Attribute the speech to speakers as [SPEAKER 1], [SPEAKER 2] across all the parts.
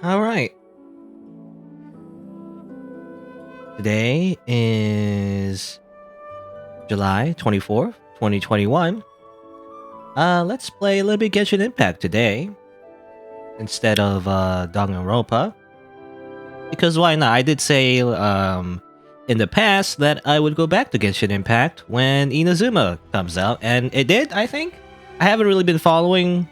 [SPEAKER 1] All right. Today is July 24th, 2021. Let's play a little bit Genshin Impact today instead of Danganronpa. Because why not? I did say in the past that I would go back to Genshin Impact when Inazuma comes out, and it did, I think. I haven't really been following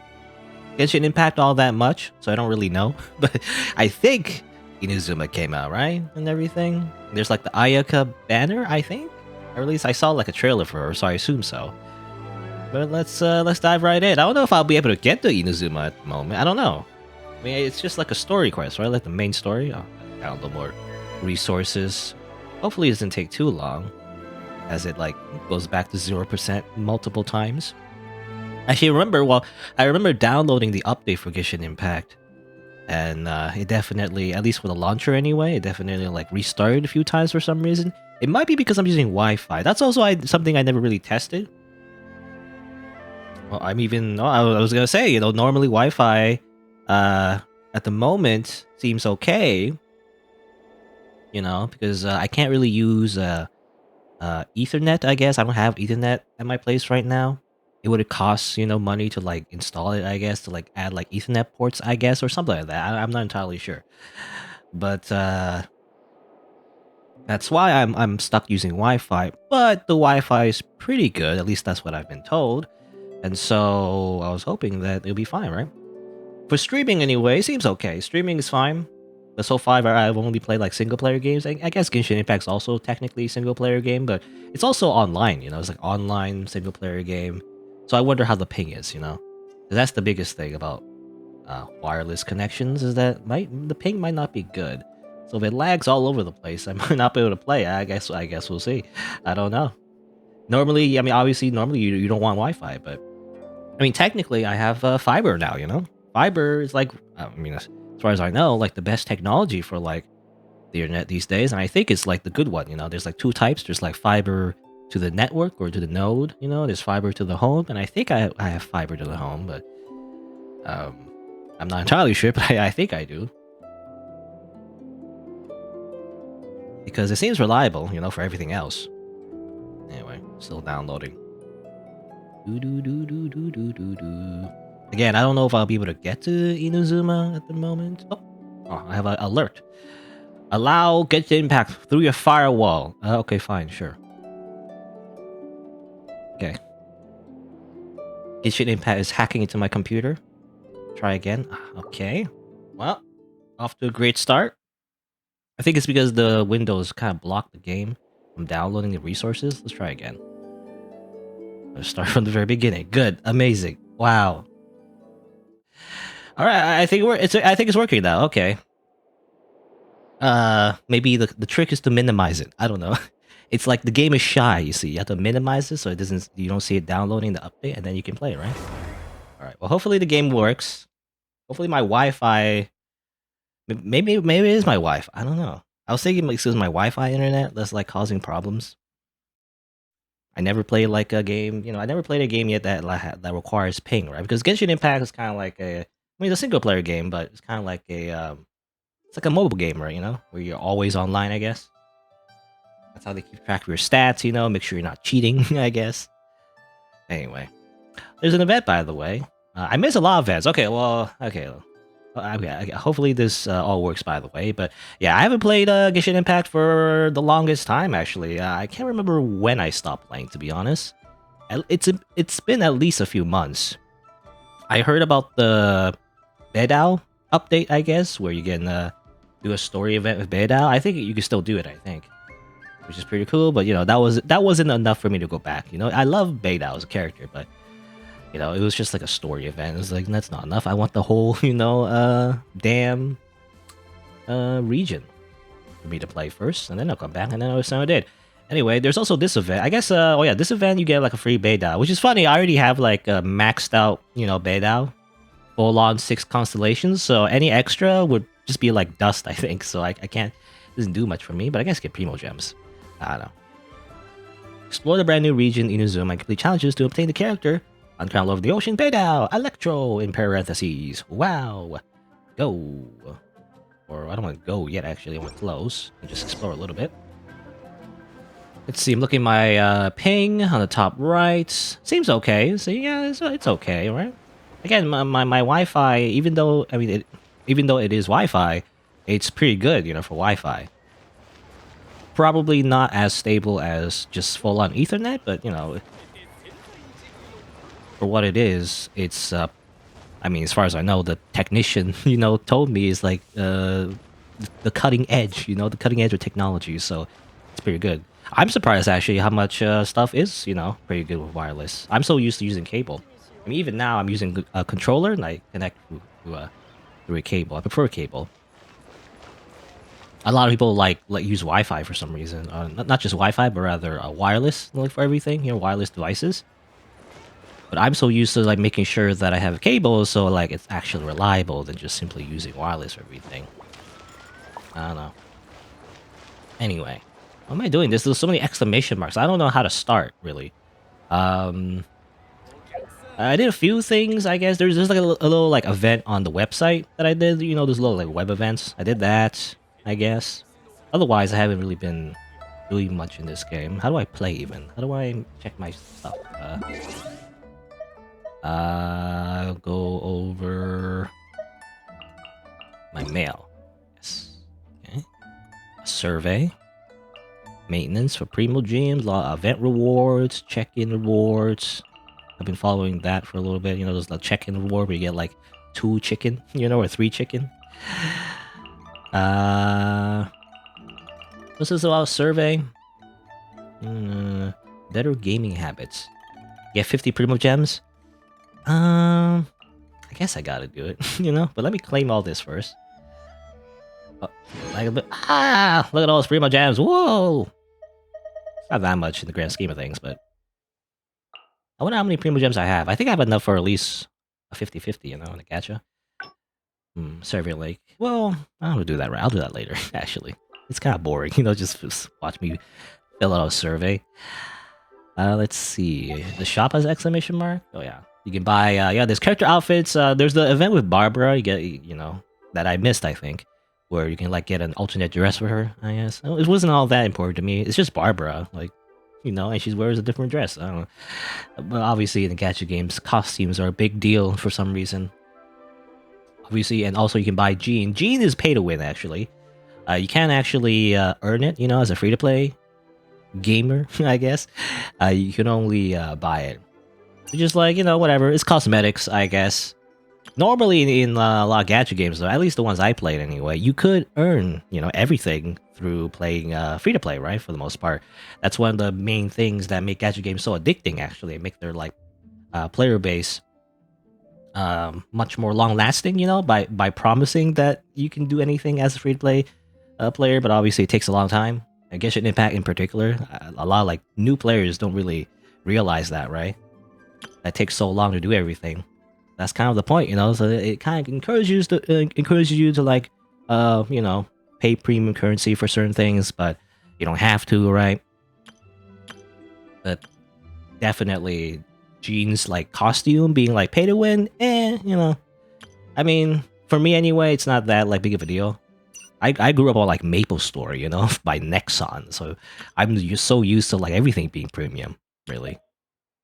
[SPEAKER 1] Genshin Impact all that much, so I don't really know. But I think Inazuma came out, right? And everything. There's like the Ayaka banner, I think. Or at least I saw like a trailer for her, so I assume so. But let's dive right in. I don't know if I'll be able to get to Inazuma at the moment. I don't know. I mean, it's just like a story quest, right? Like the main story. Oh, download more resources. Hopefully, it doesn't take too long, as it like goes back to 0% multiple times. Actually, I remember downloading the update for Genshin Impact, and it definitely, at least for the launcher anyway, it definitely like restarted a few times for some reason. It might be because I'm using Wi-Fi. That's also something I never really tested. Well, I was gonna say, normally Wi-Fi, at the moment seems okay. Because I can't really use Ethernet. I guess I don't have Ethernet at my place right now. It would cost money to like install it. I guess to like add like Ethernet ports. I guess or something like that. I'm not entirely sure, but that's why I'm stuck using Wi-Fi. But the Wi-Fi is pretty good. At least that's what I've been told. And so I was hoping that it'll be fine, right? For streaming anyway, seems okay. Streaming is fine. But so far, I've only played like single player games. I guess Genshin Impact's also technically a single player game, but it's also online. It's like online single player game. So I wonder how the ping is. 'Cause that's the biggest thing about wireless connections is that the ping might not be good. So if it lags all over the place, I might not be able to play. I guess we'll see. I don't know. Normally, obviously, you don't want Wi-Fi, but technically, I have fiber now. Fiber is like, as far as I know, like the best technology for like the internet these days, and I think it's like the good one. There's like two types. There's like fiber to the network or to the node. There's fiber to the home, and I think I have fiber to the home, but I'm not entirely sure, but I think I do because it seems reliable. For everything else. Anyway, still downloading. Again, I don't know if I'll be able to get to Inazuma at the moment. Oh, I have an alert. Allow Genshin Impact through your firewall. Okay, fine, sure. Okay. Genshin Impact is hacking into my computer. Try again. Okay. Well, off to a great start. I think it's because the Windows kind of blocked the game from downloading the resources. Let's try again. Let's start from the very beginning. Good. Amazing. Wow. All right, I think it's working now. Okay. Maybe the trick is to minimize it. I don't know. It's like the game is shy. You see, you have to minimize it so you don't see it downloading the update, and then you can play it, right? All right. Well, hopefully the game works. Hopefully my Wi-Fi. Maybe it is my Wi-Fi. I don't know. I was thinking like it was my Wi-Fi internet that's like causing problems. I never played like a game. I never played a game yet that requires ping, right? Because Genshin Impact is kind of like it's a single player game, but it's kind of like it's like a mobile game, right? Where you're always online, I guess. That's how they keep track of your stats, make sure you're not cheating, I guess. Anyway, there's an event, by the way. I missed a lot of events. Okay. Hopefully this all works, by the way. But yeah, I haven't played Genshin Impact for the longest time, actually. I can't remember when I stopped playing, to be honest. It's been at least a few months. I heard about the Bedao update, I guess, where you can do a story event with Bedao. I think you can still do it, I think. Which is pretty cool, but that wasn't enough for me to go back. I love Bedao as a character, but it was just like a story event. It was like that's not enough. I want the whole, damn region for me to play first, and then I'll come back, and then I did. Anyway, there's also this event. I guess, this event you get like a free Beidao, which is funny. I already have like a maxed out, Beidao, full on 6 constellations. So any extra would just be like dust, I think. So I can't, it doesn't do much for me, but I guess get Primo Gems. I don't know. Explore the brand new region Inazuma and complete challenges to obtain the character. On the ground level of the ocean, Beidao, Electro, in parentheses. Wow. go. Or I don't want to go yet, actually. I want to close and just explore a little bit. Let's see, I'm looking at my ping on the top right. Seems okay. So yeah, it's okay, right? Again, my Wi-Fi, even though even though it is Wi-Fi, it's pretty good, you know, for Wi-Fi. Probably not as stable as just full-on Ethernet, but you know, for what it is, it's I mean, as far as I know, the technician, you know, told me is like the cutting edge, you know, the cutting edge of technology. So it's pretty good. I'm surprised actually how much stuff is, you know, pretty good with wireless. I'm so used to using cable. I mean, even now I'm using a controller and I connect through a cable. I prefer cable. A lot of people like use Wi-Fi for some reason. Not just Wi-Fi, but rather wireless, like for everything. You know, wireless devices. But I'm so used to like making sure that I have a cable, so like it's actually reliable than just simply using wireless for everything. I don't know. Anyway, what am I doing? There's so many exclamation marks. I don't know how to start really. I did a few things, I guess. There's like a little like event on the website that I did. You know, those little like web events. I did that, I guess. Otherwise, I haven't really been doing much in this game. How do I play even? How do I check my stuff? I'll go over my mail. Yes. Okay. A survey. Maintenance for Primo Gems. Event rewards. Check-in rewards. I've been following that for a little bit. You know, there's the check-in reward where you get like 2 chicken, you know, or 3 chicken. This is about survey. Better gaming habits. Get 50 Primo Gems. I guess I gotta do it, you know? But let me claim all this first. Oh, like a bit. Ah! Look at all those Primo Gems. Whoa! It's not that much in the grand scheme of things, but I wonder how many Primo Gems I have. I think I have enough for at least a 50-50, you know, in a gacha. Survey Lake. Well, I don't do that right. I'll do that later, actually. It's kind of boring, you know, just watch me fill out a survey. Let's see. The shop has exclamation mark? Oh, yeah. You can buy, yeah, there's character outfits. There's the event with Barbara, you get, you know, that I missed, I think, where you can, like, get an alternate dress for her, I guess. It wasn't all that important to me. It's just Barbara, like, you know, and she wears a different dress. I don't know. But obviously, in the gacha games, costumes are a big deal for some reason. Obviously, and also you can buy Gene. Gene is pay to win, actually. You can actually earn it, you know, as a free-to-play gamer, I guess. You can only buy it. Just like, you know, whatever. It's cosmetics, I guess. Normally in a lot of gacha games, though, at least the ones I played anyway, you could earn, you know, everything through playing free-to-play, right? For the most part. That's one of the main things that make gacha games so addicting, actually. They make their, like, player base much more long-lasting, you know, by promising that you can do anything as a free-to-play player, but obviously it takes a long time. Genshin Impact in particular, a lot of like new players don't really realize that, right? That takes so long to do everything. That's kind of the point, you know. So it kind of encourages you to like, you know, pay premium currency for certain things, but you don't have to, right? But definitely, Jean's like costume being like pay to win, you know. I mean, for me anyway, it's not that like big of a deal. I grew up on like Maple Story, you know, by Nexon, so I'm just so used to like everything being premium, really.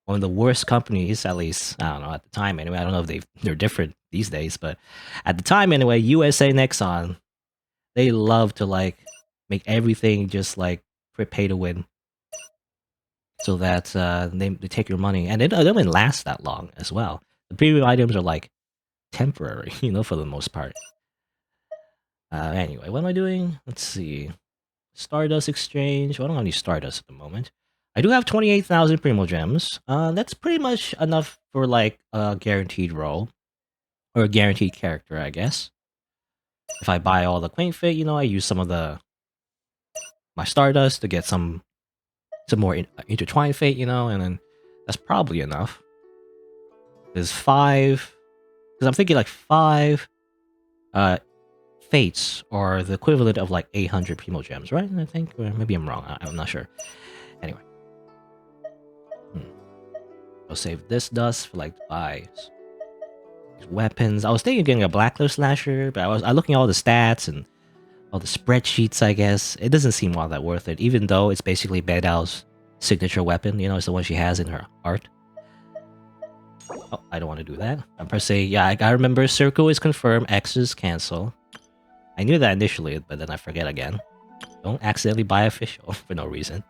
[SPEAKER 1] One of the worst companies, at least, I don't know, at the time anyway. I don't know if they're different these days, but at the time anyway, USA Nexon, they love to like make everything just like pay to win, so that they take your money, and it doesn't last that long as well. The premium items are like temporary, you know, for the most part. Anyway, what am I doing? Let's see. Stardust Exchange. Well, I don't have any Stardust at the moment. I do have 28,000 Primo Gems. That's pretty much enough for like a guaranteed role. Or a guaranteed character, I guess. If I buy all the Quaint Fit, you know, I use some of my Stardust to get some more intertwined Fate, you know, and then that's probably enough. There's 5... Because I'm thinking like 5 Fates are the equivalent of like 800 Primo Gems, right? I think, or maybe I'm wrong. I'm not sure. Anyway, I'll save this dust for like buys. Weapons. I was thinking of getting a Blackler Slasher, but I looking at all the stats and all the spreadsheets, I guess. It doesn't seem all that worth it, even though it's basically Beidou's signature weapon. You know, it's the one she has in her art. Oh, I don't want to do that. I'm pressing, yeah, I remember circle is confirmed, X is cancel. I knew that initially, but then I forget again. Don't accidentally buy official for no reason.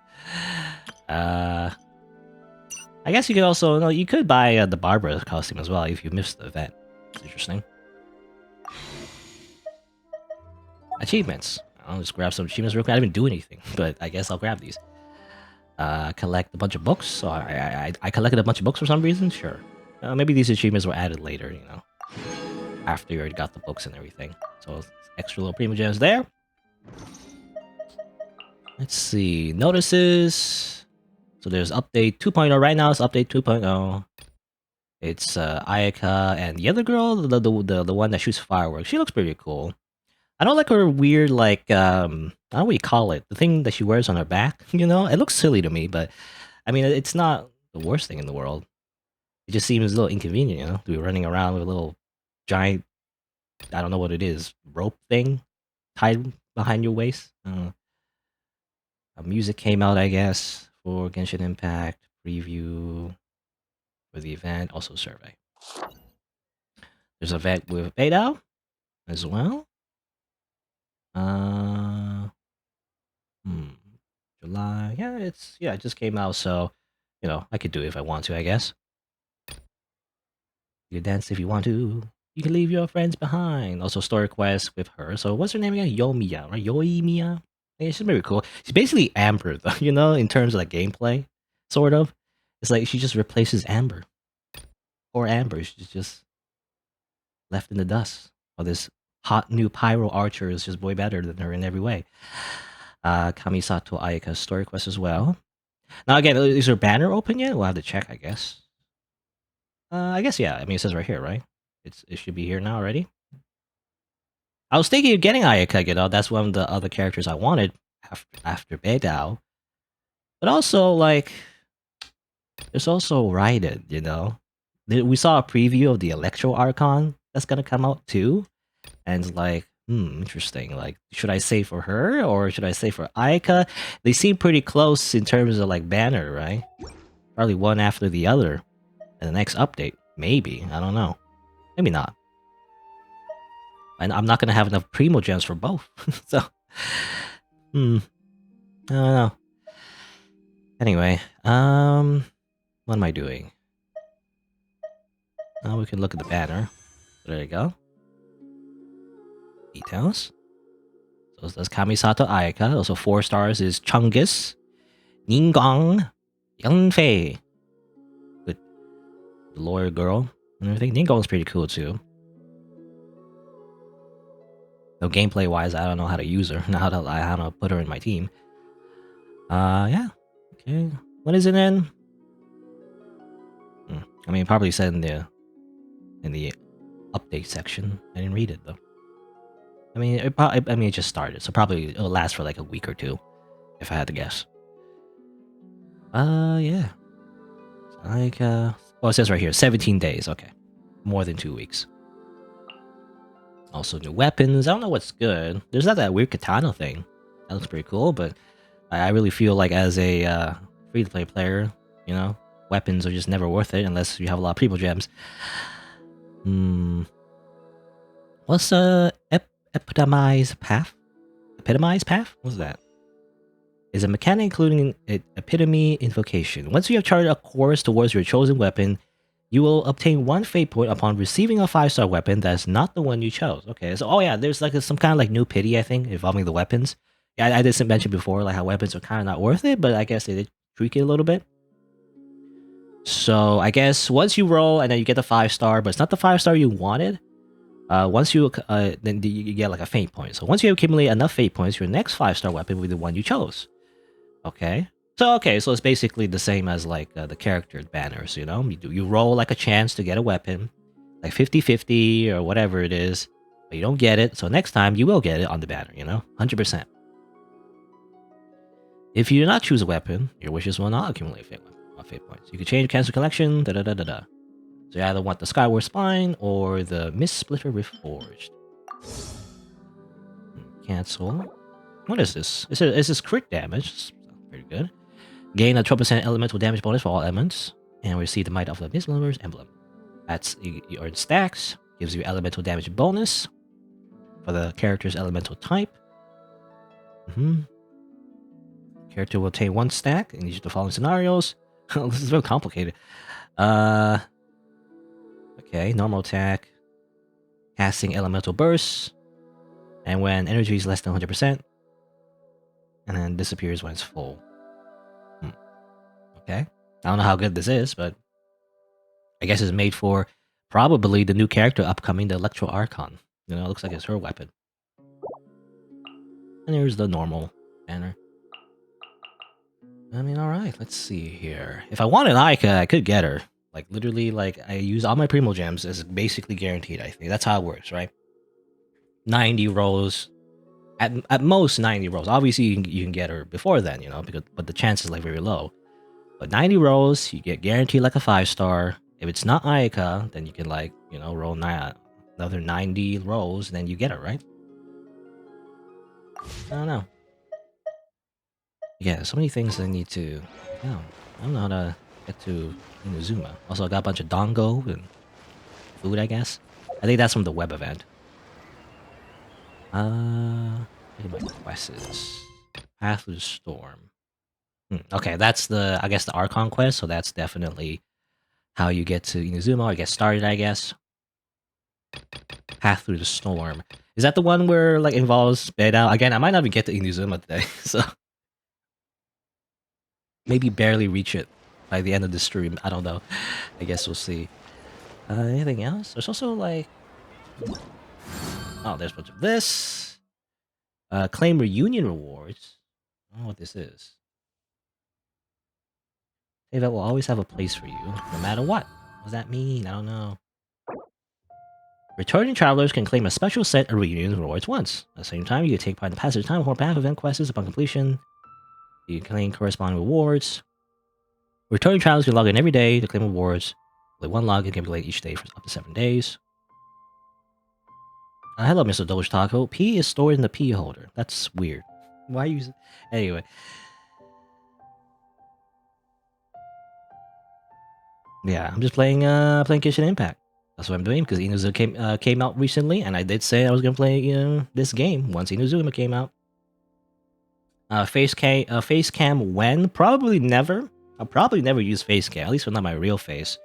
[SPEAKER 1] I guess you could also, no, you could buy the Barbara costume as well if you missed the event. It's interesting. Achievements. I'll just grab some achievements real quick. I didn't do anything, but I guess I'll grab these. Collect a bunch of books. So I collected a bunch of books for some reason. Sure. Maybe these achievements were added later, you know, after you already got the books and everything. So extra little primo gems there. Let's see. Notices. So there's update 2.0 right now. It's update 2.0. It's Ayaka and the other girl, the one that shoots fireworks. She looks pretty cool. I don't like her weird, like, I don't know what you call it. The thing that she wears on her back, you know? It looks silly to me, but, I mean, it's not the worst thing in the world. It just seems a little inconvenient, you know? To be running around with a little giant, I don't know what it is, rope thing tied behind your waist. Music came out, I guess, for Genshin Impact, preview for the event, also survey. There's an event with Beidou as well. July. Yeah, it just came out, so you know, I could do it if I want to, I guess. You can dance if you want to. You can leave your friends behind. Also, story quest with her. So, what's her name again? Yoimiya, right? Yoimiya. Yeah, she's very cool. She's basically Amber, though. You know, in terms of like gameplay, sort of. It's like she just replaces Amber. Or Amber. She's just left in the dust. While this hot new pyro archer is just way better than her in every way. Kamisato Ayaka's story quest as well. Now again, is her banner open yet? We'll have to check, I guess. I guess yeah. I mean, it says right here, right? It should be here now already. I was thinking of getting Ayaka, you know. That's one of the other characters I wanted after Beidou. But also, like, there's also Raiden, you know. We saw a preview of the Electro Archon that's gonna come out too, and it's like, interesting. Like, should I say for her or should I say for Ayaka? They seem pretty close in terms of like banner, right? Probably one after the other. And the next update, maybe. I don't know. Maybe not. And I'm not gonna have enough primo gems for both. So, I don't know. Anyway, what am I doing? Now we can look at the banner. There you go. Details. So that's Kamisato Ayaka. Also 4 stars is Chungus, Ningong, Yangfei. Good. The lawyer girl and everything. Ningong's pretty cool too. Though gameplay wise, I don't know how to use her. How to put her in my team. Yeah. Okay. When is it in? I mean, probably said in the update section. I didn't read it though. I mean, it just started, so probably it'll last for like a week or two, if I had to guess. Yeah. Like, oh, it says right here, 17 days. Okay, more than 2 weeks. Also, new weapons. I don't know what's good. There's not that weird katana thing. That looks pretty cool, but I really feel like as a free-to-play player, you know, weapons are just never worth it unless you have a lot of primo gems. What's Epitomized Path? Epitomized Path? What's that? Is a mechanic including an epitome invocation. Once you have charted a course towards your chosen weapon, you will obtain 1 fate point upon receiving a 5-star weapon that's not the one you chose. Okay, so oh yeah, there's like some kind of like new pity, I think, involving the weapons. Yeah, I did mention before like how weapons are kind of not worth it, but I guess they did tweak it a little bit. So I guess once you roll and then you get the 5-star, but it's not the 5-star you wanted. Once you then you get like a fate point. So once you accumulate enough fate points, your next 5-star weapon will be the one you chose. Okay. So it's basically the same as like the character banners, you know? You roll like a chance to get a weapon, like 50-50 or whatever it is, but you don't get it. So next time you will get it on the banner, you know? 100%. If you do not choose a weapon, your wishes will not accumulate fate points. You can change cancel collection, So So you either want the Skyward Spine or the Mist Splitter Reforged. Cancel. What is this? Is this crit damage? Sounds pretty good. Gain a 12% elemental damage bonus for all elements, and receive the Might of the Mist Lover's emblem. That's you earn stacks. Gives you elemental damage bonus for the character's elemental type. Character will obtain 1 stack in each of the following scenarios. This is very complicated. Okay, normal attack, casting elemental bursts, and when energy is less than 100%, and then disappears when it's full. Okay, I don't know how good this is, but I guess it's made for probably the new character upcoming, the Electro Archon. You know, it looks like it's her weapon. And here's the normal banner. I mean, alright, let's see here. If I wanted Aika, I could get her. Like, literally, like, I use all my Primo Gems as basically guaranteed, I think. That's how it works, right? 90 rolls. At most, 90 rolls. Obviously, you can get her before then, you know, but the chance is, like, very low. But 90 rolls, you get guaranteed, like, a 5-star. If it's not Aika, then you can, like, you know, roll another 90 rolls, and then you get her, right? I don't know. Yeah, so many things I need to... Yeah, I don't know how to get to Inazuma. Also, I got a bunch of Dongo and food, I guess. I think that's from the web event. What my quest is. Path through the Storm. Okay, that's the, I guess, the Archon quest, so that's definitely how you get to Inazuma, or get started, I guess. Path through the Storm. Is that the one where, like, involves bed out? Again, I might not even get to Inazuma today, so... Maybe barely reach it by the end of the stream. I don't know. I guess we'll see. Anything else? There's also, like... Oh, there's a bunch of this. Claim reunion rewards. I don't know what this is. Teyvat will always have a place for you, no matter what. What does that mean? I don't know. Returning travelers can claim a special set of reunion rewards once. At the same time, you can take part in the passage time or path event quests upon completion. You can claim corresponding rewards. Returning travelers can log in every day to claim rewards. Only 1 login can be delayed each day for up to 7 days. Hello, Mr. Doge Taco. P is stored in the P holder. That's weird. Why use it? Anyway. Yeah, I'm just playing Genshin Impact. That's what I'm doing, because Inazuma came out recently, and I did say I was gonna play this game once Inazuma came out. Face cam when? Probably never. I'll probably never use face cam, at least not my real face.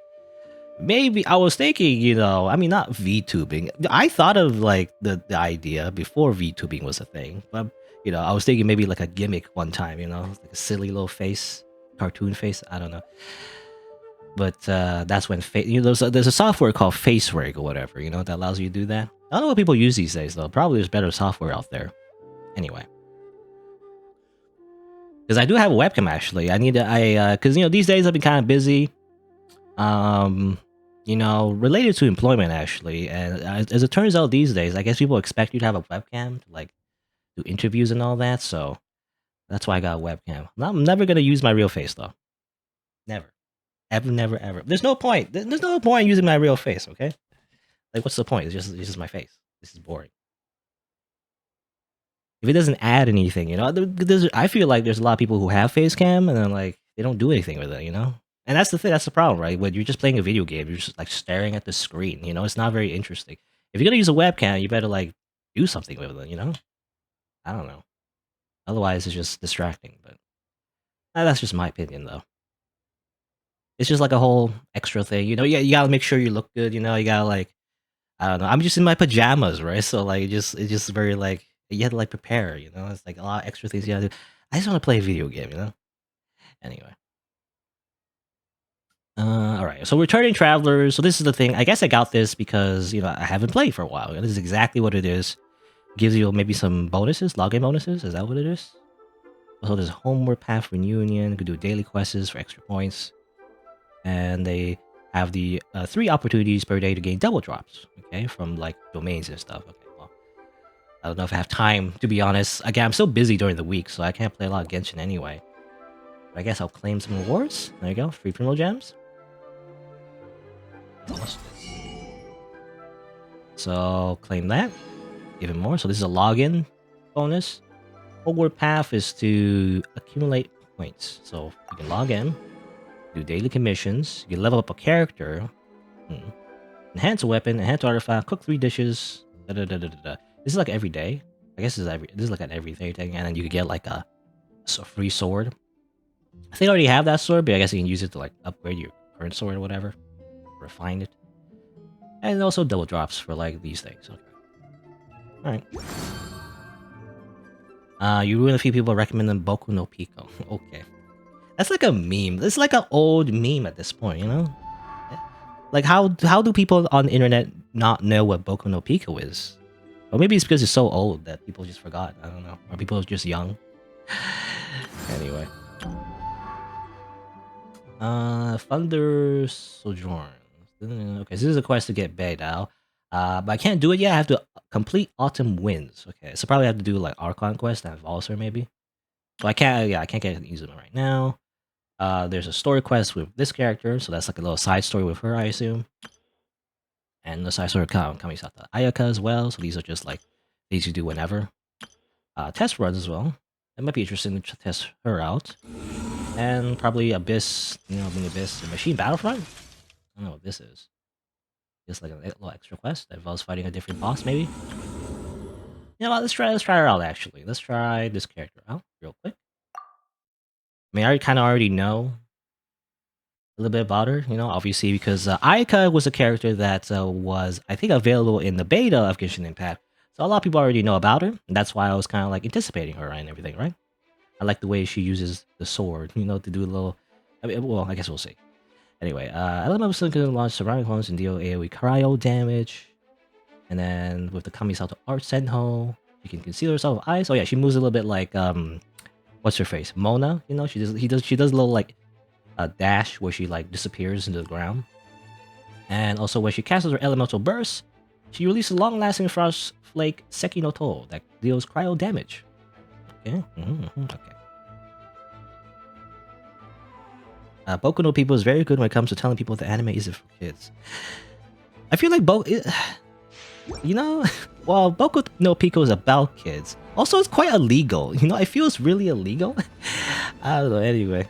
[SPEAKER 1] Maybe I was thinking, you know, I mean, not VTubing. I thought of like the idea before VTubing was a thing, but you know, I was thinking maybe like a gimmick one time, you know, like a silly little face, cartoon face. I don't know. But that's when you know, there's a software called FaceRig or whatever, you know, that allows you to do that. I don't know what people use these days though. Probably there's better software out there. Anyway. Because I do have a webcam actually. Because you know, these days I've been kind of busy. You know, related to employment actually, and as it turns out these days, I guess people expect you to have a webcam to like do interviews and all that. So that's why I got a webcam. I'm never gonna use my real face though. Never, ever, never, ever. There's no point. There's no point in using my real face. Okay, like what's the point? It's just my face. This is boring. If it doesn't add anything, you know, I feel like there's a lot of people who have face cam and then like they don't do anything with it, you know. And that's the thing. That's the problem, right? When you're just playing a video game, you're just like staring at the screen. You know, it's not very interesting. If you're gonna use a webcam, you better like do something with it. You know, I don't know. Otherwise, it's just distracting. But that's just my opinion, though. It's just like a whole extra thing. You know, you gotta make sure you look good. You know, you gotta like, I don't know. I'm just in my pajamas, right? So like, it's just very like you have to like prepare. You know, it's like a lot of extra things you gotta do. I just want to play a video game. You know. Anyway. All right. So returning travelers. So this is the thing. I guess I got this because you know I haven't played for a while. This is exactly what it is. Gives you maybe some bonuses, login bonuses. Is that what it is? So there's homeward path reunion. You can do daily quests for extra points, and they have the 3 opportunities per day to gain double drops. Okay, from like domains and stuff. Okay. Well, I don't know if I have time to be honest. Again, I'm so busy during the week, so I can't play a lot of Genshin anyway. But I guess I'll claim some rewards. There you go. Free Primo Gems. So claim that. Even more. So this is a login bonus. Forward path is to accumulate points. So you can log in, do daily commissions, you can level up a character, enhance a weapon, enhance artifact, cook 3 dishes. This is like every day. I guess this is like an everyday thing, and then you can get like a free sword. I think I already have that sword, but I guess you can use it to like upgrade your current sword or whatever, refine it, and also double drops for like these things. Okay. All right. You ruin a few people recommending Boku no Pico. Okay. That's like a meme. It's like an old meme at this point, you know? Like, how do people on the internet not know what Boku no Pico is? Or maybe it's because it's so old that people just forgot. I don't know. Or people are just young. Anyway. Thunder Sojourn. Okay, so this is a quest to get Bay now. But I can't do it yet. I have to complete Autumn Winds. Okay, so probably have to do like Archon quest and Valsar maybe. So I can't get Izuma right now. There's a story quest with this character, so that's like a little side story with her, I assume. And the side story with Kamisata Ayaka as well. So these are just like things you do whenever. Test runs as well. It might be interesting to test her out. And probably Abyss, Abyss and Machine Battlefront. I don't know what this is. Just like a little extra quest that involves fighting a different boss, maybe. You know what? Let's try her out. Actually, let's try this character out real quick. I mean, I kind of already know a little bit about her, obviously because Ayaka was a character that was, I think, available in the beta of Genshin Impact. So a lot of people already know about her, and that's why I was kind of like anticipating her and everything, right? I like the way she uses the sword, to do a little. I mean, well, I guess we'll see. Anyway, Element can launch surrounding clones and deal AoE cryo damage. And then with the Kamisato Art Senho, she can conceal herself with ice. Oh yeah, she moves a little bit like what's her face? Mona, she does a little like a dash where she like disappears into the ground. And also when she casts her elemental burst, she releases long-lasting frost flake Seki no To that deals cryo damage. Okay. Okay. Boku no Pico is very good when it comes to telling people the anime isn't for kids. I feel like well, Boku no Pico is about kids. Also, it's quite illegal. It feels really illegal. I don't know. Anyway,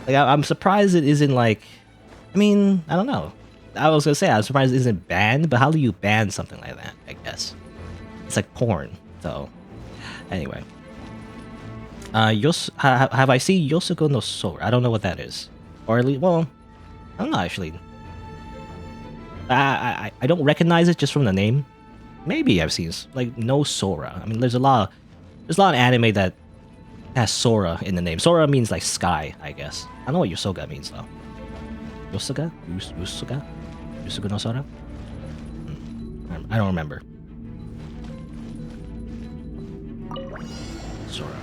[SPEAKER 1] like I'm surprised it isn't like. I mean, I don't know. I was gonna say I'm surprised it isn't banned, but how do you ban something like that? I guess it's like porn. So, anyway. Have I seen Yosuko no Sora? I don't know what that is. Or at least, well, I don't know actually. I don't recognize it just from the name. Maybe I've seen like no Sora. I mean, there's a lot of anime that has Sora in the name. Sora means like sky, I guess. I don't know what Yosuga means though. Yosuga no Sora. I don't remember. Sora.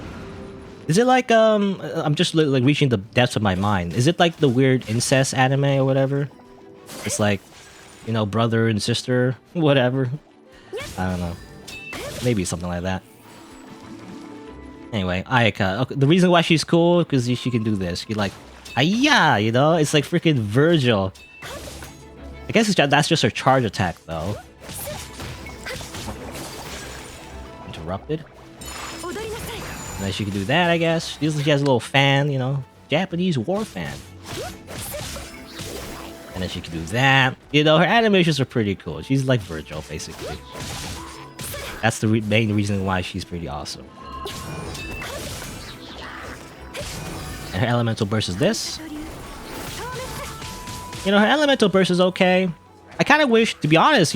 [SPEAKER 1] Is it like I'm just like reaching the depths of my mind. Is it like the weird incest anime or whatever? It's like, brother and sister, whatever. I don't know. Maybe something like that. Anyway, Ayaka. Okay, the reason why she's cool because she can do this. You're like, yeah, it's like freaking Virgil. I guess that's just her charge attack though. Interrupted. And then she can do that, I guess. She has a little fan, Japanese war fan. And then she can do that. Her animations are pretty cool. She's like Virgil, basically. That's the main reason why she's pretty awesome. And her elemental burst is this. Her elemental burst is okay. I kind of wish, to be honest,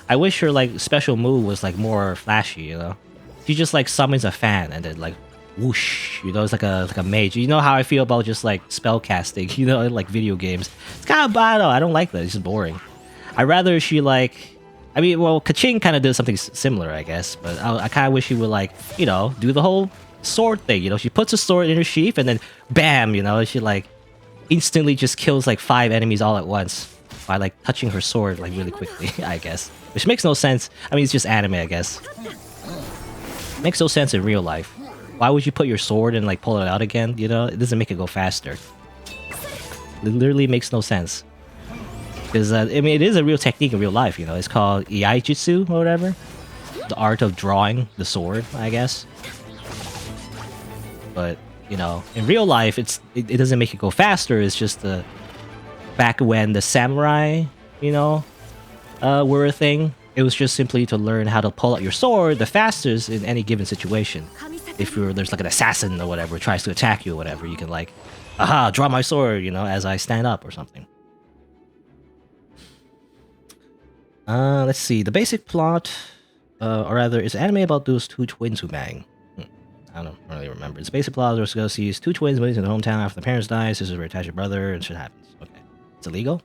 [SPEAKER 1] I wish her like special move was like more flashy, She just like summons a fan and then like whoosh, it's like a mage. You know how I feel about just like spell casting, in like video games. It's kind of bad. I don't like that. It's just boring. I'd rather she like, Kaching kind of does something similar, I guess. But I kind of wish she would like, do the whole sword thing. She puts a sword in her sheath and then bam, she like instantly just kills like 5 enemies all at once by like touching her sword like really quickly, I guess. Which makes no sense. I mean, it's just anime, I guess. Makes no sense in real life. Why would you put your sword and like pull it out again? It doesn't make it go faster. It literally makes no sense. Because, I mean, it is a real technique in real life, you know? It's called iaijutsu or whatever. The art of drawing the sword, I guess. But, you know, in real life, it doesn't make it go faster. It's just the... Back when the samurai, you know, were a thing, it was just simply to learn how to pull out your sword the fastest in any given situation. If there's like an assassin or whatever tries to attack you or whatever, you can like, aha, draw my sword, you know, as I stand up or something. Let's see. The basic plot, or rather, it's an anime about those two twins who bang. I don't really remember. It's basic plot. Roscoe sees two twins moving to the hometown after the parents die. Sisters were attached to brother, and shit happens. Okay, it's illegal.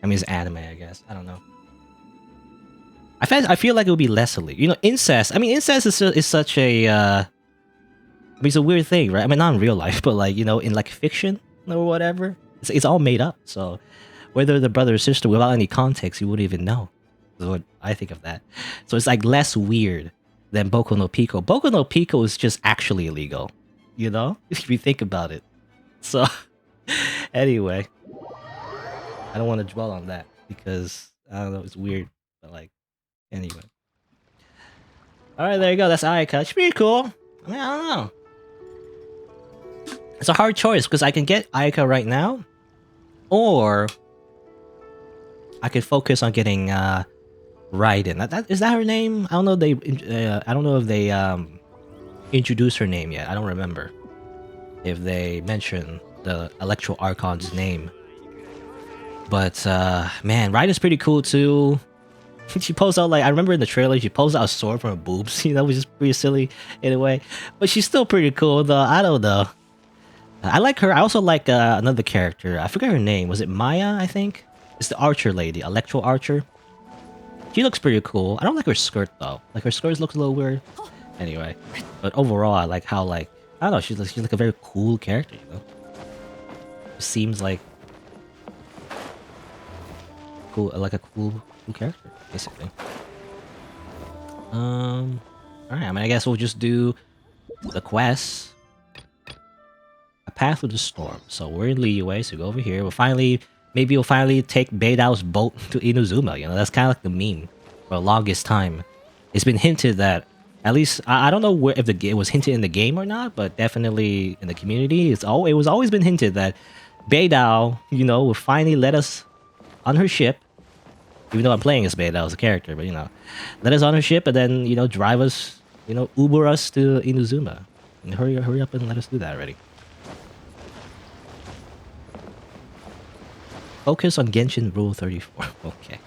[SPEAKER 1] I mean, it's anime, I guess. I don't know. I feel like it would be less illegal. You know, incest. I mean, incest is such a. I mean, it's a weird thing, right? I mean, not in real life, but like, you know, in like fiction or whatever, it's all made up. So whether the brother or sister, without any context, you wouldn't even know. That's what I think of that. So it's like less weird than Boku no Pico. Boku no Pico is just actually illegal, you know, if you think about it. So anyway, I don't want to dwell on that because I don't know, it's weird, but like, anyway. All right, there you go. That's Ayaka. It's pretty cool. I mean, I don't know. It's a hard choice because I can get Ayaka right now, or I could focus on getting Raiden. Is that her name? I don't know. I don't know if they introduced her name yet. I don't remember if they mentioned the Electro Archon's name. But man, Raiden's pretty cool too. She pulls out, like, I remember in the trailer, she pulls out a sword from her boobs, you know, which is pretty silly in a way. But she's still pretty cool, though. I don't know. I like her. I also like another character. I forget her name. Was it Maya, I think? It's the archer lady, Electro Archer. She looks pretty cool. I don't like her skirt, though. Like, her skirt looks a little weird. Anyway. But overall, I like how, like, I don't know, she's like a very cool character, you know? Seems like... cool, like a cool character, basically. Alright, I mean, I guess we'll just do the quest. A Path with the Storm. So we're in Liyue, so go over here. Maybe we'll finally take Beidao's boat to Inuzuma, you know? That's kind of like the meme for the longest time. It's been hinted that, at least, I don't know if it was hinted in the game or not, but definitely in the community, it was always been hinted that Beidao, you know, will finally let us on her ship. Even though I'm playing as Beidao as a character, but, you know, let us on her ship and then, you know, drive us, you know, Uber us to Inuzuma. And hurry up and let us do that already. Focus on Genshin Rule 34. Okay.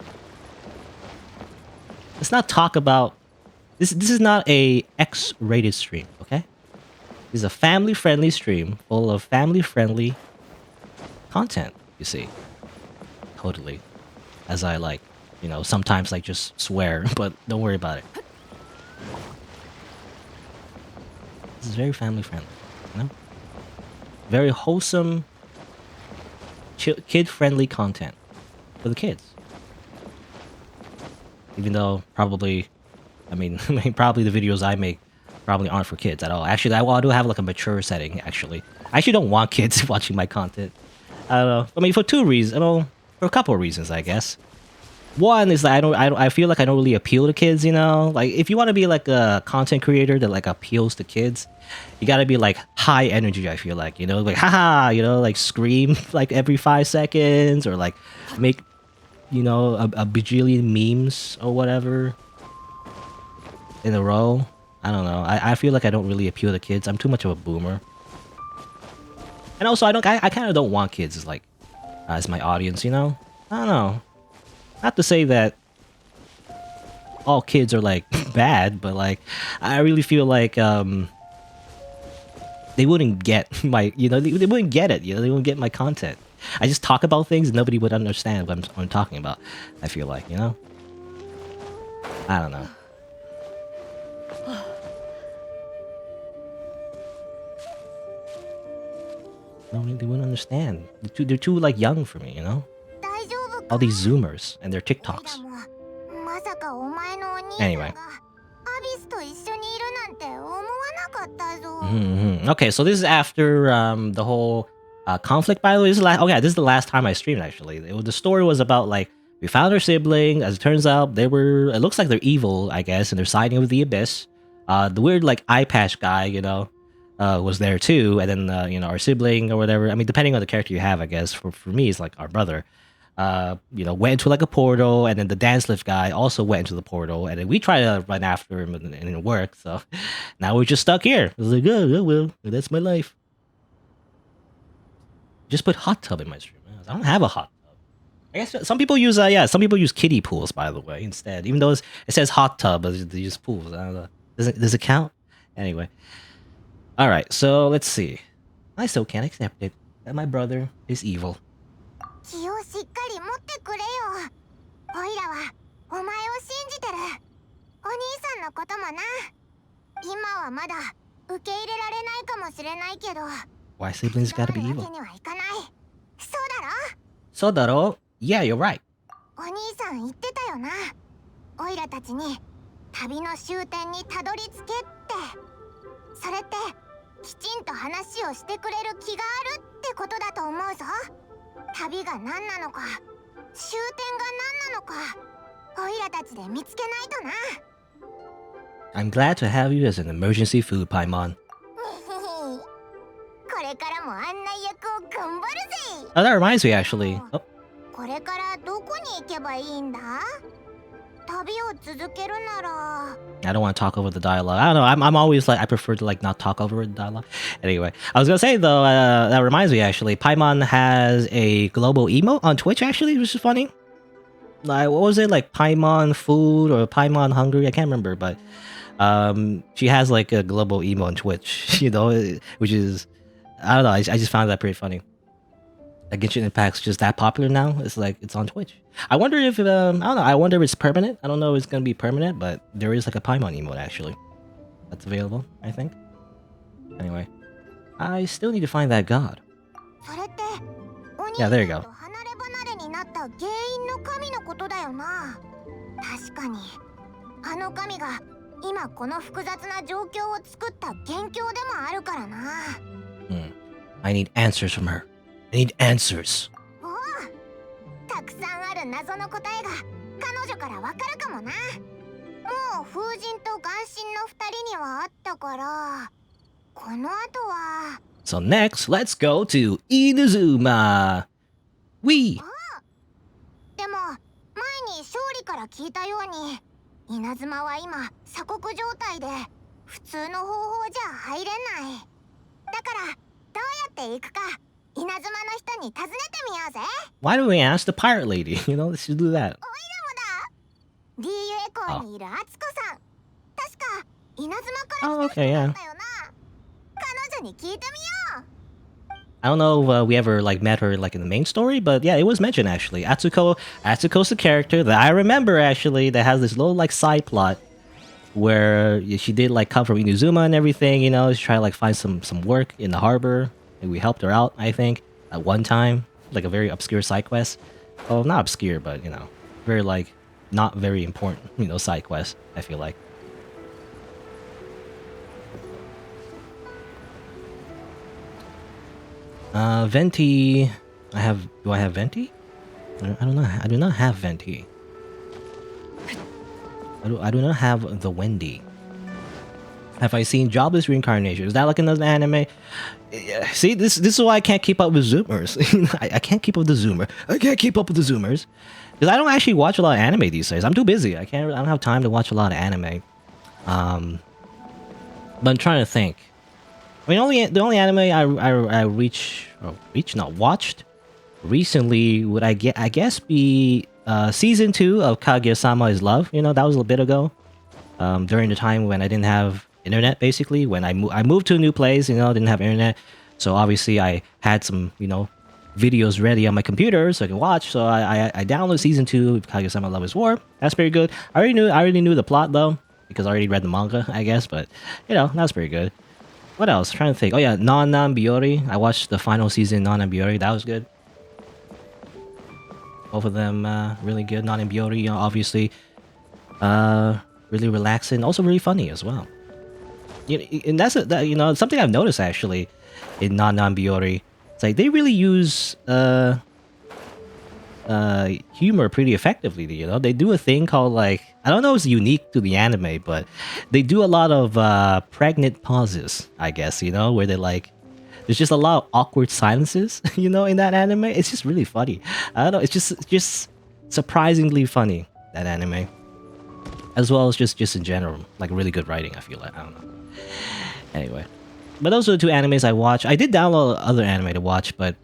[SPEAKER 1] Let's not talk about... This is not a X-rated stream, okay? This is a family-friendly stream full of family-friendly content, you see. Totally. As I like, you know, sometimes like just swear, but don't worry about it. This is very family-friendly, you know? Very wholesome, kid-friendly content for the kids. Even though probably, I mean, probably the videos I make probably aren't for kids at all. Actually, I do have like a mature setting, actually. I actually don't want kids watching my content. I don't know. I mean, for two reasons. For a couple of reasons, I guess. One is that I feel like I don't really appeal to kids, you know? Like, if you want to be like a content creator that like appeals to kids, you gotta be like high energy, I feel like, you know? Like, haha, you know, like scream like every 5 seconds, or like make, you know, a bajillion memes or whatever in a row. I don't know. I feel like I don't really appeal to kids. I'm too much of a boomer. And also, I kind of don't want kids as like, as my audience, you know? I don't know. Not to say that all kids are like bad, but like I really feel like they wouldn't get my, you know, they wouldn't get it, you know, they wouldn't get my content. I just talk about things and nobody would understand what I'm talking about. I feel like, you know? I don't know. No, they wouldn't understand. They're too like young for me, you know? All these Zoomers and their TikToks. Anyway. Okay, so this is after the whole conflict. By the way, this is the last time I streamed. Actually, the story was about like we found our sibling. As it turns out, they were. It looks like they're evil, I guess, and they're siding with the abyss. The weird like eye patch guy, was there too, and then our sibling or whatever. I mean, depending on the character you have, I guess. For me, it's like our brother. Went into like a portal, and then the dance lift guy also went into the portal, and then we tried to run after him, and it didn't work. So now we're just stuck here. I was like, oh well, that's my life. Just put hot tub in my stream. I don't have a hot tub. I guess some people use some people use kiddie pools, by the way, instead. Even though it says hot tub, but they use pools. I don't know. Does it count? Anyway. All right, so let's see. I still can't accept it that my brother is evil.
[SPEAKER 2] 気をしっかり持ってくれよ。おいらはお前を信じてる。お兄さんのこともな。今はまだ受け入れられないかもしれないけど。
[SPEAKER 1] Why siblings gotta be evil?
[SPEAKER 2] そうだろ?
[SPEAKER 1] そうだろ? Yeah, you're right.
[SPEAKER 2] お兄さん言ってたよな。おいらたちに旅の終点にたどり着けって。それってきちんと話をしてくれる気があるってことだと思うぞ。旅が何なのか、終点が何なのか、おいらたちで見つけないとな。
[SPEAKER 1] I'm glad to have you as an emergency food, Paimon.
[SPEAKER 2] これからも案内役を頑張るぜ。
[SPEAKER 1] Oh, that reminds me, actually. Oh.
[SPEAKER 2] これからどこに行けばいいんだ? 旅を続けるなら
[SPEAKER 1] I don't want to talk over the dialogue. I don't know. I'm always like I prefer to like not talk over the dialogue. Anyway, I was gonna say though that reminds me actually. Paimon has a global emote on Twitch actually, which is funny. Like what was it like Paimon food or Paimon hungry? I can't remember, but she has like a global emote on Twitch. Which is I don't know. I just found that pretty funny. Like Genshin Impact's just that popular now. It's like it's on Twitch. I wonder if I don't know. I wonder if it's permanent. I don't know if it's gonna be permanent, but there is like a Paimon emote actually that's available. I think. Anyway, I still need to find that god. Yeah, there you go.
[SPEAKER 2] 原因の神のことだよな。確かにあの神が今この複雑な状況を作った元凶でもあるからな。
[SPEAKER 1] I need answers from her. I need answers.
[SPEAKER 2] おお、たくさんある謎の答えが彼女からわかるかもな。もう風神と眼神の二人にはあったから、この後は。
[SPEAKER 1] So next, let's go to Inazuma. We.
[SPEAKER 2] でも前に勝利から聞いたように、稲妻は今鎖国状態で普通の方法じゃ入れない。だからどうやって行くか。稲妻の人に尋ねてみようぜ。
[SPEAKER 1] Why don't we ask the pirate lady? Let's just do that.
[SPEAKER 2] おいらもだ。DU エコーにいる敦子さん。確か稲妻から来た人だったよな。彼女に聞いてみよう。
[SPEAKER 1] I don't know if we ever like met her like in the main story, but yeah, it was mentioned actually. Atsuko's the character that I remember actually that has this little like side plot where she did like come from Inazuma and everything. She tried to like find some work in the harbor. And we helped her out, I think, at one time, like a very obscure side quest. Well, not obscure, but very like not very important, side quest. I feel like. Venti. Do I have Venti? I don't know. I do not have Venti. I do not have the Wendy. Have I seen Jobless Reincarnation? Is that like another anime? See, this is why I can't keep up with Zoomers. I can't keep up with the Zoomer. I can't keep up with the Zoomers because I don't actually watch a lot of anime these days. I'm too busy. I don't have time to watch a lot of anime. But I'm trying to think. I mean, the only anime I watched recently would I guess be season 2 of Kaguya-sama is Love. That was a bit ago. During the time when I didn't have internet, basically when I moved to a new place, didn't have internet, so obviously I had some videos ready on my computer so I can watch. So I downloaded season 2 of Kaguya-sama Love is War. That's pretty good. I already knew the plot though because I already read the manga, I guess, but that's pretty good. What else? I'm trying to think. Oh yeah, Non-Nan Biori. I watched the final season Non-Nan Biori. That was good. Both of them really good. Non-Nan Biori, obviously really relaxing, also really funny as well. And that's something I've noticed actually in Non-Nan Biori. It's like they really use humor pretty effectively. You know, they do a thing called like, I don't know if it's unique to the anime, but they do a lot of pregnant pauses, I guess. You know, where they like, there's just a lot of awkward silences. You know, in that anime, it's just really funny. I don't know, it's just surprisingly funny, that anime, as well as just in general, like really good writing. I feel like, I don't know. Anyway, but those are the two animes I watch. I did download other anime to watch, but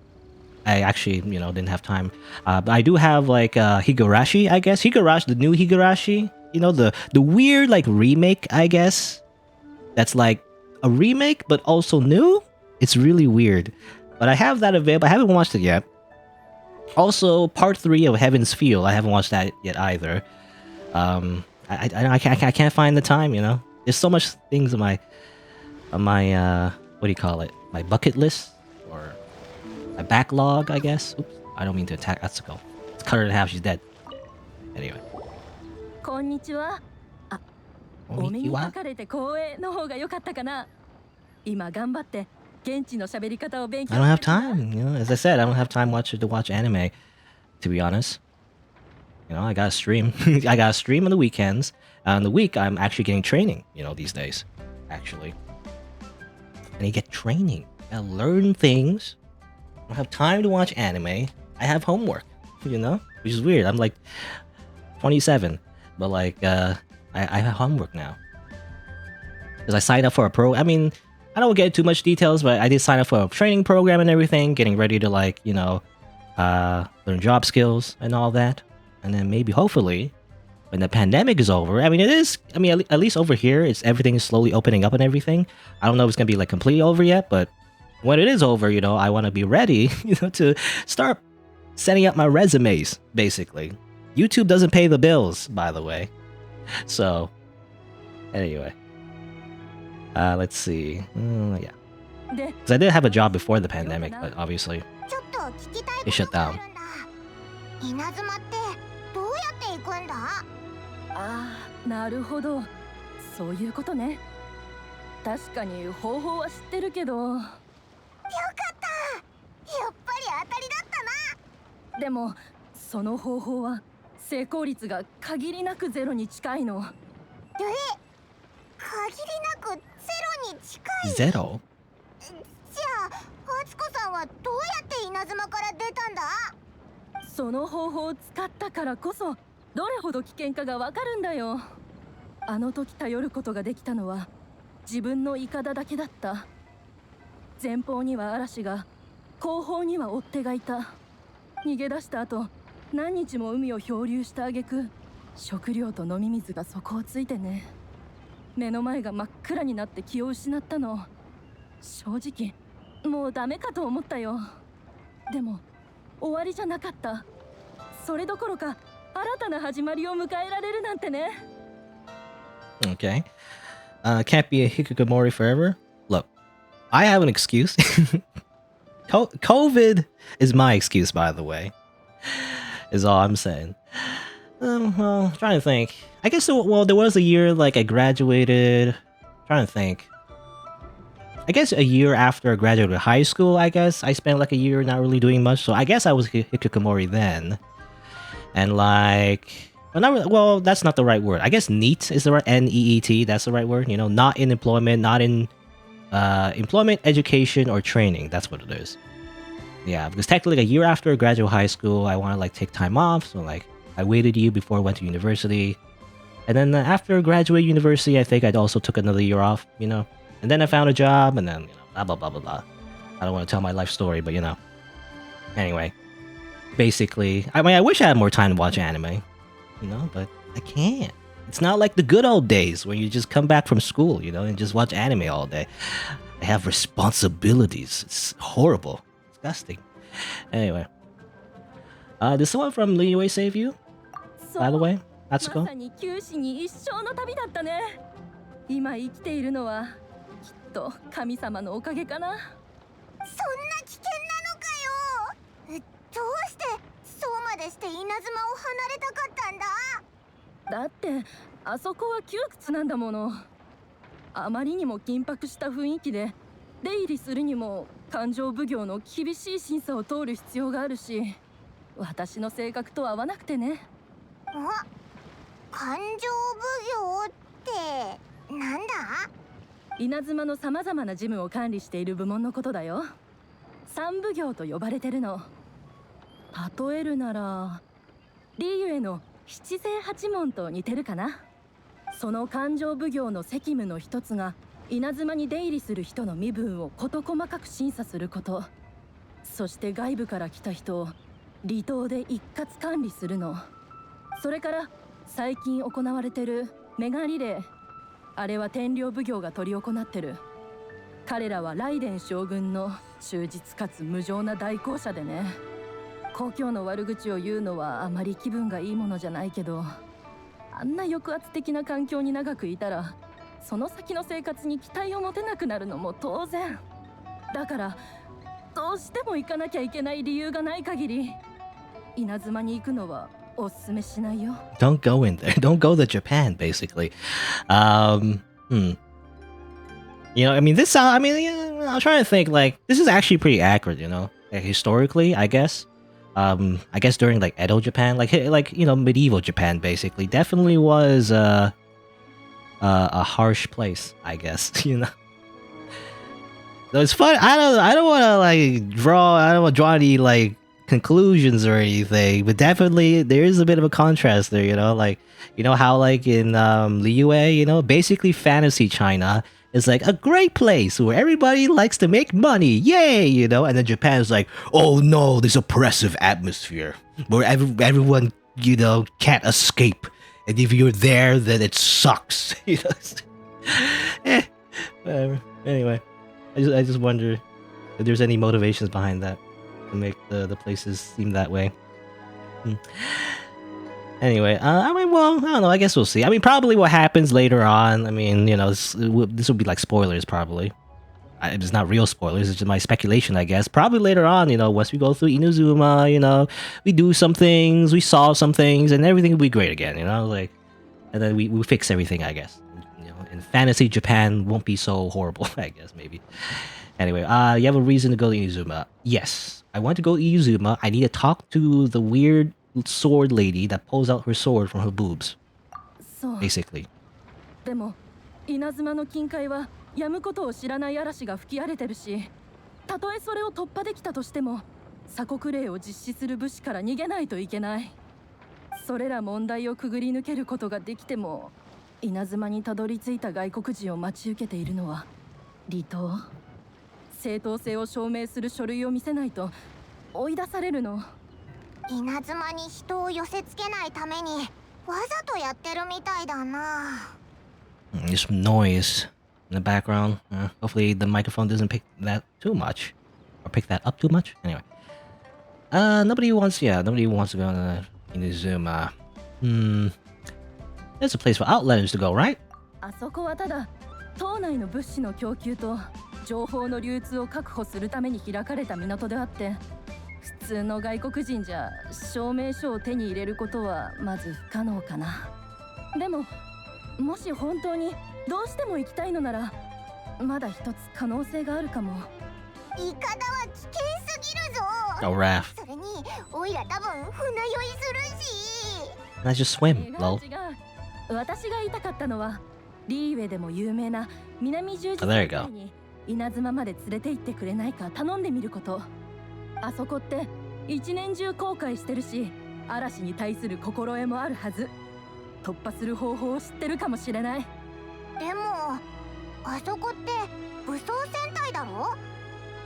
[SPEAKER 1] I actually, you know, didn't have time. But I do have like Higurashi, I guess. Higurashi, the new Higurashi. You know, the weird like remake, I guess. That's like a remake, but also new. It's really weird. But I have that available. I haven't watched it yet. Also, part 3 of Heaven's Feel. I haven't watched that yet either. I can't find the time, you know. There's so much things on my what do you call it? My bucket list, or my backlog, I guess. Oops, I don't mean to attack Atsuko. Let's cut her in half. She's dead. Anyway.
[SPEAKER 3] こんにちは。あ、お目にかかれて光栄の方が良かったかな。今頑張って現地の喋り方を勉強。I don't have time. You know, as I said, I don't have time to watch anime. To be honest, you know, I gotta stream. I gotta stream on the weekends. On the week, I'm actually getting training. You know, these days, actually. And you get training. I learn things. I don't have time to watch anime. I have homework, you know? Which is weird. I'm like 27, but like I have homework now. Because I signed up for I mean, I don't get too much details, but I did sign up for a training program and everything, getting ready to like, you know, learn job skills and all that. And then maybe, hopefully, when the pandemic is over, I mean, it is, I mean, at least over here, everything is slowly opening up and everything. I don't know if it's going to be like completely over yet, but when it is over, you know, I want to be ready, you know, to start setting up my resumes, basically. YouTube doesn't pay the bills, by the way. So, anyway. Let's see. Yeah. Because I did have a job before the pandemic, but obviously, it shut down. ああ、なるほど。そういうことね。確かに方法は知ってるけど。よかった。やっぱり当たりだったな。でも、その方法は成功率が限りなくゼロに近いの。限りなくゼロに近い。
[SPEAKER 1] ゼロ？
[SPEAKER 2] じゃあ、敦子さんはどうやって稲妻から出たんだ？
[SPEAKER 3] その方法を使ったからこそ。どれほど危険かがわかるんだよ。あの時頼ることができたのは自分のイカダだけだった。前方には嵐が、後方には追っ手がいた。逃げ出した後、何日も海を漂流した挙句、食料と飲み水が底をついてね。目の前が真っ暗になって気を失ったの。正直、もうダメかと思ったよ。でも、終わりじゃなかった。それどころか、
[SPEAKER 1] Okay. Can't be a hikikomori forever. Look, I have an excuse. COVID is my excuse, by the way. Is all I'm saying. Well, trying to think. I guess, well, there was a year, like, I graduated. Trying to think. I guess a year after I graduated high school, I guess. I spent, like, a year not really doing much. So I guess I was hikikomori then. And like, well, not really, well, that's not the right word. I guess NEET is the right, NEET, that's the right word. You know, not in employment, not in employment, education, or training. That's what it is. Yeah, because technically a year after I graduated high school, I want to like take time off. So like, I waited a year before I went to university. And then after graduate university, I think I also took another year off, you know. And then I found a job, and then, you know, blah, blah, blah, blah, blah. I don't want to tell my life story, but you know. Anyway. Basically, I mean, I wish I had more time to watch anime, you know, but I can't. It's not like the good old days where you just come back from school, you know, and just watch anime all day. I have responsibilities. It's horrible. Disgusting. Anyway. Did someone from Liyue save you? By the way, Atsuko?
[SPEAKER 3] 今生きているのはきっと神様のおかげかな。そんな
[SPEAKER 2] 危険なのかよ。どうしてそうまでして稲妻を離れたかったんだ？
[SPEAKER 3] だってあそこは窮屈なんだもの。あまりにも緊迫した雰囲気で出入りするにも勘定奉行の厳しい審査を通る必要があるし、私の性格と合わなくてね。
[SPEAKER 2] あ、勘定奉行ってなんだ？
[SPEAKER 3] 稲妻のさまざまな事務を管理している部門のことだよ。三奉行と呼ばれてるの。例えるならリーユへの七世八門と似てるかな。その勘定奉行の責務の一つが稲妻に出入りする人の身分を事細かく審査すること。そして外部から来た人を離島で一括管理するの。それから最近行われてるメガリレー、あれは天領奉行が執り行ってる。彼らは雷電将軍の忠実かつ無情な代行者でね。故郷の悪口を言うのはあまり気分がいいものじゃないけど、あんな抑圧的な環境に長くいたらその先の生活に期待を持てなくなるのも当然だから、どうしても行かなきゃいけない理由がない限り稲妻に行くのはおすすめしないよ。
[SPEAKER 1] Don't go in there. Don't go to Japan, basically. You know, I mean, this. I mean, yeah, I'm trying to think. Like, this is actually pretty accurate. You know, like, historically, I guess. I guess during like Edo Japan, like you know, medieval Japan, basically, definitely was a harsh place. I guess you know. So it's fun. I don't want to like draw. I don't want to draw any like conclusions or anything, but definitely there is a bit of a contrast there. You know, like you know how like in Liyue, you know, basically fantasy China is like a great place where everybody likes to make money, yay, you know, and then Japan is like, oh no, this oppressive atmosphere where everyone, you know, can't escape, and if you're there, then it sucks. You know, whatever. Anyway, I just wonder if there's any motivations behind that to make the places seem that way. Anyway, I mean, well, I don't know. I guess we'll see. I mean, probably what happens later on. I mean, you know, this will be like spoilers, probably. It's not real spoilers. It's just my speculation, I guess. Probably later on, you know, once we go through Inazuma, you know, we do some things, we solve some things, and everything will be great again. You know, like, and then we fix everything, I guess. You know, and fantasy Japan won't be so horrible, I guess, maybe. Anyway, you have a reason to go to Inazuma. Yes, I want to go to Inazuma. I need to talk to the weird sword lady that pulls out her sword from her boobs. Basically.
[SPEAKER 3] でも稲妻の近海はやむことを知らない嵐が吹き荒れてるし、たとえそれを突破できたとしても鎖国令を実施する武士から逃げないといけない。それら問題をくぐり抜けることができても、稲妻にたどり着いた外国人を待ち受けているのは離島。正当性を証明する書類を見せないと追い出されるの。
[SPEAKER 2] 稲妻に人を寄せつけないためにわざとやってるみたいだな。
[SPEAKER 1] There's some noise in the background. Hopefully the microphone doesn't pick that too much. Or pick that up too much. Anyway. Nobody wants to go to Inazuma. There's a place for outlanders to go, right?
[SPEAKER 3] あそこはただ島内の物資の供給と情報の流通を確保するために開かれた港であって、普通の外国人じゃ証明書を手に入れることはまず不可能かな。でももし本当にどうしても行きたいのならまだ一つ可能性があるかも。
[SPEAKER 2] イカダは危険すぎるぞ。
[SPEAKER 1] Oh, Raph.
[SPEAKER 2] それにオイラ多分船酔いするし。
[SPEAKER 1] Let's just swim, lol.
[SPEAKER 3] 違う。私が言いたかったのはリーウェでも有名な南十字
[SPEAKER 1] Oh, there you go.
[SPEAKER 3] に稲妻まで連れて行ってくれないか頼んでみること。あそこって一年中航海してるし、嵐に対する心得もあるはず。突破する方法を知ってるかもしれない。
[SPEAKER 2] でもあそこって武装戦隊だろ。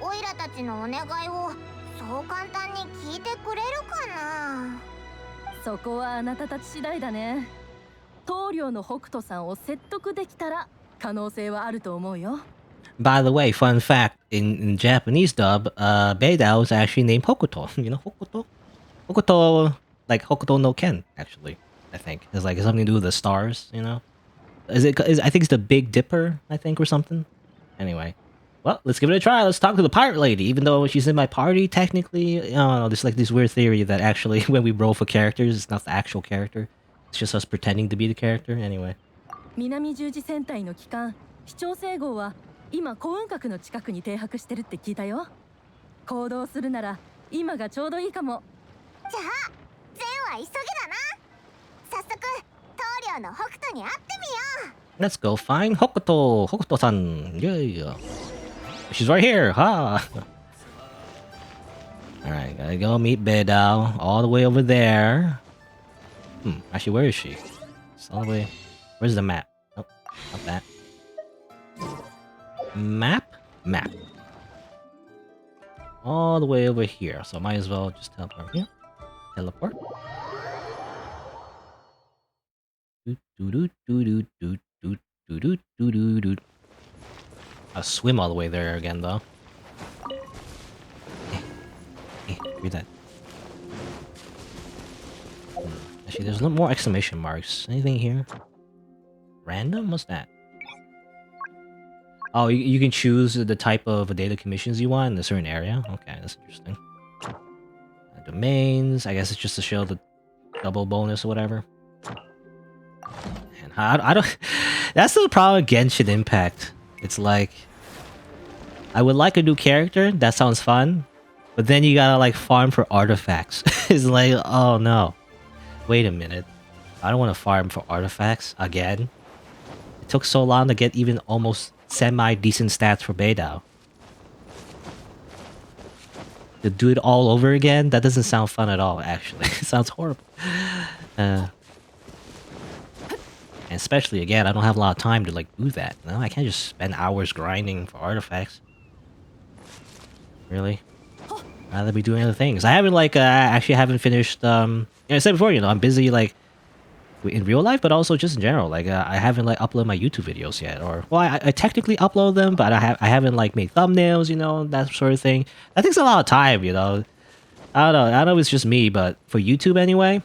[SPEAKER 2] オイラたちのお願いをそう簡単に聞いてくれるかな。
[SPEAKER 3] そこはあなたたち次第だね。棟梁の北斗さんを説得できたら可能性はあると思うよ。
[SPEAKER 1] By the way, fun fact, in Japanese dub, Beidao is actually named Hokuto. You know Hokuto? Hokuto, like Hokuto no Ken, actually, I think. It's like something to do with the stars, you know? I think it's the Big Dipper, I think, or something. Anyway. Well, let's give it a try. Let's talk to the pirate lady. Even though she's in my party, technically, I don't know, there's like this weird theory that actually when we roll for characters, it's not the actual character. It's just us pretending to be the character. Anyway.
[SPEAKER 3] 南十字戦隊の機関、視聴整合は今幸運閣の近くに停泊してるって聞いたよ。行動するなら今がちょうどいいかも。
[SPEAKER 2] じゃあゼンは急ぎだな。早速棟梁の北斗に会ってみよう。
[SPEAKER 1] Let's go find Hokuto. Hokuto-san. Yeah. She's right here. Ha. Alright, gotta go meet Beidao. All the way over there. Actually, where is she? It's all the way... Where's the map? Oh, not that. Map? Map. All the way over here. So might as well just teleport here. Teleport. I'll swim all the way there again, though. Read that. Actually, there's no more exclamation marks. Anything here? Random? What's that? Oh, you can choose the type of data commissions you want in a certain area. Okay, that's interesting. Domains. I guess it's just to show the double bonus or whatever. And I don't. That's the problem with Genshin Impact. It's like, I would like a new character. That sounds fun, but then you gotta like farm for artifacts. It's like, oh no, wait a minute. I don't want to farm for artifacts again. It took so long to get even almost semi-decent stats for Beidao. To do it all over again? That doesn't sound fun at all, actually. It sounds horrible. And especially, again, I don't have a lot of time to, like, do that. No, I can't just spend hours grinding for artifacts. Really? I'd rather be doing other things. I haven't, like, actually haven't finished, I said before, you know, I'm busy, like, in real life, but also just in general. Like, I haven't, like, uploaded my YouTube videos yet. Or, well, I technically upload them, but I haven't, like, made thumbnails, you know, that sort of thing. That takes a lot of time, you know. I don't know if it's just me, but for YouTube anyway,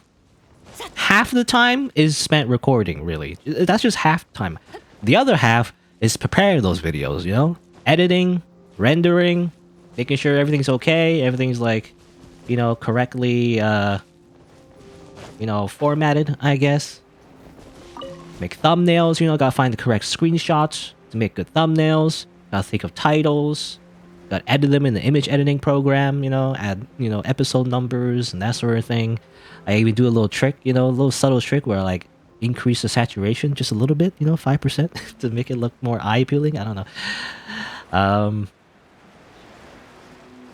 [SPEAKER 1] half the time is spent recording, really. That's just half the time. The other half is preparing those videos, you know? Editing, rendering, making sure everything's okay, everything's, like, you know, correctly, you know, formatted, I guess. Make thumbnails, you know, gotta find the correct screenshots to make good thumbnails. Gotta think of titles. Gotta edit them in the image editing program, you know, add, you know, episode numbers and that sort of thing. I even do a little trick, you know, a little subtle trick where I, like, increase the saturation just a little bit, you know, 5% to make it look more eye-appealing. I don't know.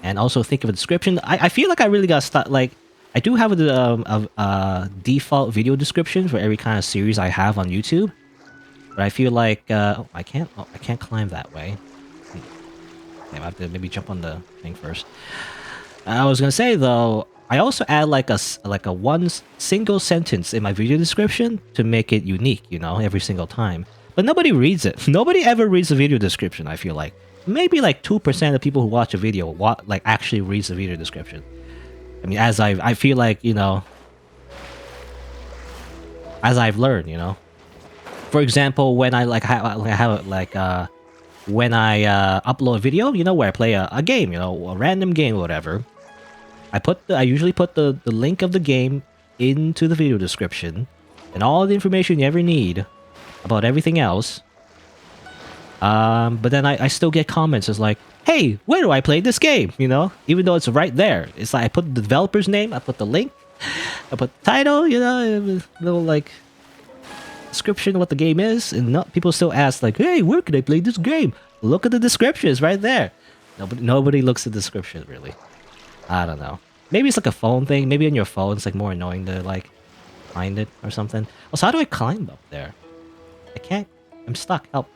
[SPEAKER 1] And also think of a description. I feel like I really gotta start, like, I do have a default video description for every kind of series I have on YouTube, but I feel like oh, I can't climb that way. Okay, I have to maybe jump on the thing first. I was gonna say though, I also add like a one single sentence in my video description to make it unique, you know, every single time. But nobody reads it. Nobody ever reads the video description. I feel like maybe like 2% of people who watch a video like actually reads the video description. I mean, I feel like, you know, as I've learned, you know. For example, when I when I upload a video, you know, where I play a game, you know, a random game or whatever, I usually put the link of the game into the video description and all the information you ever need about everything else. But then I still get comments as like, hey, where do I play this game? You know, even though it's right there. It's like I put the developer's name, I put the link, I put the title, you know, a little like description of what the game is, and people still ask like, hey, where can I play this game? Look at the description, it's right there. Nobody looks at the description, really. I don't know. Maybe it's like a phone thing. Maybe on your phone it's like more annoying to like find it or something. Also, how do I climb up there? I can't. I'm stuck. Help.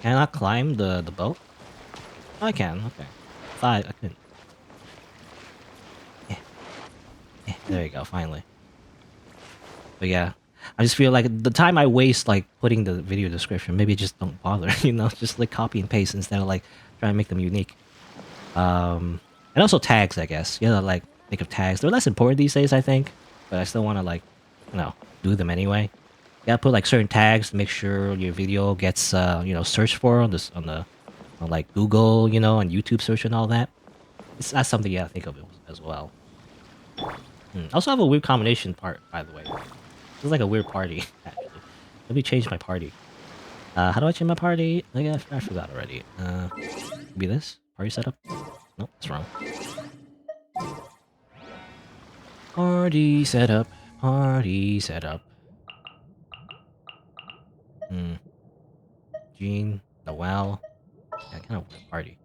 [SPEAKER 1] Can I not climb the boat? Oh, I can. Okay. I couldn't. There you go. Finally. But yeah, I just feel like the time I waste like putting the video description, maybe just don't bother. You know, just like copy and paste instead of like trying to make them unique. And also tags, I guess. You know, like think of tags. They're less important these days, I think. But I still want to like, you know, do them anyway. You gotta put like certain tags to make sure your video gets you know, searched for on like Google, you know, and YouTube search and all that. That's something you gotta think of as well. I also have a weird combination part, by the way. It's like a weird party, actually. Let me change my party. How do I change my party? I forgot already. Maybe this? Party setup? Nope, that's wrong. Party setup. Party setup. Jean, Noel. Yeah, I kind of want a party.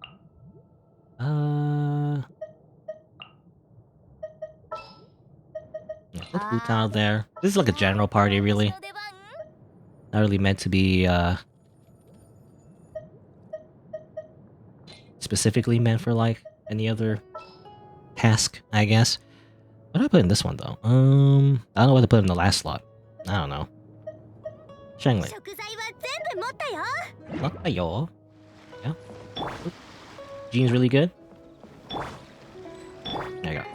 [SPEAKER 1] Yeah, put Bhutan out there. This is like a general party, really. Not really meant to be, specifically meant for, like, any other task, I guess. What do I put in this one, though? I don't know what to put in the last slot. I don't know. Shangli. Yeah. Jean's really good. There you go.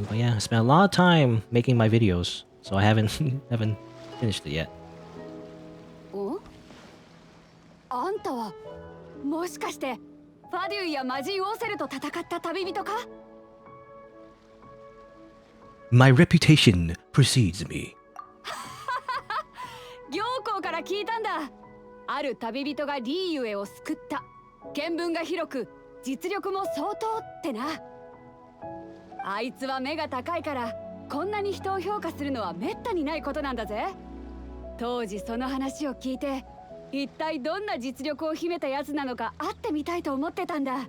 [SPEAKER 1] But yeah, I spent a lot of time making my videos, so I haven't finished it yet.
[SPEAKER 4] あんたはもしかしてファデューや魔人オーセルと戦った旅人か
[SPEAKER 1] My reputation precedes me.
[SPEAKER 4] 行幸から聞いたんだ。ある旅人がリーユエを救った。見聞が広く、実力も相当ってな。あいつは目が高いから、こんなに人を評価するのはめったにないことなんだぜ。当時その話を聞いて、一体どんな実力を秘めたやつなのか会ってみたいと思ってたんだ。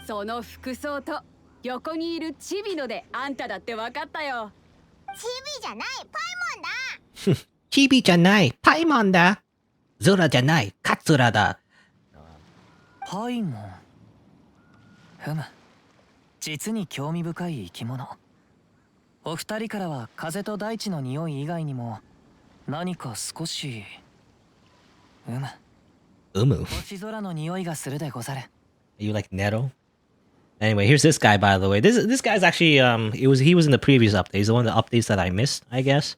[SPEAKER 4] その服装と横にいるチビノであんただって分かったよ。
[SPEAKER 2] チビじゃない、パイモンだ。
[SPEAKER 1] チビじゃない、パイモンだ。ゾラじゃない、カツラだ。
[SPEAKER 5] パイモン。ふむ。実に興味深い生き物。お二人からは風と大地の匂い以外にも何か少し星空の匂いがするでござる。
[SPEAKER 1] You like Netto? Anyway, here's this guy, by the way. This guy's actually he was in the previous update. He's one of the updates that I missed, I guess.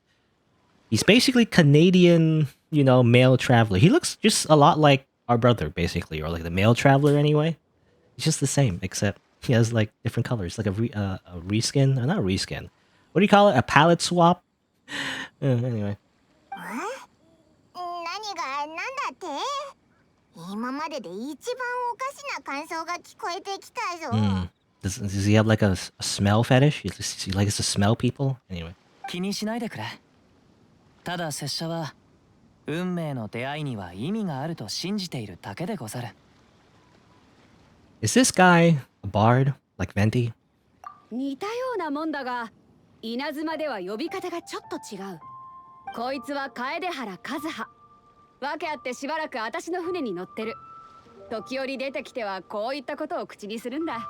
[SPEAKER 1] He's basically Canadian, you know, male traveler. He looks just a lot like our brother, basically, or like the male traveler anyway. He's just the same, except he has like different colors, like a reskin, not a reskin. What do you call it? A palette swap? Anyway.
[SPEAKER 2] 何がなんだって？今までで一番おかしな感想が聞こえてきたぞ。
[SPEAKER 1] Does he have like a smell fetish? He likes to smell people? Anyway.
[SPEAKER 5] 気にしないでくれ。ただ拙者は運命の出会いには意味があると信じているだけでござる。
[SPEAKER 1] Is this guy a bard like Venti?
[SPEAKER 4] 似たようなもんだが、稲妻では呼び方がちょっと違う。こいつは楓原和葉。訳あってしばらく私の船に乗ってる。時折出てきてはこういったことを口にするんだ。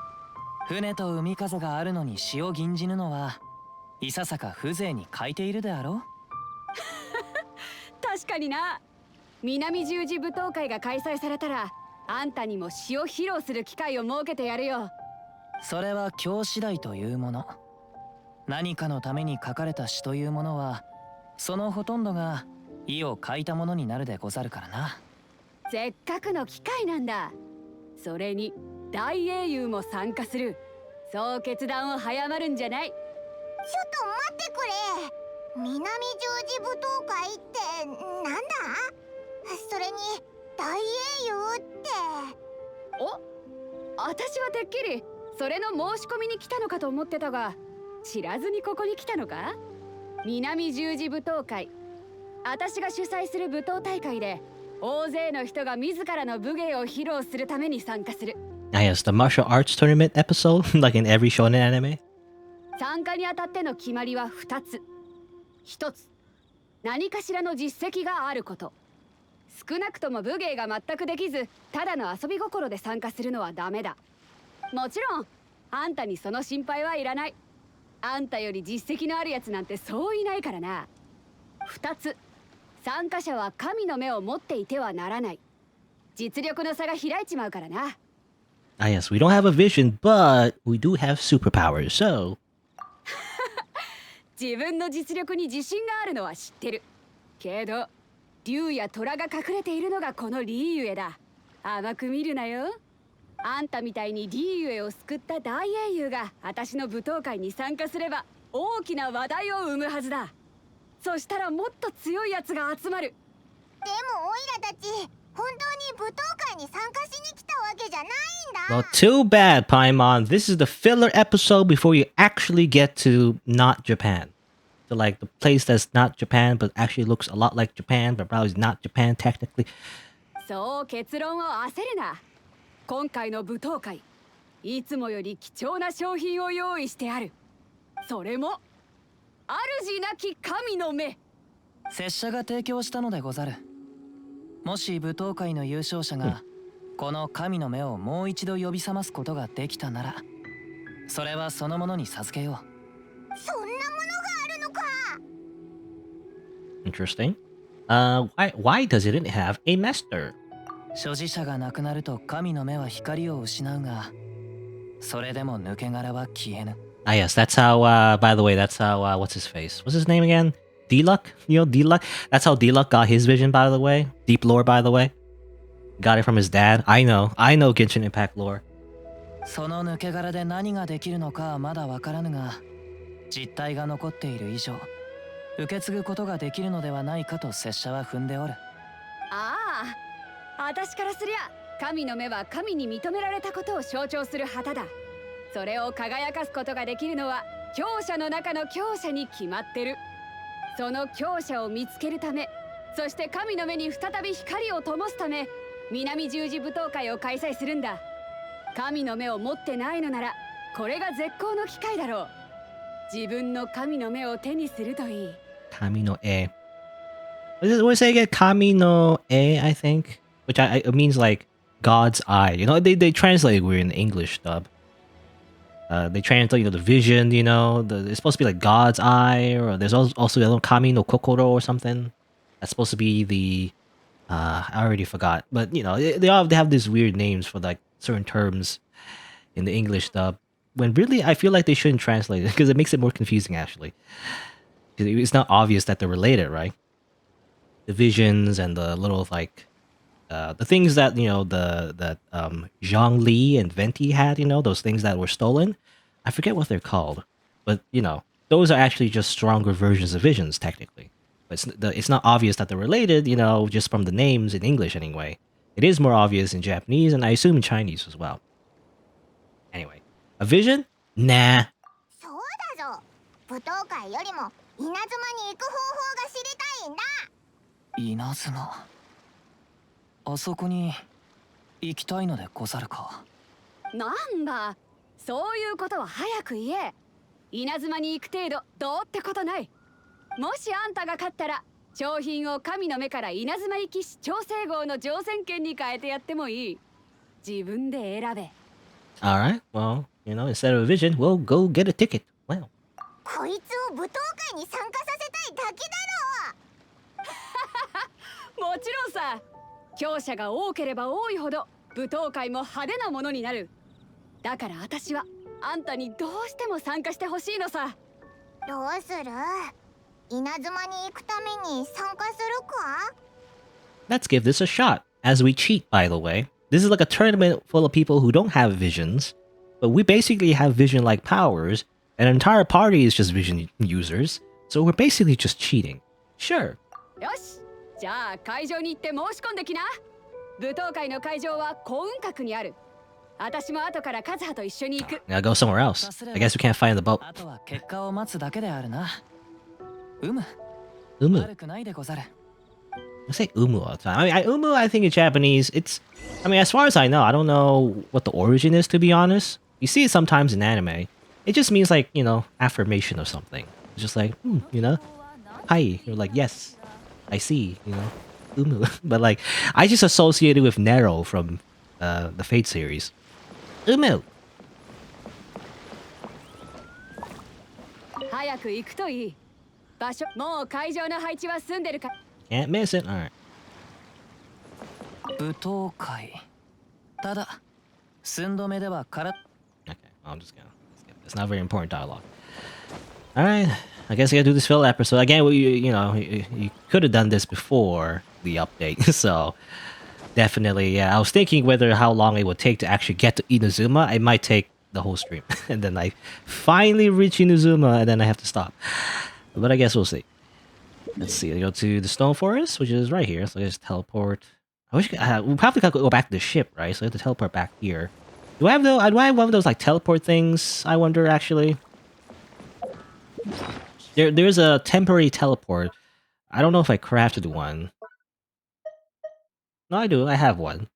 [SPEAKER 5] 船と海風があるのに詩を吟じぬのはいささか風情に欠いているであろう。
[SPEAKER 4] 確かにな。南十字舞踏会が開催されたらあんたにも詩を披露する機会を設けてやるよ。
[SPEAKER 5] それは今日次第というもの。何かのために書かれた詩というものはそのほとんどが意を書いたものになるでござるからな。
[SPEAKER 4] せっかくの機会なんだ。それに大英雄も参加する。そう決断を早まるんじゃない。
[SPEAKER 2] ちょっと待ってくれ。南十字舞踏会ってなんだ？それに大英雄って。
[SPEAKER 4] お、私はてっきりそれの申し込みに来たのかと思ってたが、知らずにここに来たのか？南十字舞踏会。私が主催する舞踏大会で大勢の人が自らの武芸を披露するために参加する。
[SPEAKER 1] Yes, the martial arts tournament episode, like in every shonen anime.
[SPEAKER 4] 参加にあたっての決まりは2つ。1つ、何かしらの実績があること。少なくとも武芸が全くできず、ただの遊び心で参加するのはダメだ。もちろん、あんたにその心配はいらない。あんたより実績のあるやつなんてそういないからな。2つ、参加者は神の目を持っていてはならない。実力の差が開いちまうからな。
[SPEAKER 1] Yes, we don't have a vision, but we do have superpowers, so...
[SPEAKER 4] 自分の実力に自信があるのは知ってる。けど、竜や虎が隠れているのがこのリーユエだ。甘く見るなよ。あんたみたいにリーユエを救った大英雄が私の舞踏会に参加すれば大きな話題を生むはずだ。そしたらもっと強いやつが集まる。
[SPEAKER 2] でもオイラたち本当に舞踏会に参加しに来たわけじゃないんだ。
[SPEAKER 1] Well, too bad, Paimon. This is the filler episode before you actually get to not Japan. So like the place that's not Japan but actually looks a lot like Japan but probably is not Japan technically.
[SPEAKER 4] そう結論を焦るな。今回の舞踏会、いつもより貴重な商品を用意してある。それも主なき神の目。
[SPEAKER 5] 拙者が提供したのでござる。もし舞踏会の優勝者がこの神の目をもう一度呼び覚ますことができたなら、それはそのものに授けよう。
[SPEAKER 2] そんなものがあるのか。
[SPEAKER 1] Interesting. Why does it have a master?
[SPEAKER 5] 所持者が亡くなると神の目は光を失うが、それでも抜け殻は消えぬ。
[SPEAKER 1] Ah, yes, that's how, by the way, that's how, what's his face? What's his name again? D-Luck? You know, D-Luck? That's how D-Luck got his vision, by the way. Deep lore, by the way. Got it from his dad. I know Genshin Impact lore.
[SPEAKER 5] その抜け殻で何ができるのかはまだわからぬが、実体が残っている以上、受け継ぐことができるのではないかと拙者は踏んでおる。
[SPEAKER 4] ああ、私からすりゃ神の目は神に認められたことを象徴する旗だ。それを輝かすことができるのは強者の中の強者に決まってる。その強者を見つけるため、そして神の目に再び光を灯すため、南十字舞踏会を開催するんだ。神の目を持ってないのなら、これが絶好の機会だろう。自分の神の目を手にするといい。
[SPEAKER 1] Kami no e. What does it again? Kami no e, I think. Which it means like God's eye. You know, they translate weird in the English dub. They translate, you know, the vision, you know, it's supposed to be like God's eye, or there's also the little Kami no Kokoro or something. That's supposed to be the, I already forgot. But, you know, they have these weird names for like certain terms in the English dub. When really, I feel like they shouldn't translate it because it makes it more confusing, actually. Because it's not obvious that they're related, right? The visions and the little, like, the things that, you know, that Zhang Li and Venti had, you know, those things that were stolen. I forget what they're called. But, you know, those are actually just stronger versions of visions, technically. But it's not obvious that they're related, you know, just from the names in English anyway. It is more obvious in Japanese, and I assume in Chinese as well. Anyway, a vision? Nah.
[SPEAKER 2] そうだぞ。舞踏会よりも稲妻に行く方法が知りたいんだ。
[SPEAKER 5] 稲妻。あそこに行きたいのでござるか。
[SPEAKER 4] なんだ、そういうことは早く言え。稲妻に行く程度どうってことない。もしあんたが勝ったら、商品を神の目から稲妻行きし調整号の乗船券に変えてやってもいい。自分で選べ。
[SPEAKER 1] Alright, well, you know, instead of a vision, we'll go get a ticket. Wow.
[SPEAKER 2] こいつを舞踏会に参加させたいだけだろ。
[SPEAKER 4] もちろんさ。強者が多ければ多いほど舞踏会も派手なものになる。だから私はあんたにどうしても参加してほしいのさ。
[SPEAKER 2] どうする？稲妻に行くために参加するか？
[SPEAKER 1] Let's give this a shot. As we cheat, by the way. This is like a tournament full of people who don't have visions, but we basically have vision-like powers, and an entire party is just vision users, so we're basically just cheating. Sure.
[SPEAKER 4] よし、じゃあ会場に行って申し込んできな。舞踏会の会場は幸運閣にある。私も後からカズハと一緒に行く。
[SPEAKER 1] Gotta go somewhere else. I guess we can't find the boat.
[SPEAKER 5] あとは結果を待つだけであるな。Umu.
[SPEAKER 1] Umu.
[SPEAKER 5] 悪くないでござる。
[SPEAKER 1] I say Umu all the time. I mean, Umu, I think in Japanese, I mean, as far as I know, I don't know what the origin is, to be honest. You see it sometimes in anime. It just means like, you know, affirmation of something. It's just like, you know, hi. You're like, yes, I see, you know, Umu. But like, I just associate it with Nero from the Fate series. Umu.
[SPEAKER 4] 早く行くといい。場所、もう会場の配置は済んでるか。
[SPEAKER 1] Can't miss it. All right.
[SPEAKER 5] 舞踏会。ただ、寸止めではから。
[SPEAKER 1] Okay, I'm just gonna skip. It's not very important dialogue. All right, I guess I gotta do this fill episode again. You know, you could have done this before the update, so definitely, yeah. I was thinking whether how long it would take to actually get to Inazuma. It might take the whole stream, and then I finally reach Inazuma, and then I have to stop. But I guess we'll see. Let's see. I go to the stone forest, which is right here. So I just teleport. I wish we probably could go back to the ship, right? So I have to teleport back here. Do I have though? Do I have one of those like teleport things? I wonder actually. There's a temporary teleport. I don't know if I crafted one. No, I do. I have one.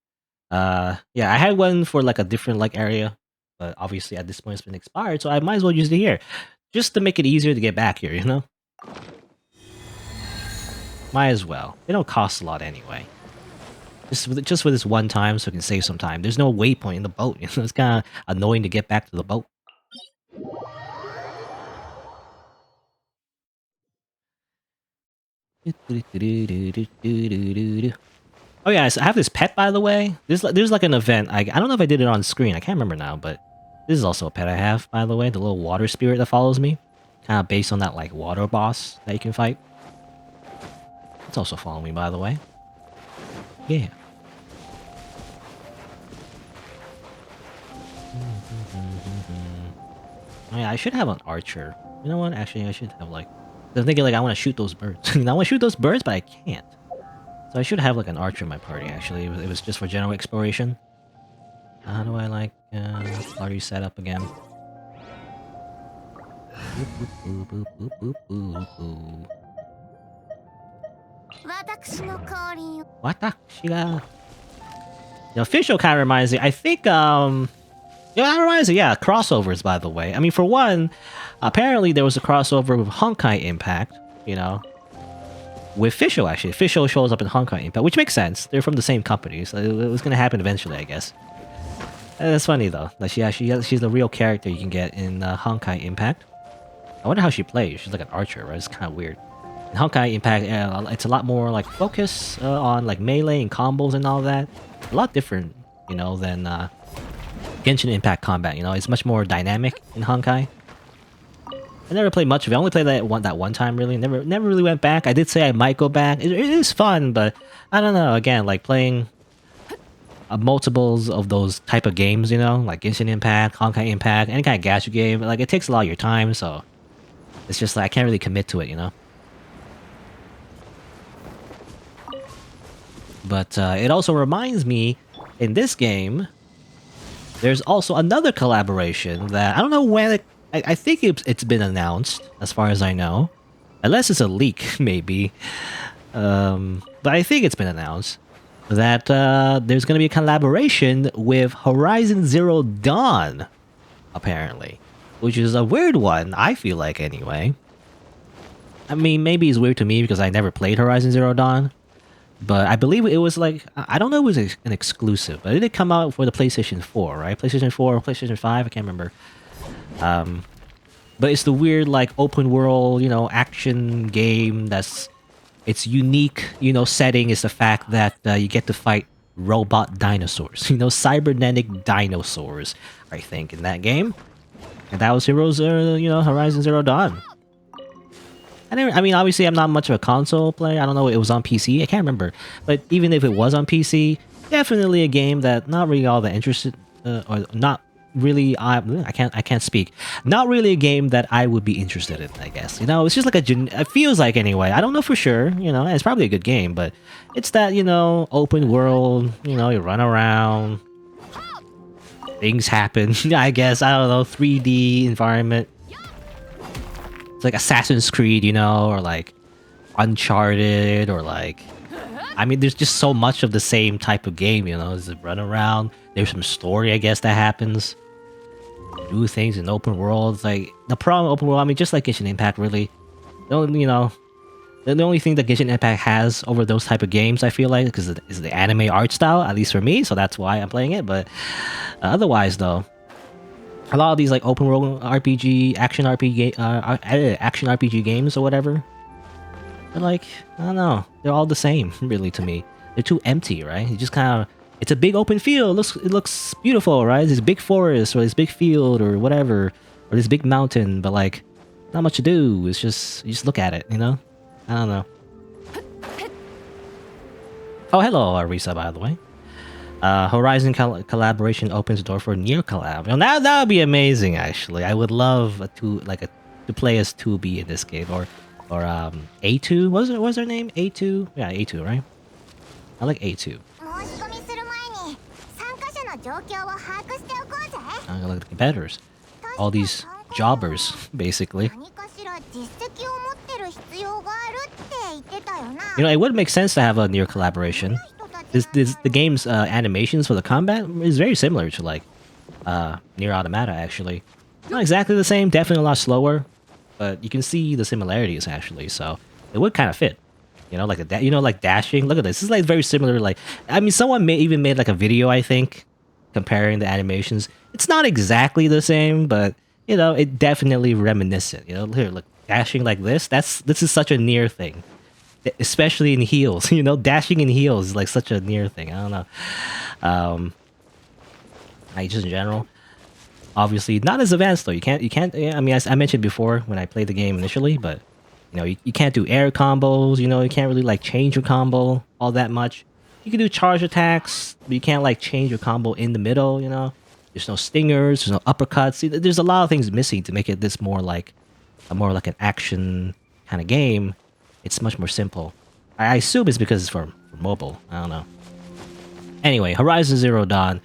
[SPEAKER 1] Yeah, I had one for like a different like area, but obviously at this point it's been expired, so I might as well use it here, just to make it easier to get back here. You know, might as well. They don't cost a lot anyway. Just for this one time, so we can save some time. There's no waypoint in the boat. You know, it's kind of annoying to get back to the boat. Oh yeah, I have this pet, by the way. There's like an event. I don't know if I did it on screen. I can't remember now, but this is also a pet I have, by the way. The little water spirit that follows me, kind of based on that like water boss that you can fight. It's also following me, by the way. Yeah. Oh yeah, I should have an archer. You know what? Actually, I should have like. I'm thinking like I want to shoot those birds. I want to shoot those birds, but I can't. So I should have like an archer in my party. Actually, it was just for general exploration. How do I like party set up again? Watashi ga. The official kind of reminds me. I think yeah, that reminds me. Yeah, crossovers. By the way, I mean for one, apparently there was a crossover with Honkai Impact. You know. With Fisho, actually. Fisho shows up in Honkai Impact, which makes sense. They're from the same company, so it was going to happen eventually, I guess. That's funny, though. That she's the real character you can get in Honkai Impact. I wonder how she plays. She's like an archer, right? It's kind of weird. In Honkai Impact, it's a lot more like focus on like melee and combos and all that. A lot different, you know, than Genshin Impact combat. You know, it's much more dynamic in Honkai. I never played much of it. I only played that one time, really. Never really went back. I did say I might go back. It is fun, but I don't know. Again, like playing multiples of those type of games, you know, like Genshin Impact, Honkai Impact, any kind of gacha game. Like it takes a lot of your time, so it's just like I can't really commit to it, you know. But it also reminds me, in this game, there's also another collaboration that I don't know when it. I think it's been announced, as far as I know. Unless it's a leak, maybe. But I think it's been announced that there's going to be a collaboration with Horizon Zero Dawn, apparently. Which is a weird one, I feel like, anyway. I mean, maybe it's weird to me because I never played Horizon Zero Dawn. But I believe it was like, I don't know if it was an exclusive, but it did come out for the PlayStation 4, right? PlayStation 4 or PlayStation 5, I can't remember. But it's the weird like open world, you know, action game that's its unique, you know, setting is the fact that you get to fight robot dinosaurs, you know, cybernetic dinosaurs, I think, in that game. And that was Horizon Zero Dawn. I mean, obviously, I'm not much of a console player. I don't know if it was on PC. I can't remember. But even if it was on PC, definitely a game that not really all that interested, or not really I can't speak. Not really a game that I would be interested in, I guess. You know, it's just like it feels like anyway. I don't know for sure, you know, it's probably a good game, but it's that, you know, open world, you know, you run around, things happen, I guess, I don't know, 3D environment. It's like Assassin's Creed, you know, or like Uncharted, or like, I mean, there's just so much of the same type of game, you know, just run around. There's some story, I guess, that happens. Do things in open worlds. Like the problem with open world, I mean, just like Genshin Impact, really. The only thing that Genshin Impact has over those type of games, I feel like, because is the anime art style, at least for me. So that's why I'm playing it. But otherwise, though, a lot of these like open world RPG, action RPG games or whatever, they're like, I don't know, they're all the same, really, to me. They're too empty, right? You just kind of. It's a big open field. It looks beautiful, right? This big forest or this big field or whatever, or this big mountain, but like not much to do. It's just you just look at it, you know. I don't know. Oh, hello, Arisa, by the way. Horizon collaboration opens the door for Nier collab. Now that would be amazing. Actually, I would love to play as 2B in this game, or Or A2, was her name? A2? Yeah, A2, right? I like A2.
[SPEAKER 2] 申し込みする前に参加者の状況を把握しておこうぜ。
[SPEAKER 1] I look at the competitors. All these jobbers, basically.
[SPEAKER 2] 何かしら実績を持ってる必要があるって言ってたよな。
[SPEAKER 1] You know, it would make sense to have a near collaboration. The game's animations for the combat is very similar to like Near Automata, actually. Not exactly the same, definitely a lot slower, but you can see the similarities actually. So it would kind of fit. You know, like like dashing. Look at this. This is like very similar. Like, I mean, someone even made like a video, I think, comparing the animations. It's not exactly the same, but you know, it definitely reminiscent. You know, here, look, dashing like this. This is such a near thing, especially in heels. You know, dashing in heels is like such a near thing. I don't know. Like just in general, obviously not as advanced though. You can't. I mean, I mentioned before when I played the game initially, but you know, you can't do air combos. You know, you can't really like change your combo all that much. You can do charge attacks, but you can't like change your combo in the middle. You know, there's no stingers, there's no uppercuts. See, there's a lot of things missing to make it this more like an action kind of game. It's much more simple. I assume it's because it's for mobile. I don't know. Anyway, Horizon Zero Dawn.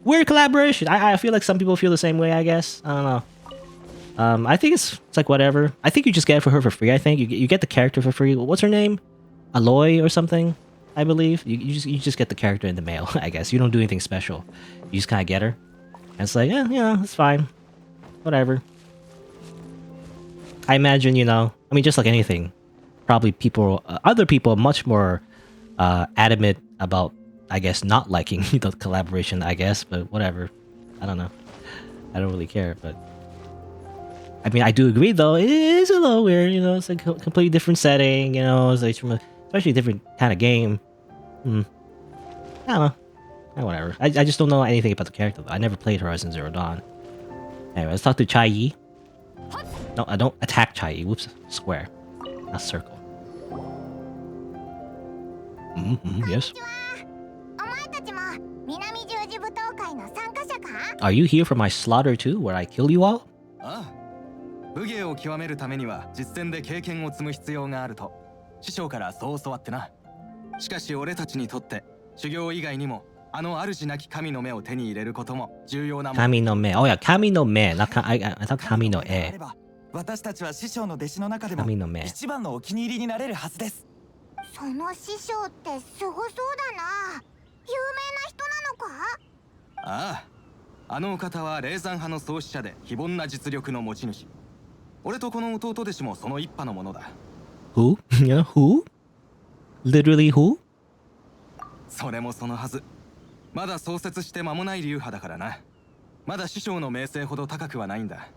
[SPEAKER 1] Weird collaboration. I feel like some people feel the same way, I guess. I don't know. I think it's like whatever. I think you just get it for her for free, I think. You get the character for free. What's her name? Aloy or something, I believe. You just get the character in the mail, I guess. You don't do anything special. You just kind of get her. And it's like, yeah, it's fine. Whatever. I imagine, you know, I mean, just like anything, probably other people are much more adamant about, I guess, not liking the collaboration, I guess, but whatever. I don't know. I don't really care, but I mean, I do agree though. It is a little weird, you know. It's like a completely different setting, you know. It's like especially a different kind of game. I don't know. Whatever. I just don't know anything about the character though. I never played Horizon Zero Dawn. Anyway, let's talk to Chai Yi. No, I don't attack Chai Yi. Whoops, square, not circle. Yes.
[SPEAKER 2] お前たちも南十字舞踏会の参加者か？
[SPEAKER 1] Are you here for my slaughter too, where I kill you all?
[SPEAKER 5] ああ、武芸を極めるためには実戦で経験を積む必要があると師匠からそう教わってな。しかし俺たちにとって修行以外にもあの主なき神の目を手に入れることも重要なもの。
[SPEAKER 1] 神の目。Oh yeah, 神の目。I thought 神の絵。
[SPEAKER 6] 私たちは師匠の弟子の中でも
[SPEAKER 1] 神の目。
[SPEAKER 6] 一番のお気に入りになれるはずです。
[SPEAKER 2] その師匠ってすごそうだな。有名な人なのか？
[SPEAKER 5] ああ、あのお方は霊山派の創始者で非凡な実力の持ち主。俺とこの弟弟子もその一派のものだ。
[SPEAKER 1] Who? Yeah, who? Literally who?
[SPEAKER 5] それもそのはず。まだ創設して間もない流派だからな。まだ師匠の名声ほど高くはないんだ。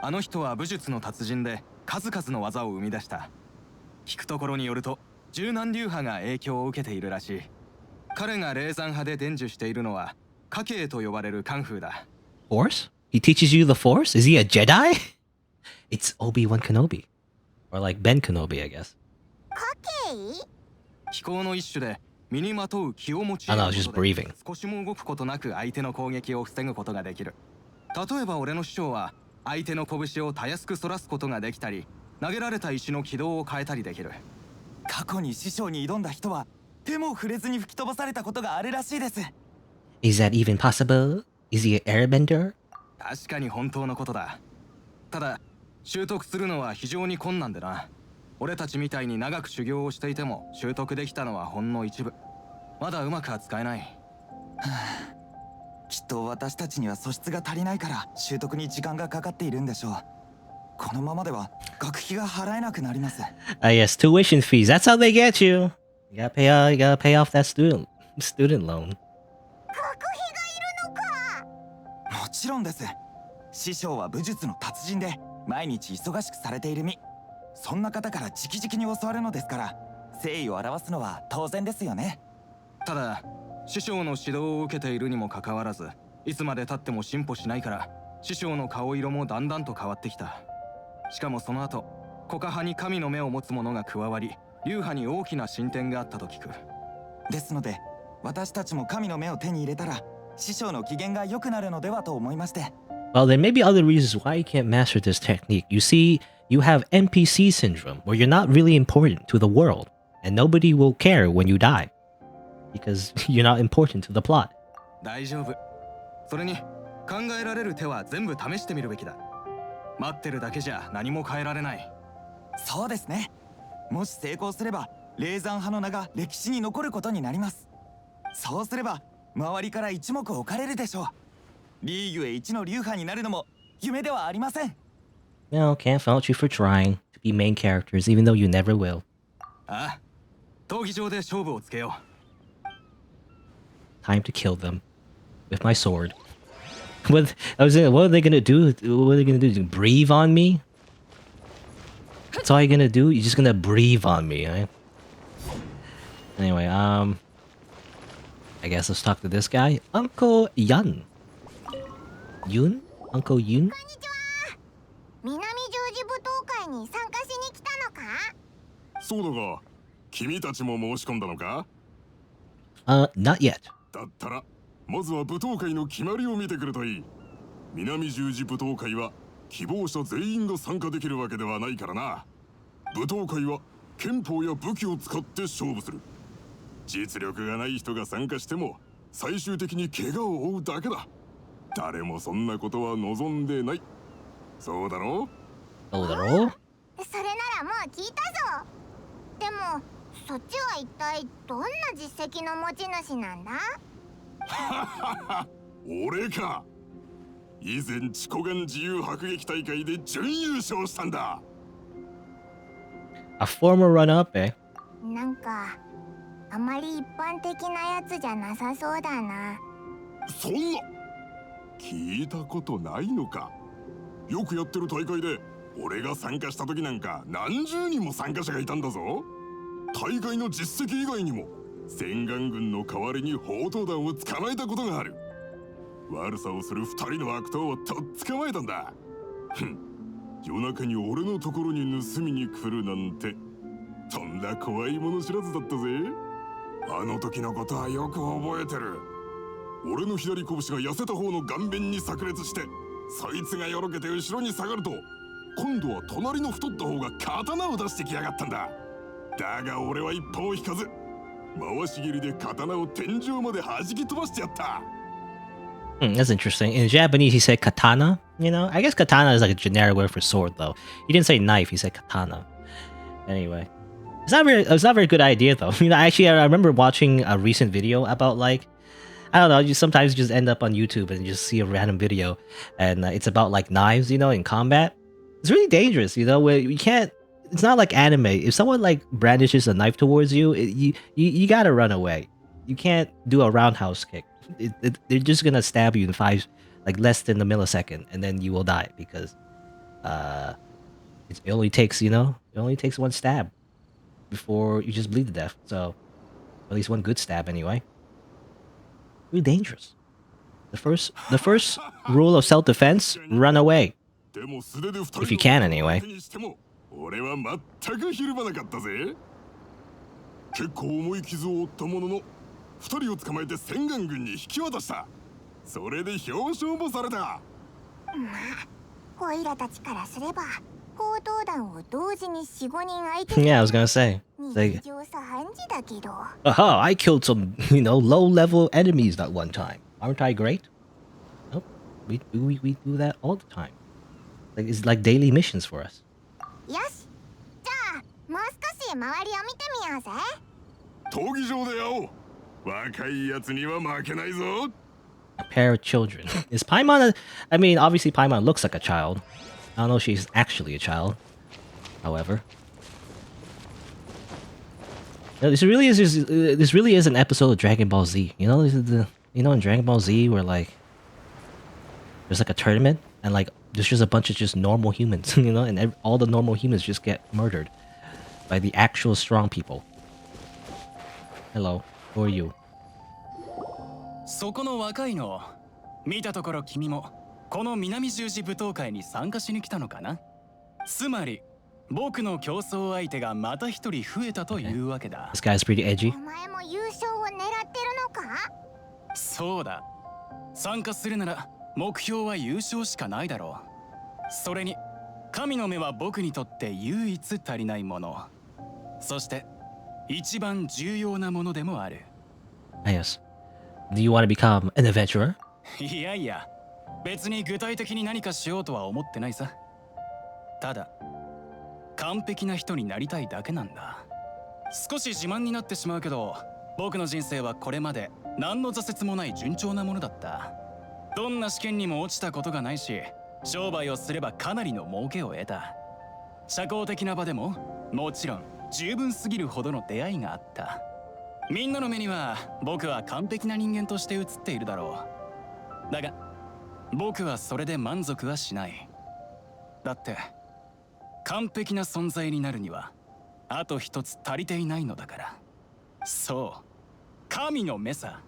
[SPEAKER 5] あの人は武術の達人で数々の技を生み出した。聞くところによると柔軟流派が影響を受けているらしい。彼が霊山派で伝授しているのは家系と呼ばれるカンフーだ。
[SPEAKER 1] Force? He teaches you the Force? Is he a Jedi? It's Obi-Wan Kenobi. Or like Ben Kenobi, I guess.
[SPEAKER 2] 家系？
[SPEAKER 5] 気候の一種で身にまとう気を持ち
[SPEAKER 1] I know, just breathing.
[SPEAKER 5] 少しも動くことなく相手の攻撃を防ぐことができる。例えば俺の師匠は相手の拳をたやすく反らすことができたり、投げられた石の軌道を変えたりできる。
[SPEAKER 6] 過去に師匠に挑んだ人は手も触れずに吹き飛ばされたことがあるらしいです。
[SPEAKER 1] Is that even possible? Is he an airbender?
[SPEAKER 5] 確かに本当のことだ。ただ習得するのは非常に困難でな。俺たちみたいに長く修行をしていても習得できたのはほんの一部。まだうまくは使えない。
[SPEAKER 6] きっと私たちには素質が足りないから習得に時間がかかっているんでしょう。このままでは学費が払えなくなります。
[SPEAKER 1] Yes, tuition fees. That's how they get you. You gotta pay off that student loan.
[SPEAKER 2] 学費がいるのか？
[SPEAKER 6] もちろんです。師匠は武術の達人で毎日忙しくされている身。そんな方から直々に教わるのですから誠意を表すのは当然ですよね。
[SPEAKER 5] ただ師匠の指導を受けているにもかかわらず、いつまで経っても進歩しないから師匠の顔色もだんだんと変わってきた。しかもその後コカ派に神の目を持つ者が加わり、流派に大きな進展があったと聞く。
[SPEAKER 6] ですので私たちも神の目を手に入れたら師匠の機嫌が良くなるのではと思いまして。
[SPEAKER 1] Well, there may be other reasons why you can't master this technique. You see, you have NPC syndrome, where you're not really important to the world, and nobody will care when you die because you're not important to the plot.
[SPEAKER 7] 大丈夫。それに考えられる手は全部試してみるべきだ。待ってるだけじゃ何も変えられない。
[SPEAKER 6] そうですね。もし成功すれば霊山派の名が歴史に残ることになります。そうすれば周りから一目置かれるでしょう。リーグへ一の流派になるのも夢ではありません。
[SPEAKER 1] No, can't fault you for trying to be main characters, even though you never will.
[SPEAKER 7] ああ、闘技場で勝負をつけよ
[SPEAKER 1] う。Time to kill them with my sword. What are they gonna do? What are they gonna do? Breathe on me? That's all you're gonna do? You're just gonna breathe on me, right? Anyway, I guess let's talk to this guy, Uncle Yun. Yun? Uncle Yun?
[SPEAKER 2] 南十字舞踏会に参加しに来たのか？
[SPEAKER 8] そうだが、君たちも申し込んだのか？
[SPEAKER 1] Not yet.
[SPEAKER 8] だったら、まずは舞踏会の決まりを見てくるといい。南十字舞踏会は希望者全員が参加できるわけではないからな。舞踏会は憲法や武器を使って勝負する。実力がない人が参加しても最終的に怪我を負うだけだ。誰もそんなことは望んでない。そうだろう？
[SPEAKER 1] そうだろう？
[SPEAKER 2] それならもう聞いたぞ。でもそっちは一体どんな実績の持ち主なんだ？
[SPEAKER 8] 俺か。以前チコガン自由迫撃大会で準優勝したんだ。
[SPEAKER 1] A former runner-up, eh?
[SPEAKER 2] なんかあまり一般的なやつじゃなさそうだな。
[SPEAKER 8] そんな聞いたことないのか。よくやってる大会で俺が参加した時なんか何十人も参加者がいたんだぞ。大会の実績以外にも洗顔軍の代わりに砲刀弾を捕まえたことがある。悪さをする二人の悪党をとっ捕まえたんだ。ふん、夜中に俺のところに盗みに来るなんてとんだ怖いもの知らずだったぜ。あの時のことはよく覚えてる。俺の左拳が痩せた方の顔面に炸裂して、そいつがよろけて後ろに下がると、今度は隣の太った方が刀を出してきやがったんだ。だが俺は一歩を引かず、回し蹴りで刀を天井まで弾き飛ばしてやった。
[SPEAKER 1] That's interesting. In Japanese, he said katana. You know, I guess katana is like a generic word for sword, though. He didn't say knife. He said katana. Anyway, it's not a very good idea, though. You know, actually, I remember watching a recent video about like, I don't know. You sometimes just end up on YouTube and just see a random video, and it's about like knives. You know, in combat, it's really dangerous. You know, where you can't. It's not like anime. If someone like brandishes a knife towards you, you gotta run away. You can't do a roundhouse kick. They're just gonna stab you in less than a millisecond, and then you will die because it only takes one stab before you just bleed to death. So at least one good stab anyway. Really dangerous. The first rule of self-defense: run away. If you can, anyway.
[SPEAKER 8] 俺は全くひるまなかったぜ。結構重い傷を負ったものの、二人を捕まえて洗顔軍に引き渡した。それで表彰もされた。ま
[SPEAKER 2] あ、オイラたちからすれば、砲刀弾を同時に4、5人相手に。
[SPEAKER 1] Yeah, I was gonna say.
[SPEAKER 2] 日常茶飯事だけど。
[SPEAKER 1] Aha! I killed some, low-level enemies that one time. Aren't I great? Nope. We do that all the time. It's like daily missions for us.
[SPEAKER 2] よし、じゃあもう少し周りを見てみようぜ。
[SPEAKER 8] 闘技場で会おう。若いやつには負けないぞ。
[SPEAKER 1] A pair of children. Is Paimon I mean, obviously Paimon looks like a child. I don't know if she's actually a child. However, this really is an episode of Dragon Ball Z. You know, in Dragon Ball Z where like there's like a tournament and like there's just a bunch of just normal humans, and all the normal humans just get murdered by the actual strong people. Hello, who are you?
[SPEAKER 7] そこの若いの見たところ君もこの南十字舞踏会に参加しに来たのかな。つまり僕の競争相手がまた一人増えたというわけだ。
[SPEAKER 1] This guy's pretty edgy.
[SPEAKER 2] お前も優勝を狙ってるのか？
[SPEAKER 7] そうだ。参加するなら目標は優勝しかないだろう。それに神の目は僕にとって唯一足りないもの。そして一番重要なものでもある。
[SPEAKER 1] Yes. Do you want to become an adventurer?
[SPEAKER 7] いやいや、別に具体的に何かしようとは思ってないさ。ただ完璧な人になりたいだけなんだ。少し自慢になってしまうけど、僕の人生はこれまで何の挫折もない順調なものだった。どんな試験にも落ちたことがないし、商売をすればかなりの儲けを得た。社交的な場でももちろん十分すぎるほどの出会いがあった。みんなの目には僕は完璧な人間として映っているだろう。だが僕はそれで満足はしない。だって完璧な存在になるにはあと一つ足りていないのだから。そう、神の目さ。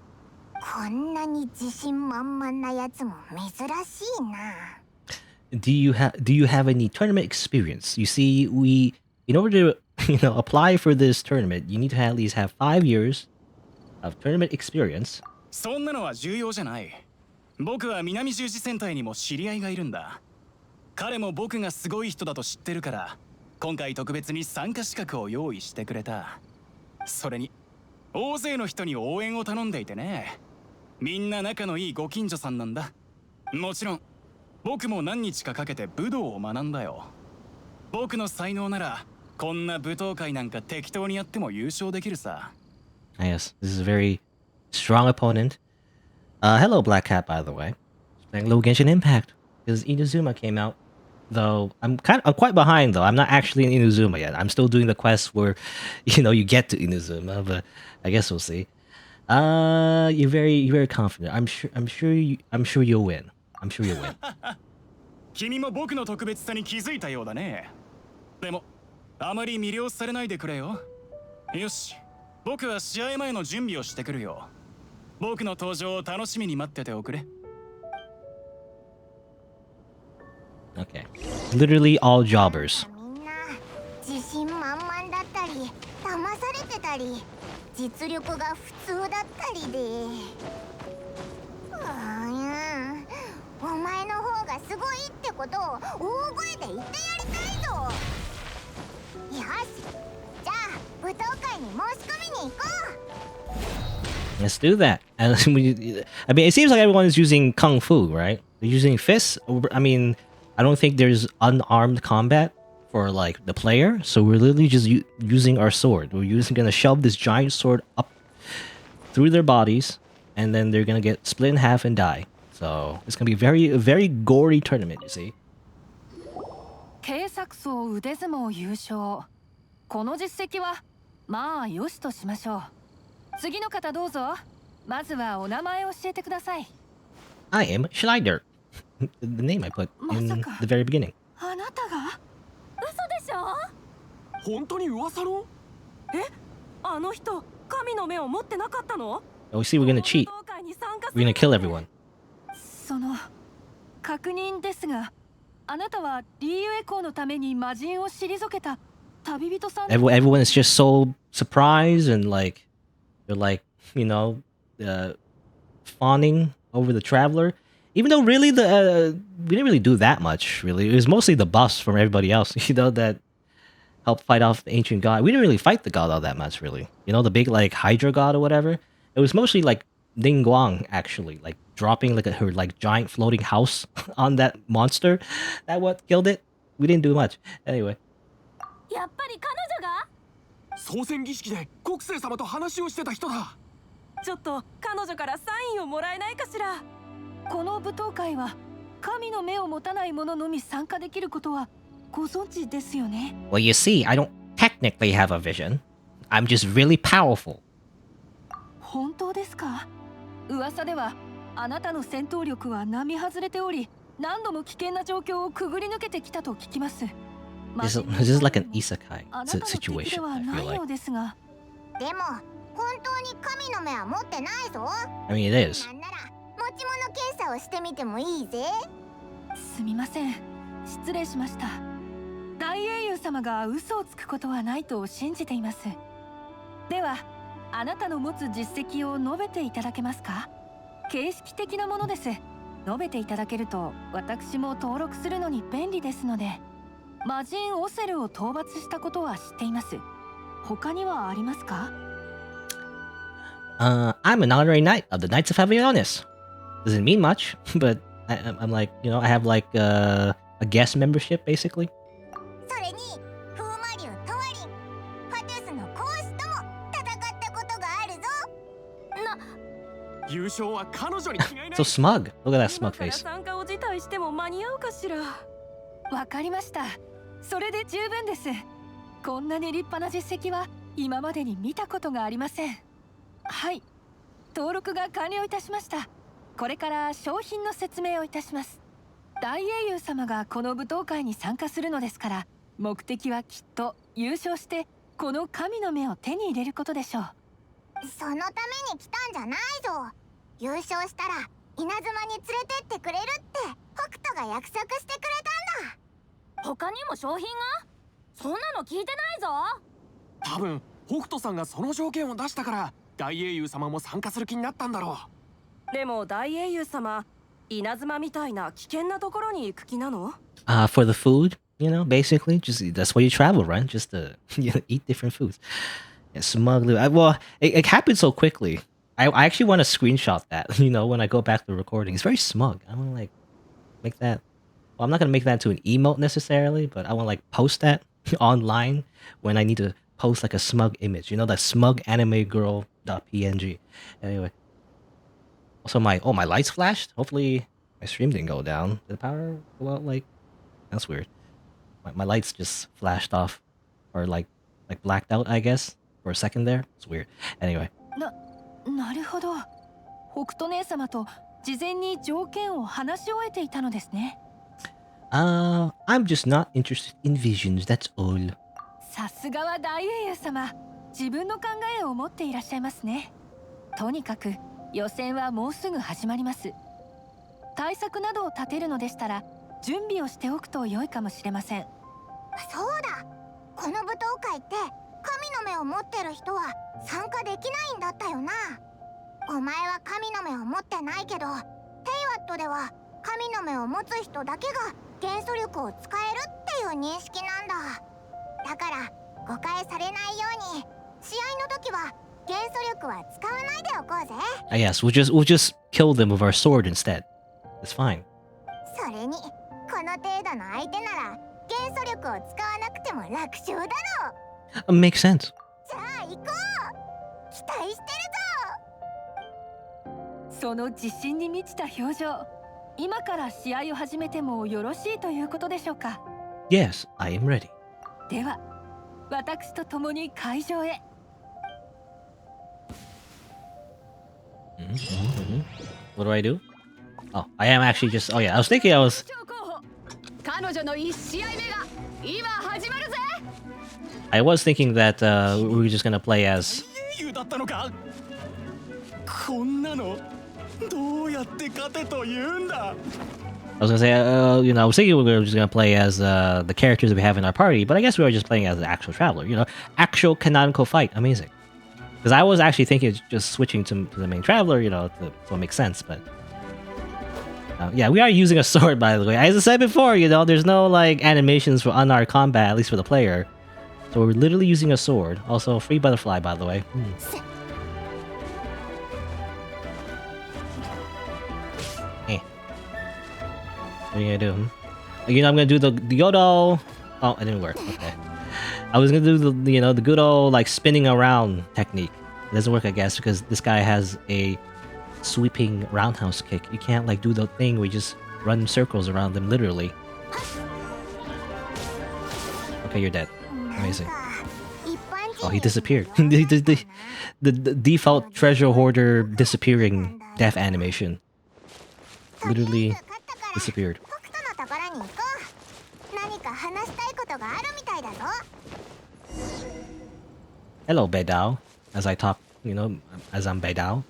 [SPEAKER 2] こんなに自信満々なやつも珍しいな。
[SPEAKER 1] Do you have any tournament experience? You see, in order to apply for this tournament, you need to at least have 5 years of tournament experience.
[SPEAKER 7] そんなのは重要じゃない。僕は南十字戦隊にも知り合いがいるんだ。彼も僕がすごい人だと知ってるから、今回特別に参加資格を用意してくれた。それに大勢の人に応援を頼んでいてね。みんな仲のいいご近所さんなんだ。もちろん僕も何日かかけて武道を学んだよ。僕の才能ならこんな舞踏会なんか適当にやっても優勝できるさ。
[SPEAKER 1] Yes, this is a very strong opponent. Hello, Black Cat, by the way. Playing low Genshin Impact because Inazuma came out. Though I'm quite behind though. I'm not actually in Inazuma yet. I'm still doing the quest where, you get to Inazuma, but I guess we'll see. You're very confident. I'm sure you'll win. I'm sure you'll win.
[SPEAKER 7] 君も僕の特別さに気づいたようだね。でもあまり魅了されないでくれよ。よし、僕は試合前の準備をしてくるよ。僕の登場を楽しみに待ってておくれ。
[SPEAKER 1] Okay. Literally all jobbers.
[SPEAKER 2] みんな自信満々だったり騙されてたり実力が普通だったりで、お前の方がすごいってことを大声で言ってやりたいぞ。よし、じゃあ舞踏会に申し込みに行こう。
[SPEAKER 1] Let's do that. And I mean, it seems like everyone is using kung fu, right? They're using fists. I mean, I don't think there's unarmed combat for like the player, so we're literally just using our sword. We're gonna shove this giant sword up through their bodies, and then they're gonna get split in half and die. So it's gonna be a very gory tournament, you see.
[SPEAKER 4] 警察層腕相撲優勝。この実績はまあよしとしましょう。次の方どうぞ。まずはお名前を教えてください。
[SPEAKER 1] I am Schneider. The name I put in the very beginning.
[SPEAKER 4] あなたが？
[SPEAKER 3] 嘘でしょ？
[SPEAKER 5] 本当に噂の？
[SPEAKER 3] あの人神の目を持ってなかったの？
[SPEAKER 1] Oh, we see, we're gonna cheat. We're gonna kill everyone.
[SPEAKER 4] その確認ですが、あなたはリーユエ校のために魔人を退けた旅人さん。
[SPEAKER 1] Everyone is just so surprised and like they're like, fawning over the traveler. Even though really we didn't really do that much. Really, it was mostly the buffs from everybody else. That helped fight off the ancient god. We didn't really fight the god all that much, really. The big like Hydra god or whatever. It was mostly like Ning Guang actually, like dropping like her like giant floating house on that monster. That what killed it. We didn't do much. Anyway.
[SPEAKER 3] やっぱり彼女が？
[SPEAKER 5] 総選儀式で国政様と話をしてた人だ。
[SPEAKER 3] ちょっと彼女からサインをもらえないかしら？
[SPEAKER 4] この舞踏会は神の目を持たない者のみ参加できることはご存知ですよね。
[SPEAKER 1] Well, you see, I don't technically have a vision. I'm just really powerful.
[SPEAKER 4] 本当ですか？噂ではあなたの戦闘力は並外れており、何度も危険な状況をくぐり抜けてきたと聞きます。
[SPEAKER 1] This is like an isekai
[SPEAKER 4] あなたの敵
[SPEAKER 1] situation.
[SPEAKER 4] では
[SPEAKER 1] I
[SPEAKER 4] な
[SPEAKER 1] feel
[SPEAKER 4] いよ
[SPEAKER 1] like.
[SPEAKER 4] うですが。
[SPEAKER 2] でも本当に神の目は持ってないぞ。
[SPEAKER 1] I mean, it is.
[SPEAKER 2] なんなら持ち物検査をしてみてもいいぜ。
[SPEAKER 4] すみません、失礼しました。大英雄様が嘘をつくことはないと信じています。ではあなたの持つ実績を述べていただけますか？形式的なものです。述べていただけると私も登録するのに便利ですので。魔人オセルを討伐したことは知っています。他にはありますか？
[SPEAKER 1] I'm an honorary knight of the Knights of Avianis. Doesn't mean much, but I'm like, I have like a guest membership basically.
[SPEAKER 2] それに風魔竜トワリン、ファトゥスのコースとも戦ったことがあるぞ。
[SPEAKER 9] 優勝は彼女に違いない。
[SPEAKER 1] So smug. Look at that smug
[SPEAKER 3] 今から
[SPEAKER 1] face.
[SPEAKER 3] 参加を辞退しても間に合うかしら。
[SPEAKER 4] わかりました。それで十分です。こんなに立派な実績は今までに見たことがありません。はい、登録が完了いたしました。これから商品の説明をいたします。大英雄様がこの舞踏会に参加するのですから、目的はきっと優勝してこの神の目を手に入れることでしょう。
[SPEAKER 2] そのために来たんじゃないぞ。優勝したら稲妻に連れてってくれるって北斗が約束してくれたんだ。
[SPEAKER 3] 他にも商品が？そんなの聞いてないぞ。
[SPEAKER 9] 多分北斗さんがその条件を出したから大英雄様も参加する気になったんだろ
[SPEAKER 3] う。でも大英雄様、稲妻みたいな危険なところに行く気なの
[SPEAKER 1] ？For the food, basically, just that's why you travel, right? Just to eat different foods. Yeah, smugly. Well, it happened so quickly. I actually want to screenshot that. When I go back to the recording, it's very smug. I want to like make that. Well, I'm not gonna make that into an emote necessarily, but I want to like post that online when I need to post like a smug image. That smug anime girl.png. Anyway. Also, my lights flashed. Hopefully, my stream didn't go down. Did the power go out? Like, that's weird. My lights just flashed off, or like blacked out, I guess, for a second there. It's weird. Anyway.
[SPEAKER 4] なるほど。北斗姉様と事前に条件を話し終えていたのですね。
[SPEAKER 1] I'm just not interested in visions. That's all.
[SPEAKER 4] さすがは大英雄様。自分の考えを持っていらっしゃいますね。とにかく予選はもうすぐ始まります。対策などを立てるのでしたら準備をしておくと良いかもしれません。
[SPEAKER 2] そうだ。この舞踏会って神の目を持ってる人は参加できないんだったよな。お前は神の目を持ってないけど、テイワットでは神の目を持つ人だけが元素力を使えるっていう認識なんだ。だから誤解されないように試合の時は元素力は使わないでおこうぜ。
[SPEAKER 1] Yes, we'll just kill them with our sword instead. It's fine.
[SPEAKER 2] それにこの程度の相手なら元素力を使わなくても楽勝だろう。
[SPEAKER 1] Makes sense.
[SPEAKER 2] じゃあ行こう。期待してるぞ。
[SPEAKER 4] その自信に満ちた表情。今から試合を始めてもよろしいということでしょうか？
[SPEAKER 1] Yes, I am ready.
[SPEAKER 4] では、私と共に会場へ。
[SPEAKER 1] What do I do? Oh, I am actually just. Oh yeah, I was thinking I was.
[SPEAKER 4] 彼女の1試合目が今始まるぜ。
[SPEAKER 1] I was thinking that we were just gonna play as.
[SPEAKER 7] 英雄だったのか。こんなのどうやって勝てと言うんだ。
[SPEAKER 1] I was gonna say, I was thinking we were just gonna play as the characters that we have in our party, but I guess we were just playing as the actual traveler. Actual canonical fight. Amazing. Because I was actually thinking just switching to the main traveler, so it makes sense. But yeah, we are using a sword, by the way. As I said before, there's no like animations for unarmed combat, at least for the player. So we're literally using a sword. Also, free butterfly, by the way. What are you gonna do? I'm gonna do the Yodo. Oh, it didn't work. Okay. I was gonna do the good old like spinning around technique. It doesn't work, I guess, because this guy has a sweeping roundhouse kick. You can't like do the thing where you just run circles around them, literally. Okay, you're dead. Amazing. Oh, he disappeared. the default treasure hoarder disappearing death animation. Literally disappeared. Hello, Bedao. As I talk, as I'm Bedao.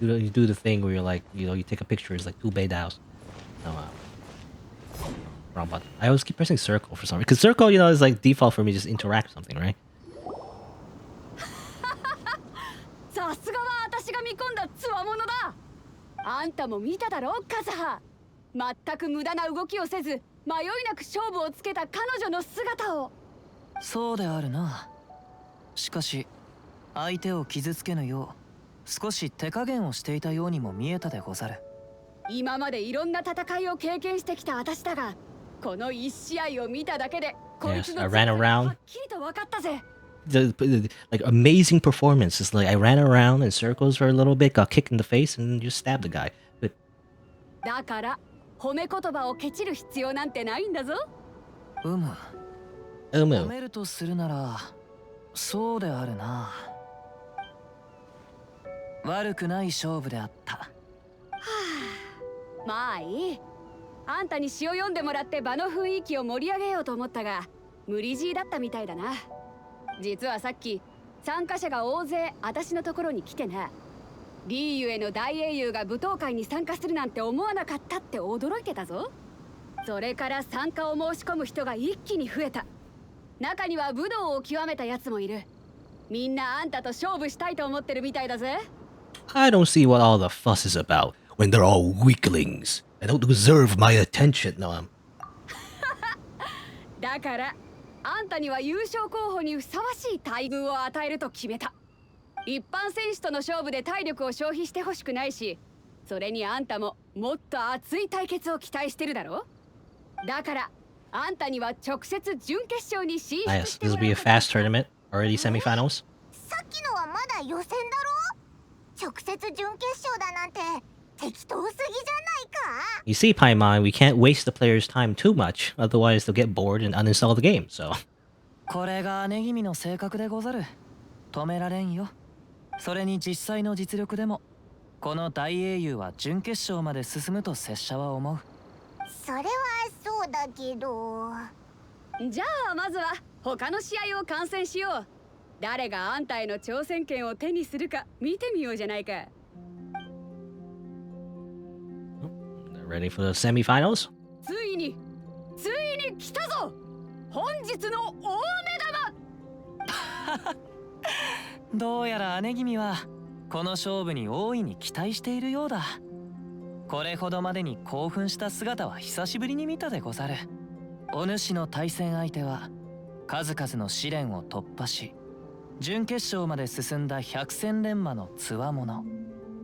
[SPEAKER 1] You do the thing where you're like, you take a picture, it's like two Bedaos. No, wrong button. I always keep pressing circle for some reason. Because circle, is like default for me to just interact with something, right?
[SPEAKER 4] さすがは私が見込んだ強者だ。あんたも見ただろ、カズハ。全く無駄な動きをせず迷いなく勝負をつけた彼女の姿を。
[SPEAKER 5] そうであるな。しかし相手を傷つけぬよう少し手加減をしていたようにも見えたでござる。
[SPEAKER 4] 今までいろんな戦いを経験してきた私だが、この一試合を見ただけでこいつ
[SPEAKER 1] Yes,
[SPEAKER 4] の
[SPEAKER 1] I
[SPEAKER 4] 強
[SPEAKER 1] ran
[SPEAKER 4] さが
[SPEAKER 1] around.
[SPEAKER 4] はっきりと分かったぜ。
[SPEAKER 1] Like amazing performance. It's like I ran around in circles for a little bit, got kicked in the face, and just stabbed the guy. But
[SPEAKER 4] だから褒め言葉をケチる必要なんてないんだぞ。褒
[SPEAKER 1] Umu.
[SPEAKER 5] めるとするならそうであるな。悪くない勝負であった。
[SPEAKER 4] まあいい。あんたに詩を読んでもらって場の雰囲気を盛り上げようと思ったが無理強いだったみたいだな。実はさっき参加者が大勢私のところに来てな、リーユへの大英雄が舞踏会に参加するなんて思わなかったって驚いてたぞ。それから参加を申し込む人が一気に増えた。中には武道を極めたやつもいる。みんなあんたと勝負したいと思ってるみたいだぜ。
[SPEAKER 1] I don't see what all the fuss is about when they're all weaklings. They don't deserve my attention. No, I'm.
[SPEAKER 4] だからあんたには優勝候補にふさわしい待遇を与えると決めた。一般選手との勝負で体力を消費してほしくないし、それにあんたももっと熱い対決を期待してるだろ。だからあんたには直接準決勝に進出
[SPEAKER 1] Yes,
[SPEAKER 4] して
[SPEAKER 1] this
[SPEAKER 4] も
[SPEAKER 1] will
[SPEAKER 4] ら
[SPEAKER 1] be
[SPEAKER 4] う
[SPEAKER 1] a
[SPEAKER 4] こと。
[SPEAKER 1] fast tournament. Already semifinals.
[SPEAKER 2] さっきのはまだ予選だろ。直接準決勝だなんて適当すぎじゃないか。
[SPEAKER 1] You see, Paimon, we can't waste the players' time too much. Otherwise, they'll get bored and uninstall the game. So.
[SPEAKER 5] これが姉君の性格でござる。止められんよ。それに実際の実力でもこの大英雄は準決勝まで進むと拙者は思う。
[SPEAKER 2] それはそうだけど。
[SPEAKER 4] じゃあまずは他の試合を観戦しよう。誰があんたへの挑戦権を手にするか見てみようじゃないか。
[SPEAKER 1] They're ready for the semifinals?
[SPEAKER 4] ついに来たぞ。本日の大目玉。
[SPEAKER 5] どうやら姉君はこの勝負に大いに期待しているようだ。これほどまでに興奮した姿は久しぶりに見たでござる。お主の対戦相手は数々の試練を突破し準決勝まで進んだ百戦錬磨の強者。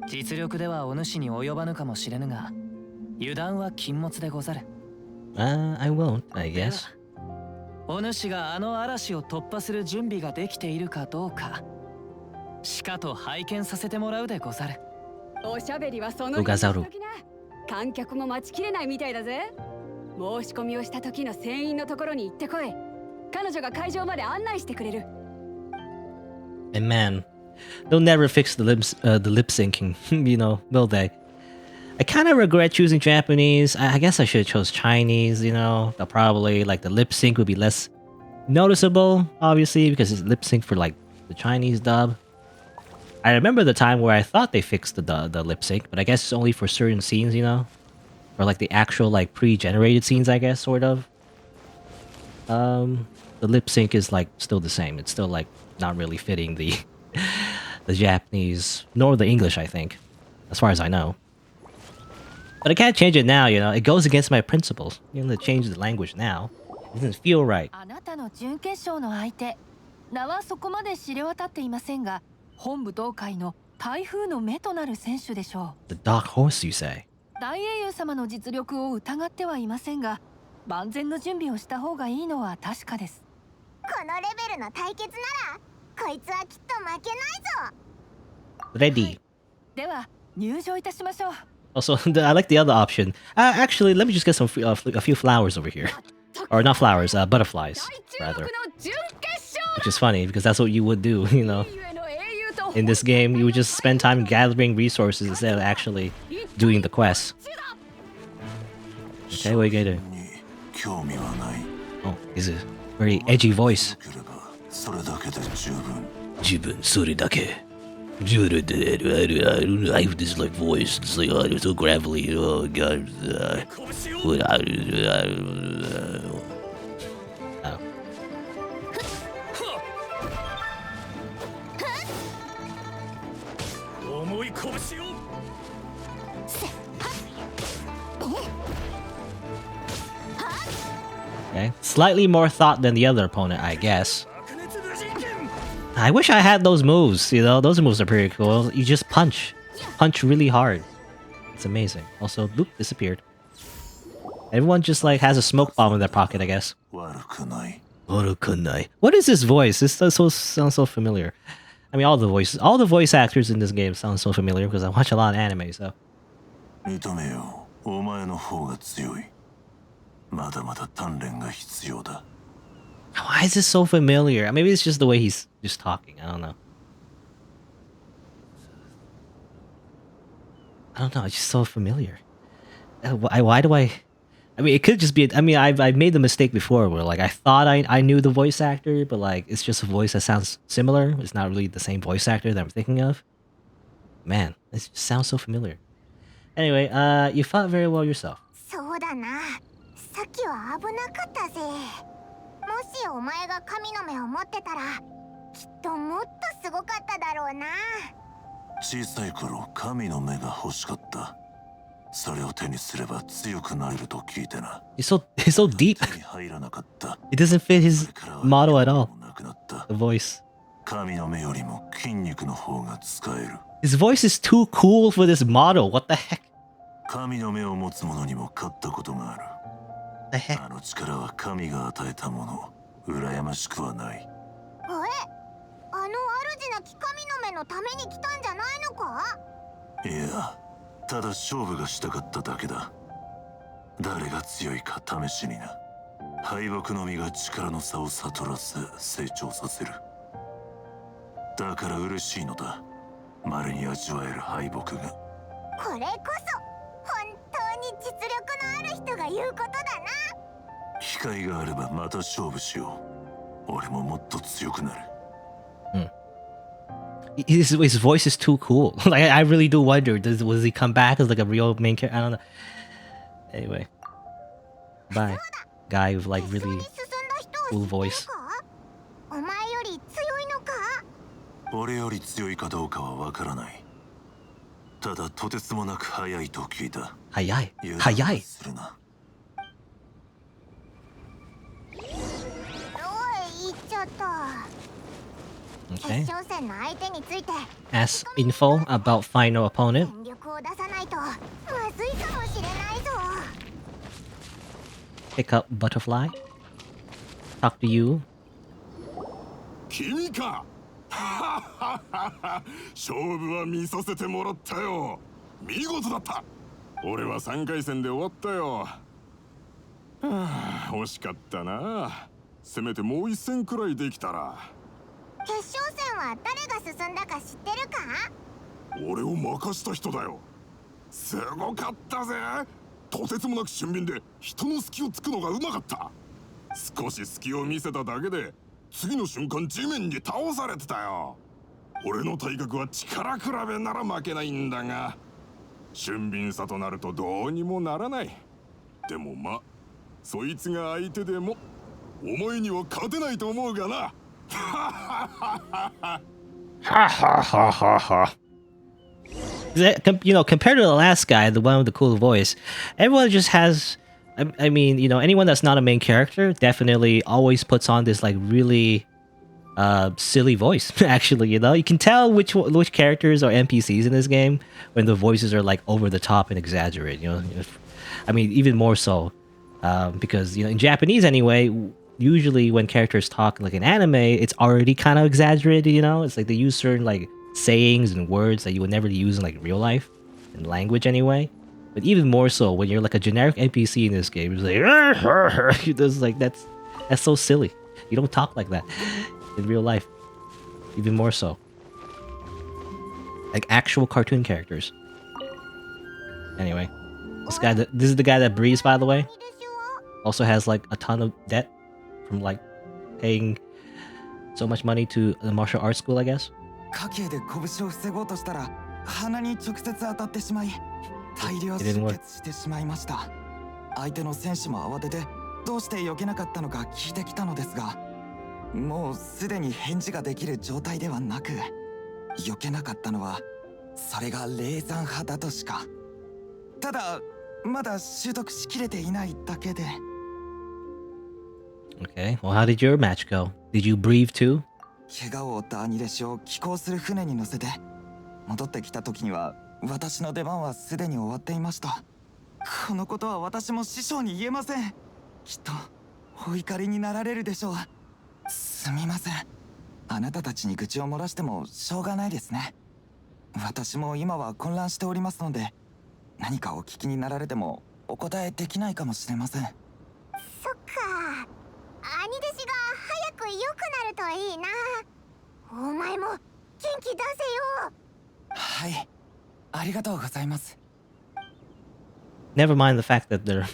[SPEAKER 5] 実力ではお主に及ばぬかもしれぬが油断は禁物でござる。
[SPEAKER 1] I won't, I guess.
[SPEAKER 5] お主があの嵐を突破する準備ができているかどうかしかと拝見させてもらうでござる。
[SPEAKER 4] おしゃべりはその
[SPEAKER 1] うがざる。
[SPEAKER 4] 観客も待ちきれないみたいだぜ。申し込みをした時の船員のところに行ってこい。彼女が会場まで案内してくれる。
[SPEAKER 1] And man, they'll never fix the lip syncing, you know, will they? I kind of regret choosing Japanese. I guess I should have chose Chinese, you know. They'll probably, like, the lip sync would be less noticeable, obviously, because it's lip sync for, like, the Chinese dub. I remember the time where I thought they fixed the lip sync, but I guess it's only for certain scenes, you know? Or, like, the actual, like, pre-generated scenes, I guess, sort of. The lip sync is, like, still the same. It's still, like, not really fitting the the Japanese, nor the English, I think, as far as I know. But I can't change it now, you know. It goes against my principles. You know, to change the language now. It doesn't feel right.
[SPEAKER 10] あなたの準決勝の相手、名はそこまで知れ渡っていませんが、本武道会の台風の目となる選手でしょう。
[SPEAKER 1] The dark horse, you say?
[SPEAKER 10] 大英雄様の実力を疑ってはいませんが、万全の準備をした方がいいのは確かです。
[SPEAKER 2] このレベルの対決ならこいつはきっと負けないぞ。
[SPEAKER 1] Ready.
[SPEAKER 10] では入場いたしましょう。
[SPEAKER 1] Also, I like the other option. Actually, let me just get some a few flowers over here. Or not flowers, butterflies, rather. Which is funny, because that's what you would do, you know. In this game, you would just spend time gathering resources instead of actually doing the quests. Okay, what are you gonna do? Oh, he's a very edgy voice. 自分それだけ I have this like voice. It's like it's so gravelly. Oh god. Okay. Slightly more thought than the other opponent, I guess. I wish I had those moves, you know? Those moves are pretty cool. You just punch. Punch really hard. It's amazing. Also, boop, disappeared. Everyone just like has a smoke bomb in their pocket, I guess. What is this voice? This sounds so familiar. I mean, all the voice actors in this game sound so familiar because I watch a lot of anime, so. Why is this so familiar? Maybe it's just the way he's just talking. I don't know. It's just so familiar. Why do I... I mean, it could just be... I mean, I've made the mistake before where, like, I thought I knew the voice actor, but, like, it's just a voice that sounds similar. It's not really the same voice actor that I'm thinking of. Man, it just sounds so familiar. Anyway, you fought very well yourself.
[SPEAKER 2] そうだな。さっきは危なかったぜ。もしお前が神の目を持ってたら、きっともっとすごかっただろうな。
[SPEAKER 11] 小さい頃、神の目が欲しかった。それを手にすれば強くなれると聞いてな。
[SPEAKER 1] It's so deep. It doesn't fit his model at all. The voice.
[SPEAKER 11] 神の目よりも筋肉の方が使える。
[SPEAKER 1] His voice is too cool for this model. What the heck?
[SPEAKER 11] 神の目を持つ者にも勝ったことがある。
[SPEAKER 1] The heck?
[SPEAKER 11] あの力は神が与えたもの。羨ましくはない。
[SPEAKER 2] え、あの主なき神の目のために来たんじゃないのか？
[SPEAKER 11] いや、ただ勝負がしたかっただけだ。誰が強いか試しにな。敗北のみが力の差を悟らせ成長させる。だから嬉しいのだ。稀に味わえる敗北が。
[SPEAKER 2] これこそ本当に実力のある人が言うことだな。
[SPEAKER 11] 機会があればまた勝負しよう。俺ももっと強くなる。
[SPEAKER 1] His voice is too cool. Like I really do wonder, was he come back as like a real main character? I don't know. Anyway, bye, guy with like really cool voice.
[SPEAKER 2] お前より強いのか？
[SPEAKER 11] 俺より強いかどうかはわからない。ただとてつもなく速いと聞いた。
[SPEAKER 1] 速い。
[SPEAKER 11] するな。
[SPEAKER 2] おい、言っちゃった。
[SPEAKER 1] Okay.
[SPEAKER 2] 決勝戦の相手について
[SPEAKER 1] Ask info about final opponent.
[SPEAKER 2] 全力を出さないとまずいかもしれないぞ。
[SPEAKER 1] Pick up butterfly. Talk to you.
[SPEAKER 8] 君か。勝負は見させてもらったよ。見事だった。俺は3回戦で終わったよ。惜しかったな。せめてもう一戦くらいできたら。
[SPEAKER 2] 決勝戦は誰が進んだか知ってるか？
[SPEAKER 8] 俺を任した人だよ。すごかったぜ。とてつもなく俊敏で人の隙をつくのがうまかった。少し隙を見せただけで次の瞬間地面に倒されてたよ。俺の体格は力比べなら負けないんだが、俊敏さとなるとどうにもならない。でもまあそいつが相手でもお前には勝てないと思うがな。
[SPEAKER 1] You know, compared to the last guy, the one with the cool voice, everyone just has. I mean, you know, anyone that's not a main character definitely always puts on this like really silly voice. Actually, you know, you can tell which characters are NPCs in this game when the voices are like over the top and exaggerated. You know, I mean, even more so because you know, in Japanese anyway. Usually when characters talk like in anime, it's already kind of exaggerated, you know? It's like they use certain like sayings and words that you would never use in like real life, in language anyway. But even more so when you're like a generic NPC in this game, it's like that's so silly. You don't talk like that in real life. Even more so. Like actual cartoon characters. Anyway, this is the guy that breathes, by the way. Also has like a ton of debt. From like paying so much money to the martial arts school, I guess.
[SPEAKER 6] 家計で拳を防ごうとしたら鼻に直接当たってしまい大量出血してしまいました。相手の選手も慌ててどうして避けなかったのか聞いてきたのですが、もうすでに返事ができる状態ではなく、避けなかったのはそれが霊山派だとしか。ただまだ習得しきれていないだけで。
[SPEAKER 1] Okay, well, how did your match go? Did you breathe too?
[SPEAKER 6] 怪我を負った兄弟子を寄港する船に乗せて戻ってきた時には私の出番はすでに終わっていました。このことは私も師匠に言えません。きっとお怒りになられるでしょう。すみません。あなたたちに愚痴を漏らしてもしょうがないですね。私も今は混乱しておりますので、何かお聞きになられてもお答えできないかもしれません。そっ
[SPEAKER 2] か、兄弟子が早く良くなるといいな。お前も元気出せよ。
[SPEAKER 6] はい、ありがとうございます。
[SPEAKER 1] Never mind the fact that they're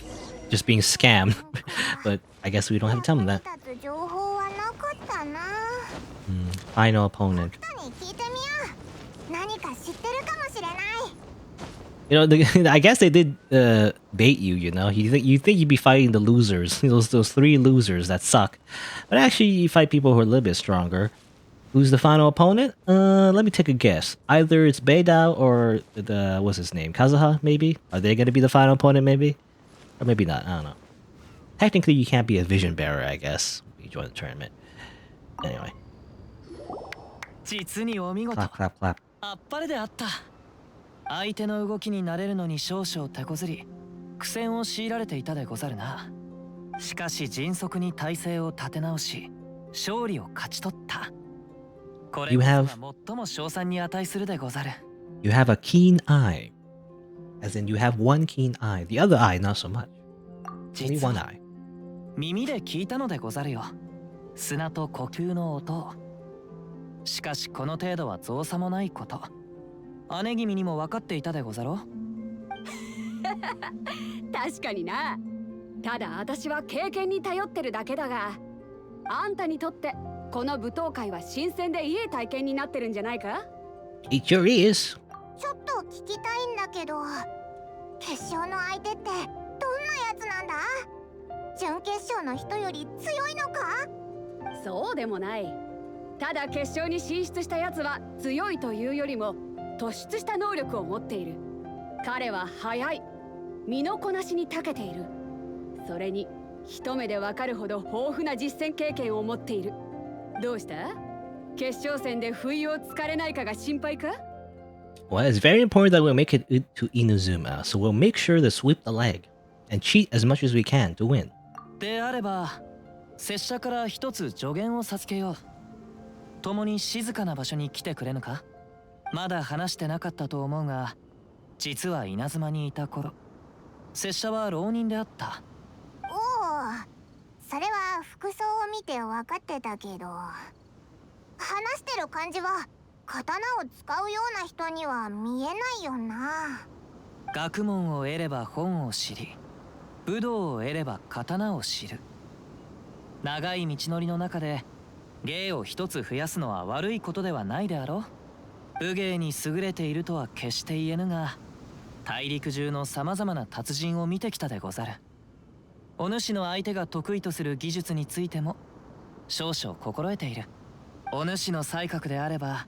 [SPEAKER 1] just being scammed. But I guess we don't have to tell them that.
[SPEAKER 2] 情報はなかったな。
[SPEAKER 1] Final opponent.
[SPEAKER 2] に聞いてみよう。何か知ってるかもしれない。
[SPEAKER 1] You know, I guess they did bait you. You know, you think you'd be fighting the losers, those three losers that suck, but actually you fight people who are a little bit stronger. Who's the final opponent? Let me take a guess. Either it's Beidao or the what's his name, Kazuha. Maybe are they going to be the final opponent? Maybe, or maybe not. I don't know. Technically, you can't be a vision bearer. I guess when you join the tournament. Anyway.
[SPEAKER 5] 実にお見事。
[SPEAKER 1] Clap, clap, clap.
[SPEAKER 5] あっぱれであった。相手の動きに慣れるのに少々手こずり、苦戦を強いられていたでござるな。しかし迅速に体勢を立て直し、勝利を勝ち取った。これこそは最も賞賛に値するでござる。
[SPEAKER 1] You have a keen eye, as in you have one keen eye. The other eye, not so much. Only one eye.
[SPEAKER 5] 耳で聞いたのでござるよ。砂と呼吸の音を。しかしこの程度は造作もないこと。姉君にも分かっていたでござろう。
[SPEAKER 4] 確かにな。ただ私は経験に頼ってるだけだが、あんたにとってこの舞踏会は新鮮でいい体験になってるんじゃないか？
[SPEAKER 1] Eat your ears.
[SPEAKER 2] ちょっと聞きたいんだけど、決勝の相手ってどんなやつなんだ？準決勝の人より強いのか？
[SPEAKER 4] そうでもない。ただ決勝に進出したやつは強いというよりも突出した能力を持っている。彼は速い、身のこなしに長けている。それに一目でわかるほど豊富な実戦経験を持っている。どうした？決勝戦で不意をつかれないかが心配か？
[SPEAKER 1] Well, it's very important that we make it to Inazuma, so we'll make sure to sweep the leg and cheat as much as we can to win.
[SPEAKER 5] であれば、拙者から一つ助言を授けよう。共に静かな場所に来てくれぬか？まだ話してなかったと思うが、実は稲妻にいた頃、拙者は浪人であった。
[SPEAKER 2] おお、それは服装を見て分かってたけど、話してる感じは刀を使うような人には見えないよな。
[SPEAKER 5] 学問を得れば本を知り、武道を得れば刀を知る。長い道のりの中で芸を一つ増やすのは悪いことではないであろう。武芸に優れているとは決して言えぬが、大陸中のさまざまな達人を見てきたでござる。お主の相手が得意とする技術についても少々心得ている。お主の才覚であれば、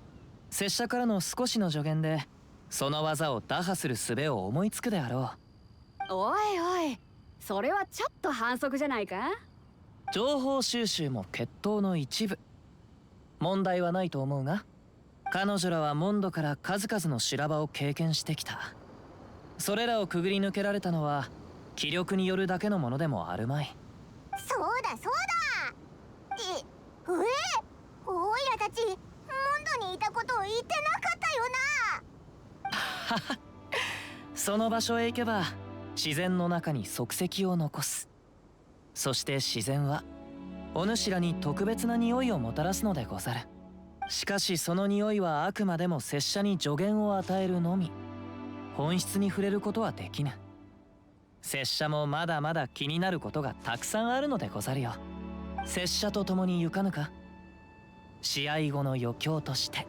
[SPEAKER 5] 拙者からの少しの助言でその技を打破する術を思いつくであろう。
[SPEAKER 4] おいおい、それはちょっと反則じゃないか？
[SPEAKER 5] 情報収集も決闘の一部。問題はないと思うが、彼女らはモンドから数々の修羅場を経験してきた。それらをくぐり抜けられたのは気力によるだけのものでもあるまい。
[SPEAKER 2] そうだそうだ。おいらたちモンドにいたことを言ってなかったよな。
[SPEAKER 5] その場所へ行けば自然の中に足跡を残す。そして自然はお主らに特別な匂いをもたらすのでござる。しかしその匂いはあくまでも拙者に助言を与えるのみ。本質に触れることはできぬ。拙者もまだまだ気になることがたくさんあるのでござるよ。拙者と共に行かぬか？試合後の余興として。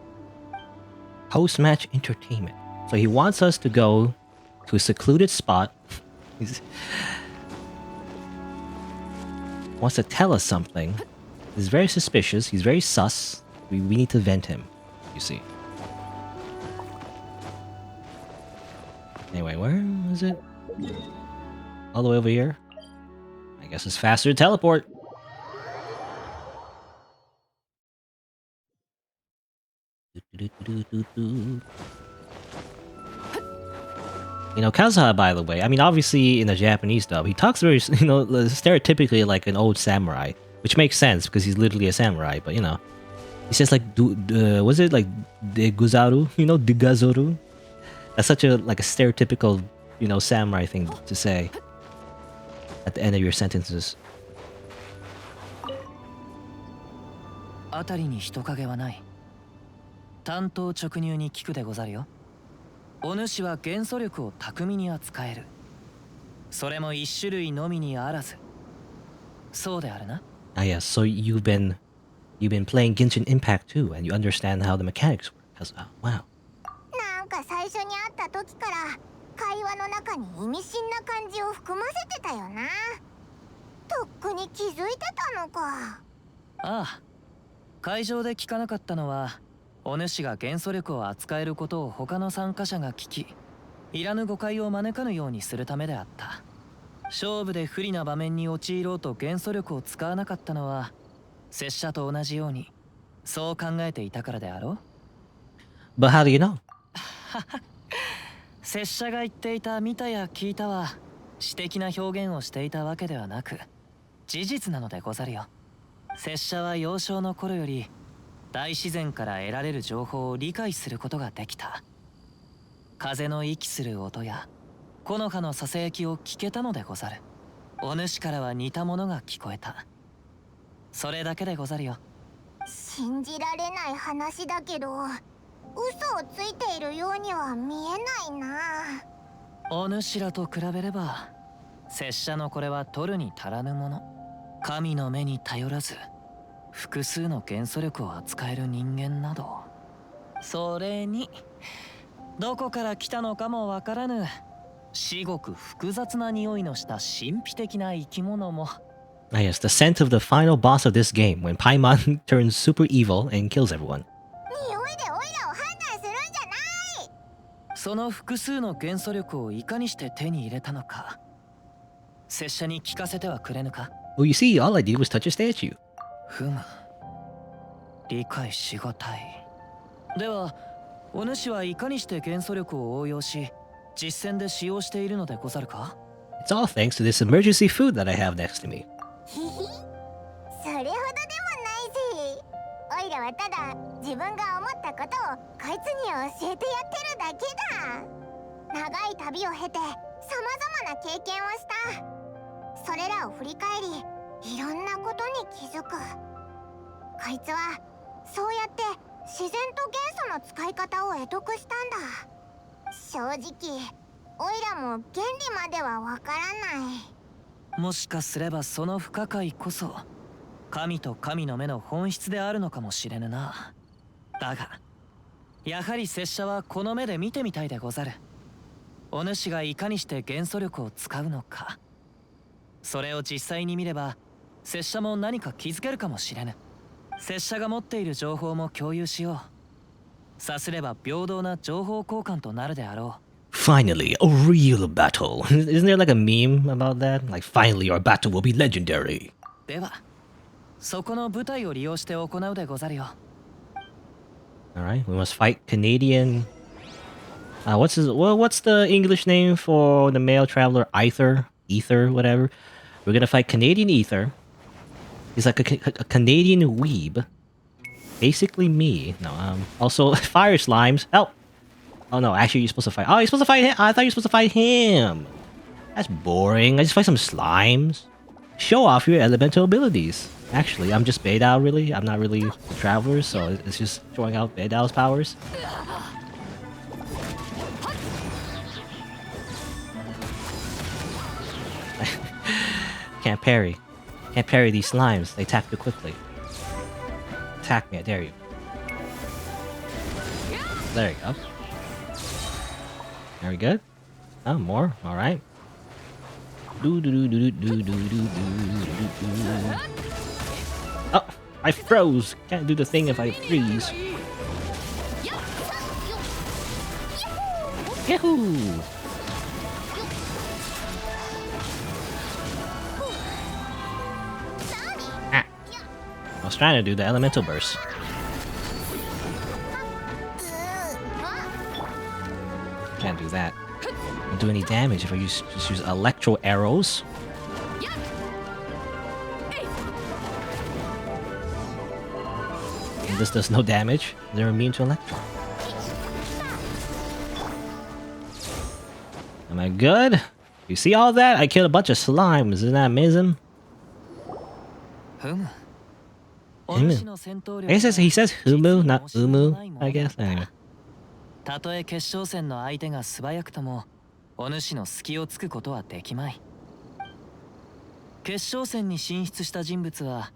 [SPEAKER 1] Post-match entertainment. So he wants us to go to a secluded spot. Wants to tell us something. He's very suspicious. He's very sus. We need to vent him, you see. Anyway, where is it? All the way over here? I guess it's faster to teleport. You know, Kazuha, by the way, I mean, obviously in the Japanese dub, he talks very, stereotypically like an old samurai, which makes sense because he's literally a samurai, but you know, he says like, was it like Deguzaru? You know, Degazoru? That's such a, like a stereotypical, you know, samurai thing to say at the end of your sentences.
[SPEAKER 5] 辺りに人影はない。単刀直入に聞くでござるよ。お主は元素力を巧みに扱える。それも一種類のみにあらず。そうであるな。
[SPEAKER 1] Ah, yes. So you've been playing Genshin Impact too, and you understand how the mechanics work. Wow.
[SPEAKER 2] なんか最初に会った時から会話の中に意味深な感じを含ませてたよな。とっくに気づいてたのか。
[SPEAKER 5] ああ。会場で聞かなかったのは。お主が元素力を扱えることを他の参加者が聞き、いらぬ誤解を招かぬようにするためであった。勝負で不利な場面に陥ろうと元素力を使わなかったのは、拙者と同じように、そう考えていたからであろう。
[SPEAKER 1] But how do you know?
[SPEAKER 5] 拙者が言っていた見たや聞いたは、詩的な表現をしていたわけではなく、事実なのでござるよ。拙者は幼少の頃より、大自然から得られる情報を理解することができた。風の息する音や木の葉のささやきを聞けたのでござる。お主からは似たものが聞こえた。それだけでござるよ。
[SPEAKER 2] 信じられない話だけど、嘘をついているようには見えないな。
[SPEAKER 5] お主らと比べれば、拙者のこれは取るに足らぬもの。神の目に頼らず。複数の元素力を扱える人間など、それにどこから来たのかもわからぬ至極複雑な匂いのした神秘的な生き物も。
[SPEAKER 1] Ah, yes, the scent of the final boss of this game when Paimon turns super evil and kills everyone.
[SPEAKER 2] 匂いでオイラを判断するんじゃない。
[SPEAKER 5] その複数の元素力をいかにして手に入れたのか、拙者に聞かせてはくれぬか。
[SPEAKER 1] Well, you see, all I did was touch a statue.
[SPEAKER 5] ふむ、理解しがたい。では、お主はいかにして元素力を応用し、実戦で使用しているのでござるか？
[SPEAKER 1] It's all thanks to this emergency food that I have next to me.
[SPEAKER 2] ひひ、それほどでもないぜ。オイラはただ自分が思ったことをこいつに教えてやってるだけだ。長い旅を経て、さまざまな経験をした。それらを振り返り、いろんなことに気づく。こいつはそうやって自然と元素の使い方を得得したんだ。正直オイラも原理まではわからない。
[SPEAKER 5] もしかすればその不可解こそ神と神の目の本質であるのかもしれぬな。だがやはり拙者はこの目で見てみたいでござる。お主がいかにして元素力を使うのか。それを実際に見れば拙者も何か気づけるかもしれぬ。拙者が持っている情報も共有しよう。さすれば平等な情報交換となるであろう。
[SPEAKER 1] Finally, a real battle. Isn't there like a meme about that? Like, finally, our battle will be legendary.
[SPEAKER 5] では、そこの舞台を利用して行うでござるよ。
[SPEAKER 1] Alright, we must fight Canadian... what's the English name for the male traveler? Ether, whatever. We're gonna fight Canadian Ether. He's like a Canadian weeb. Basically me. No, also fire slimes. Help! Oh no, actually you're supposed to fight. Oh, you're supposed to fight him. I thought you were supposed to fight him. That's boring. I just fight some slimes. Show off your elemental abilities. Actually, I'm just Beidao really. I'm not really a traveler, so it's just showing out Beidao's powers. Can't parry. Can't parry these slimes. They attack too quickly. Attack me, I dare you. There you go. Very good. Oh, more. Alright. Oh, I froze. Can't do the thing if I freeze. Yahoo! I was trying to do the elemental burst. can't do that. Don't do any damage if I just use electro arrows. And this does no damage. They're immune to electro. Am I good? You see all that? I killed a bunch of slimes. Isn't that amazing? Humu. I guess he says Humu, not Umu, I guess. Anyway.
[SPEAKER 5] たとえ決勝戦の相手が素早くともお主の隙をつくことはできまい。決勝戦に進出した人物は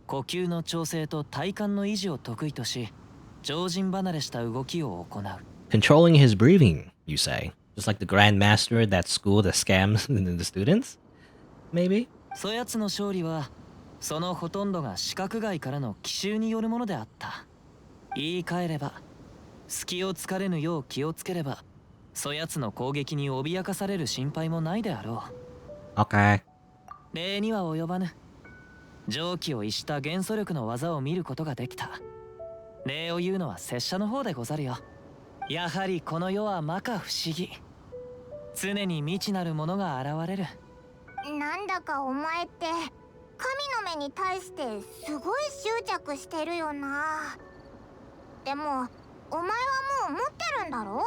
[SPEAKER 5] 呼吸の調整と体幹の維持を得意とし常人離れした動きを行う。
[SPEAKER 1] Controlling his breathing, you say? Just like the Grandmaster at that school that scams the students? Maybe?
[SPEAKER 5] そやつの勝利はそのほとんどが視覚外からの奇襲によるものであった。言い換えれば隙をつかれぬよう気をつければそやつの攻撃に脅かされる心配もないであろ
[SPEAKER 1] う。Okay.
[SPEAKER 5] 例には及ばぬ。蒸気を逸した元素力の技を見ることができた。例を言うのは拙者の方でござるよ。やはりこの世は摩訶不思議。常に未知なるものが現れる。
[SPEAKER 2] なんだかお前って神の目に対してすごい執着してるよな。でもお前はもう持ってるんだろ？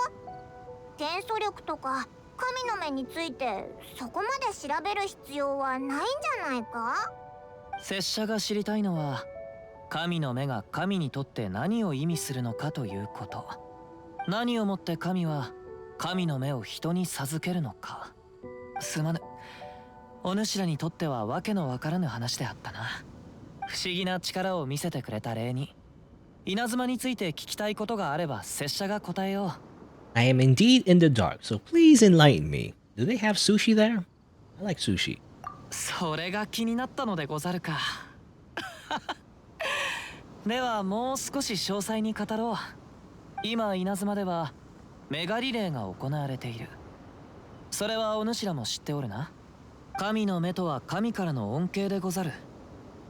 [SPEAKER 2] 元素力とか神の目についてそこまで調べる必要はないんじゃないか？
[SPEAKER 5] 拙者が知りたいのは神の目が神にとって何を意味するのかということ。何をもって神は神の目を人に授けるのか。すまぬ。お主らにとってはわけのわからぬ話であったな。不思議な力を見せてくれた例に稲妻について聞きたいことがあれば拙者が答えよう。
[SPEAKER 1] I am indeed in the dark, so please enlighten me. Do they have sushi there? I like sushi.
[SPEAKER 5] それが気になったのでござるか。ではもう少し詳細に語ろう。今稲妻ではメガリレーが行われている。それはお主らも知っておるな。神の目とは神からの恩恵でござる。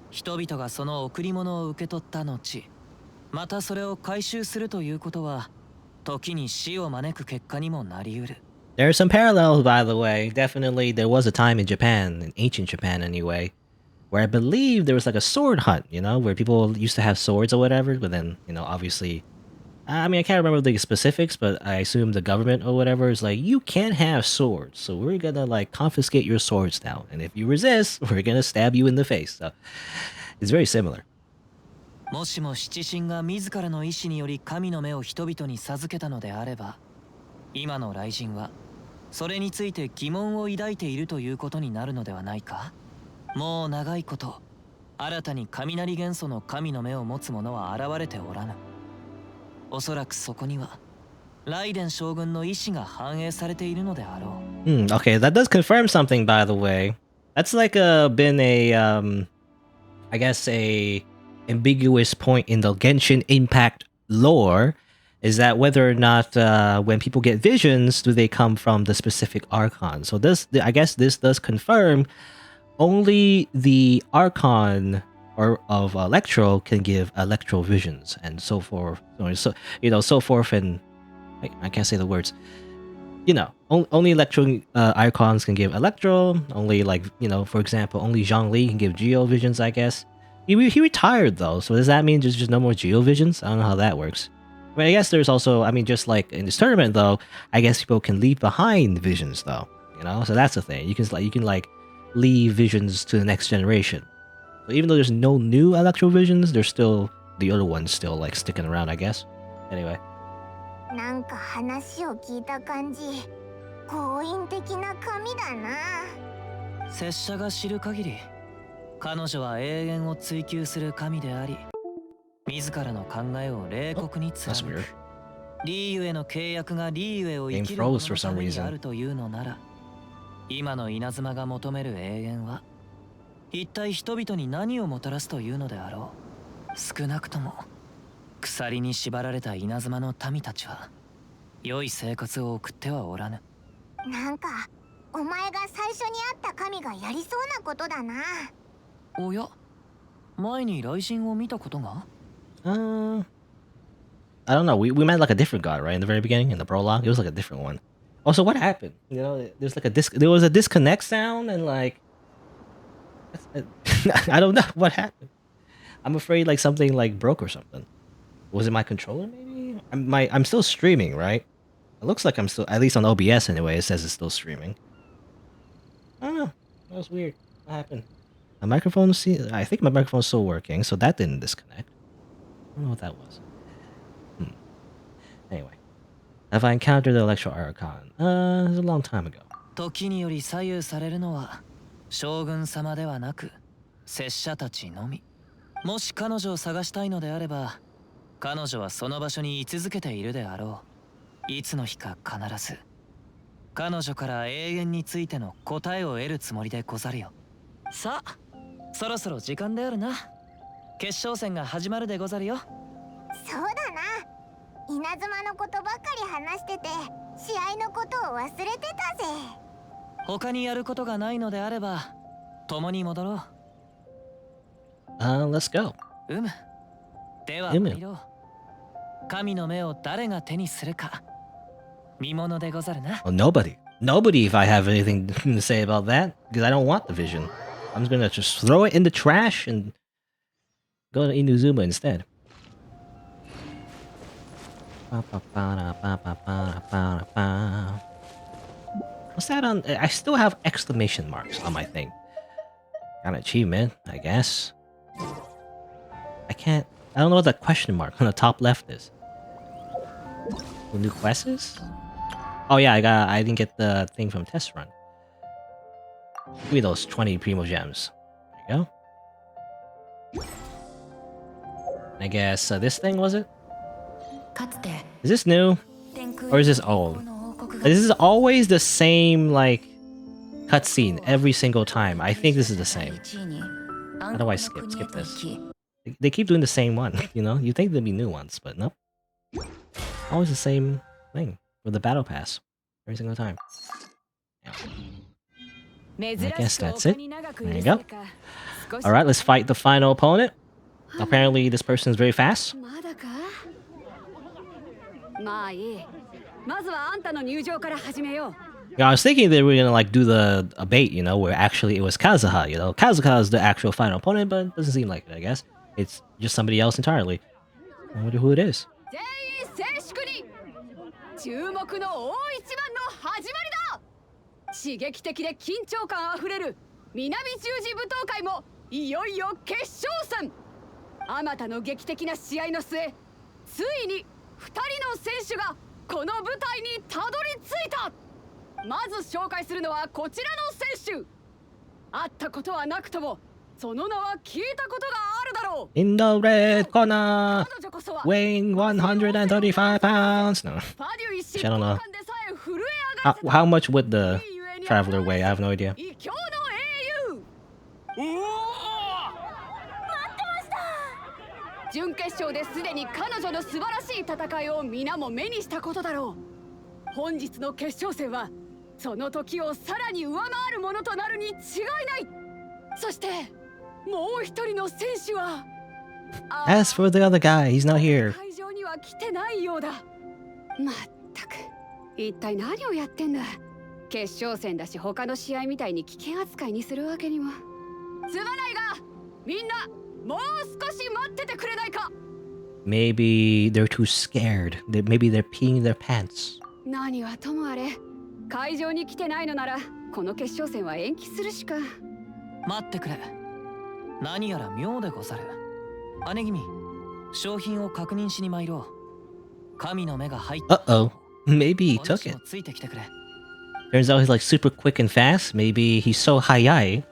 [SPEAKER 5] 人々がその贈り物を受け取った後またそれを回収するということは時に死を招く結果にもなりうる。
[SPEAKER 1] There are some parallels, by the way. Definitely, there was a time in Japan, in ancient Japan anyway, where I believe there was like a sword hunt, you know, where people used to have swords or whatever, but then, you know, obviously, I mean, I can't remember the specifics, but I assume the government or whatever is like, you can't have swords, so we're gonna like confiscate your swords now, and if you resist, we're gonna stab you in the face. So, it's very similar.
[SPEAKER 5] もしも七神が自らの意志により神の目を人々に授けたのであれば、今の雷神はそれについて疑問を抱いているということになるのではないか。もう長いこと新たに雷元素の神の目を持つ者は現れておらぬ。おそらくそこには雷電将軍の意志が反映されているのであろう。
[SPEAKER 1] Okay, that does confirm something, by the way. That's like been a I guess a ambiguous point in the Genshin Impact lore, is that whether or not when people get visions, do they come from the specific archon. So this, I guess this does confirm only the archon or of Electro can give Electro visions and so forth. So, you know, so forth and I can't say the words. You know, only Electro icons can give Electro. Only, like, you know, for example, only Zhongli can give Geo visions, I guess. He retired though, so does that mean there's just no more Geo visions? I don't know how that works. But I guess there's also, I mean, just like in this tournament though, I guess people can leave behind visions though, you know. So that's the thing. You can like leave visions to the next generation. So even though there's no new Electro visions, there's still the other ones still like sticking around, I guess. Anyway.
[SPEAKER 2] なんか話を聞いた感じ、強引的な神だな。
[SPEAKER 5] 拙者が知る限り、彼女は永遠を追求する神であり、自らの考えを冷酷に貫く。リーユへの契約がリーユへを生きる者のためにあるというのなら、今の稲妻が求める永遠は、一体人々に何をもたらすというのであろう。少なくとも鎖に縛られた稲妻の民たちは良い生活を送ってはおらぬ。
[SPEAKER 2] なんかお前が最初に会った神がやりそうなことだな。
[SPEAKER 5] おや、前に雷神を見たことが？
[SPEAKER 1] I don't know. We met like a different god, right? In the very beginning, in the prologue, it was like a different one. Also, what happened? You know, there's like there was a disconnect sound, and like, I don't know what happened. I'm afraid like something like broke or something. Was it my controller? Maybe I'm still streaming, right? It looks like I'm still, at least on OBS anyway. It says it's still streaming. I don't know. That was weird. What happened? My microphone. I think my microphone's still working, so that didn't disconnect. I don't know what that was. Anyway, have I encountered the Electro Archon? It was a long time ago.
[SPEAKER 5] 時により左右されるのは将軍様ではなく拙者たちのみ。もし彼女を探したいのであれば、彼女はその場所に居続けているであろう。いつの日か必ず彼女から永遠についての答えを得るつもりでござるよ。さあ、そろそろ時間であるな。決勝戦が始まるでござるよ。
[SPEAKER 2] そうだな。稲妻のことばかり話してて、試合のことを忘れてたぜ。
[SPEAKER 5] 他にやることがないのであれば、共に戻ろう。
[SPEAKER 1] Let's go.
[SPEAKER 5] では参ろう。神の目を誰が手にするか。見物でござるな。
[SPEAKER 1] Well, nobody. Nobody if I have anything to say about that, because I don't want the vision. I'm just gonna just throw it in the trash and go to Inuzuma instead. What's that on? I still have exclamation marks on my thing. Got an achievement, I guess. I don't know what that question mark on the top left is. The new quest is? Oh yeah, I didn't get the thing from test run. Give me those 20 Primo Gems. There you go. I guess this thing, was it? Is this new? Or is this old? This is always the same, like, cutscene every single time. I think this is the same. How do I skip this? They keep doing the same one, you know? You'd think there'd be new ones, but nope. Always the same thing for the battle pass. Every single time. Yeah. I guess that's it. There you go. Alright, let's fight the final opponent. Apparently this person is very fast. Yeah, I was thinking they were gonna like do a bait, you know, where actually it was Kazuha, you know. Kazuha is the actual final opponent, but it doesn't seem like it, I guess. It's just somebody else entirely. I wonder who it is.
[SPEAKER 4] 刺激的で緊張感あふれる南十字舞踏会もいよいよ決勝戦。あまたの劇的な試合の末、ついに2人の選手がこの舞台にたどり着いた。まず紹介するのはこちらの選手。会ったことはなくともその名は聞いたことがあるだろう。
[SPEAKER 1] In the red corner, weighing 135 pounds. No, I don't know. How much would the traveler weigh? I have no idea.
[SPEAKER 4] 準決勝ですでに彼女の素晴らしい戦いを皆も目にしたことだろう。本日の決勝戦はその時をさらに上回るものとなるに違いない。そしてもう一人の選手は
[SPEAKER 1] As for the other guy, he's not here.
[SPEAKER 4] 会場には来てないようだ。まったく一体何をやってんだ。決勝戦だし他の試合みたいに危険扱いにするわけにも。すまないがみんなもう少し待っててくれないか。
[SPEAKER 1] Maybe they're too scared. Maybe they're peeing their pants.
[SPEAKER 4] 何はともあれ会場に来てないのならこの決勝戦は延期するしか。
[SPEAKER 5] 待ってくれ。何やら妙でござる。姉君、商品を確認しに参ろう。神の目が入った。
[SPEAKER 1] Uh-oh. Maybe he took it.
[SPEAKER 5] ついてきてくれ。
[SPEAKER 1] Turns out he's like super quick and fast. Maybe he's so high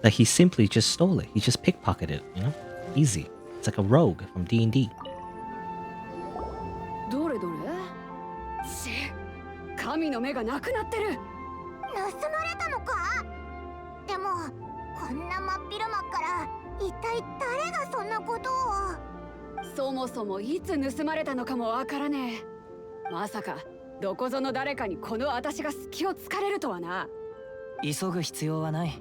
[SPEAKER 1] that he simply just stole it. He just pickpocketed it, you know? Easy. It's like a rogue from D&D.
[SPEAKER 4] どれどれ。神の目がなくなってる。
[SPEAKER 2] 盗まれたのか。でもこんな真っ昼間から一体誰がそんなことを。
[SPEAKER 4] そもそもいつ盗まれたのかもわからねえ。まさかどこぞの誰かにこの私が隙を突かれるとはな。
[SPEAKER 5] 急ぐ必要はない。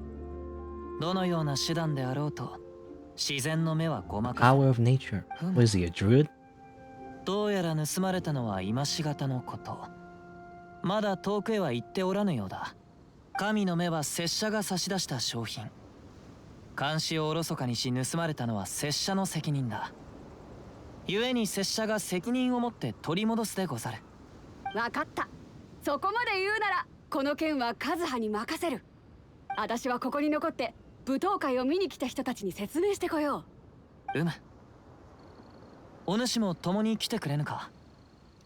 [SPEAKER 5] どのような手段であろうと自然の目はごまかす。
[SPEAKER 1] Power of nature. Was he a druid?
[SPEAKER 5] どうやら盗まれたのは今しがたのこと。まだ遠くへは行っておらぬようだ。神の目は拙者が差し出した商品。監視をおろそかにし盗まれたのは拙者の責任だ。故に拙者が責任を持って取り戻すでござる。
[SPEAKER 4] わかった。そこまで言うならこの件はカズハに任せる。私はここに残って舞踏会を見に来た人たちに説明してこよ
[SPEAKER 5] うむ。お主も共に来てくれぬか。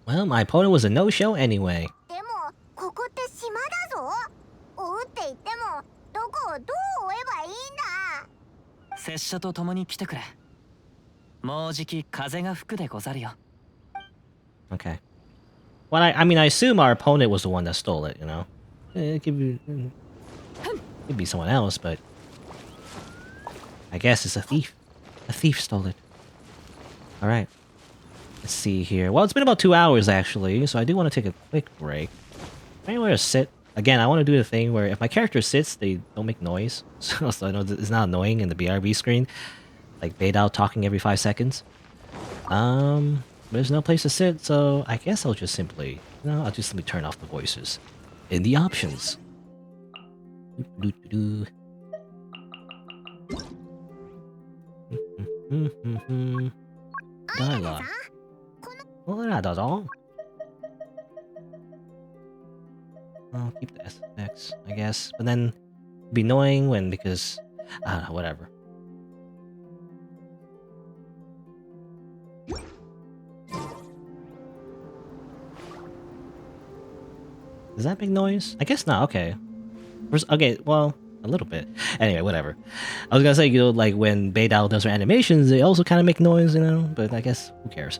[SPEAKER 1] Well, my opponent was a no-show anyway.
[SPEAKER 2] でもここって島だぞ。追うって言ってもどこをどう追えばいいんだ。
[SPEAKER 5] 拙者と共に来てくれ。もうじき風が吹くでござるよ。
[SPEAKER 1] Okay. Well, I mean, I assume our opponent was the one that stole it, you know? It could be someone else, but... I guess it's a thief. A thief stole it. Alright. Let's see here. Well, it's been about 2 hours, actually, so I do want to take a quick break. Anywhere to sit. Again, I want to do the thing where if my character sits, they don't make noise. So I know it's not annoying in the BRB screen. Like Beidou talking every 5 seconds. There's no place to sit, so I guess I'll just simply... I'll just simply turn off the voices. In the options. Dialogue. I'll keep the SX, I guess. But then it'd be annoying when because I don't know, whatever. Does that make noise? I guess not. Okay. Okay, well, a little bit. Anyway, whatever. I was gonna say, like when Beidou does her animations, they also kind of make noise, but I guess who cares?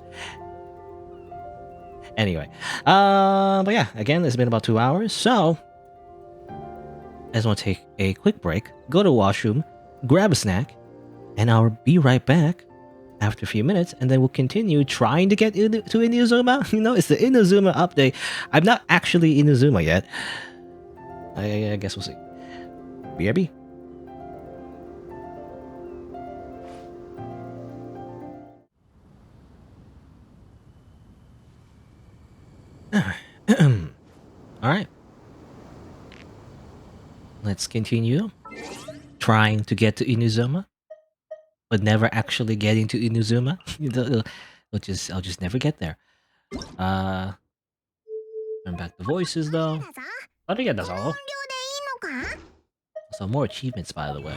[SPEAKER 1] Anyway, but yeah, again, it's been about 2 hours, so I just want to take a quick break, go to the washroom, grab a snack, and I'll be right back after a few minutes, and then we'll continue trying to get to Inazuma. It's the Inazuma update. I'm not actually Inazuma yet. I guess we'll see. BRB. Alright. Let's continue trying to get to Inazuma, but never actually getting to Inazuma. I'll just never get there. Turn back the voices though. I think that's all. So more achievements, by the way.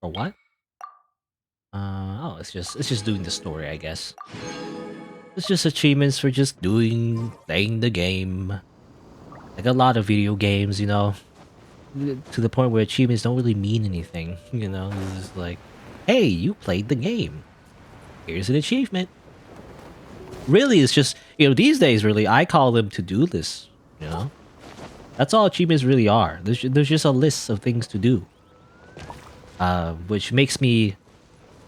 [SPEAKER 1] For what? Oh, it's just doing the story, I guess. It's just achievements for just playing the game. Like a lot of video games, to the point where achievements don't really mean anything, It's just like, hey, you played the game. Here's an achievement. Really, it's just, these days, really, I call them to-do lists, That's all achievements really are. There's just a list of things to do. Which makes me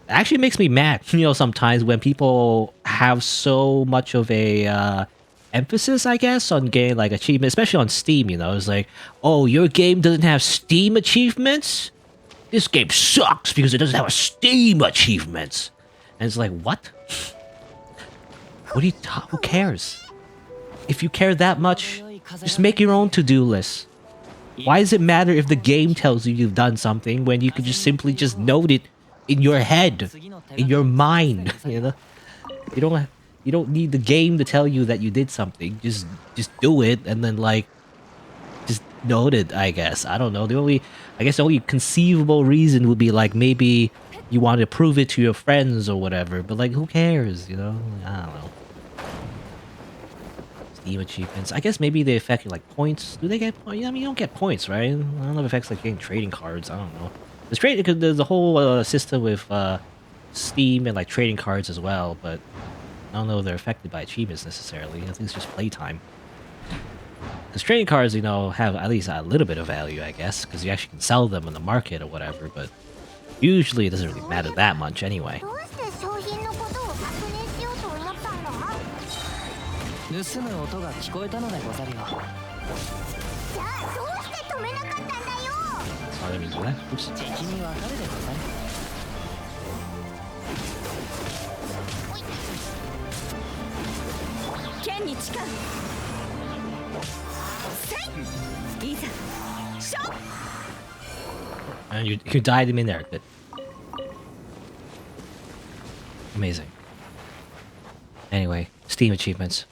[SPEAKER 1] mad, sometimes when people have so much of a emphasis, I guess, on getting like achievements, especially on Steam, It's like, oh, your game doesn't have Steam achievements? This game sucks because it doesn't have a Steam achievements. And it's like, what? What do you who cares? If you care that much, just make your own to-do list. Why does it matter if the game tells you you've done something when you could just simply just note it in your head, in your mind, You don't need the game to tell you that you did something. Just do it and then just note it, I guess. I don't know. The only conceivable reason would be like maybe you want to prove it to your friends or whatever, but like who cares, I don't know. Steam achievements. I guess maybe they affect like points. Do they get points? You don't get points, right? I don't know if it affects like getting trading cards. I don't know. There's a whole system with Steam and like trading cards as well, but I don't know if they're affected by achievements necessarily. I think it's just playtime. Because trading cards, have at least a little bit of value, I guess, because you actually can sell them in the market or whatever, but usually it doesn't really matter that much anyway.
[SPEAKER 5] 盗む音が聞こえたのでござるよ。
[SPEAKER 2] じゃあどうして止めなかったんだよ。
[SPEAKER 1] Oh, that means what? Oops.
[SPEAKER 5] 敵にわかるでござる。
[SPEAKER 3] 剣に誓う。
[SPEAKER 1] And you died him in there. Good. Amazing. Anyway, Steam achievements.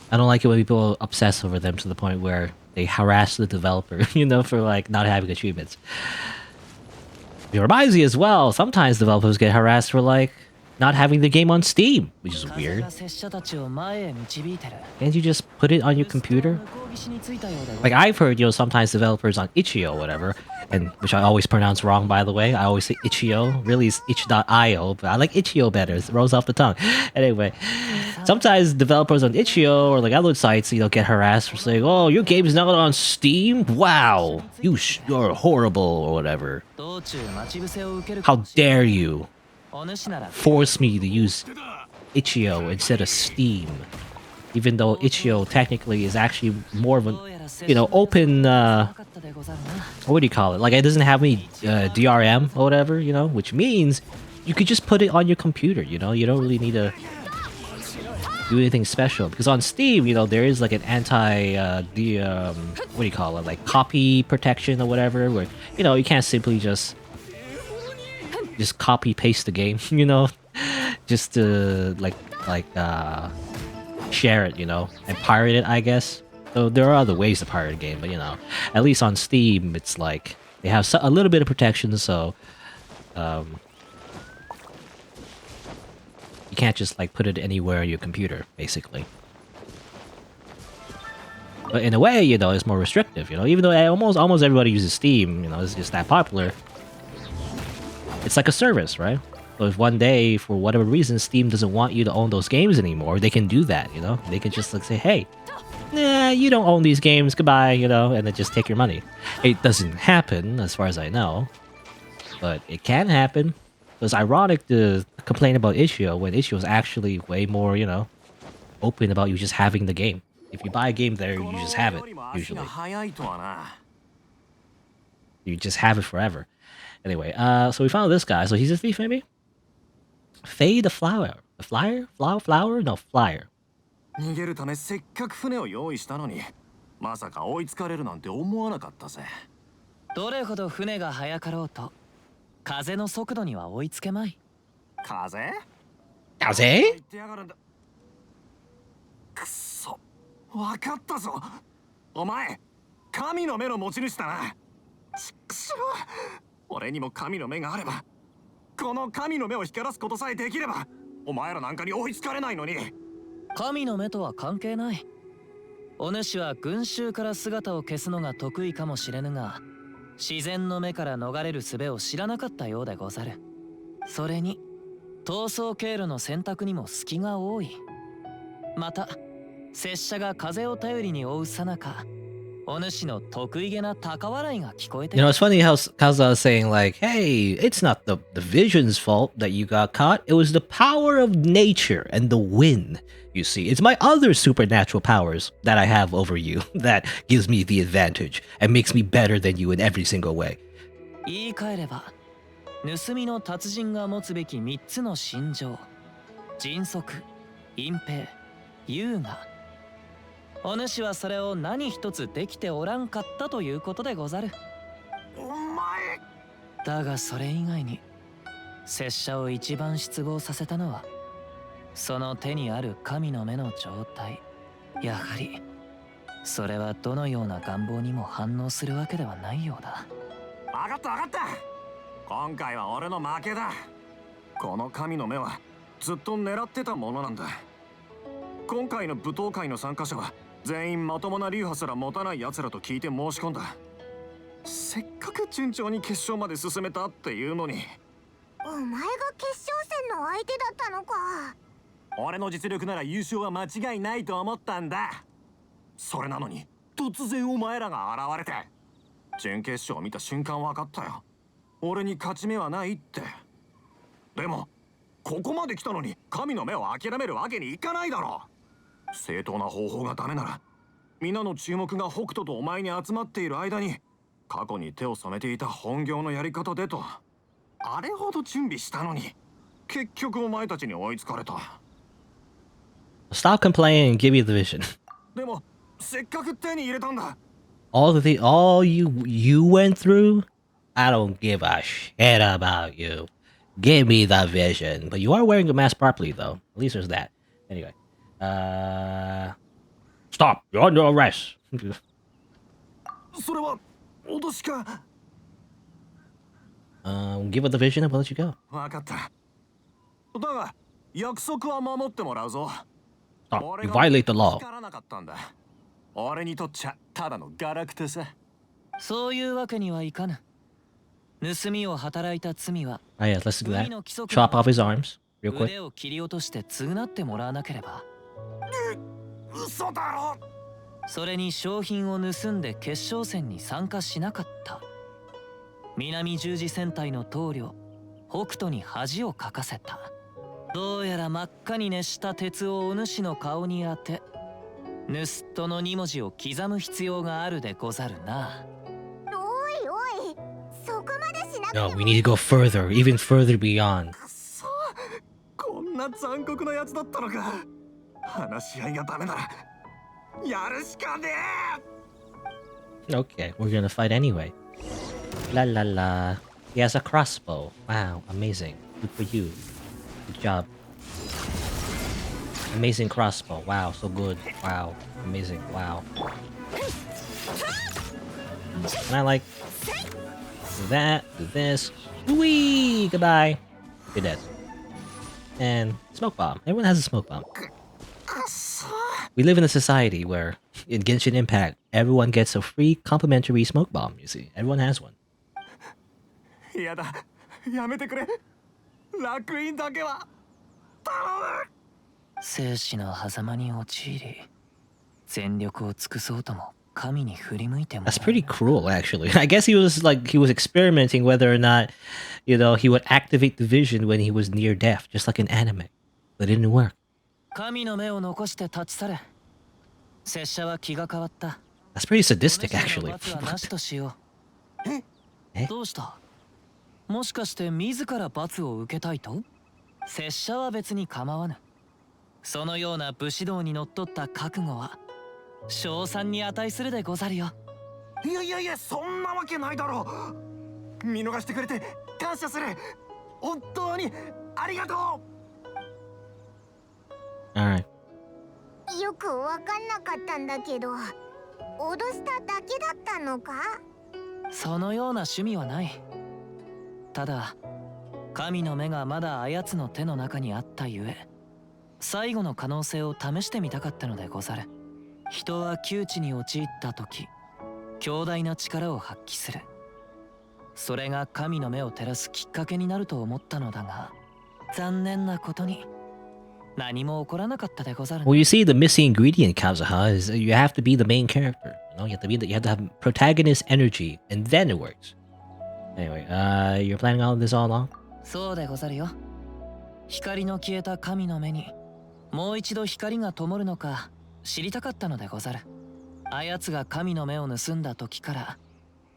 [SPEAKER 1] I don't like it when people obsess over them to the point where they harass the developer, for like not having achievements. It reminds me as well, sometimes developers get harassed for like not having the game on Steam, which is weird. Can't you just put it on your computer? Like I've heard, sometimes developers on itch.io or whatever, and which I always pronounce wrong by the way. I always say itch.io, really it's itch.io, but I like itch.io better. It rolls off the tongue. Anyway, sometimes developers on itch.io or like other sites, get harassed for saying, "Oh, your game is not on Steam? Wow, you're horrible" or whatever. How dare you force me to use itch.io instead of Steam, even though itch.io technically is actually more of an, open, what do you call it? Like it doesn't have any DRM or whatever, which means you could just put it on your computer, you don't really need to do anything special. Because on Steam, there is like an what do you call it? Like copy protection or whatever, where, you can't simply just copy paste the game, just to share it, and pirate it, I guess. So there are other ways to pirate a game, but at least on Steam, it's like they have a little bit of protection, so you can't just like put it anywhere on your computer, basically. But in a way, it's more restrictive, even though almost everybody uses Steam, it's just that popular. It's like a service, right? So if one day, for whatever reason, Steam doesn't want you to own those games anymore, they can do that, They can just like say, "Hey, nah, you don't own these games, goodbye," and then just take your money. It doesn't happen, as far as I know. But it can happen. It's ironic to complain about itch.io when itch.io is actually way more, open about you just having the game. If you buy a game there, you just have it, usually. You just have it forever. Anyway, so we found this guy. So he's a thief, maybe? Fade the flower. The flyer? Flower? No, flyer.
[SPEAKER 12] 逃げるためせっかく船を用意したのに、まさか追いつかれるなんて思わなかったぜ。
[SPEAKER 5] どれほど船が速かろうと、風の速度には追いつけまい。
[SPEAKER 12] 風？
[SPEAKER 1] 風？
[SPEAKER 12] くそ、わかったぞ。お前、神の目の持ち主だな。ちくしょう。俺にも神の目があれば、この神の目を光らすことさえできれば、お前らなんかに追いつかれないのに。
[SPEAKER 5] 神の目とは関係ない。お主は群衆から姿を消すのが得意かもしれぬが、自然の目から逃れる術を知らなかったようでござる。それに逃走経路の選択にも隙が多い。また拙者が風を頼りに追うさなか、お主の得意げな高笑いが聞こえて。
[SPEAKER 1] It's funny how Kaza is saying like, "Hey, it's not the vision's fault that you got caught. It was the power of nature and the wind. You see, it's my other supernatural powers that I have over you that gives me the advantage and makes me better than you in every single way."
[SPEAKER 5] 言い換えれば、盗みの達人が持つべき3つの心情、迅速、隠蔽、優雅。お主はそれを何一つできておらんかったということでござる。
[SPEAKER 12] お前。
[SPEAKER 5] だがそれ以外に、拙者を一番失望させたのは、その手にある神の目の状態。やはりそれはどのような願望にも反応するわけではないようだ。
[SPEAKER 12] 分かった分かった。今回は俺の負けだ。この神の目はずっと狙ってたものなんだ。今回の舞踏会の参加者は全員まともな流派すら持たない奴らと聞いて申し込んだ。せっかく順調に決勝まで進めたっていうのに。
[SPEAKER 2] お前が決勝戦の相手だったのか。
[SPEAKER 12] 俺の実力なら優勝は間違いないと思ったんだ。それなのに突然お前らが現れて、準決勝を見た瞬間分かったよ。俺に勝ち目はないって。でもここまで来たのに神の目を諦めるわけにいかないだろう。正当な方法がダメなら、皆の注目が北斗とお前に集まっている間に過去に手を染めていた本業のやり方でと。あれほど準備したのに結局お前たちに追いつかれた。
[SPEAKER 1] Stop complaining and give me the vision.
[SPEAKER 12] でもせっかく手に入れたんだ。
[SPEAKER 1] all you went through? I don't give a shit about you. Give me the vision. But you are wearing a mask properly, though. At least there's that. Anyway. Stop. You're under arrest.
[SPEAKER 12] それは脅しか。
[SPEAKER 1] Give us the vision and we'll let you go.
[SPEAKER 12] わかった。だが約束は守ってもらうぞ。
[SPEAKER 1] Stop. You violate the law.
[SPEAKER 12] 力なかったんだ。俺にとっちゃただのガラクタさ。
[SPEAKER 5] そういうわけにはいかぬ。盗みを働いた罪は、
[SPEAKER 1] Oh yeah, let's do that. Chop off his arms real quick.
[SPEAKER 5] 腕を切り落として償ってもらわなければ。
[SPEAKER 12] 嘘だろ。
[SPEAKER 5] それに商品を盗んで決勝戦に参加しなかった。南十字戦隊の棟梁北斗に恥をかかせた。どうやら真っ赤に熱した鉄をお主の顔に当て、盗人の2文字を刻む必要があるでござるな。
[SPEAKER 2] おいおい、そこまでしなくて
[SPEAKER 1] No,
[SPEAKER 2] も
[SPEAKER 1] we need to go further, even further beyond.
[SPEAKER 12] こんな残酷なやつだったのか。話し合いがダメならやるしかねえ。
[SPEAKER 1] Okay, we're gonna fight anyway. La la la. He has a crossbow. Wow, amazing. Good for you. Good job. Amazing crossbow. Wow, so good. Wow, amazing. Wow. And I like do that, do this. Whee! Goodbye. You're dead. And smoke bomb. Everyone has a smoke bomb. We live in a society where, in Genshin Impact, everyone gets a free complimentary smoke bomb, you see. Everyone has one.
[SPEAKER 12] やだ、やめてくれ。楽園だけは頼む。
[SPEAKER 5] 生死の狭間に陥り、全力を尽くそうとも神に振り向いても。
[SPEAKER 1] That's pretty cruel, actually. I guess he was experimenting whether or not, he would activate the vision when he was near death, just like in anime. But it didn't work.
[SPEAKER 5] 神の目を残して立ち去れ。拙者は気が変わった。
[SPEAKER 1] That's pretty sadistic,
[SPEAKER 5] お主
[SPEAKER 1] actually.
[SPEAKER 5] の罰はなしとしよう。
[SPEAKER 1] え？
[SPEAKER 5] どうした？もしかして自ら罰を受けたいと？拙者は別に構わぬ。そのような武士道にのっとった覚悟は称賛に値するでござるよ。
[SPEAKER 12] いやいやいや、そんなわけないだろう。見逃してくれて感謝する。本当にありがとう。
[SPEAKER 1] Alright.
[SPEAKER 2] よくわかんなかったんだけど、脅しただけだったのか？
[SPEAKER 5] そのような趣味はない。ただ神の目がまだあやつの手の中にあったゆえ、最後の可能性を試してみたかったのでござる。人は窮地に陥った時、強大な力を発揮する。それが神の目を照らすきっかけになると思ったのだが、残念なことに何も起こらなかったでござる。
[SPEAKER 1] Well, you see, the missing ingredient, Kazuha, is you have to be the main character. You have to have protagonist energy, and then it works. Anyway, you're planning all this all along?
[SPEAKER 5] そうでござるよ。光の消えた神の目にもう一度光が灯るのか知りたかったのでござる。あやつが神の目を盗んだ時から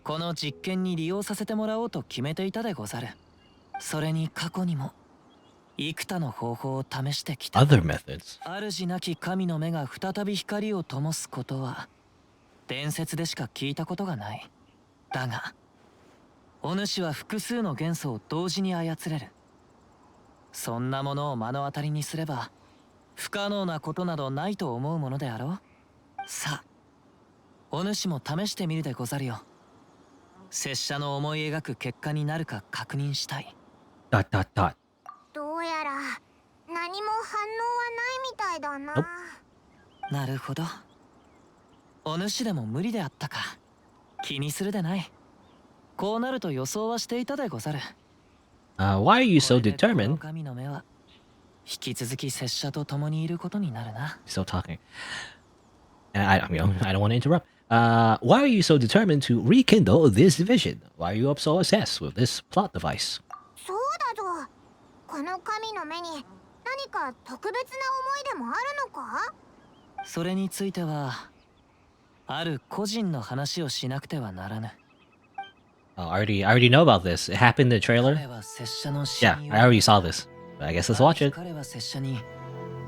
[SPEAKER 5] この実験に利用させてもらおうと決めていたでござる。それに過去にも幾多の方法を試してきた。
[SPEAKER 1] Other methods?
[SPEAKER 5] 主なき神の目が再び光を灯すことは伝説でしか聞いたことがない。だがお主は複数の元素を同時に操れる。そんなものを目の当たりにすれば不可能なことなどないと思うものであろう。さあお主も試してみるでござるよ。拙者の思い描く結果になるか確認したい。
[SPEAKER 1] Dot dot dot.
[SPEAKER 2] どうやら何も反応はないみたいだな。
[SPEAKER 5] なるほど。お主でも無理であったか。気にするでない。こうなると予想はしていたでござる。
[SPEAKER 1] Why are you so
[SPEAKER 5] これでこの
[SPEAKER 1] determined?
[SPEAKER 5] 神の目は引き続き拙者と共にいることになるな。
[SPEAKER 1] Still talking. And I don't want to interrupt. Why are you so determined to rekindle this vision? Why are you so obsessed with this plot device?
[SPEAKER 2] そうだぞ。この神の目に何か特別な思いでもあるのか？
[SPEAKER 5] それについてはある個人の話をしなくてはならぬ。
[SPEAKER 1] I already know about this. It happened in the trailer.
[SPEAKER 5] 彼は拙者の
[SPEAKER 1] Yeah,
[SPEAKER 5] 親友。
[SPEAKER 1] I already saw this. But I guess let's watch it.
[SPEAKER 5] 彼は拙者に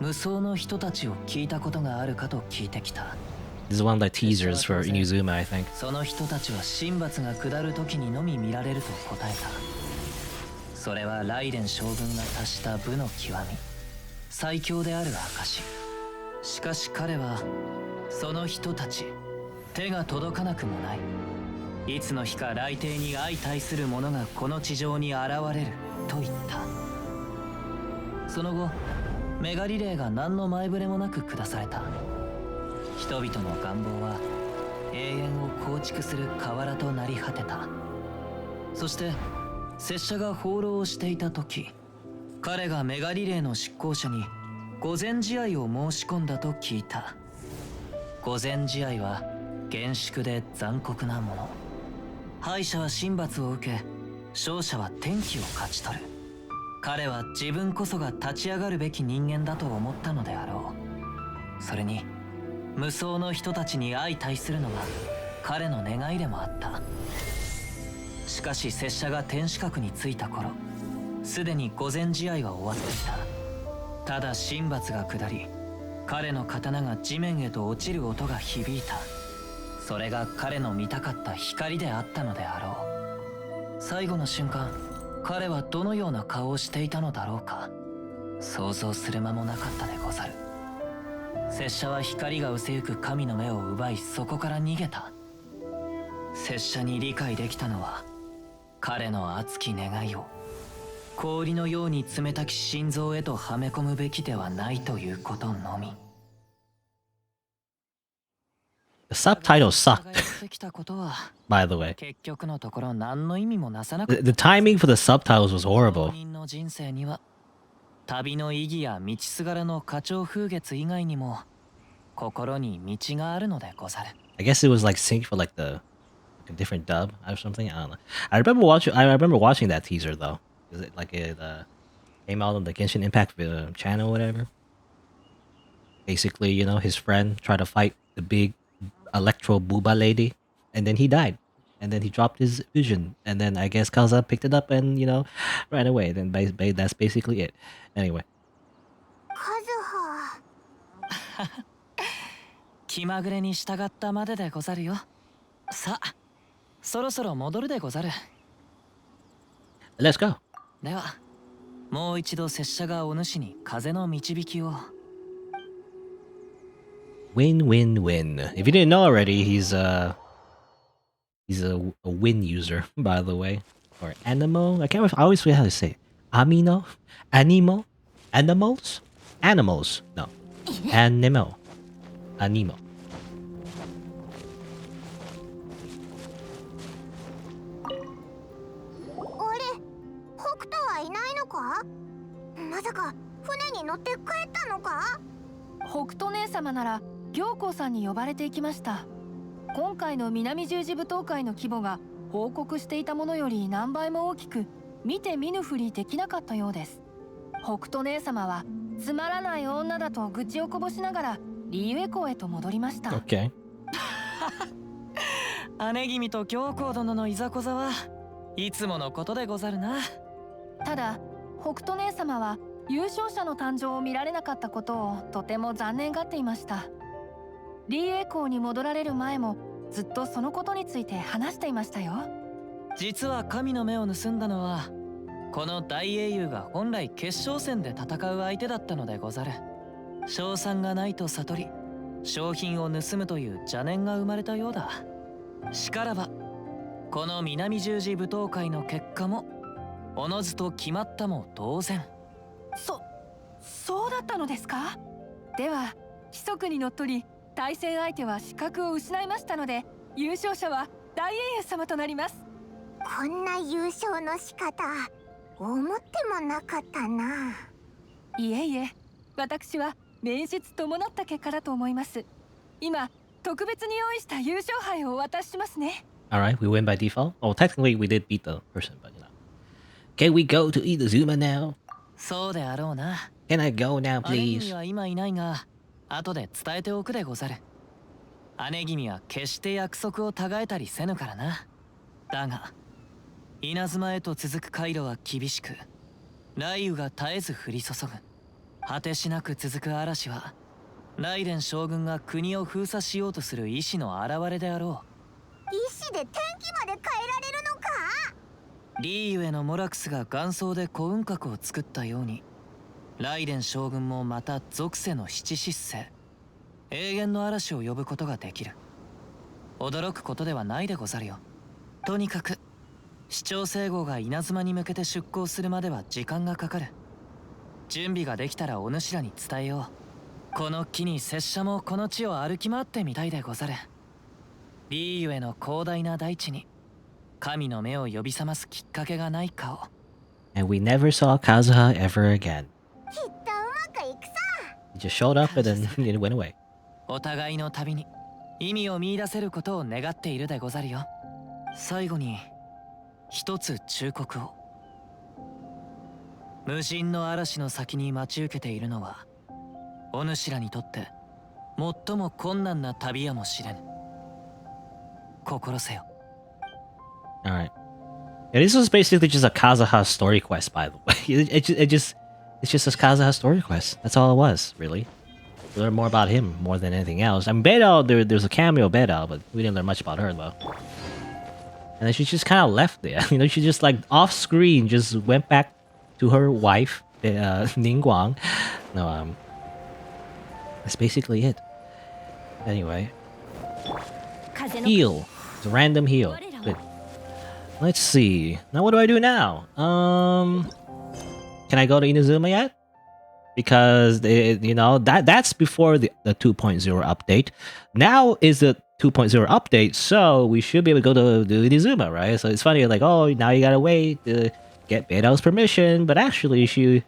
[SPEAKER 5] 無双の人たちを聞いたことがあるかと聞いてきた。
[SPEAKER 1] This is one of the teasers for Inuzuma, I think.
[SPEAKER 5] その人たちは神罰が下る時にのみ見られると答えた。それは雷電将軍が達した武の極み、最強である証。しかし彼はその人たち、手が届かなくもない。いつの日か雷帝に相対する者がこの地上に現れると言った。その後メガリレーが何の前触れもなく下された。人々の願望は永遠を構築する河原となり果てた。そして拙者が放浪していた時、彼がメガリレーの執行者に御前試合を申し込んだと聞いた。御前試合は厳粛で残酷なもの。敗者は神罰を受け、勝者は天気を勝ち取る。彼は自分こそが立ち上がるべき人間だと思ったのであろう。それに無双の人たちに相対するのが彼の願いでもあった。しかし拙者が天守閣に着いた頃、すでに御前試合は終わっていた。ただ神罰が下り、彼の刀が地面へと落ちる音が響いた。それが彼の見たかった光であったのであろう。最後の瞬間、彼はどのような顔をしていたのだろうか。想像する間もなかったでござる。拙者は光が失せゆく神の目を奪い、そこから逃げた。拙者に理解できたのは、彼の熱き願いを氷のように冷たき心臓へとはめ込むべきではないということのみ。
[SPEAKER 1] The subtitles sucked, by the way.
[SPEAKER 5] 結局のところ何の意味もなさなく
[SPEAKER 1] The timing for the subtitles was horrible.
[SPEAKER 5] 人の人生には旅の意義や道すがらの花鳥風月以外にも心に道があるのでござる。
[SPEAKER 1] I guess it was like synced for like a different dub or something. I don't know. I remember watching that teaser though. Is it like it came out on the Genshin Impact channel or whatever? Basically, you know, his friend tried to fight the big electro booba lady, and then he died. And then he dropped his vision. And then I guess Kaza picked it up and, you know, ran away. Then that's basically it. Anyway.
[SPEAKER 5] 気まぐれに従ったまででござるよ。さあ、そろそろ戻るでござる。
[SPEAKER 1] Let's go.
[SPEAKER 5] では、もう一度拙者がお主に風の導きを。
[SPEAKER 1] Win, win, win. If you didn't know already, he's a win user, by the way. Or animal. I can't remember. I always forget how to say it. Amino? Animo? Animals? Animals. No. Animo. Animo.
[SPEAKER 2] 北斗はいないのか？まさか船に乗って帰ったのか？
[SPEAKER 10] 北斗姉様なら行幸さんに呼ばれていきました。今回の南十字舞踏会の規模が報告していたものより何倍も大きく、見て見ぬふりできなかったようです。北斗姉様はつまらない女だと愚痴をこぼしながらリユエ港へと戻りました。
[SPEAKER 1] Okay.
[SPEAKER 5] 姉君と行幸殿のいざこざはいつものことでござるな。
[SPEAKER 10] ただ北斗姉様は優勝者の誕生を見られなかったことをとても残念がっていました。リーエ港に戻られる前もずっとそのことについて話していましたよ。
[SPEAKER 5] 実は神の目を盗んだのはこの大英雄が本来決勝戦で戦う相手だったのでござる。賞賛がないと悟り、商品を盗むという邪念が生まれたようだ。しからばこの南十字舞踏会の結果もおのずと決まったも同然。
[SPEAKER 10] そうだったのですか？では規則にのっとり対戦相手は資格を失いましたので、優勝者は大英雄様となります。
[SPEAKER 2] こんな優勝の仕方思ってもなかったな。
[SPEAKER 10] いえいえ、私は面接伴った結果だと思います。今特別に用意した優勝杯をお渡ししますね。
[SPEAKER 1] Alright, we win by default. Oh, technically we did beat the person, but you know. Can we go to Inazuma now?
[SPEAKER 5] そうであろうな。
[SPEAKER 1] Can I go now,
[SPEAKER 5] 姉
[SPEAKER 1] please?
[SPEAKER 5] 君は今いないが後で伝えておくでござる。姉君は決して約束をたがえたりせぬからな。だが稲妻へと続く回路は厳しく、雷雨が絶えず降り注ぐ。果てしなく続く嵐はライデン将軍が国を封鎖しようとする意志の表れであろ
[SPEAKER 2] 意志で天気まで変えられるのか？
[SPEAKER 5] う。リーユへのモラクスが元祖で古雲閣を作ったように、ライデン将軍もまた属性の七失星、永遠の嵐を呼ぶことができる。驚くことではないでござるよ。とにかく市長整合が稲妻に向けて出港するまでは時間がかかる。準備ができたらお主らに伝えよう。この機に拙者もこの地を歩き回ってみたいでござる。リーユへの広大な大地に神の目を呼び覚ますきっかけがないかを。
[SPEAKER 1] And we never saw Kazuha ever again.
[SPEAKER 2] きっとうまくいくさ。
[SPEAKER 1] He just showed up and then it went away.
[SPEAKER 5] お互いの旅に意味を見出せることを願っているでござるよ。最後に一つ忠告を。無人の嵐の先に待ち受けているのは、お主らにとって最も困難な旅やもしれん。心せよ。
[SPEAKER 1] Alright. Yeah, this was basically just a Kazuha story quest, by the way. It's just a Kazuha story quest. That's all it was, really. We learned more about him more than anything else. I mean, Beidou, there's a cameo of Beidou, but we didn't learn much about her, though. And then she just kind of left there. You know, she just, like, off-screen, just went back to her wife, Ning Guang. No, that's basically it. Anyway. Heal. It's a random heal. Good. Let's see. Now what do I do now? Can I go to Inazuma yet? Because you know that's before the 2.0 update. Now is the 2.0 update, so we should be able to go to Inazuma, right? So it's funny, like, oh, now you gotta wait to get Beidou's permission, but actually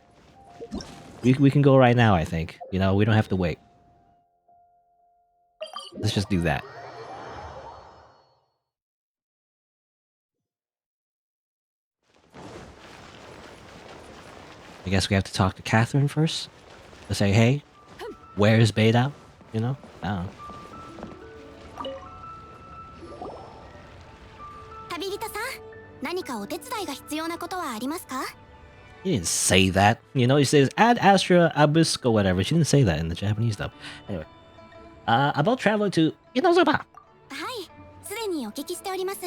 [SPEAKER 1] we can go right now. I think, you know, we don't have to wait. Let's just do that. I guess we have to talk to Catherine first. To say, hey, where's Beidou? You know? I don't know.
[SPEAKER 2] 旅人さん、何かお手伝いが必要なことはありますか?
[SPEAKER 1] He didn't say that. You know, he says, Ad Astra Abisco, whatever. She didn't say that in the Japanese though. Anyway. About traveling to Inazuma.
[SPEAKER 2] はい、すでにお聞きしております。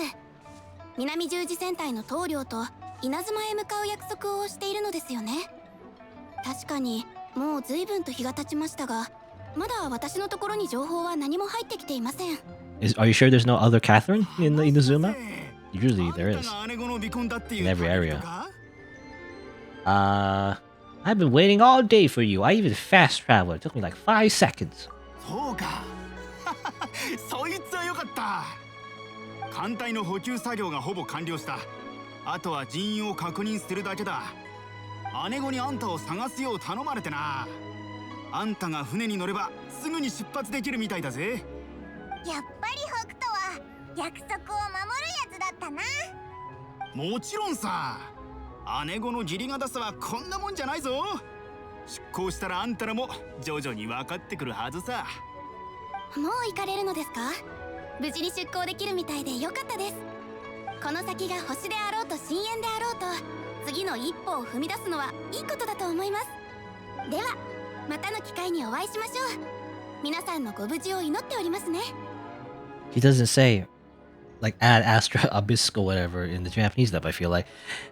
[SPEAKER 2] 南十字戦隊の棟梁と稲妻へ向かう約束をしているのですよね。確かにもう随分と日が経ちましたが、まだ私のところに情報は何も入ってきていません。
[SPEAKER 1] Are you sure there's no other Catherine in the Inazuma? Usually there is. In every area. I've been waiting all day for you. I even fast traveled. It took me like 5 seconds.
[SPEAKER 13] そうか。そいつはよかった。艦隊の補給作業がほぼ完了した。あとは人員を確認するだけだ。姉子にあんたを探すよう頼まれてな。あんたが船に乗ればすぐに出発できるみたいだぜ。
[SPEAKER 2] やっぱり北斗は約束を守るやつだったな。
[SPEAKER 13] もちろんさ。姉子の義理が出すはこんなもんじゃないぞ。出港したらあんたらも徐々に分かってくるはずさ。
[SPEAKER 2] もう行かれるのですか？無事に出港できるみたいでよかったです。この先が星であろうと深淵であろうと、次の一歩を踏み出すのはいいことだと思います。ではまたの機会にお会いしましょう。皆さんのご無事を祈っておりますね。
[SPEAKER 1] He doesn't say like Ad Astra Abisco whatever in the Japanese dub, I feel like.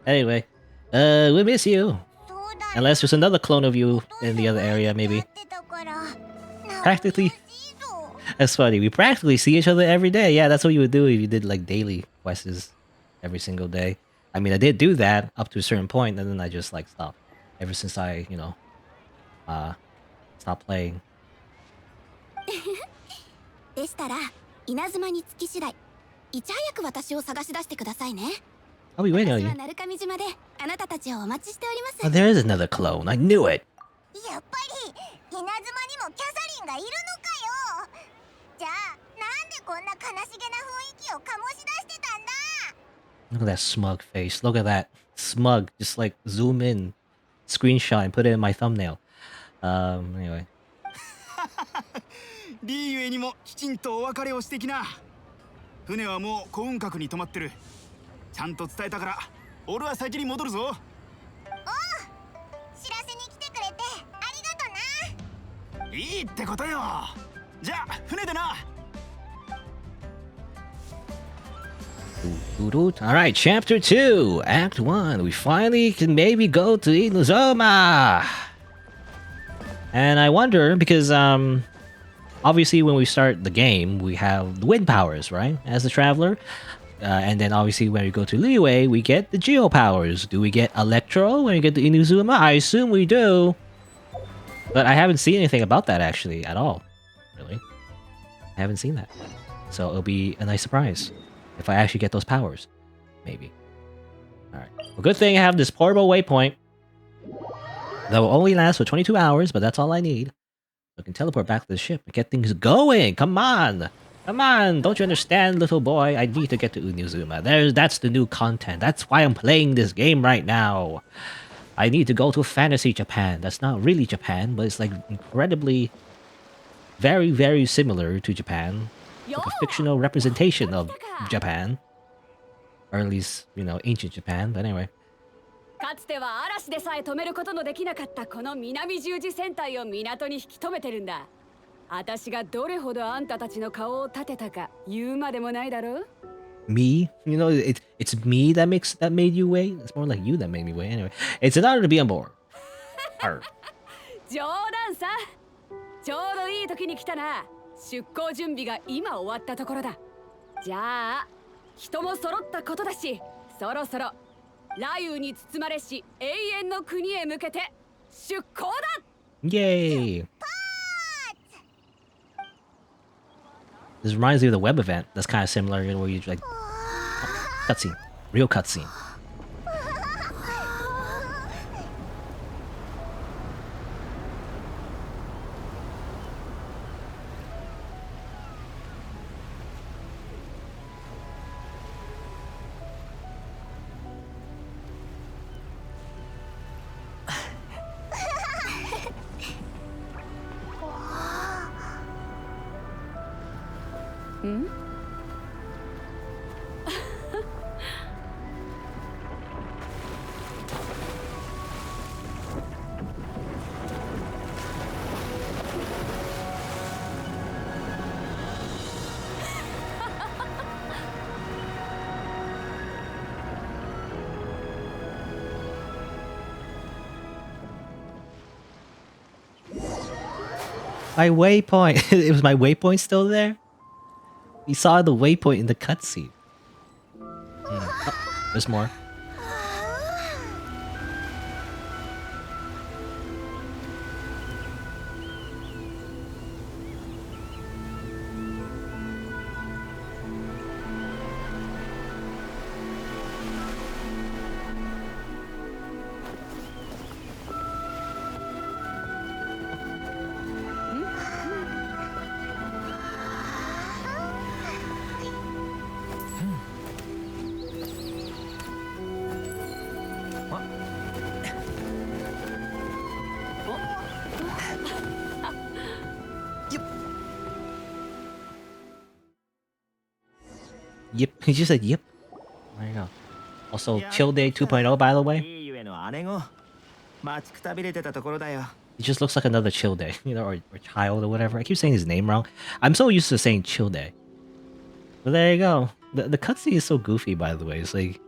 [SPEAKER 1] Anyway, we miss you. Unless there's another clone of you in the other area, maybe. Practically. That's funny. We practically see each other every day. Yeah, that's what you would do if you did like daily quests every single day. I mean, I did do that up to a certain point, and then I just like stopped. Ever since I, you know, stopped playing.
[SPEAKER 2] でしたら稲妻に着き次第、いち早く私を探し出してくださいね。
[SPEAKER 1] I'll be waiting on you.
[SPEAKER 2] 私は鳴上島であなたたちをお待ちしております。
[SPEAKER 1] Oh, there is another clone. I knew it.
[SPEAKER 2] やっぱり稲妻にもキャサリンがいるのかよ。じゃあなんでこんな悲しげな雰囲気を醸し出してたんだ。
[SPEAKER 1] Look at that smug face. Look at that smug. Just like zoom in, screenshot, and put it in my thumbnail. Anyway.
[SPEAKER 13] リーユエにもきちんとお別れをしてきな。船はもう古雲閣に止まってる。ちゃんと伝えたから俺は先に戻るぞ。おう、知らせに来てくれてありがとな。いいってことよ。じゃあ船でな。
[SPEAKER 1] Alright, Chapter 2, Act 1. We finally can maybe go to Inuzuma! And I wonder, because, obviously when we start the game, we have the wind powers, right? As the traveler. And then obviously when we go to Liyue, we get the geo powers. Do we get Electro when we get to Inuzuma? I assume we do. But I haven't seen anything about that actually, at all. Really. I haven't seen that. So it'll be a nice surprise. If I actually get those powers. Maybe. Alright. Well, good thing I have this portable waypoint. That will only last for 22 hours, but that's all I need. I can teleport back to the ship and get things going. Come on! Come on! Don't you understand, little boy? I need to get to Inuzuma. That's the new content. That's why I'm playing this game right now. I need to go to fantasy Japan. That's not really Japan, but it's like incredibly... very, very similar to Japan. Like a fictional representation of Japan. Or at least, you know, ancient Japan, but anyway.
[SPEAKER 4] かつては嵐でさえ止めることのできなかったこの南十字戦隊を港に引き止めてるんだ。私がどれほどあんたたちの顔を立てたか言うまでもないだろう。
[SPEAKER 1] Me? You know, it's me that made you wait? It's more like you that made me wait. Anyway, it's an honor to be on board.
[SPEAKER 4] 冗談さ。ちょうどいい時に来たな。出航準備が今終わったところだ。じゃあ人も揃ったことだし、そろそろ雷雨に包まれし永遠の国へ向けて出航だ。
[SPEAKER 1] Yay! This reminds me of the web event. That's kind of similar, you know, where you like cutscene, real cutscene. My waypoint. Was my waypoint still there? We saw the waypoint in the cutscene. Oh, there's more. Yep, he just said yep. There you go. Also, Chill Day 2.0, by the way. He just looks like another Chill Day, you know, or Child or whatever. I keep saying his name wrong. I'm so used to saying Chill Day. But there you go. The cutscene is so goofy, by the way. It's like,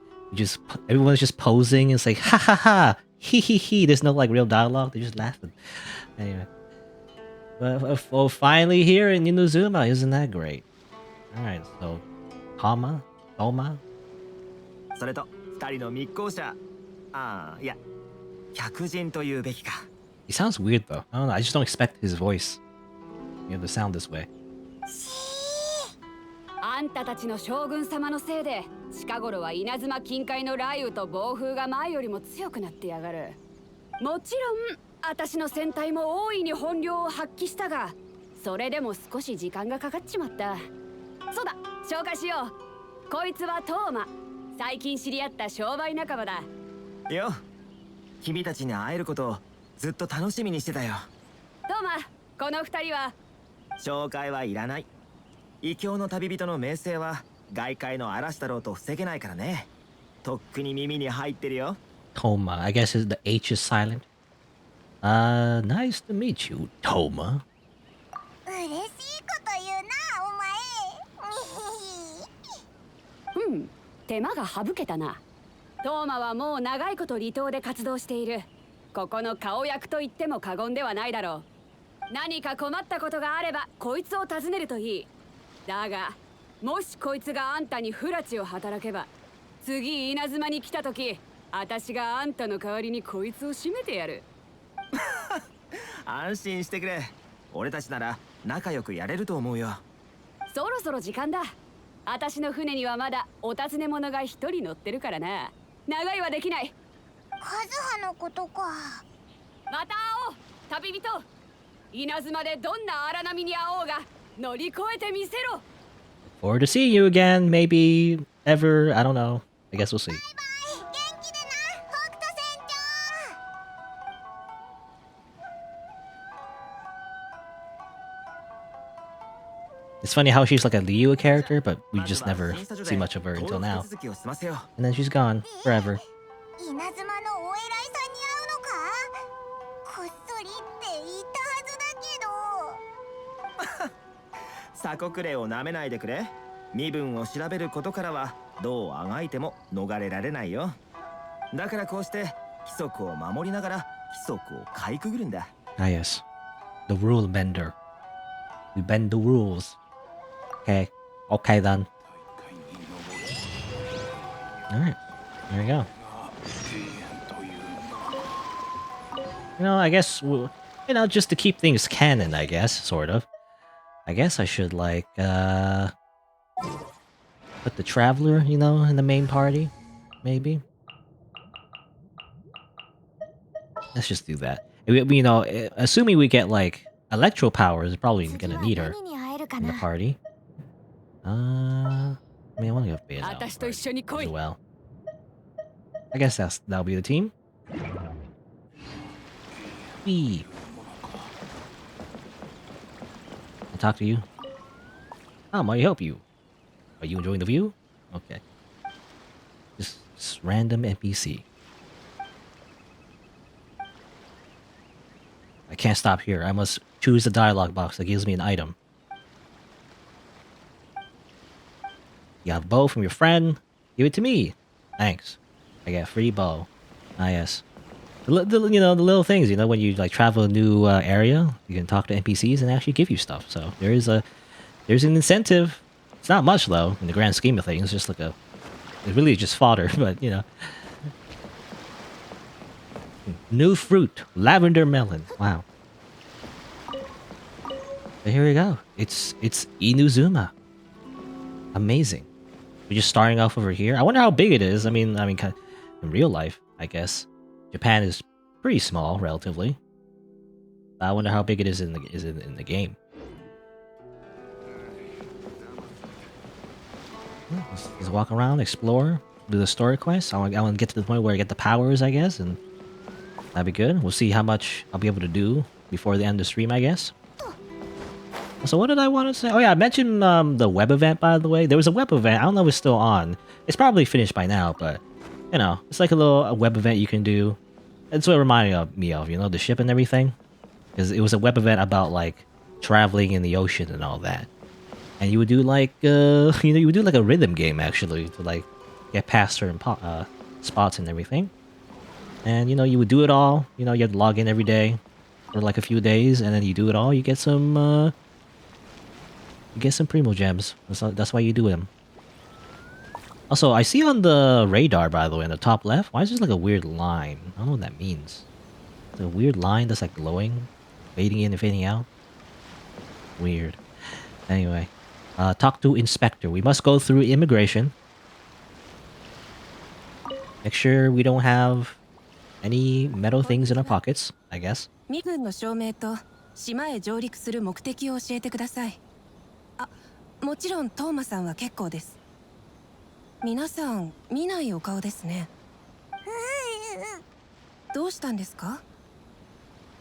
[SPEAKER 1] everyone's just posing. It's like, ha ha ha, he he he. There's no like real dialogue. They're just laughing. Anyway. But well, finally here in Inuzuma, isn't that great? Alright, so Toma?
[SPEAKER 12] それと2人の密航者。いや、客人というべきか。
[SPEAKER 1] He sounds weird though. I don't know. I just don't expect his voice, you know, to sound this way.
[SPEAKER 4] あんたたちの将軍様のせいで近頃は稲妻近海の雷雨と暴風が前よりも強くなってやがる。もちろん私の戦隊も大いに本領を発揮したが、それでも少し時間がかかっちまった。そうだ、紹介しよう。こいつはトーマ。最近知り合った商売仲間だ。
[SPEAKER 12] よ、君たちに会えることをずっと楽しみにしてたよ。
[SPEAKER 4] トーマ、この二人は。
[SPEAKER 12] 紹介はいらない。異教の旅人の名声は外界の嵐だろうと防げないからね。とっくに耳に入ってるよ。
[SPEAKER 1] Toma. I guess the H is silent. Nice to meet you, Toma.
[SPEAKER 2] 嬉しいこと言うなお前。
[SPEAKER 4] 手間が省けたな。トーマはもう長いこと離島で活動している。ここの顔役と言っても過言ではないだろう。何か困ったことがあればこいつを訪ねるといい。だがもしこいつがあんたにフラチを働けば、次稲妻に来た時、私があんたの代わりにこいつを締めてやる。
[SPEAKER 6] 安心してくれ。俺たちなら仲良くやれると思うよ。
[SPEAKER 4] そろそろ時間だ。私の船にはまだお尋ね者が一人乗ってるからな。長いはできない。
[SPEAKER 2] カズハのことか。
[SPEAKER 4] また会おう旅人。稲妻でどんな荒波に会おうが乗り越えてみせろ。
[SPEAKER 1] Or to see you again, maybe ever. I don't know. I guess we'll see.
[SPEAKER 2] バイバイ。元気でな北斗船長。
[SPEAKER 1] It's funny how she's like a Liu character, but we just never see much of her until now. And then she's gone forever.
[SPEAKER 2] 稲妻のお偉いさんに会うのか。こっそりって言ったはずだけど。
[SPEAKER 6] 鎖国令をなめないでくれ。身分を調べることからはどうあがいても逃れられないよ。だからこうして規則を守りながら規則をかいくぐるんだ。
[SPEAKER 1] Ah yes, the rule bender. We bend the rules. Okay, okay then. All right, there we go. You know, I guess just to keep things canon, I guess, sort of. I guess I should like put the traveler, in the main party, maybe. Let's just do that. Assuming we get like electro powers, probably gonna need her in the party. I want to go Vietnam as well. I guess that'll be the team. Wee. I'll talk to you. How may I help you? Are you enjoying the view? Okay. Just random NPC. I can't stop here. I must choose the dialogue box that gives me an item. You have a bow from your friend. Give it to me. Thanks. I get a free bow. Ah yes. The little things, when you like travel a new area, you can talk to NPCs and actually give you stuff. So there's an incentive. It's not much though in the grand scheme of things. It's just like it's really just fodder, but New fruit, lavender melon. Wow. But here we go. It's Inuzuma. Amazing. We're just starting off over here. I wonder how big it is. I mean, in real life, I guess Japan is pretty small, relatively. I wonder how big it is in the game. Just walk around, explore, do the story quest. I want to get to the point where I get the powers, I guess, and that'd be good. We'll see how much I'll be able to do before the end of the stream, I guess. So what did I want to say? Oh yeah, I mentioned the web event, by the way. There was a web event. I don't know if it's still on. It's probably finished by now, but it's like a web event you can do. That's what it reminded me of, the ship and everything. Because it was a web event about like traveling in the ocean and all that. And you would do like you would do like a rhythm game actually to like get past certain spots and everything. And you would do it all. You have to log in every day for like a few days, and then you do it all. You get some primo gems. That's why you do them. Also, I see on the radar, by the way, in the top left, why is there like a weird line? I don't know what that means. It's a weird line that's like glowing, fading in and fading out. Weird. Anyway, talk to Inspector. We must go through immigration. Make sure we don't have any metal things in our pockets, I guess.
[SPEAKER 14] 身分の証明と島へ上陸する目的を教えてください。あ、もちろんトーマさんは結構です。皆さん見ないお顔ですね。どうしたんですか？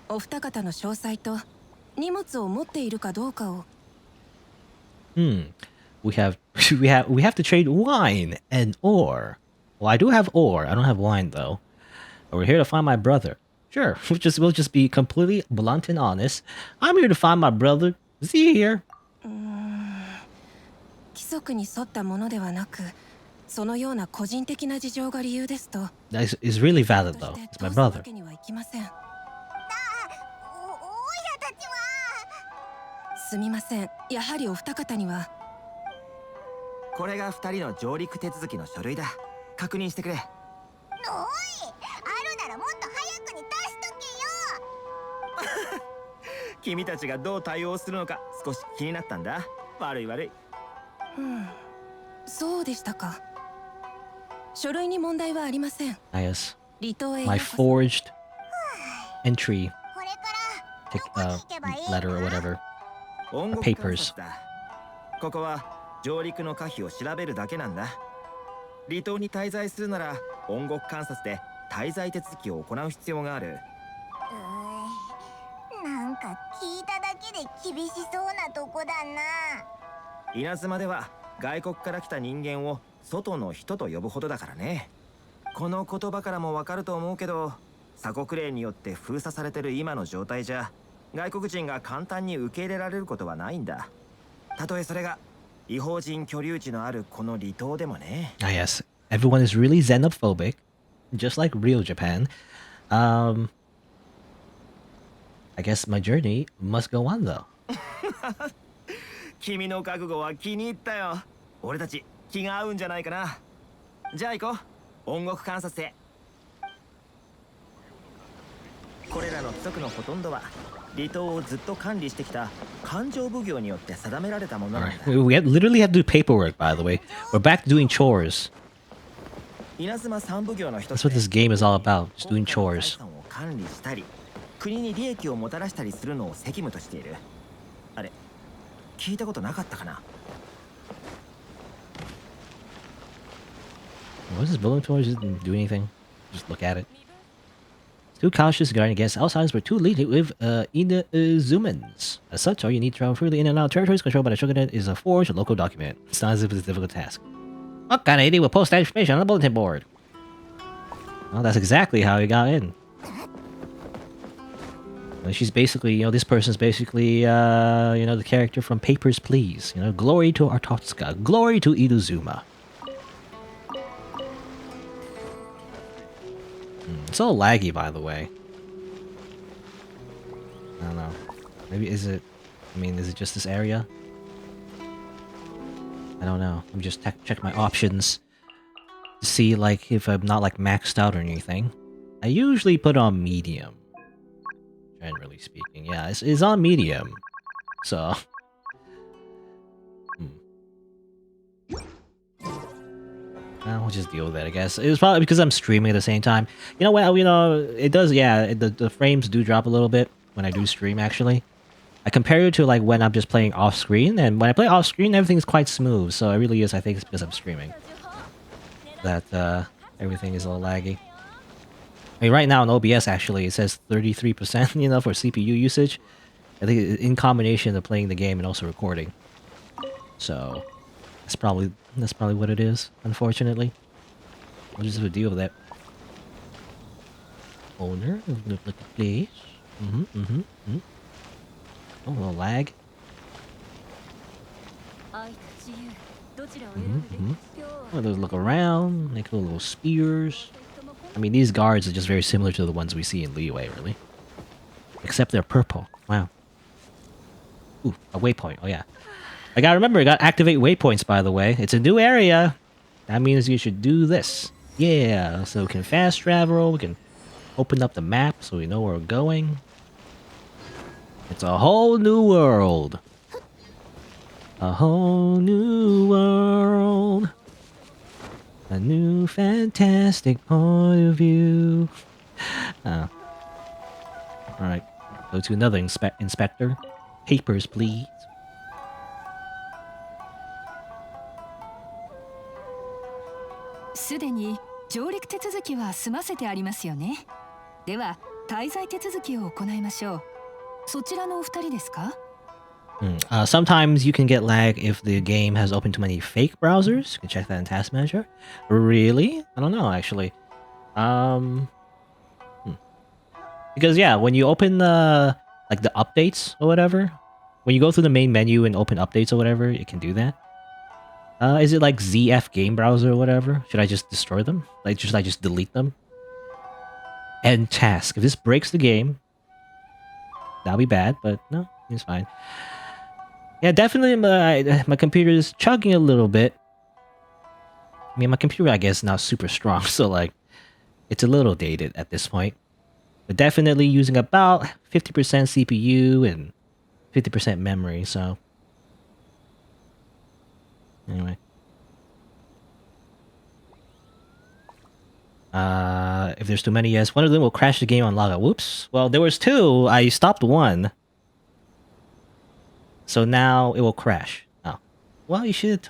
[SPEAKER 14] お二方の詳細と荷物を持っているかどうかを。
[SPEAKER 1] We have to trade wine and ore. Well, I do have ore. I don't have wine though. But we're here to find my brother. Sure, we'll just be completely blunt and honest. I'm here to find my brother See here.
[SPEAKER 14] 規則に沿ったものではなく、そのような個人的な事情が理由ですと。
[SPEAKER 1] That is really valid though. It's my brother.
[SPEAKER 2] オイラたちは。
[SPEAKER 14] すみません。やはりお二方には。
[SPEAKER 15] これが2人の上陸手続きの書類だ。確認してくれ。
[SPEAKER 2] おい、あるならもっと早くに出しとけよ。
[SPEAKER 15] 君たちがどう対応するのか少し気になったんだ。悪い悪い。
[SPEAKER 14] そうでしたか。書類に問題はありません。
[SPEAKER 1] Yes.
[SPEAKER 14] 離島へ
[SPEAKER 1] My forged entry letter or whatever.
[SPEAKER 15] 音楽
[SPEAKER 1] Papers.
[SPEAKER 15] ここは上陸の可否を調べるだけなんだ。離島に滞在するなら音楽観察で滞在手続きを行う必要がある。
[SPEAKER 2] なんか聞いただけで厳しそうなとこだな。
[SPEAKER 15] 稲妻では外国から来た人間を外の人と呼ぶほどだからね。この言葉からもわかると思うけど、鎖国令によって封鎖されてる今の状態じゃ外国人が簡単に受け入れられることはないんだ。たとえそれが違法人居留地のあるこの離島でもね。
[SPEAKER 1] Yes. Everyone is really xenophobic, just like real Japan. I guess my journey must go on though.
[SPEAKER 15] 君の覚悟は気に入ったよ。俺たち気が合うんじゃないかな。じゃあ行こう。音楽観察へ。これらの規則のほとんどは離島をずっと管理してきた勘定奉行によって定められたものなんだ。
[SPEAKER 1] Literally have to do paperwork, by the way. We're back to doing chores.
[SPEAKER 15] 稲妻三奉行の一
[SPEAKER 1] That's
[SPEAKER 15] つ
[SPEAKER 1] what this game is all about. Just doing chores.
[SPEAKER 15] を管理したり、国に利益をもたらしたりするのを責務としている。あれ、聞いたことなかったかな。
[SPEAKER 1] What is this building towards? Doesn't do anything. Just look at it. Too cautious guarding against outsiders, but too lenient with Inazumans. As such, all you need to travel freely in and out of territories controlled by the shogunate is a forged local document. It's not as if it's a difficult task. What kind of idiot will post that information on the bulletin board? Well, that's exactly how he got in. Well, she's basically, this person's basically, the character from Papers, Please. Glory to Artotsuka. Glory to Inazuma. It's all laggy, by the way. I don't know. Maybe is it just this area? I don't know. Let me just check my options to see if I'm not maxed out or anything. I usually put on medium. Generally speaking, yeah, it's on medium. So. We'll just deal with that, I guess. It was probably because I'm streaming at the same time. It does, yeah, the frames do drop a little bit when I do stream, actually. I compare it to, when I'm just playing off-screen, and when I play off-screen, everything's quite smooth, so it really is, I think it's because I'm streaming. That, everything is a little laggy. I mean, right now in OBS, actually, it says 33%, for CPU usage. I think in combination of playing the game and also recording. So, that's probably what it is, unfortunately. We'll just have to deal with that. Owner of the place. Oh, a little lag. Well, those look around, make little spears. I mean, these guards are just very similar to the ones we see in Liyue, really. Except they're purple. Wow. Ooh, a waypoint. Oh, yeah. I gotta remember, I gotta activate waypoints, by the way. It's a new area. That means you should do this. Yeah, so we can fast travel, we can open up the map so we know where we're going. It's a whole new world. A whole new world. A new fantastic point of view. Oh. Alright, go to another inspector. Papers, please.
[SPEAKER 10] すでに上陸手続きは済ませてありますよね。では滞在手続きを行いましょう。そちらのお二人ですか？
[SPEAKER 1] Sometimes you can get lag if the game has opened too many fake browsers. You can check that in Task Manager. Really? I don't know, actually. Because yeah, when you open the updates or whatever, when you go through the main menu and open updates or whatever, it can do that. Is it like ZF game browser or whatever? Should I just destroy them? Like, should I just delete them? End task. If this breaks the game, that'll be bad, but no, it's fine. Yeah, definitely my computer is chugging a little bit. I mean, my computer, I guess, is not super strong, so like, it's a little dated at this point. But definitely using about 50% CPU and 50% memory, so... Anyway. If there's too many, yes, one of them will crash the game on Laga. Whoops. Well, there was two. I stopped one. So now it will crash. Oh. Well, you should have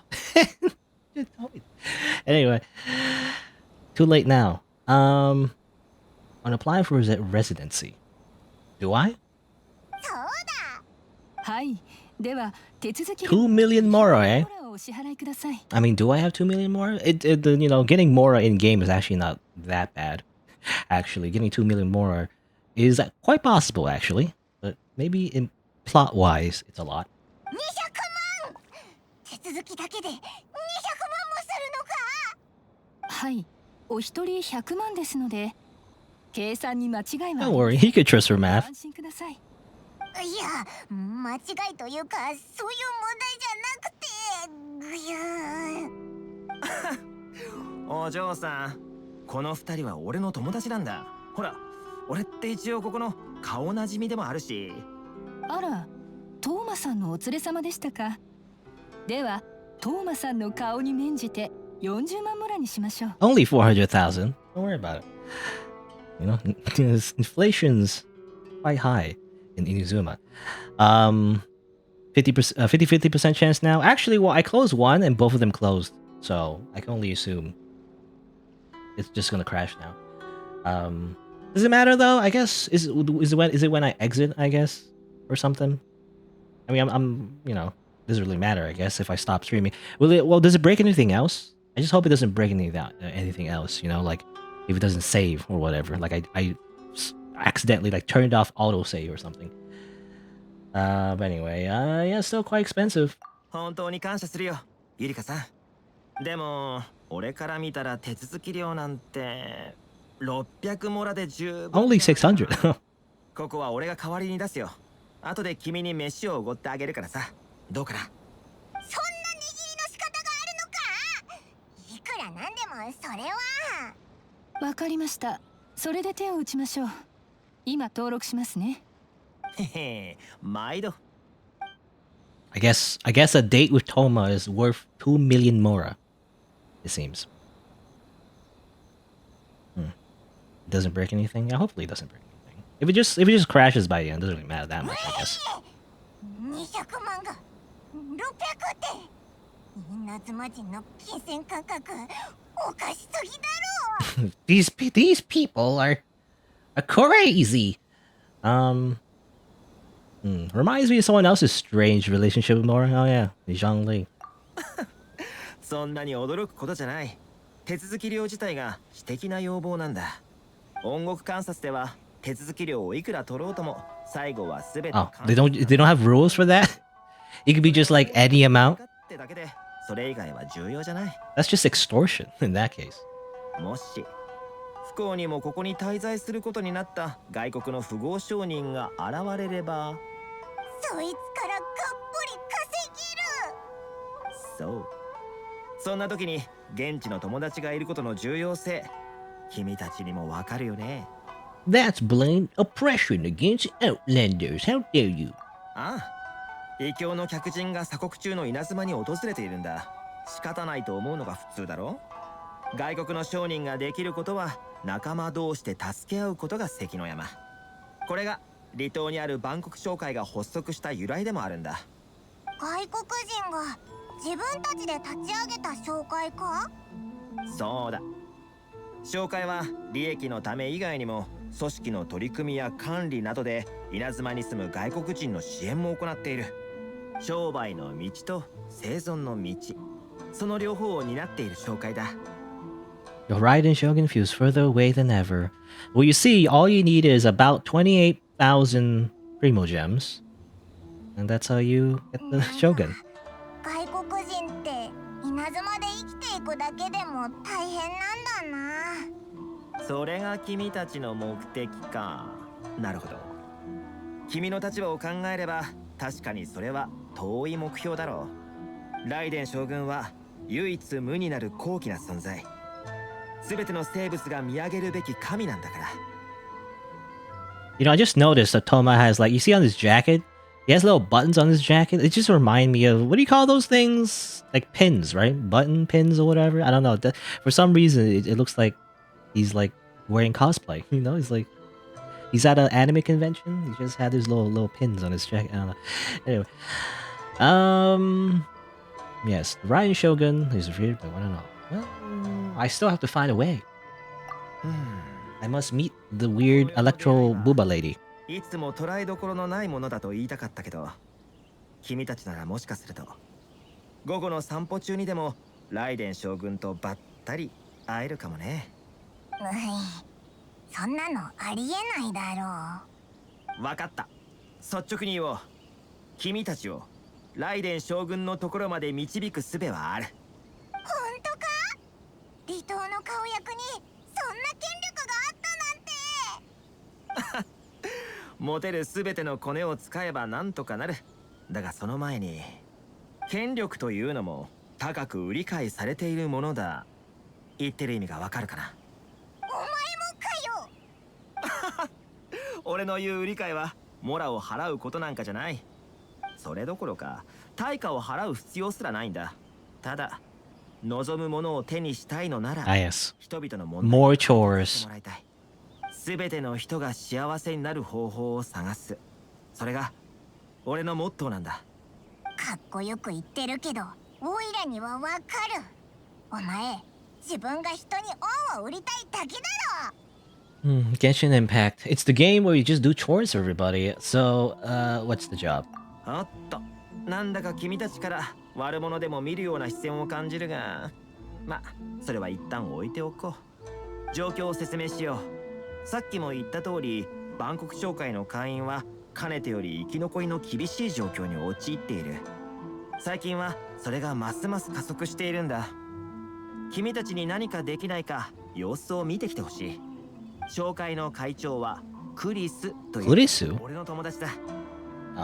[SPEAKER 1] told me. Anyway. Too late now. On applying for residency. Do I? 2 million Mora, eh? I mean, do I have 2 million Mora? You know, getting Mora in game is actually not that bad. Actually, getting 2 million Mora is quite possible, actually. But maybe in plot-wise, it's a lot.
[SPEAKER 2] 手続きだけで200万もするのか。
[SPEAKER 10] はい、お一人100万ですので、計算に間違いは。
[SPEAKER 1] Don't worry, he could trust her math.
[SPEAKER 10] 安心ください。
[SPEAKER 2] いや、間違いというか、そういう問題じゃなくて、ぐゆー。
[SPEAKER 15] お嬢さん、この二人は俺の友達なんだ。ほら、俺って一応ここの顔なじみでもあるし。
[SPEAKER 10] あら、トーマさんのお連れ様でしたか。では、トーマさんの顔に免じて40万ムラにしましょう。
[SPEAKER 1] Only 400,000. Don't worry about it. You know, inflation's quite high in Inazuma. 50% chance now. Actually, well, I closed one and both of them closed, so I can only assume it's just gonna crash now. Does it matter though? I guess is it when I exit? I guess or something. I mean, I'm you know, doesn't really matter. I guess if I stop streaming, well, does it break anything else? I just hope it doesn't break anything else. You know, like if it doesn't save or whatever. Like I accidentally like turned off autosave or something. But anyway, yeah, still quite expensive.
[SPEAKER 15] 本当に感謝するよ、ゆりかさん。でも、俺から見たら手続き料なんて600モラで十分。
[SPEAKER 1] Only 600.
[SPEAKER 15] ここは俺が代わりに出すよ。後で君に飯をおごってあげるからさ。どうかな。そん
[SPEAKER 2] な値切りの仕方があるのか。いくらなんでもそれは。
[SPEAKER 10] わかりました。それで手を打ちましょう。今登録しますね。
[SPEAKER 15] へへ、毎度。
[SPEAKER 1] I guess a date with Toma is worth 2 million Mora. It seems. Doesn't break anything. Yeah, hopefully it doesn't break anything. If it just crashes by the end, it doesn't really matter that much, I guess.
[SPEAKER 2] 200万が600って。稲妻人の金銭感覚おかしすぎだろ。
[SPEAKER 1] These people are crazy. Reminds me of someone else's strange relationship with Mora. Oh yeah, Zhang
[SPEAKER 15] そんなに驚くことじゃない。手続き料自体が私的な要望なんだ。音楽観察では手続き料をいくら取ろうとも最後はすべて。
[SPEAKER 1] Oh, they don't have rules for that? It could be just like any amount.
[SPEAKER 15] ってだけでそれ以外は重要じゃない。
[SPEAKER 1] That's just extortion in that case.
[SPEAKER 15] もし不幸にもここに滞在することになった外国の富豪商人が現れれば、
[SPEAKER 2] そいつからがっぽり稼げる。
[SPEAKER 15] そう。そんな時に現地の友達がいることの重要性、君たちにもわかるよね。
[SPEAKER 1] That's blatant oppression against outlanders. How dare you?
[SPEAKER 15] ああ、異教の客人が鎖国中の稲妻に訪れているんだ。仕方ないと思うのが普通だろ。外国の商人ができることは仲間同士で助け合うことが関の山。これが離島にある万国商会が発足した由来でもあるんだ。
[SPEAKER 2] 外国人が自分たちで立ち上げた商会か。
[SPEAKER 15] そうだ。商会は利益のため以外にも組織の取り組みや管理などで稲妻に住む外国人の支援も行っている。商売の道と生存の道、その両方を担っている商会だ。
[SPEAKER 1] Your Raiden Shogun feels further away than ever. Well, you see, all you need is about 28,000 Primo Gems. And that's how you get the shogun.
[SPEAKER 2] 外国人って稲妻で生きていくだけでも大変なんだな。
[SPEAKER 15] それが君たちの目的か。なるほど。君の立場を考えれば確かにそれは遠い目標だろう。ライデン将軍は唯一無二なる高貴な存在。すべての生物が見上げるべき神なんだから。
[SPEAKER 1] You know, I just noticed that Toma has, like, you see on his jacket, he has little buttons on his jacket. It just remind me of, what do you call those things? Like pins, right? Button pins or whatever. I don't know. For some reason, it looks like he's like wearing cosplay. You know, he's at an anime convention. He just had these little pins on his jacket. I don't know. Anyway, yes, the Ryan Shogun is weird, but I don't know. Well, I still have to find a way. I must meet the weird electro booba lady.
[SPEAKER 15] いつも捉えどころのないものだと言いたかったけど、君たちならもしかすると午後の散歩中にでもライデン将軍とばったり会えるかもね。
[SPEAKER 2] そんなのありえないだろ
[SPEAKER 15] う。わかった。率直に言おう。君たちをライデン将軍のところまで導く術はある。
[SPEAKER 2] 本当か？離島の顔役にそんな権力があったなんて。
[SPEAKER 15] 持てるすべてのコネを使えばなんとかなる。だがその前に権力というのも高く売り買いされているものだ。言ってる意味がわかるかな？
[SPEAKER 2] お前もかよ。
[SPEAKER 15] 俺の言う売り買いはモラを払うことなんかじゃない。それどころか対価を払う必要すらないんだ。ただ望むものを手にしたいのなら、人々の問題を
[SPEAKER 1] More chores.
[SPEAKER 15] もらいたい。すべての人が幸せになる方法を探す。それが俺のモットーなんだ。
[SPEAKER 2] かっこよく言ってるけど、オイラにはわかる。お前、自分が人に恩を売りたいだけだろ。
[SPEAKER 1] Genshin Impact. It's the game where you just do chores for everybody. So, what's the job?
[SPEAKER 15] おっと、なんだか君たちから悪者でも見るような視線を感じるが、ま、それは一旦置いておこう。状況を説明しよう。さっきも言った通り、万国商会の会員はかねてより生き残りの厳しい状況に陥っている。最近はそれがますます加速しているんだ。君たちに何かできないか様子を見てきてほしい。商会の会長はクリスという俺の友達だ。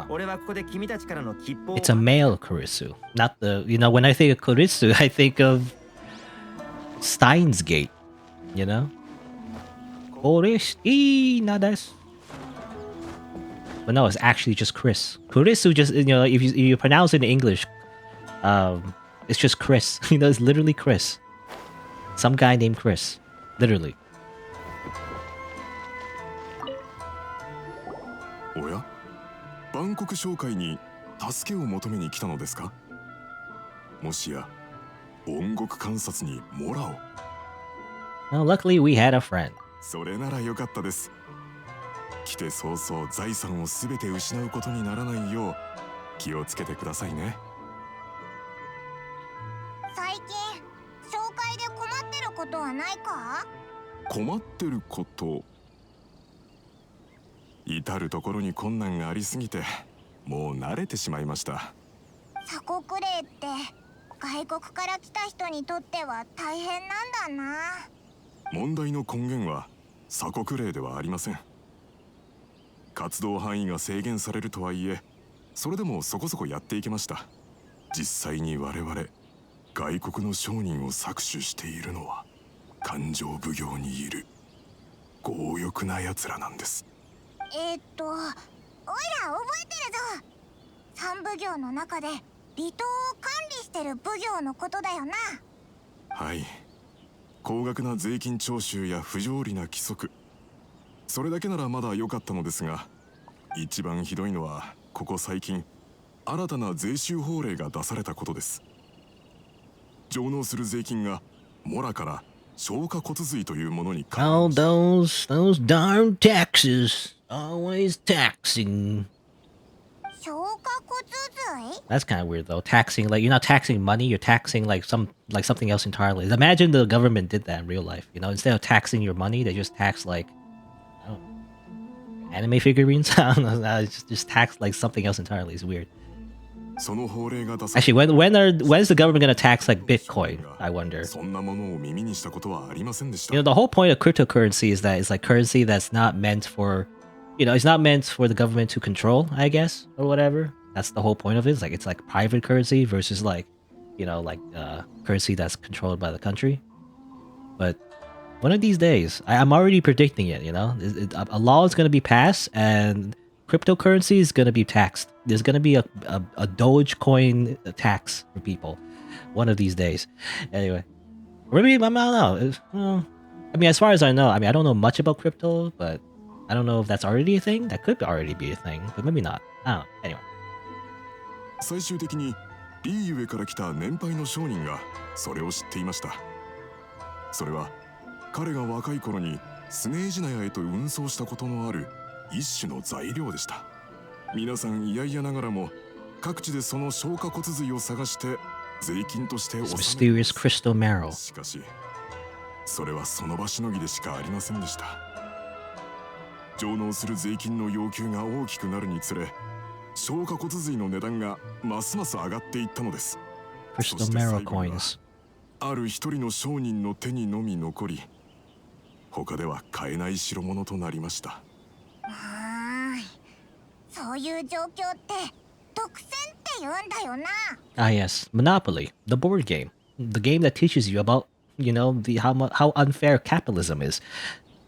[SPEAKER 15] 俺はここで君たちからの吉報を。
[SPEAKER 1] It's a male Kurisu. Not the, you know, when I think of Kurisu, I think of Steins Gate. You know? But no, it's actually just Chris. Kurisu just, you know, if you pronounce it in English, it's just Chris. You know, it's literally Chris. Some guy named Chris. Literally.
[SPEAKER 8] おや、万国商会に助けを求めに来たのですか？もしや、音楽観察にモラを。
[SPEAKER 1] Well, luckily we had a friend.
[SPEAKER 8] それなら良かったです。来て早々財産をすべて失うことにならないよう気をつけてくださいね。
[SPEAKER 2] 最近紹介で困ってることはないか？
[SPEAKER 8] 困ってること、至る所に困難がありすぎてもう慣れてしまいました。
[SPEAKER 2] 鎖国令って外国から来た人にとっては大変なんだな。
[SPEAKER 8] 問題の根源は鎖国令ではありません。活動範囲が制限されるとはいえ、それでもそこそこやっていけました。実際に我々外国の商人を搾取しているのは勘定奉行にいる強欲な奴らなんです。
[SPEAKER 2] おいら覚えてるぞ。三奉行の中で離島を管理してる奉行のことだよな。
[SPEAKER 8] はい、高額な税金徴収や不条理な規則、それだけならまだ良かったのですが、一番ひどいのはここ最近新たな税収法令が出されたことです。上納する税金がモラから消化骨髄というものに変わります。
[SPEAKER 1] Oh, those darn taxes. Always taxing.
[SPEAKER 2] 消化骨髄?
[SPEAKER 1] That's kind of weird though. Taxing, like, you're not taxing money, you're taxing like something else entirely. Imagine the government did that in real life. You know, instead of taxing your money, they just tax like, I don't know, Anime figurines? I don't know. It's just taxed like something else entirely. It's weird. Actually, when's the government gonna tax like Bitcoin? I wonder. You know, the whole point of cryptocurrency is that it's like currency that's not meant for, it's not meant for the government to control, I guess, or whatever. That's the whole point of it. It's like private currency versus like, currency that's controlled by the country. But one of these days, I'm already predicting it. A law is gonna be passed and cryptocurrency is going to be taxed. There's going to be a Dogecoin tax for people one of these days. Anyway, maybe, I don't know. I mean, as far as I know, I don't know much about crypto, but I don't know if that's already a thing. That could already be a thing, but maybe not. I don't know. Anyway.
[SPEAKER 8] 最終的にリーユエから来た年配の商人がそれを知っていました。それは彼が若い頃にスネージナヤへと運送したことのある一種の材料でした。皆さん嫌々ながらも各地でその消化骨髄を探して税金として納め。しかしそれはその場しのぎでしかありませんでした。上納する税金の要求が大きくなるにつれ、消化骨髄の値段がますます上がっていったのです。そして最後はある一人の商人の手にのみ残り、他では買えない代物となりました。
[SPEAKER 2] そういう状況って独占って言うんだよな。
[SPEAKER 1] Ah yes, Monopoly, the board game, the game that teaches you about, how unfair capitalism is.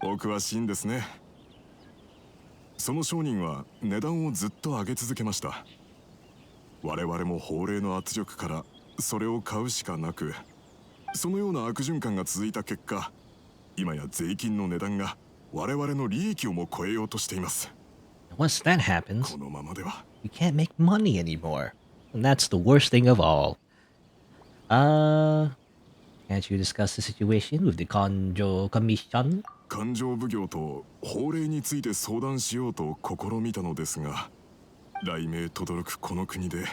[SPEAKER 8] お詳しいんですね。その商人は値段をずっと上げ続けました。我々も法令の圧力からそれを買うしかなく、そのような悪循環が続いた結果、今や税金の値段が我々の利益をも超えようとしています。
[SPEAKER 1] Once that happens, you can't make money anymore. And that's the worst thing of all. Can't you discuss the situation with the Kanjo Commission?
[SPEAKER 8] 勘定奉行と法令について相談しようと試みたのですが、雷鳴轟くこの国で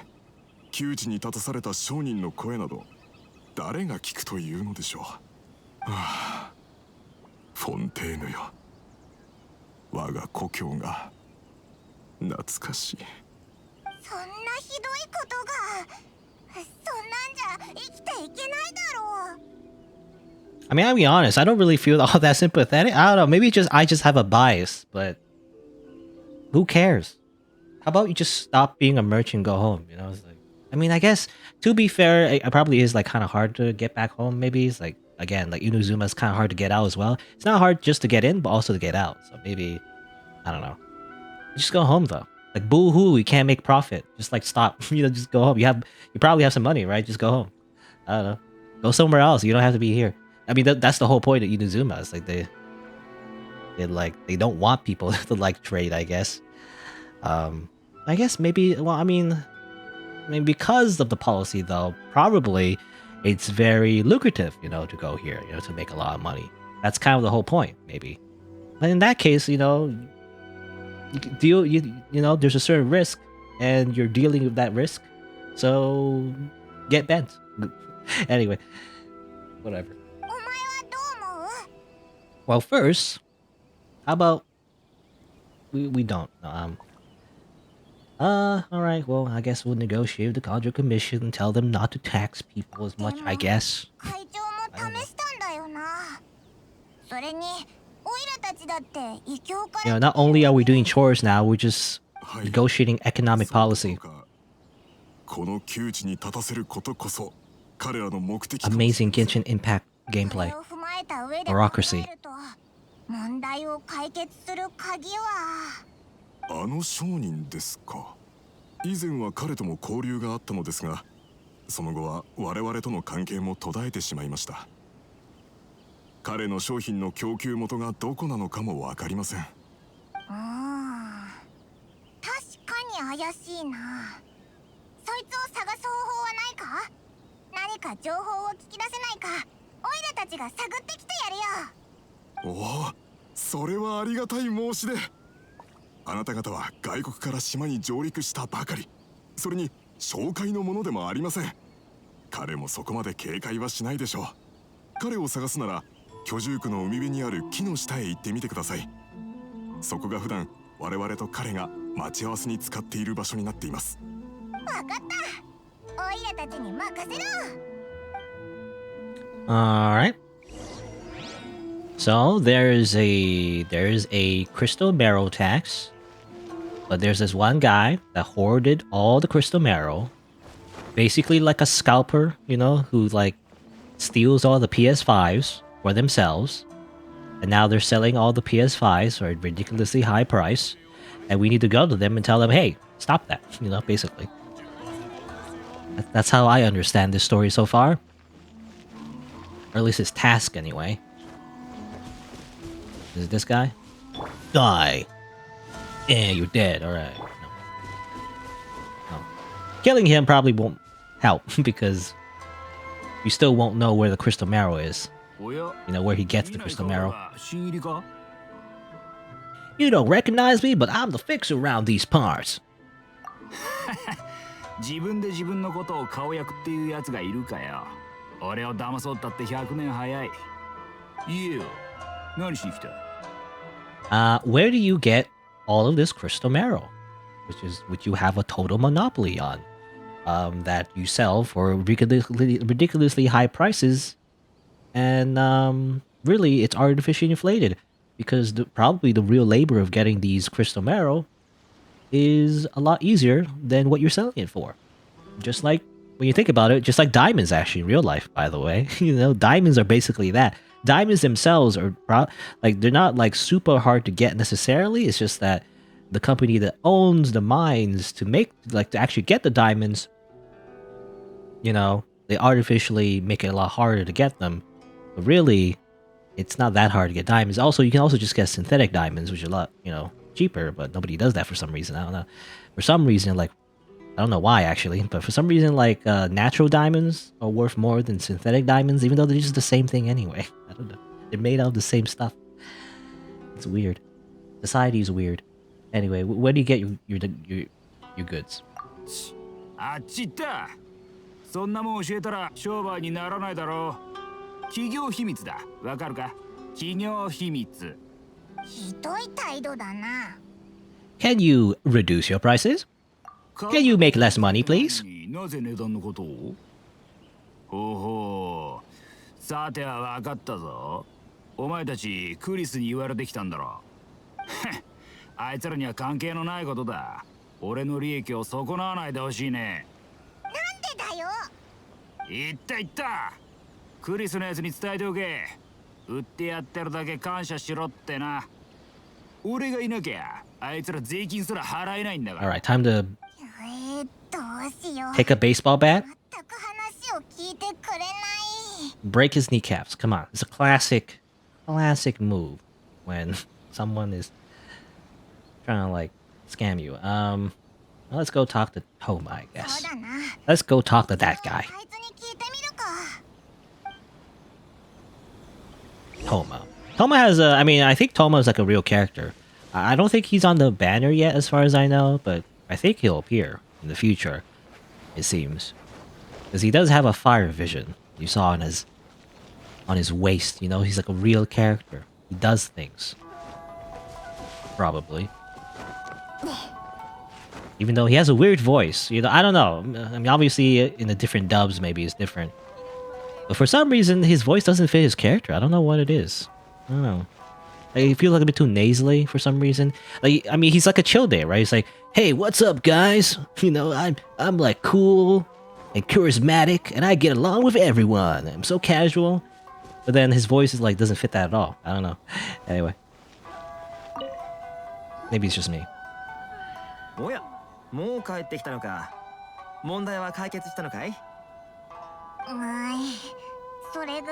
[SPEAKER 8] 窮地に立たされた商人の声など誰が聞くというのでしょう。はあ、フォンテーヌよ、我が故郷が懐かしい。
[SPEAKER 2] そんなひどいことが、そんなんじゃ生きていけないだろう。
[SPEAKER 1] I mean, I'll be honest, I don't really feel all that sympathetic. I don't know, maybe I just have a bias, but who cares? How about you just stop being a merchant and go home? It's like, I mean, I guess to be fair, it probably is like kind of hard to get back home. Maybe it's like, again, like Inuzuma is kind of hard to get out as well. It's not hard just to get in, but also to get out. So maybe, I don't know. Just go home though. Like boo-hoo, you can't make profit. Just like stop. Just go home. You probably have some money, right? Just go home. I don't know. Go somewhere else. You don't have to be here. I mean, that's the whole point of Inuzuma. It's like they don't want people to like trade, I guess. I guess maybe, well, I mean because of the policy though, probably it's very lucrative, to go here, to make a lot of money. That's kind of the whole point, maybe. But in that case, you there's a certain risk and you're dealing with that risk. So get bent. Anyway, whatever. Well, first, how about we don't. All right. Well, I guess we'll negotiate with the Conjure Commission and tell them not to tax people as much. I guess. Not only are we doing chores now, we're just negotiating economic policy. Amazing Genshin Impact gameplay. Bureaucracy.
[SPEAKER 8] あの商人ですか。以前は彼とも交流があったのですが、その後は我々との関係も途絶えてしまいました。彼の商品の供給元がどこなのかもわかりません。
[SPEAKER 2] 確かに怪しいな。そいつを探す方法はないか？何か情報を聞き出せないか、オイラたちが探ってきてやるよ。
[SPEAKER 8] おお、それはありがたい申し出。あなた方は外国から島に上陸したばかり。それに紹介のものでもありません。彼もそこまで警戒はしないでしょう。彼を探すなら居住区の海辺にある木の下へ行ってみてください。そこが普段我々と彼が待ち合わせに使っている場所になっています。
[SPEAKER 2] わかった。オイラたちに任せろ。
[SPEAKER 1] Alright. So there's a crystal marrow tax. But there's this one guy that hoarded all the crystal marrow. Basically like a scalper, you know, who like steals all the PS5s for themselves. And now they're selling all the PS5s for a ridiculously high price. And we need to go to them and tell them, hey, stop that, you know, basically. That's how I understand this story so far. Or at least his task, anyway. Is it this guy? Die! Yeah, you're dead, alright. No. Killing him probably won't help, because you still won't know where the crystal marrow is. You know, where he gets the crystal marrow. You don't recognize me, but I'm the fixer around these parts.
[SPEAKER 13] 自分で自分のことを顔役っていうやつがいるかよ。俺を騙そうったって100年早い。言えよ。何しに来た？
[SPEAKER 1] Where do you get all of this crystal marrow? Which you have a total monopoly on. That you sell for ridiculously high prices. And really, it's artificially inflated. Because probably the real labor of getting these crystal marrow is a lot easier than what you're selling it for. Just like, when you think about it, just like diamonds actually in real life, by the way. You know, diamonds are basically that. Diamonds themselves are, they're not like super hard to get necessarily. It's just that the company that owns the mines to make, like to actually get the diamonds, you know, they artificially make it a lot harder to get them. But really, it's not that hard to get diamonds. Also, you can also just get synthetic diamonds, which are a lot, you know, cheaper, but nobody does that for some reason. I don't know. For some reason, like, I don't know why actually, but for some reason, like, natural diamonds are worth more than synthetic diamonds, even though they're just the same thing anyway. I don't know. They're made out of the same stuff. It's weird. Society is weird. Anyway, where do you get your goods?
[SPEAKER 13] あっち行った。そんなもん教えたら商売にならないだろう。企業秘密だ。わかるか？企業秘密。
[SPEAKER 2] ひどい態度だな。
[SPEAKER 1] Can you reduce your prices? Can you make less money, please?
[SPEAKER 13] なぜ値段のことを？ほうほう。さてはわかったぞ。お前たちクリスに言われてきたんだろ。あいつらには関係のないことだ。俺の利益を損なわないでほしいね。
[SPEAKER 2] なんでだよ。
[SPEAKER 13] 言った言った。クリスのやつに伝えておけ。売ってやってるだけ感謝しろってな。俺がいなきゃあいつら税金すら払えないんだから。
[SPEAKER 1] Alright, time to
[SPEAKER 2] どうしよう。
[SPEAKER 1] take a baseball bat.
[SPEAKER 2] 全く話を聞いてくれない。
[SPEAKER 1] Break his kneecaps. Come on. It's a classic move when someone is trying to like scam you. Let's go talk to Toma, I guess. Let's go talk to that guy. Toma has a, I mean, I think Toma is like a real character. I don't think he's on the banner yet as far as I know, but I think he'll appear in the future, it seems. Because he does have a fire vision. You saw on his waist, you know, he's like a real character. He does things. Probably. Even though he has a weird voice, you know, I don't know. I mean, obviously in the different dubs maybe it's different. But for some reason, his voice doesn't fit his character. I don't know what it is. I don't know. Like, he feels like a bit too nasally for some reason. Like, I mean, he's like a chill day, right? He's like, "Hey, what's up, guys? You know, I'm like cool and charismatic, and I get along with everyone. I'm so casual." But then his voice is like doesn't fit that at all. I don't know. Anyway, maybe it's just me.
[SPEAKER 15] おや、もう帰ってきたのか。問題は解決したのかい？
[SPEAKER 2] それが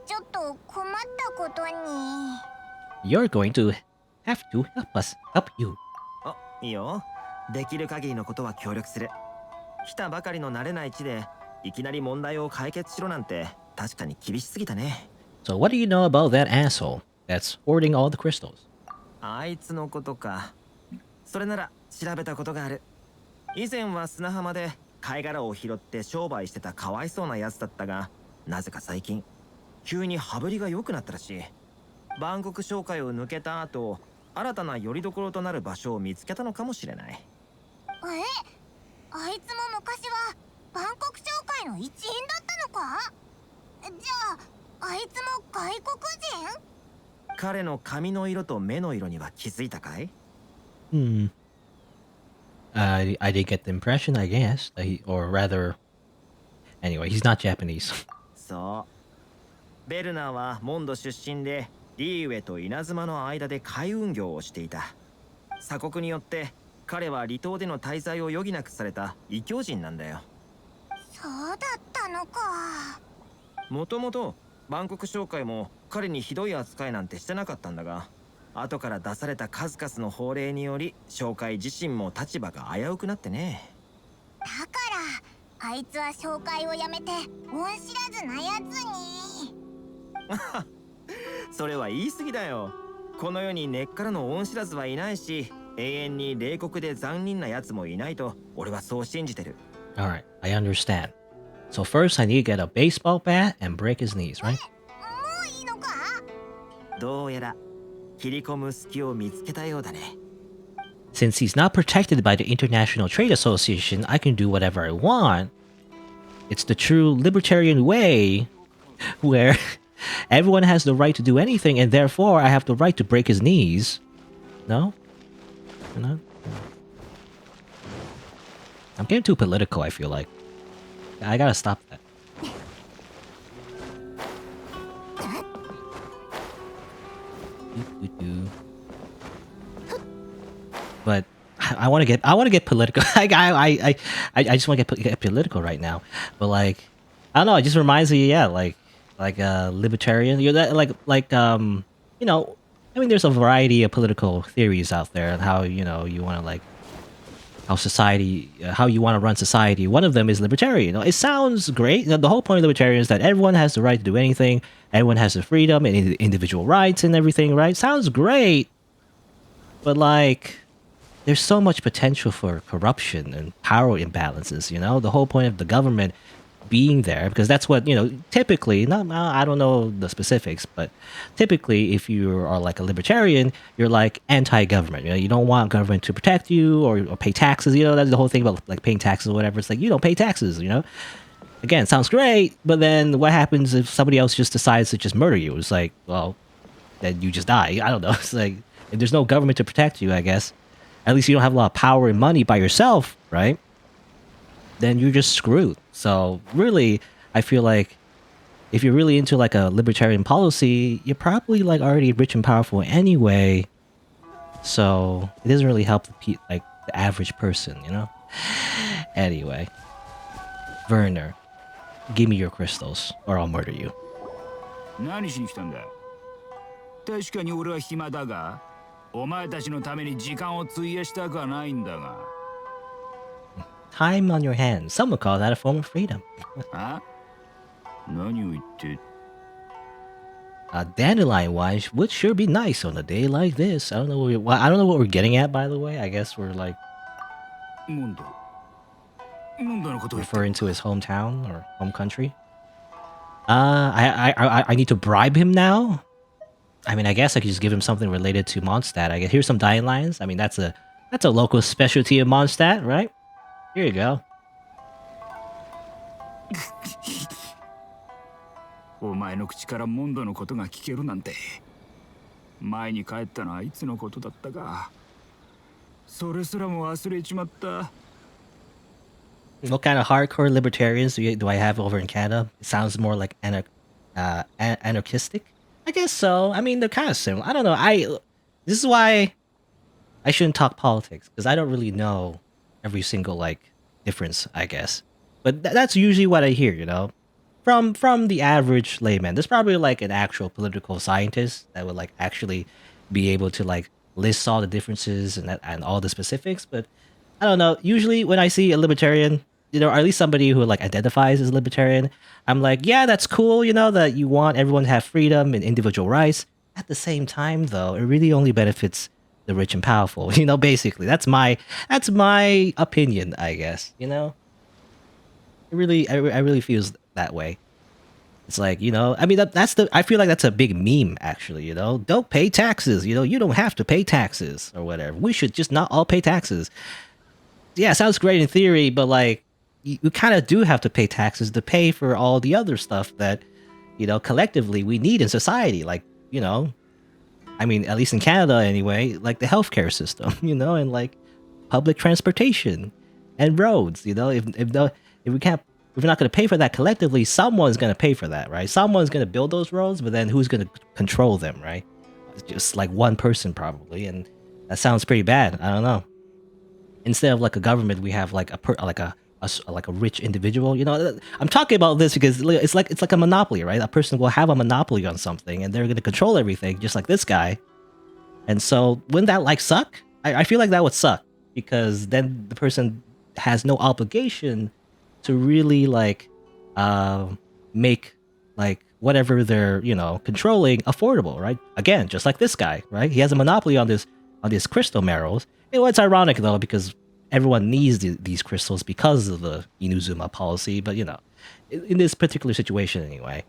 [SPEAKER 2] ちょっと困ったことに。
[SPEAKER 1] You're going to have to help us help you.
[SPEAKER 15] あ、いいよ。できる限りのことは協力する。来たばかりの慣れない地でいきなり問題を解決しろなんて確かに厳しすぎたね。
[SPEAKER 1] So what do you know about that asshole that's hoarding all the crystals?
[SPEAKER 15] あいつのことか。それなら調べたことがある。以前は砂浜で貝殻を拾って商売してたかわいそうなやつだったが、なぜか最近急に羽振りが良くなったらしい。バンコク商会を抜けた後、新たな拠り所となる場所を見つけたのかもしれない。
[SPEAKER 2] あいつも昔は万国商会の一員だったのか？じゃああいつも外国人？
[SPEAKER 15] 彼の髪の色と目の色には気づいたかい？
[SPEAKER 1] I did get the impression, I guess, that or rather, anyway, he's not Japanese.
[SPEAKER 15] そう。ベルナーはモンド出身で、リーウェと稲妻の間で海運業をしていた。鎖国によって彼は離島での滞在を余儀なくされた異教人なんだよ。
[SPEAKER 2] そうだったのか。
[SPEAKER 15] もともと万国商会も彼にひどい扱いなんてしてなかったんだが、後から出された数々の法令により商会自身も立場が危うくなってね。
[SPEAKER 2] だからあいつは商会を辞めて恩知らずなやつに。
[SPEAKER 15] それは言い過ぎだよ。この世に根っからの恩知らずはいないし、永遠に冷酷で残忍なやつもいないと俺はそう信じてる。
[SPEAKER 1] Alright, I understand. So first I need to get a baseball bat and break his knees, right?
[SPEAKER 2] もういいのか？
[SPEAKER 15] どうやら切り込む隙を見つけたようだね。
[SPEAKER 1] Since he's not protected by the International Trade Association, I can do whatever I want. It's the true libertarian way, where everyone has the right to do anything, and therefore I have the right to break his knees. No? No? I'm getting too political, I feel like. I gotta stop that. But I want to get political. I just want to get political right now. But like, I don't know. It just reminds me, yeah, like libertarian. You're that you know, I mean, there's a variety of political theories out there, and how you want to like how society, how you want to run society. One of them is libertarian. You know, it sounds great. The whole point of libertarian is that everyone has the right to do anything. Everyone has the freedom and individual rights and everything. Right? Sounds great. But like, there's so much potential for corruption and power imbalances. You know, the whole point of the government being there, because that's what, typically, I don't know the specifics, but typically if you are like a libertarian, you're like anti-government. You don't want government to protect you or pay taxes. That's the whole thing about like paying taxes or whatever. It's like, you don't pay taxes. Again, sounds great, but then what happens if somebody else just decides to just murder you? It's like, well, then you just die. I don't know. It's like, if there's no government to protect you, I guess, at least you don't have a lot of power and money by yourself, right? Then you're just screwed. So really, I feel like if you're really into like a libertarian policy, you're probably like already rich and powerful anyway. So it doesn't really help the average person, Anyway, Werner, give me your crystals or I'll murder you.
[SPEAKER 16] 何しに来たんだ？確かに俺は暇だが、お前たちのために時間を費やしたくはないんだが。
[SPEAKER 1] Time on your hands. Some would call that a form of freedom.
[SPEAKER 16] あ？何を言って？
[SPEAKER 1] A dandelion wine would sure be nice on a day like this. I don't know what we're getting at, by the way. I guess we're like referring to his hometown or home country. I need to bribe him now. I mean, I guess I could just give him something related to Mondstadt. I guess here's some dandelions. I mean, that's a local specialty of Mondstadt, right? Here you go.
[SPEAKER 16] お前の口からモンドのことが聞けるなんて。前に帰ったのはいつのことだったか。それすらも忘れちまった。
[SPEAKER 1] What kind of hardcore libertarians do I have over in Canada? It sounds more like anarchistic. I guess so. I mean, they're kind of similar. I don't know. This is why I shouldn't talk politics, because I don't really know every single difference, I guess. But that's usually what I hear, from the average layman. There's probably an actual political scientist that would actually be able to list all the differences and all the specifics. But I don't know. Usually when I see a libertarian, or at least somebody who identifies as a libertarian, I'm like, yeah, that's cool, that you want everyone to have freedom and individual rights. At the same time, though, it really only benefits the rich and powerful, basically. That's my opinion, I guess, It really, I really feels that way. It's like, I mean, I feel like that's a big meme, actually, don't pay taxes, you don't have to pay taxes or whatever. We should just not all pay taxes. Yeah, sounds great in theory, but like, you kind of do have to pay taxes to pay for all the other stuff that, collectively we need in society. Like, I mean, at least in Canada anyway, like the healthcare system, and like public transportation and roads, if we're not going to pay for that collectively, someone's going to pay for that, right? Someone's going to build those roads, but then who's going to control them, right? It's just like one person probably, and that sounds pretty bad. I don't know. Instead of like a government, we have like a rich individual. I'm talking about this because it's like a monopoly, right? A person will have a monopoly on something, and they're going to control everything, just like this guy. And so, wouldn't that like suck? I feel like that would suck because then the person has no obligation to really like make like whatever they're controlling affordable, right? Again, just like this guy, right? He has a monopoly on these crystal marrows. It's ironic though because everyone needs these crystals because of the Inuzuma policy, but in this particular situation anyway,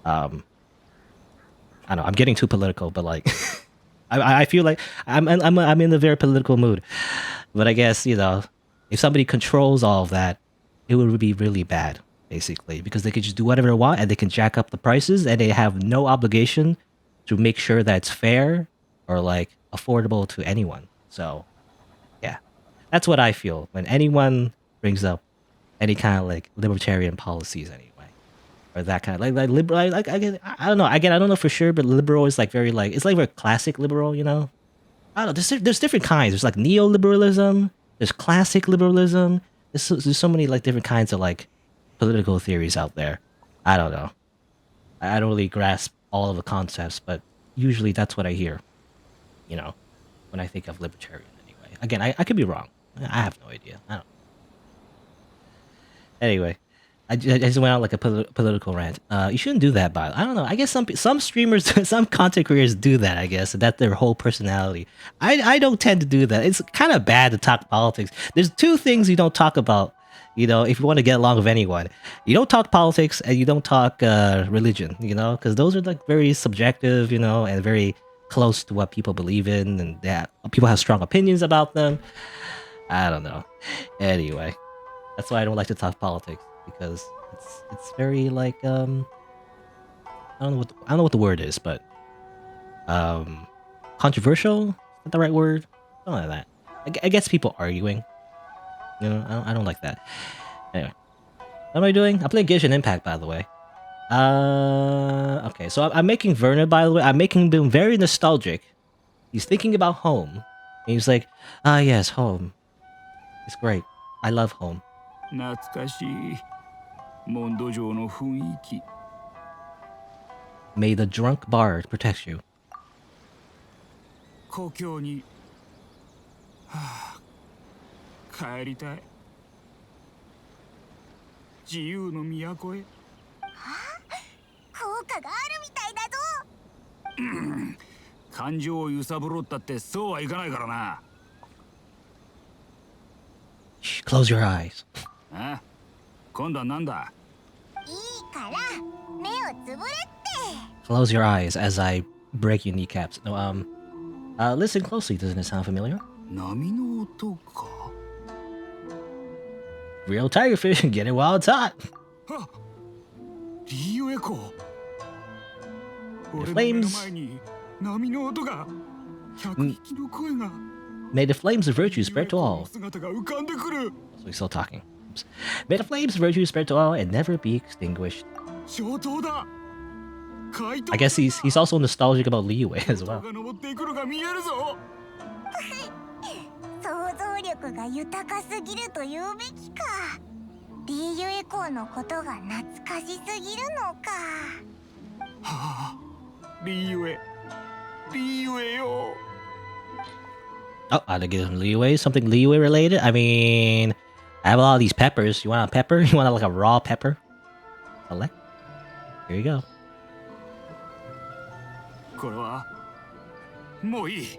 [SPEAKER 1] I don't know. I'm getting too political, but like I feel like I'm in a very political mood, but I guess if somebody controls all of that, it would be really bad, basically, because they could just do whatever they want and they can jack up the prices and they have no obligation to make sure that it's fair or like affordable to anyone. So, yeah, that's what I feel when anyone brings up any kind of like libertarian policies anyway, or that kind of like liberal. Like I don't know. Again, I don't know for sure, but liberal is like very like it's like very classic liberal. I don't know. There's different kinds. There's like neoliberalism. There's classic liberalism. There's so many like different kinds of like political theories out there. I don't know. I don't really grasp all of the concepts, but usually that's what I hear. When I think of libertarian anyway. Again, I could be wrong. I have no idea. I don't. Anyway, I just went out like a political rant. You shouldn't do that, but I don't know. I guess some streamers, some content creators do that. I guess that's their whole personality. I don't tend to do that. It's kind of bad to talk politics. There's two things you don't talk about. If you want to get along with anyone, you don't talk politics and you don't talk religion. Because those are like very subjective. And very close to what people believe in, and that people have strong opinions about them. I don't know. Anyway, that's why I don't like to talk politics. Because it's very like I don't know what the word is, but controversial. Is that the right word? Something like that. I guess people arguing. I don't like that. Anyway, what am I doing? I'm playing Genshin Impact, by the way. Okay, so I'm making Verna, by the way. I'm making him very nostalgic. He's thinking about home, and he's like, yes, home. It's great. I love home.
[SPEAKER 16] 懐かしいモンド城の雰囲気
[SPEAKER 1] May the drunk bard protect you.
[SPEAKER 16] 故郷に、帰りたい自由の都へ
[SPEAKER 2] 効果があるみたいだぞ
[SPEAKER 16] 感情を揺さぶろうったってそうはいかないからな
[SPEAKER 1] Close your eyes.
[SPEAKER 16] 今度はなんだ
[SPEAKER 2] いいから目をつぶれって
[SPEAKER 1] Close your eyes as I break your kneecaps. No, listen closely. Doesn't it sound familiar?
[SPEAKER 16] 波の音か
[SPEAKER 1] Real tiger fish, get it while it's hot.
[SPEAKER 16] リーオエコ
[SPEAKER 1] The
[SPEAKER 16] 俺の目の
[SPEAKER 1] flames.
[SPEAKER 16] 前に波の音が100匹の声が
[SPEAKER 1] May the flames of virtue spread to all.
[SPEAKER 16] 姿が浮かんでくる
[SPEAKER 1] So he's still talking. Oops. May the flames of virtue spread to all and never be extinguished.
[SPEAKER 16] 上等だ
[SPEAKER 1] I guess he's also nostalgic about Liyue as well.
[SPEAKER 16] が登っていくのが見えるぞ
[SPEAKER 2] 想像力が豊かすぎると言うべきかリーユエコーのことが懐かしすぎるのか
[SPEAKER 16] はあリーユエよ
[SPEAKER 1] Oh, I had to get some Liyue. Something Liyue related? I mean, I have a lot of these peppers. You want a pepper? You want like a raw pepper? Select. Here you go.
[SPEAKER 16] これはもういい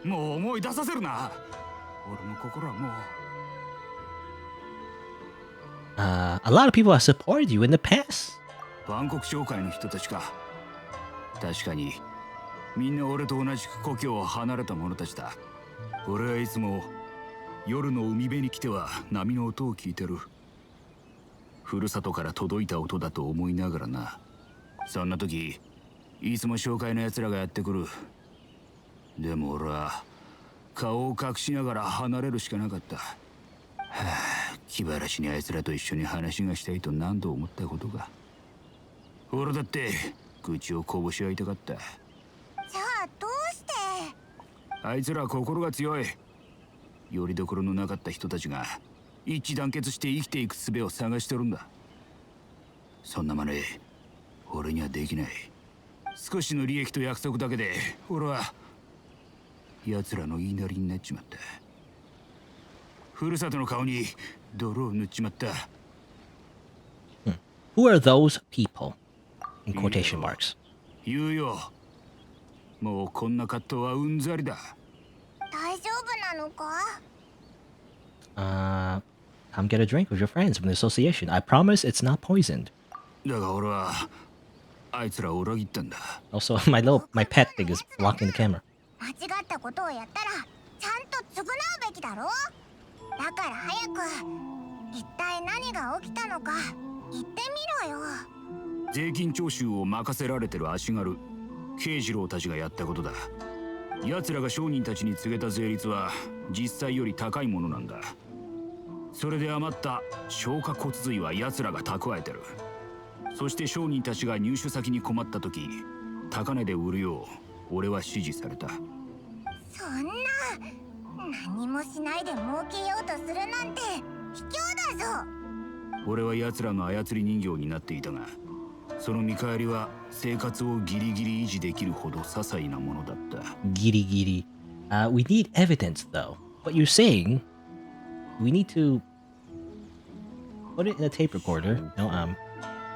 [SPEAKER 16] もう思い出させるな俺の心はもう
[SPEAKER 1] A lot of people have supported you in the past.
[SPEAKER 16] 万国商会の人たちか。確かにみんな俺と同じく故郷を離れた者たちだ。俺はいつも夜の海辺に来ては波の音を聞いてる。ふるさとから届いた音だと思いながらな。そんな時いつも紹介の奴らがやってくる。でも俺は顔を隠しながら離れるしかなかった。はあ、気晴らしにあいつらと一緒に話がしたいと何度思ったことか。俺だって愚痴をこぼし合いたかった。
[SPEAKER 2] じゃあどうして？
[SPEAKER 16] あいつらは心が強い。よりどころのなかった人たちが一致団結して生きていく術を探してるんだ。そんな真似俺にはできない。少しの利益と約束だけで俺は奴らの言いなりになっちまった。ふるさとの顔に泥を塗っちまった。
[SPEAKER 1] Who are those people? In quotation marks.
[SPEAKER 16] 言うよ。もうこんな葛藤はうんざりだ。
[SPEAKER 2] 大丈夫なのか？
[SPEAKER 1] Come get a drink with your friends from the association. I promise it's not poisoned.
[SPEAKER 16] だが俺はあいつらを裏切ったんだ。
[SPEAKER 1] Also, my pet thing is blocking the camera.
[SPEAKER 2] 間違ったことをやったらちゃんと償うべきだろ。だから早く一体何が起きたのか言ってみろよ。
[SPEAKER 16] 税金徴収を任せられてる足軽慶次郎たちがやったことだ。奴らが商人たちに告げた税率は実際より高いものなんだ。それで余った消化骨髄は奴らが蓄えてる。そして商人たちが入手先に困った時高値で売るよう俺は指示された。
[SPEAKER 2] そんな何もしないで儲けようとするなんて卑怯だぞ。
[SPEAKER 16] 俺は奴らの操り人形になっていたが、その見返りは生活をギリギリ維持できるほど些細なものだった。
[SPEAKER 1] ギリギリ。We need evidence, though. What you're saying, we need to put it in a tape recorder. No,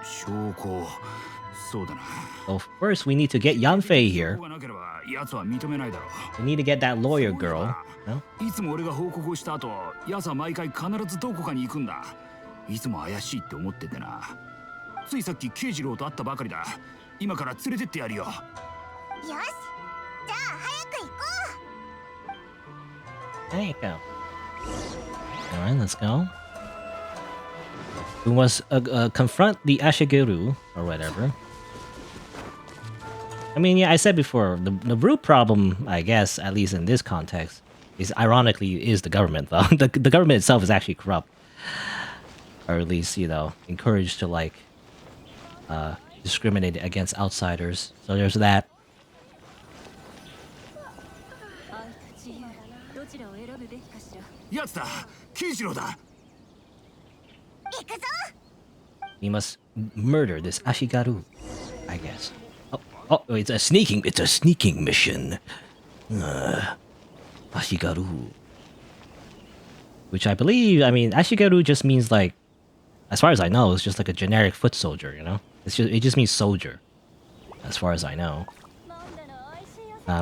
[SPEAKER 16] 証拠、そうだな。
[SPEAKER 1] So first, we need to get Yanfei here.
[SPEAKER 16] がなければ奴は認めないだろう。
[SPEAKER 1] We need to get that lawyer girl. No?
[SPEAKER 16] いつも俺が報告をした後、奴は毎回必ずどこかに行くんだ。いつも怪しいって思っててな。ついさっき慶次郎と会ったばかりだ。今から連れてってやるよ。
[SPEAKER 2] よし、じゃあ早く行こう。
[SPEAKER 1] There you go. Alright, let's go. We must confront the Ashigaru or whatever. I mean, yeah, I said before, the root problem, I guess, at least in this context, is ironically is the government, though. The government itself is actually corrupt. Or at least, you know, encouraged to, like, discriminate against outsiders. So there's that.
[SPEAKER 16] やつだ、慶次郎だ。
[SPEAKER 2] 行くぞ。
[SPEAKER 1] We must murder this Ashigaru, I guess. Oh, it's a sneaking mission. Ashigaru. Which I believe, I mean, Ashigaru just means like, as far as I know, it's just like a generic foot soldier, you know? It just means soldier, as far as I know.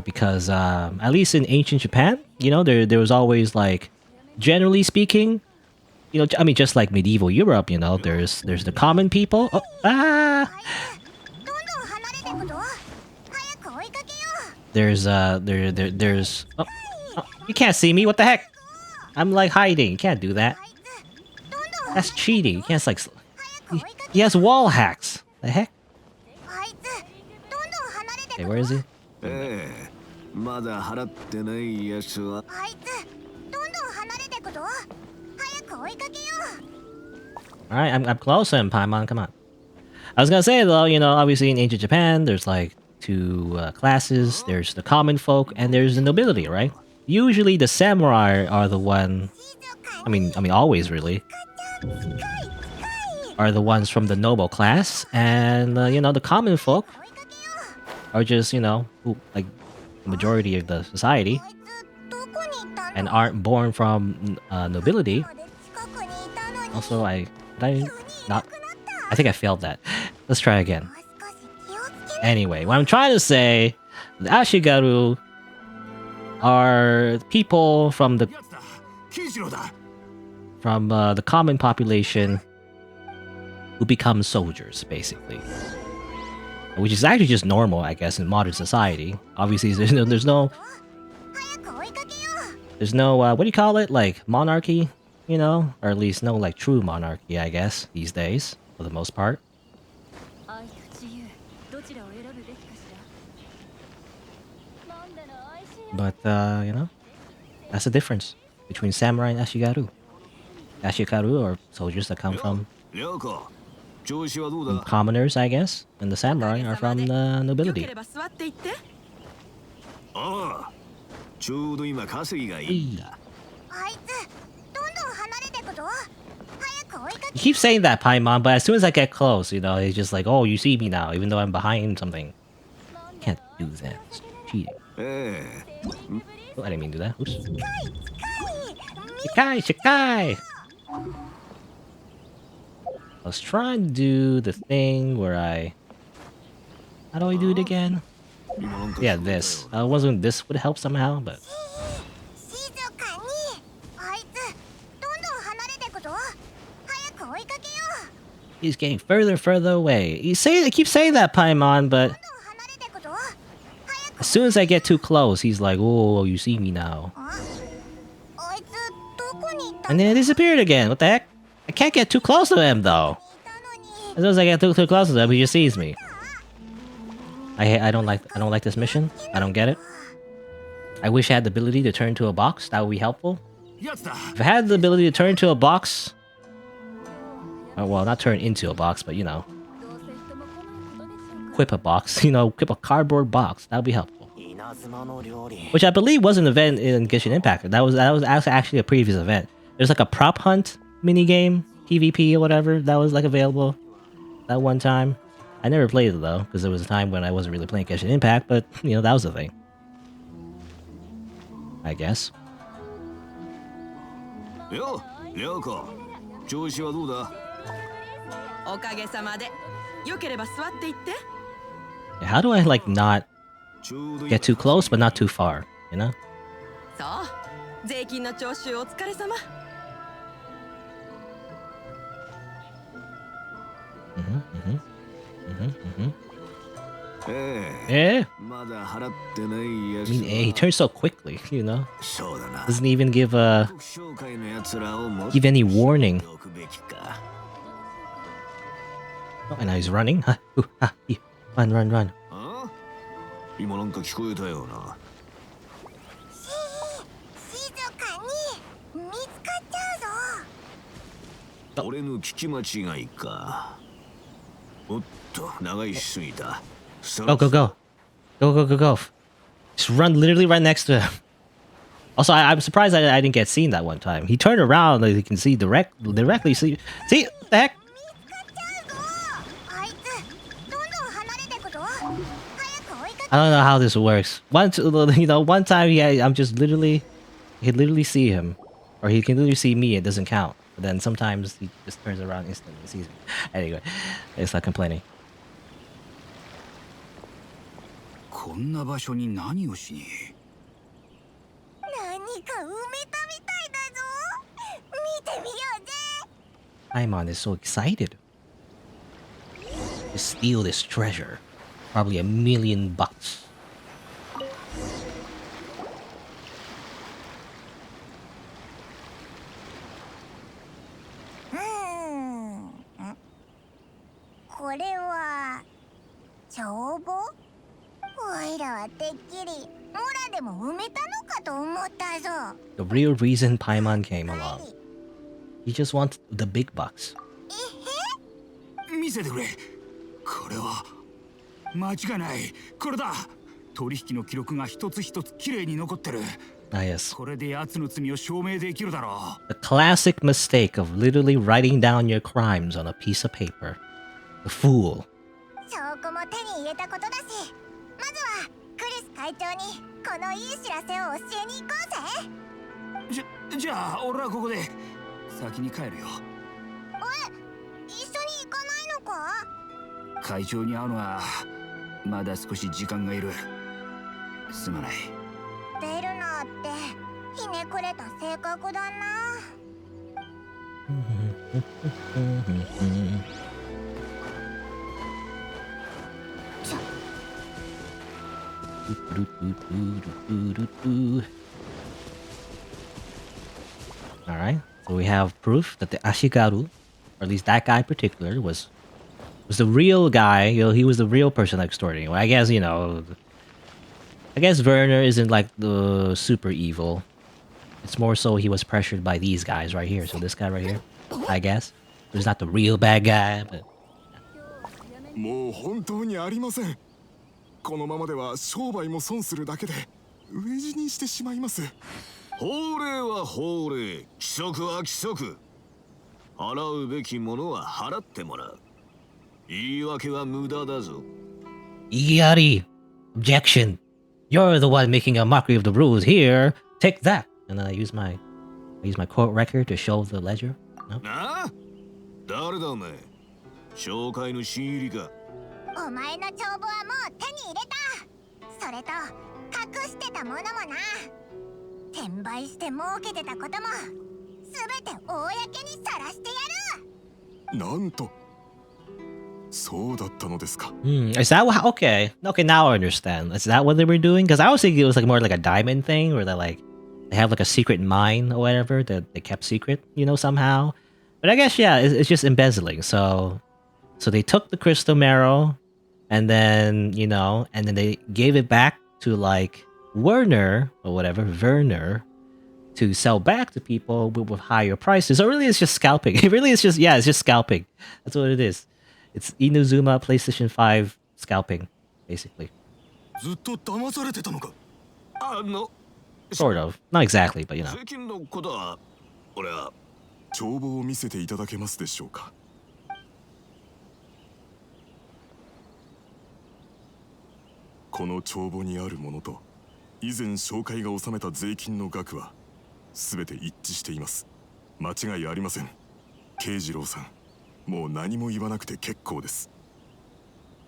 [SPEAKER 1] Because, at least in ancient Japan, you know, there was always like, generally speaking, you know, I mean, just like medieval Europe, you know, there's the common people. Oh, there's oh, you can't see me. What the heck? I'm like hiding. You can't do that. That's cheating. You can't like. He has wall hacks. The heck? Okay, where is he? Alright, I'm close to him, Paimon, come on. I was gonna say though, you know, obviously in ancient Japan, there's like two classes. There's the common folk and there's the nobility, right? Usually the samurai are the one, I mean always really, are the ones from the noble class. And, you know, the common folk are just, you know, who, like the majority of the society and aren't born from nobility. Also, I think I failed that. Let's try again. Anyway, what I'm trying to say, the Ashigaru are people from the common population who become soldiers, basically. Which is actually just normal, I guess, in modern society. Obviously, there's no what do you call it? Like monarchy, you know, or at least no like true monarchy, I guess, these days for the most part. But you know, that's the difference between samurai and ashikaru, or soldiers that come from commoners, I guess, and the samurai are from the nobility. You keep saying that, Paimon, but as soon as I get close, you know, he's just like, oh, you see me now, even though I'm behind something. Can't do that. It's cheating. Oh, I didn't mean to do that. Oops. Shikai! I was trying to do the thing where I... How do I do it again? Yeah, this. I wasn't this would help somehow, but... He's getting further and further away. I keep saying that, Paimon, but... As soon as I get too close, he's like, oh, you see me now. And then it disappeared again. What the heck? I can't get too close to him, though. As soon as I get too close to him, he just sees me. I don't like this mission. I don't get it. I wish I had the ability to turn to a box. That would be helpful. If I had the ability to turn to a box... well, not turn into a box, but you know. Equip a box. You know, equip a cardboard box. That would be helpful. Which I believe was an event in Genshin Impact. That was actually a previous event. There's like a prop hunt minigame, PvP or whatever, that was like available that one time. I never played it though, because there was a time when I wasn't really playing Genshin Impact, but you know, that was the thing. I guess.
[SPEAKER 11] Yo, Ryoko. 調子はどうだ?
[SPEAKER 14] おかげさまで。よければ座っていって。
[SPEAKER 1] How do I like not get too close but not too far, you know?
[SPEAKER 14] そう。税金の徴収お疲れ様。
[SPEAKER 1] Yeah. I mean, he turns so quickly, you know? Doesn't even give any warning. Oh, and now he's running. Run, run, run.
[SPEAKER 11] 今なんか聞こえたような。
[SPEAKER 2] 静かに見つかっちゃうぞ。
[SPEAKER 11] 俺の聞き間違いか。おっと、長いしすぎた。
[SPEAKER 1] Go, go, go. Go, go, go, go. Just run, literally right next to him. Also, I'm surprised I didn't get seen that one time. He turned around, like you can see directly see. See? What the heck? I don't know how this works. One time I'm just literally, he literally see him, or he can literally see me. It doesn't count. But then sometimes he just turns around instantly and sees me. Anyway, it's not complaining.
[SPEAKER 16] こんな場所に何をしに?
[SPEAKER 2] 何か埋めたみたいだぞ。見てみようぜ。
[SPEAKER 1] Paimon is so excited to steal this treasure. Probably $1 million. The real reason Paimon came along. He just wants the big bucks.
[SPEAKER 16] 見せてくれ。これは間違いない。これだ。取引の記録が一つ一つきれいに残ってる。
[SPEAKER 1] Ah, yes.
[SPEAKER 16] これで奴の罪を証明できるだろう。
[SPEAKER 1] The classic mistake of literally writing down your crimes on a piece of paper. The fool.
[SPEAKER 2] 証拠も手に入れたことだし、まずはクリス会長にこのいい知らせを教えに行こうぜ。
[SPEAKER 16] じゃあ俺はここで先に帰るよ。
[SPEAKER 2] 一緒に行かないのか？
[SPEAKER 16] 会長に会うのはまだ少し時間がいる。すまない。
[SPEAKER 2] ベルナーってひねくれた性格だな。
[SPEAKER 1] All right, so we have proof that the Ashigaru, or at least that guy in particular, was the real guy. You know, he was the real person extorting. Well, I guess I guess Werner isn't like the super evil. It's more so he was pressured by these guys right here. So this guy right here, I guess, he's not the real bad guy, but.
[SPEAKER 8] もう本当にありません。このままでは商売も損するだけで飢え死にしてしまいます。
[SPEAKER 11] 法令は法令、規則は規則。払うべきものは払ってもらう。言い訳は無駄だぞ。
[SPEAKER 1] Igari, objection. You're the one making a mockery of the rules here. Take that. And then I use my court record to show the ledger. No?
[SPEAKER 11] なあ？誰だお前？紹介の新入りか。
[SPEAKER 2] お前の帳簿はもう手に入れた。それと隠してたものもな。転売して儲けてたこともすべて公にさらしてやる。
[SPEAKER 8] なんと。そうだったのですか。
[SPEAKER 1] Is that what? Okay, now I understand. Is that what they were doing? Because I was thinking it was like more like a diamond thing, where they have like a secret mine or whatever that they kept secret, somehow. But I guess it's just embezzling. So they took the crystal marrow, and then they gave it back to like Werner to sell back to people with higher prices. So really, it's just scalping. It really is just it's just scalping. That's what it is. It's Inuzuma PlayStation 5 scalping, basically.
[SPEAKER 8] ずっと騙されてたのか。
[SPEAKER 1] Sort of. Not exactly, but
[SPEAKER 11] 税金のことは俺は
[SPEAKER 8] 帳簿を見せていただけますでしょうか。この帳簿にあるものと以前紹介が納めた税金の額は全て一致しています。間違いありません。慶次郎さん、もう何も言わなくて結構です。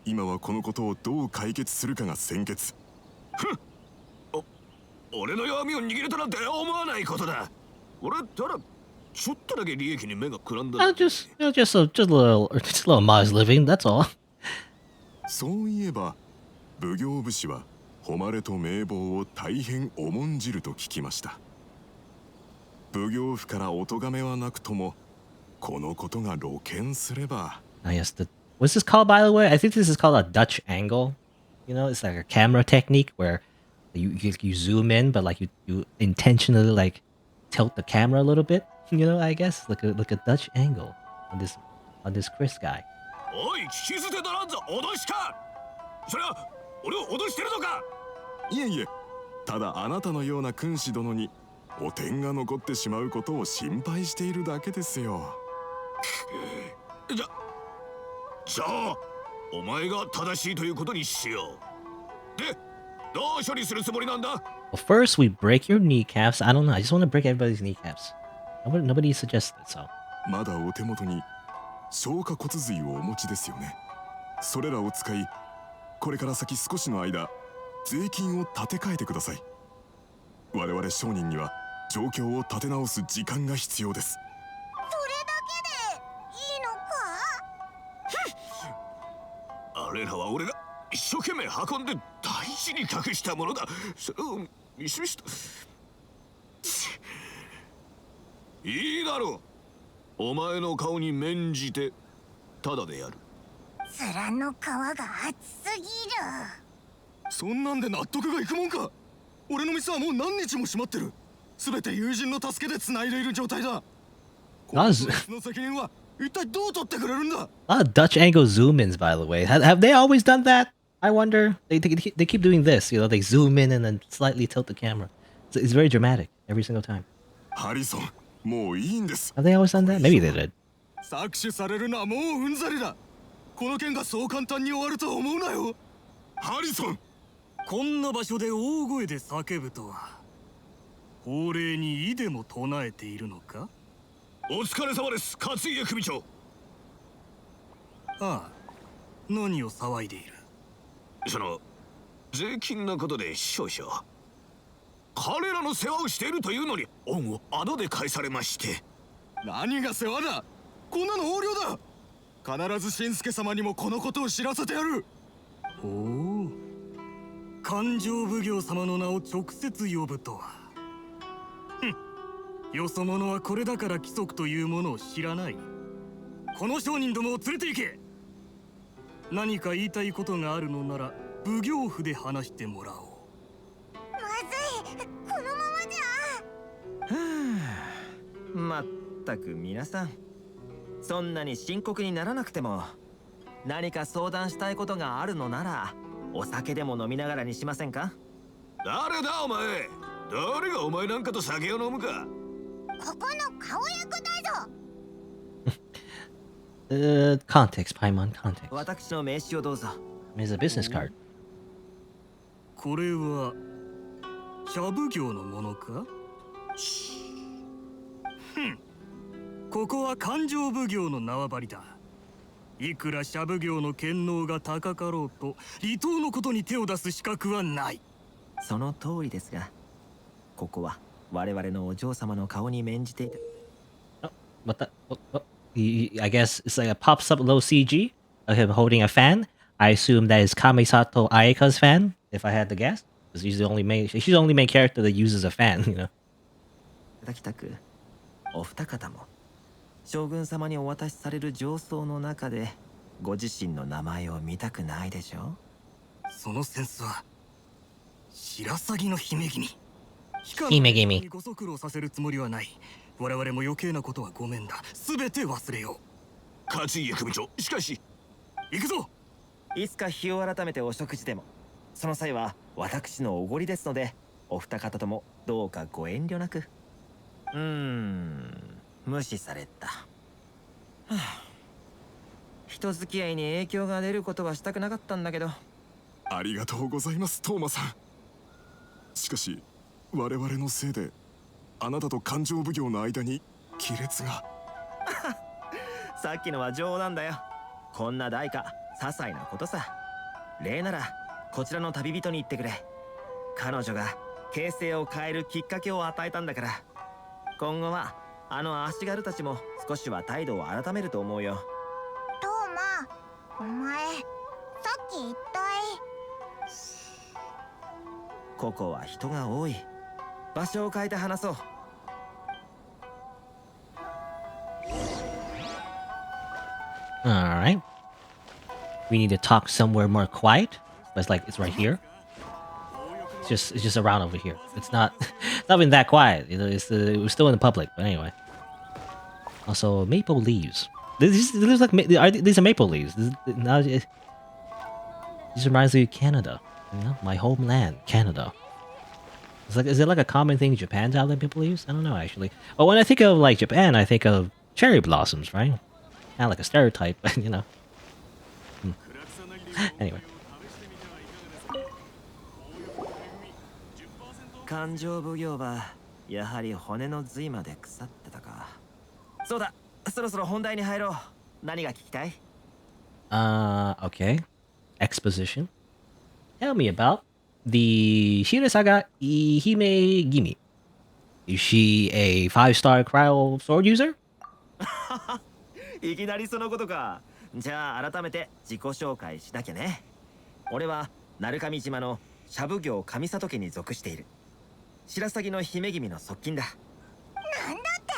[SPEAKER 8] 今はこのことをどう解決するかが先決。
[SPEAKER 11] 俺の弱みを握れたなんて思わないことだ。俺ただちょっとだけ利益に目がくらんだ。
[SPEAKER 1] just a little modest living. That's all.
[SPEAKER 8] そういえば奉行武士は誉れと名簿を大変重んじると聞きました。奉行府からお咎めはなくともこのことが露見すれば。
[SPEAKER 1] Yes, what's this called, by the way? I think this is called a Dutch angle. It's like a camera technique where you zoom in, but like you intentionally like tilt the camera a little bit. I guess like a Dutch angle on this Chris guy.
[SPEAKER 11] おい、聞き捨てならんぞ、脅しか。それは俺を脅してるのか。
[SPEAKER 8] いえいえ、ただあなたのような君子殿に汚点が残ってしまうことを心配しているだけですよ。
[SPEAKER 11] じゃあお前が正しいということにしよう。で、どう処理するつもりなんだ。
[SPEAKER 1] Well, first we break your kneecaps. I don't know. I just want to break everybody's kneecaps. Nobody suggested so.
[SPEAKER 8] まだお手元に消化骨髄をお持ちですよね。それらを使い、これから先少しの間税金を立て替えてください。我々商人には状況を立て直す時間が必要です。
[SPEAKER 11] あれらは俺が一生懸命運んで大事に隠したものだ。それを見示した。いいだろう。お前の顔に免じてただでやる。
[SPEAKER 2] 面の皮が厚すぎる。
[SPEAKER 13] そんなんで納得がいくもんか。俺の店はもう何日も閉まってる。すべて友人の助けで繋いでいる状態だ。この責任は一体どう取ってくれるんだ。
[SPEAKER 1] Dutch angle zoom-ins, by the way. Have they always done that? I wonder. They keep doing this. They zoom in and then slightly tilt the camera. It's very dramatic every single time.
[SPEAKER 8] ハリソン、もういいんです。
[SPEAKER 1] Have they always done that? Maybe they did.
[SPEAKER 13] 搾取されるのはもううんざりだ。この件がそう簡単に終わるとは思うなよ。
[SPEAKER 8] ハリソン、
[SPEAKER 16] こんな場所で大声で叫ぶとは法令に異でも唱えているのか。
[SPEAKER 11] お疲れ様です、勝家組長。
[SPEAKER 16] ああ、何を騒いでいる。
[SPEAKER 11] その税金のことで少々。彼らの世話をしているというのに恩をあだで返されまして。
[SPEAKER 13] 何が世話だ。こんなの横領だ。必ず新助様にもこのことを知らせてやる。
[SPEAKER 16] おお、
[SPEAKER 9] 勘定奉行様の名を直接呼ぶとは。よそ者はこれだから規則というものを知らない。この商人どもを連れて行け。何か言いたいことがあるのなら奉行府で話してもらおう。
[SPEAKER 2] まずい、このままじゃ。
[SPEAKER 15] まったく皆さん、そんなに深刻にならなくても、何か相談したいことがあるのならお酒でも飲みながらにしませんか？
[SPEAKER 8] 誰だお前。誰がお前なんかと酒を飲むか。
[SPEAKER 2] ここの顔役だぞ。
[SPEAKER 1] Context, Paimon, context.
[SPEAKER 15] 私の名刺をどうぞ。
[SPEAKER 1] Here's a business card.
[SPEAKER 9] これは茶奉行のものか？ここは勘定奉行の縄張りだ。いくら茶奉行の権能が高かろうと離島のことに手を出す資格はない。
[SPEAKER 15] その通りですが、ここは我々のお嬢様の顔に免じていて。
[SPEAKER 1] What the? I guess it's like a pops up low CG of him holding a fan. I assume that is Kamisato Ayaka's fan, if I had to guess. Because she's the only main character that uses a fan, you know.
[SPEAKER 15] いただきたく、お二方も将軍様にお渡しされる上層の中でご自身の名前を見たくないでしょ？
[SPEAKER 9] そのセンスは白鷺の姫君。
[SPEAKER 1] 姫君。
[SPEAKER 9] ご足労させるつもりはない。我々も余計なことはごめんだ。すべて忘れよう。
[SPEAKER 8] 勝家組長、しかし。
[SPEAKER 9] 行くぞ。
[SPEAKER 15] いつか日を改めてお食事でも。その際は私のおごりですので、お二方ともどうかご遠慮なく。無視された。人付き合いに影響が出ることはしたくなかったんだけど。
[SPEAKER 8] ありがとうございます、トーマさん。しかし我々のせいであなたと勘定奉行の間に亀裂が。
[SPEAKER 15] さっきのは冗談だよ。こんな代価些細なことさ。礼ならこちらの旅人に言ってくれ。彼女が形勢を変えるきっかけを与えたんだから。今後はあの足軽たちも少しは態度を改めると思うよ。
[SPEAKER 2] トーマ、お前さっき一体。
[SPEAKER 15] ここは人が多い。場所を変えて話そう。
[SPEAKER 1] Alright. We need to talk somewhere more quiet. But it's right here. It's just around over here. It's not even that quiet. You know, we're still in the public. But anyway. Also, maple leaves. These are maple leaves. This reminds me of Canada. You know, my homeland, Canada. Is it like a common thing in Japan to have maple leaves? I don't know actually. But when I think of like Japan, I think of cherry blossoms, right? Kind of like a stereotype, but you know. Anyway.
[SPEAKER 15] 勘定奉行はやはり骨の髄まで腐ってたか。そうだ、そろそろ本題に入ろう。何が聞きたい？
[SPEAKER 1] Okay. Exposition. Tell me about the Shirasaga Ihime Gimi. Is she a 5-star cryo sword user?
[SPEAKER 15] いきなりそのことか。じゃあ改めて自己紹介しなきゃね。俺は鳴上島の茶奉行上里家に属している白鷺の姫君の側近だ。
[SPEAKER 2] なんだって？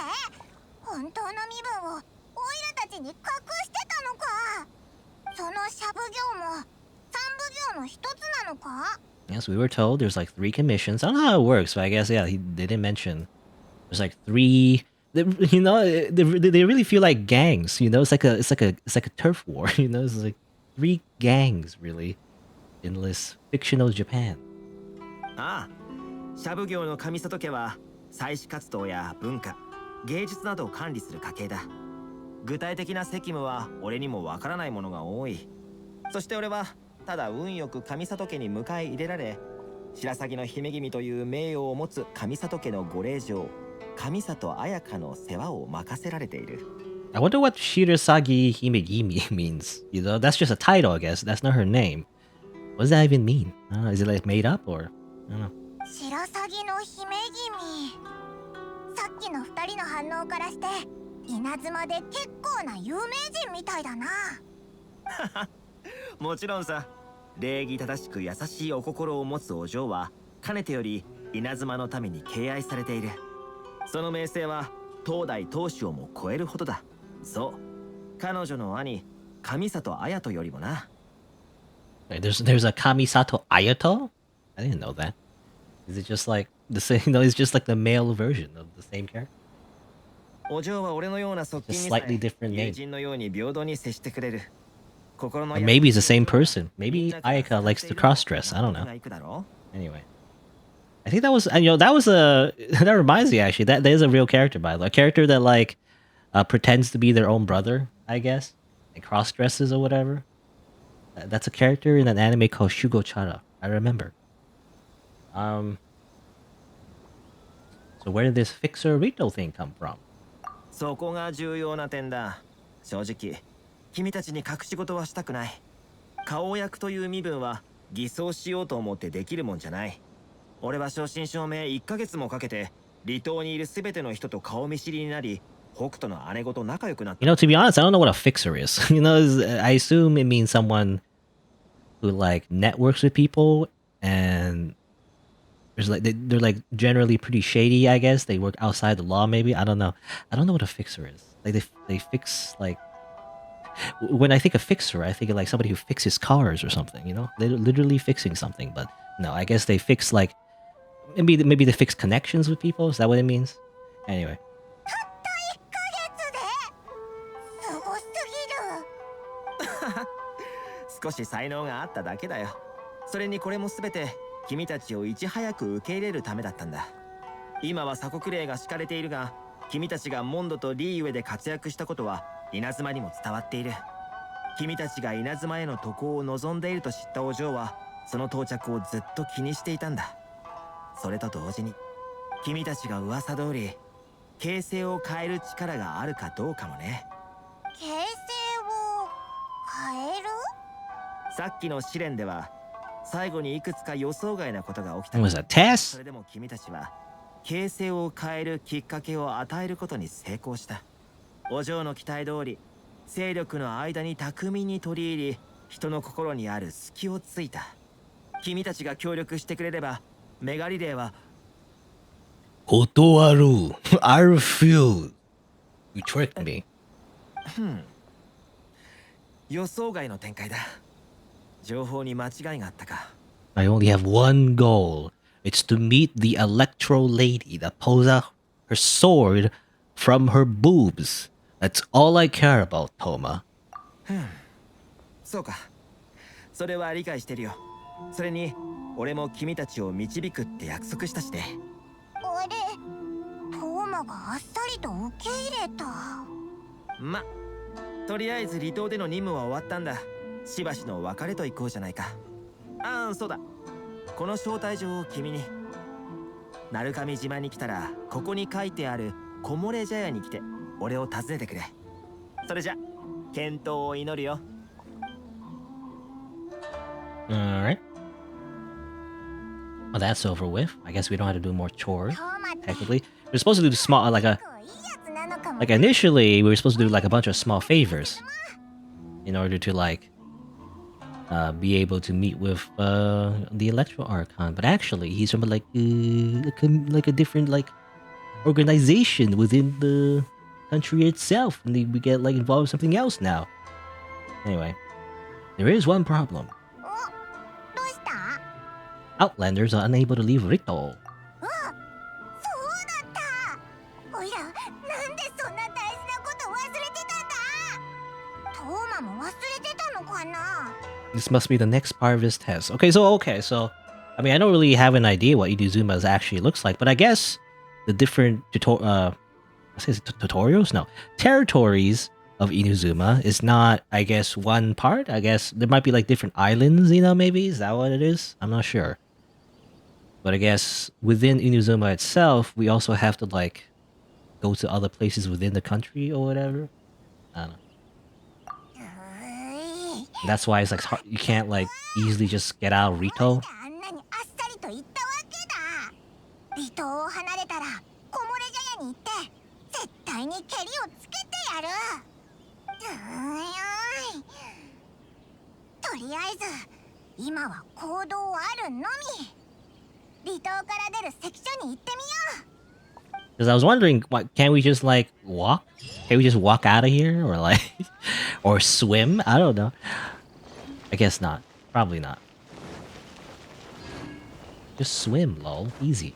[SPEAKER 2] 本当の身分をオイラたちに隠してたのか。その茶奉行も三奉行の一つなのか？
[SPEAKER 1] Yes, we were told there's like 3 commissions. I don't know how it works, but I guess yeah, they didn't mention there's like 3. You know, they really feel like gangs. You know, it's like a turf war. You know, it's like 3 gangs really in this fictional Japan.
[SPEAKER 15] ああ、茶奉行の上里家は祭祀活動や文化、芸術などを管理する家系だ。具体的な責務は俺にもわからないものが多い。そして俺はただ運よく上里家に迎え入れられ、白鷺の姫君という名誉を持つ上里家のご令嬢、上里彩香の世話を任せられている。
[SPEAKER 1] I wonder what Shirasagi Himegimi means. You know, that's just a title, I guess. That's not her name. What does that even mean? I don't know. Is it like made up or I don't know.
[SPEAKER 2] 白鷺の姫君。さっきの2人の反応からして稲妻で結構な有名人みたいだな。
[SPEAKER 15] もちろんさ。礼儀正しく優しいお心を持つお嬢はかねてより稲妻のために敬愛されている。その名声は当代当主をも超えるほどだ。そう、彼女の兄上里綾人よりもな。
[SPEAKER 1] There's a Kamisato Ayato? I didn't know that. Is it just like the same? No, it's just like the male version of the same character.
[SPEAKER 15] お嬢は俺のような側近に
[SPEAKER 1] Just slightly different
[SPEAKER 15] 友
[SPEAKER 1] name.
[SPEAKER 15] 人のように平等に接してくれる。心の
[SPEAKER 1] Or maybe it's the same person. Maybe Ayaka likes to cross-dress. I don't know. Anyway, I think that was that was a that reminds me actually that is a real character by the way, a character that like pretends to be their own brother, I guess, and cross-dresses or whatever. That's a character in an anime called Shugo Chara. I remember. So where did this Fixer Rito thing come from?
[SPEAKER 15] そこが重要な点だ。正直、君たちに隠し事はしたくない。顔役という身分は偽装しようと思ってできるもんじゃない。俺は正真正銘1ヶ月もかけて離島にいるすべての人と顔見知りになり、北斗の姉子と仲良くなった。
[SPEAKER 1] You know, to be honest, I don't know what a fixer is. You know, I assume it means someone who like networks with people and there's like they're like generally pretty shady, I guess. They work outside the law maybe. I don't know. I don't know what a fixer is. Like they fix like when I think of fixer, I think of like somebody who fixes cars or something, you know? They're literally fixing something, but no, I guess they fix like maybe they fix connections with people. Is that what it means? Anyway.
[SPEAKER 15] 少し才能があっただけだよ。それにこれもすべて君たちをいち早く受け入れるためだったんだ。今は鎖国令が敷かれているが、君たちがモンドとリーウェで活躍したことは稲妻にも伝わっている。君たちが稲妻への渡航を望んでいると知ったお嬢はその到着をずっと気にしていたんだ。それと同時に君たちが噂通り形勢を変える力があるかどうかもね。
[SPEAKER 2] 形勢を変える？
[SPEAKER 15] さっきの試練では最後にいくつか予想外なことが起きた。
[SPEAKER 1] Was a test?
[SPEAKER 15] それでも君たちは形勢を変えるきっかけを与えることに成功した。お嬢の期待通り勢力の間に巧みに取り入り、人の心にある隙をついた。君たちが協力してくれればメガリレーは
[SPEAKER 1] 断る。I refuse. You tricked me.
[SPEAKER 15] 予想外の展開だ。情報に間違いがあったか。
[SPEAKER 1] I only have one goal. It's to meet the Electro Lady that pulls out her sword from her boobs. That's all I care about, Toma.
[SPEAKER 15] そうか。それは理解してるよ。それに俺も君たちを導くって約束したしね。
[SPEAKER 2] あれ、トーマがあっさりと受け入れた。
[SPEAKER 15] ま、とりあえず離島での任務は終わったんだ。しばしの別れと行こうじゃないか。ああ、そうだ。この招待状を君に。鳴上島に来たらここに書いてある木漏れ茶屋に来て俺を訪ねてくれ。それじゃ健闘を祈るよ。
[SPEAKER 1] Alright. Well, that's over with. I guess we don't have to do more chores. Technically, we're supposed to do the small, like initially we were supposed to do like a bunch of small favors in order to like be able to meet with the Electro Archon. But actually, he's from like a different like organization within the country itself, and we get like involved with something else now. Anyway, there is one problem. Outlanders are unable to leave Rito.
[SPEAKER 2] おいら、なんでそんな大事なこと忘れてたんだ。トーマも忘れてたのかな。
[SPEAKER 1] This must be the next part of his test. Okay, so I mean, I don't really have an idea what Inuzuma actually looks like, but I guess the different tutorials? No, territories of Inuzuma is not, I guess, one part. I guess there might be like different islands, you know, maybe? Is that what it is? I'm not sure. But I guess within Inuzuma itself, we also have to like go to other places within the country or whatever. I don't know. That's why it's like hard, you can't like easily just get out of Rito.
[SPEAKER 2] 離島を離れたら木漏れ茶屋に行って絶対にケリをつけてやる。とりあえず今は行動あるのみ。離島から出る関所に行ってみよう。
[SPEAKER 1] Because I was wondering, what, can't we just like walk? Can we just walk out of here, or like, or swim? I don't know. I guess not. Probably not. Just swim, lol. Easy.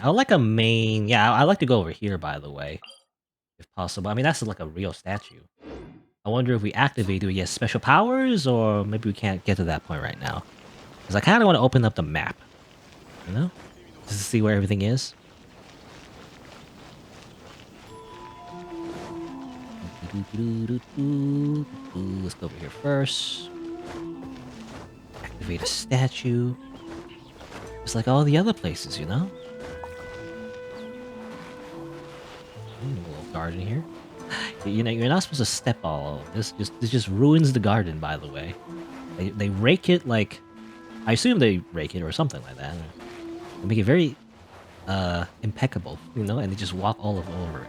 [SPEAKER 1] I would like a main. Yeah, I like to go over here, by the way, if possible. I mean, that's like a real statue. I wonder if we activate, do we get special powers, or maybe we can't get to that point right now. Because I kind of want to open up the map, you know? Just to see where everything is. Let's go over here first. Activate a statue. Just like all the other places, you know? A little garden here. You know, you're not supposed to step all over this. This just ruins the garden, by the way. They rake it like... I assume they rake it or something like that. They make it very impeccable, you know, and they just walk all over it.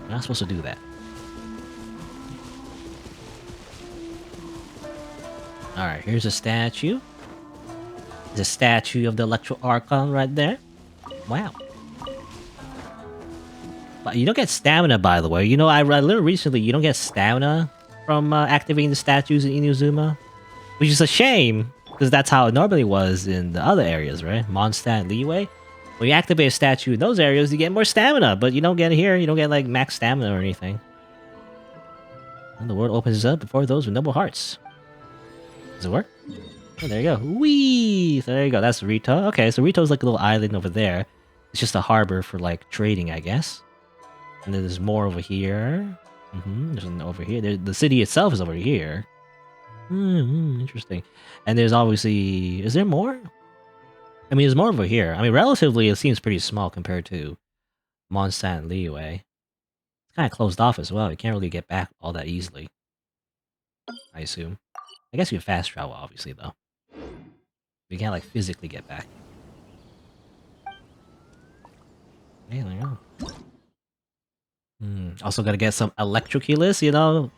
[SPEAKER 1] You're not supposed to do that. Alright, here's a statue. There's a statue of the Electro Archon right there. Wow. But you don't get stamina, by the way. You know, I learned recently you don't get stamina from activating the statues in Inazuma. Which is a shame, because that's how it normally was in the other areas, right? Mondstadt and Liyue. When you activate a statue in those areas, you get more stamina, but you don't get it here. You don't get, like, max stamina or anything. And the world opens up before those with noble hearts. Does it work? Oh, there you go. Whee! So there you go. That's Rito. Okay, so Rito's like a little island over there. It's just a harbor for, like, trading, I guess. And then there's more over here. There's one over here. The city itself is over here. Interesting. And there's obviously... Is there more? I mean, there's more over here. I mean, relatively, it seems pretty small compared to Mondstadt and Liyue. It's kind of closed off as well. You can't really get back all that easily. I assume. I guess you can fast travel, obviously, though. You can't, like, physically get back. Hey, there you go. Also gotta get some Electroculus, you know?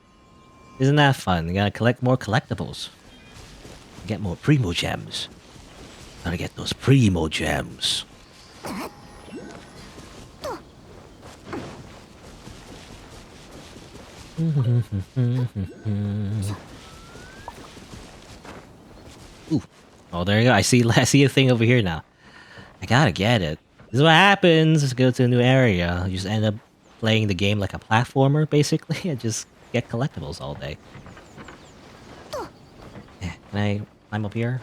[SPEAKER 1] Isn't that fun? You gotta collect more collectibles. Get more Primo Gems. Gotta get those Primo Gems. Ooh. Oh, there you go. I see a thing over here now. I gotta get it. This is what happens. Let's go to a new area. You just end up playing the game like a platformer, basically, and just get collectibles all day. Yeah, can I climb up here?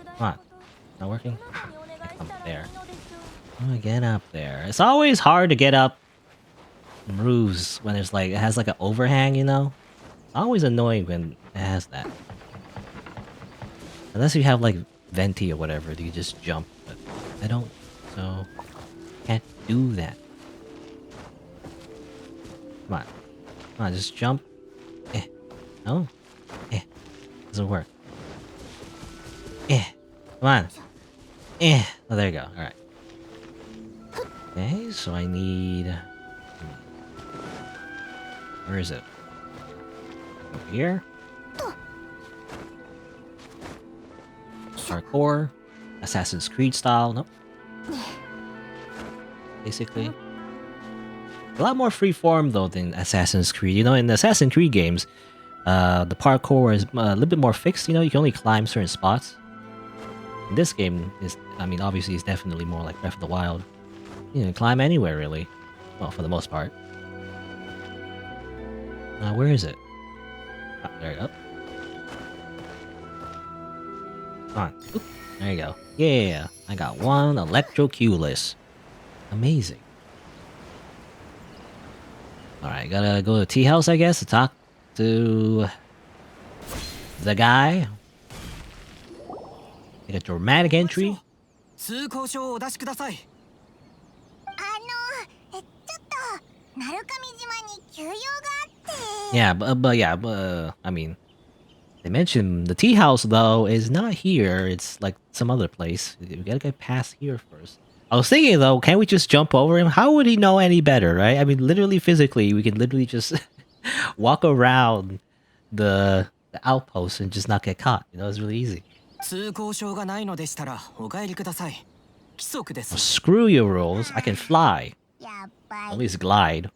[SPEAKER 1] Come on. Not working? I come up there. Oh, get up there. It's always hard to get up roofs when there's like, it has like an overhang, you know? It's always annoying when it has that. Unless you have like venti or whatever, you just jump, but I don't, so can't do that. Come on. Come on, just jump. No? Doesn't work. Come on. Oh, there you go. Alright. Okay, so I need... Where is it? Over here? Parkour. Assassin's Creed style. Nope. Basically. A lot more freeform though than Assassin's Creed. You know, in the Assassin's Creed games, the parkour is a little bit more fixed. You know, you can only climb certain spots. In this game, is I mean, obviously, it's definitely more like Breath of the Wild. You can climb anywhere, really. Well, for the most part. Where is it? Oh, there you go. Come on. Oop, there you go. Yeah, I got one Electroculus. Amazing. Alright, gotta go to tea house, I guess, to talk to the guy. Make a dramatic entry.
[SPEAKER 2] 通行証をお出しください。ちょっと鳴神島に休養があって。
[SPEAKER 1] Yeah, I mean, they mentioned the tea house though is not here. It's like some other place. We gotta get past here first. I was thinking though, can't we just jump over him? How would he know any better, right? I mean, literally, physically, we can literally just walk around the outpost and just not get caught. You know, it's really easy.
[SPEAKER 5] 通行証がないのでしたらお帰りください。規則です。
[SPEAKER 1] Screw your rules. I can fly.
[SPEAKER 2] やっぱ
[SPEAKER 1] At
[SPEAKER 2] り
[SPEAKER 1] least glide.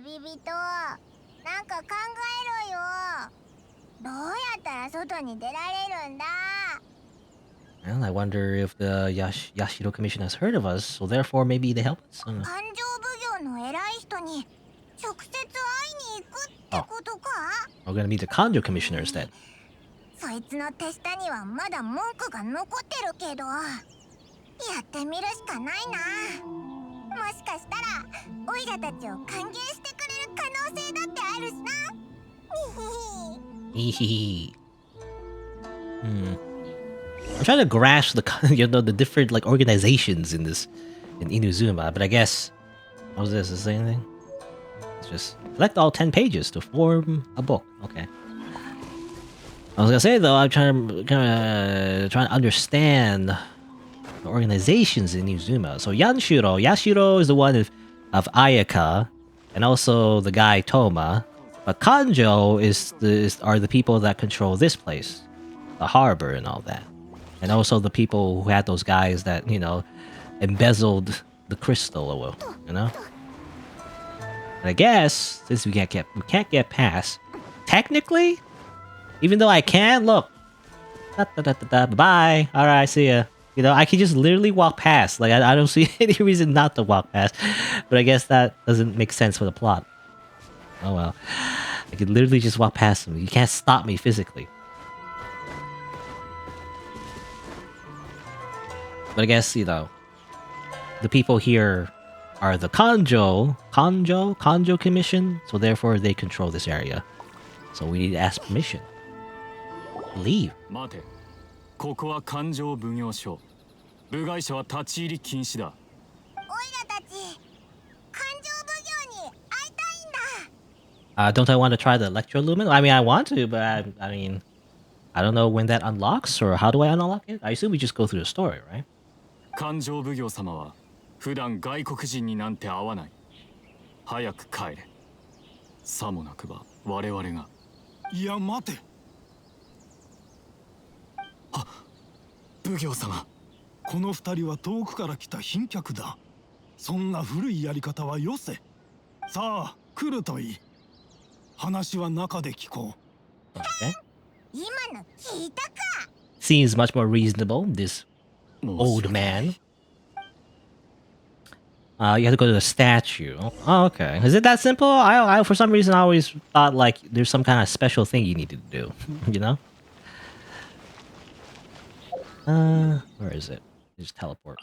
[SPEAKER 2] 旅人なんか考えろよ。どうやったら外に出られるんだ。
[SPEAKER 1] Well, I wonder if the Yashiro Commission has heard of us, so therefore maybe they help us.
[SPEAKER 2] 勘定奉行の偉い人に直接会いに行くってことか。
[SPEAKER 1] We're gonna meet the Kanjo Commissioner instead.
[SPEAKER 2] そいつの手下にはまだ文句が残ってるけど、やってみるしかないな。もしかしたらオイラたちを歓迎してくれる可能性だってあるしな。
[SPEAKER 1] I'm trying to grasp the different like organizations in Inuzuma, but I guess what was this? Is there anything? Let's just collect all 10 pages to form a book. Okay. I was gonna say though, I'm trying to understand the organizations in Inuzuma. So Yashiro is the one of Ayaka, and also the guy Toma. But Kanjo are the people that control this place, the harbor and all that, and also the people who had those guys that embezzled the crystal, you know. And I guess since we can't get past, technically, even though I can look, bye. All right, see ya. You know, I can just literally walk past. Like I don't see any reason not to walk past, but I guess that doesn't make sense for the plot. Oh well. I could literally just walk past them. You can't stop me physically. But I guess, the people here are the Kanjo Commission, so therefore they control this area. So we need to ask permission. Leave.
[SPEAKER 9] 待て。ここは勘定奉行所。部外者は立ち入り禁止だ。
[SPEAKER 1] Don't I want to try the Electrolumen? I mean, I want to, but I mean, I don't know when that unlocks, or how do I unlock it? I assume we just go through the story, right?
[SPEAKER 9] 勘定奉行様は普段外国人になんて会わない。早く帰れ。さもなくば我々が。
[SPEAKER 13] いや待て。
[SPEAKER 9] あ、奉行様。
[SPEAKER 13] この二人は遠くから来た賓客だ。そんな古いやり方はよせ。さあ来るといい。 話は中で聞こう。
[SPEAKER 1] Okay.
[SPEAKER 2] 今の聞いたか。
[SPEAKER 1] Seems much more reasonable, this old man. You have to go to the statue. Oh, okay. Is it that simple? I for some reason I always thought like there's some kind of special thing you need to do, you know? Where is it? Just teleport.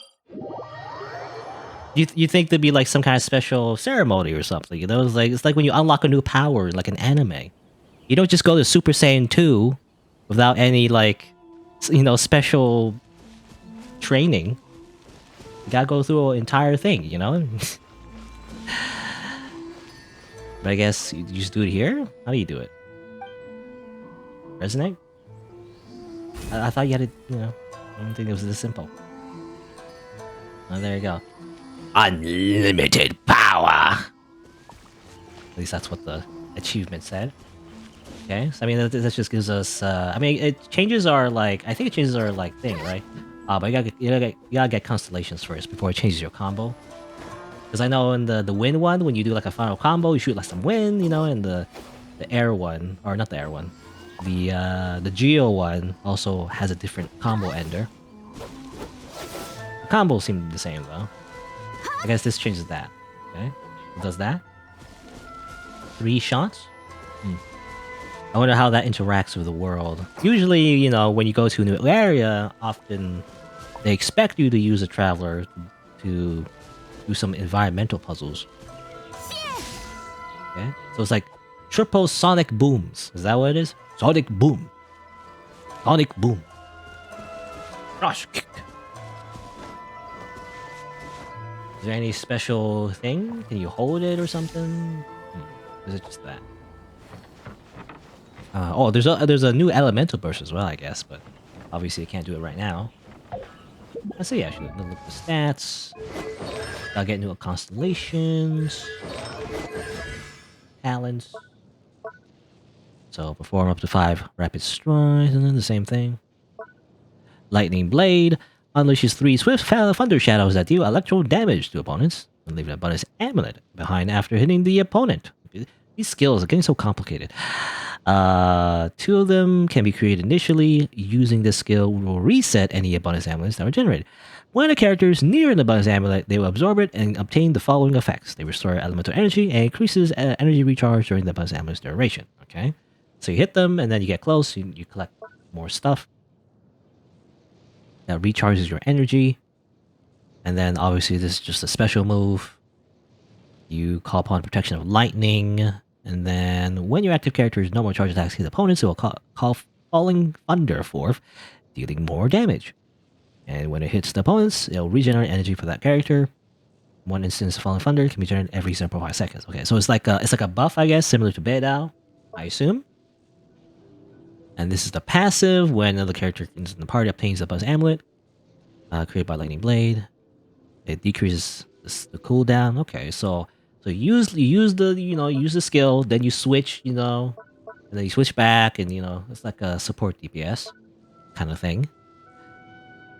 [SPEAKER 1] You think there'd be like some kind of special ceremony or something, you know? It's like when you unlock a new power, like an anime. You don't just go to Super Saiyan 2 without any like, special training. You gotta go through an entire thing, you know? But I guess you just do it here? How do you do it? Resonate? I thought you had to, I don't think it was this simple. Oh, there you go. Unlimited power! At least that's what the achievement said. Okay, so I mean, that just gives us, I mean, I think it changes our, like, thing, right? But you gotta get constellations first before it changes your combo. Because I know in the wind one, when you do like a final combo, you shoot like some wind, and the air one, or not the air one, the Geo one also has a different combo ender. The combos seem the same though. I guess this changes that. Okay, it does that. 3 shots. I wonder how that interacts with the world. Usually, when you go to a new area, often they expect you to use a traveler to do some environmental puzzles. Okay, so it's like triple sonic booms. Is that what it is? Sonic boom. Sonic boom. Rush kick. Is there any special thing? Can you hold it or something? Is it just that? Oh, there's a new elemental burst as well, I guess, but obviously I can't do it right now. So yeah, I should look at the stats. I'll get into constellations, talents. So perform up to 5 rapid strides, and then the same thing. Lightning Blade unleashes 3 swift thunder shadows that deal electro damage to opponents, and leave a bonus amulet behind after hitting the opponent. These skills are getting so complicated. 2 of them can be created initially. Using this skill will reset any bonus amulets that were generated. When a character is near the bonus amulet, they will absorb it and obtain the following effects. They restore elemental energy and increases energy recharge during the bonus amulet's duration. Okay, so you hit them and then you get close, you collect more stuff. That recharges your energy. And then obviously this is just a special move. You call upon protection of lightning. And then when your active character is no more charge attacks his opponents, it will call falling thunder forth, dealing more damage. And when it hits the opponents, it'll regenerate energy for that character. One instance of falling thunder can be generated every 0.5 seconds. Okay, so it's like a buff, I guess, similar to Beidao, I assume. And this is the passive. When another character in the party obtains a bonus amulet created by Lightning Blade, it decreases the cooldown. Okay, so use the skill, then you switch, and then you switch back, and it's like a support DPS kind of thing.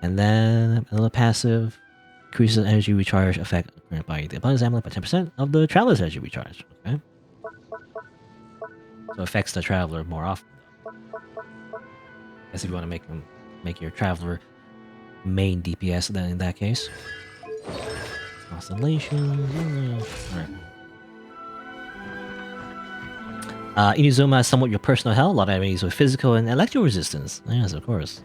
[SPEAKER 1] And then another passive increases energy recharge effect by the opponent's amulet by 10% of the traveler's energy recharge. Okay, so it affects the traveler more often. I guess if you want to make your traveler main DPS, then in that case. Constellations. Alright. Inazuma is somewhat your personal hell. A lot of enemies with physical and electro resistance. Yes, of course.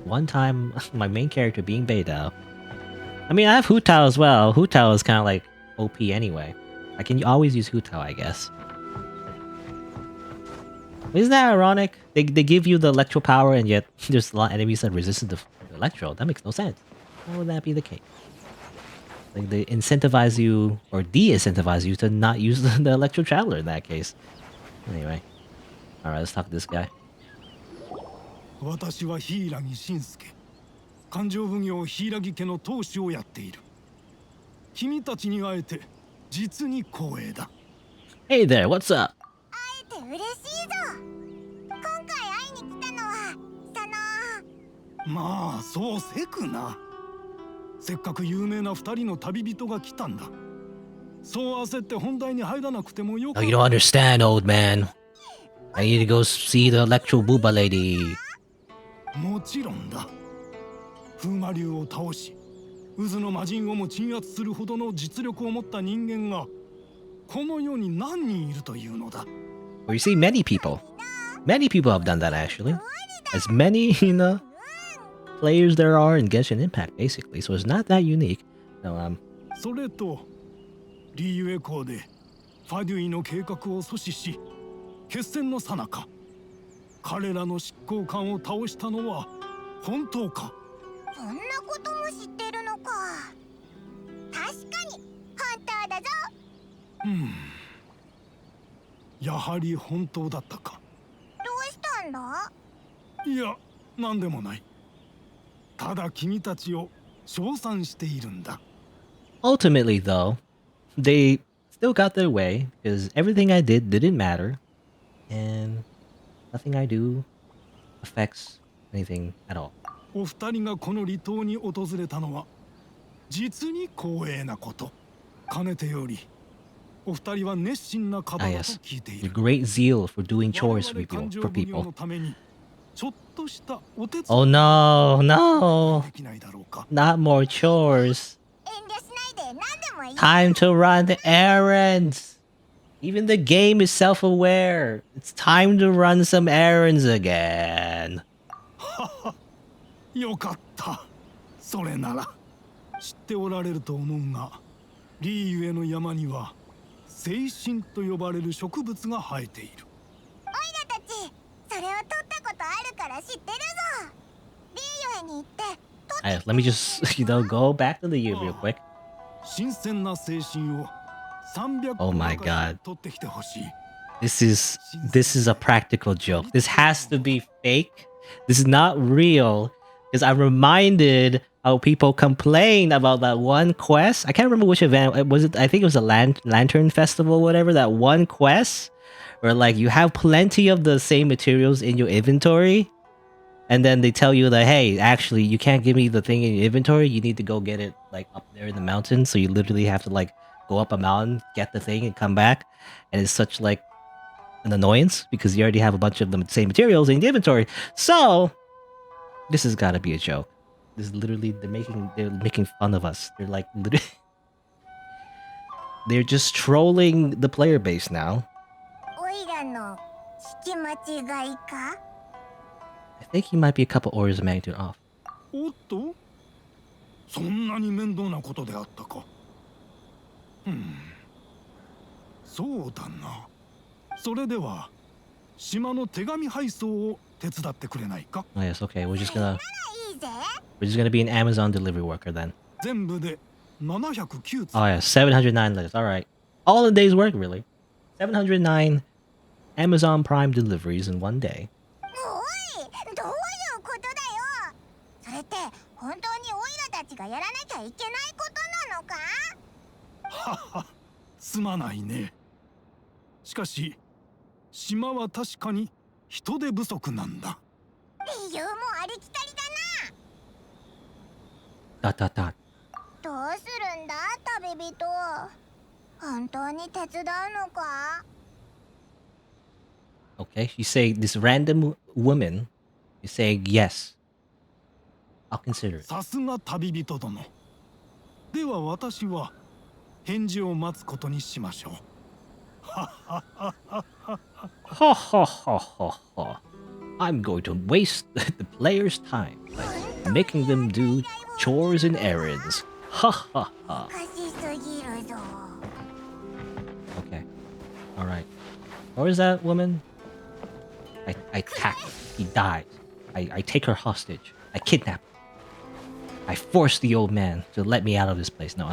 [SPEAKER 1] One time, my main character being Beidao. I mean, I have Hu Tao as well. Hu Tao is kind of like OP anyway. I can always use Hu Tao, I guess. Isn't that ironic? They give you the electro power, and yet there's a lot of enemies that resist the electro. That makes no sense. Why would that be the case? Like they incentivize you or de-incentivize you to not use the electro traveler in that case. Anyway, all right, let's talk to this guy.
[SPEAKER 9] 私は柊信介、勘定奉行柊家の当主をやっている。君たちに会えて実に光栄だ。
[SPEAKER 1] Hey there, what's up?
[SPEAKER 2] 会えて嬉しいぞ。今回会いに来たのは
[SPEAKER 9] まあそうせくな。せっかく有名な二人の旅人が来たんだ。そう焦って本題に入らなくてもよかった。
[SPEAKER 1] Oh, you don't understand, old man. I need to go see the electro booba lady.
[SPEAKER 9] もちろんだ。風魔竜を倒し、渦の魔人をも鎮圧するほどの実力を持った人間がこの世に何人いるというのだ。
[SPEAKER 1] Well, you see, many people have done that actually. As many, players there are in Genshin Impact, basically. So it's not that unique. No,
[SPEAKER 9] それとリーユエ港でファデュイの計画を阻止し、決戦の最中、彼らの執行官を倒したのは本当か？
[SPEAKER 2] そんなことも知ってるのか。確かに本当だぞ。
[SPEAKER 9] やはり本当だったか。
[SPEAKER 2] どうしたんだ？
[SPEAKER 9] いや、なんでもない。ただ君たちを称賛しているんだ。
[SPEAKER 1] ultimately, though, they still got their way because everything I did didn't matter, and nothing I do affects anything at all.
[SPEAKER 9] お二人がこの離島に訪れたのは実に光栄なこと。かねてよりお二人は熱心な方だと聞いている。
[SPEAKER 1] Your great zeal for doing chores for people. Oh no, no. Not more chores. Time to run the errands. Even the game is self-aware. It's time to run some errands again.
[SPEAKER 9] よかった。それなら知っておられると思うが、リーユエの山には精神と呼ばれる植物が生えている。
[SPEAKER 2] オイラたち、それを取ったことあるから知ってるぞ。リーユエに行って。
[SPEAKER 1] Alright, let me just, go back to the U real quick.
[SPEAKER 9] 新鮮な精神を300
[SPEAKER 1] Oh my god.
[SPEAKER 9] 取ってきてほしい。
[SPEAKER 1] This is a practical joke. This has to be fake. This is not real. Because I'm reminded how people complain about that one quest. I can't remember which event was it. I think it was a lantern festival, whatever. That one quest where like you have plenty of the same materials in your inventory, and then they tell you that, hey, actually you can't give me the thing in your inventory. You need to go get it like up there in the mountain. So you literally have to like go up a mountain, get the thing, and come back. And it's such like an annoyance because you already have a bunch of the same materials in the inventory. So this has got to be a joke. This is literally they're making fun of us. They're like literally they're just trolling the player base now. I think he might be a couple orders of magnitude off.
[SPEAKER 9] おっと、そんなに面倒なことであったか。そうだな。それでは島の手紙配送を手伝ってくれないか。
[SPEAKER 1] Oh yes, okay. We're just gonna be an Amazon delivery worker then.
[SPEAKER 9] 全部で709
[SPEAKER 1] Oh yeah, 709 letters. All right, all a day's work really. 709 Amazon Prime deliveries in one day.
[SPEAKER 2] どういうことだよ。それって本当にオイラたちがやらなきゃいけないことなのか。
[SPEAKER 9] はは、すまないね。しかし島は確かに人手不足なんだ。
[SPEAKER 2] 理由もありきたり
[SPEAKER 1] だな。
[SPEAKER 2] どうするんだ旅人。本当に手伝うのか。
[SPEAKER 1] Okay, she's saying this random woman is saying yes. I'll consider it.
[SPEAKER 9] さすが旅人殿。では私は返事を待つことにしましょう。ははははは。
[SPEAKER 1] Ha ha ha ha ha. I'm going to waste the player's time by making them do chores and errands. Ha ha ha. Okay. Alright. Where is that woman? I attack her. He dies. I take her hostage. I kidnap her. I force the old man to let me out of this place. No,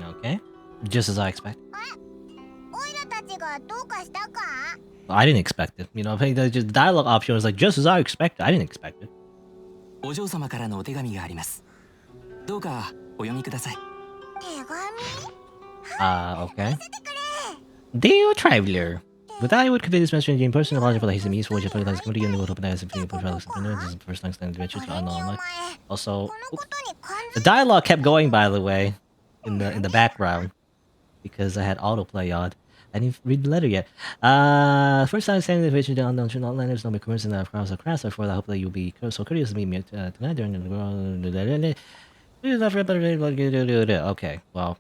[SPEAKER 1] Okay. Just as I expect. I didn't expect it. You know, the dialogue option was like, just as I expected. I didn't expect it.
[SPEAKER 5] お嬢様からのお手紙があります。どうかお読みください。
[SPEAKER 1] Okay. Dear Traveler, but I would convey this message in person, apologize for the hasty means for which I put this community and the open eyes and feeling this is the first time standing adventure to unknown. Also, the dialogue kept going, by the way, in the background because I had autoplay on. I didn't read the letter yet. First time standing adventure to unknown outlanders, no commerce in the cross of crafts. Therefore, I hope that you'll be so courteous to meet me tonight during the. Okay, well,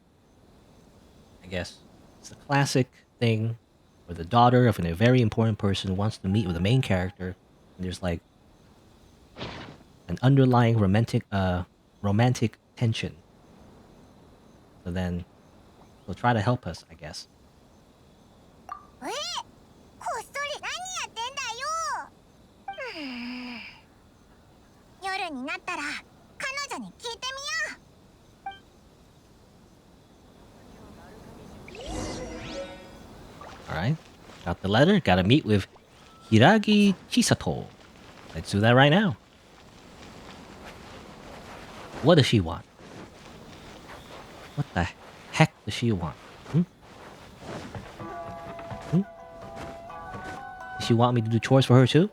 [SPEAKER 1] I guess it's a classic thing where the daughter of a very important person wants to meet with the main character, and there's like an underlying romantic tension. So then they'll try to help us, I guess.
[SPEAKER 2] こっそり何やってんだよ。夜になったら彼女に聞いてみよう。
[SPEAKER 1] Alright, got the letter, gotta meet with Hiragi Chisato. Let's do that right now. What does she want? What the heck does she want? Does she want me to do chores for her too?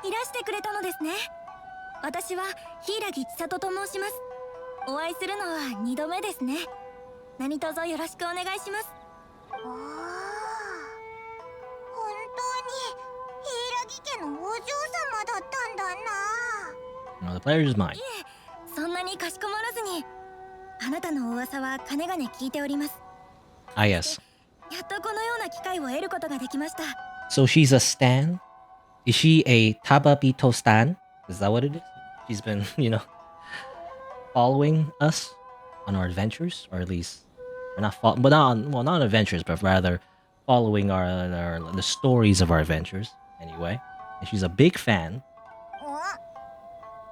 [SPEAKER 17] いらしてくれたのですね。私は柊千里と申します。お会いするのは2度目ですね。何卒よろしくお願いします。
[SPEAKER 2] 本当に柊家のお嬢様だったんだな。
[SPEAKER 1] No, the pleasure is mine.
[SPEAKER 17] いえ、そんなにかしこまらずに。あなたの噂はかねがね聞いております。
[SPEAKER 1] Ah, yes.
[SPEAKER 17] やっとこのような機会を得ることができました。
[SPEAKER 1] So she's a stan? Is she a Tababito stan? Is that what it is? She's been, following us on our adventures, or at least, or not, not adventures, but rather following the stories of our adventures. Anyway, and she's a big fan.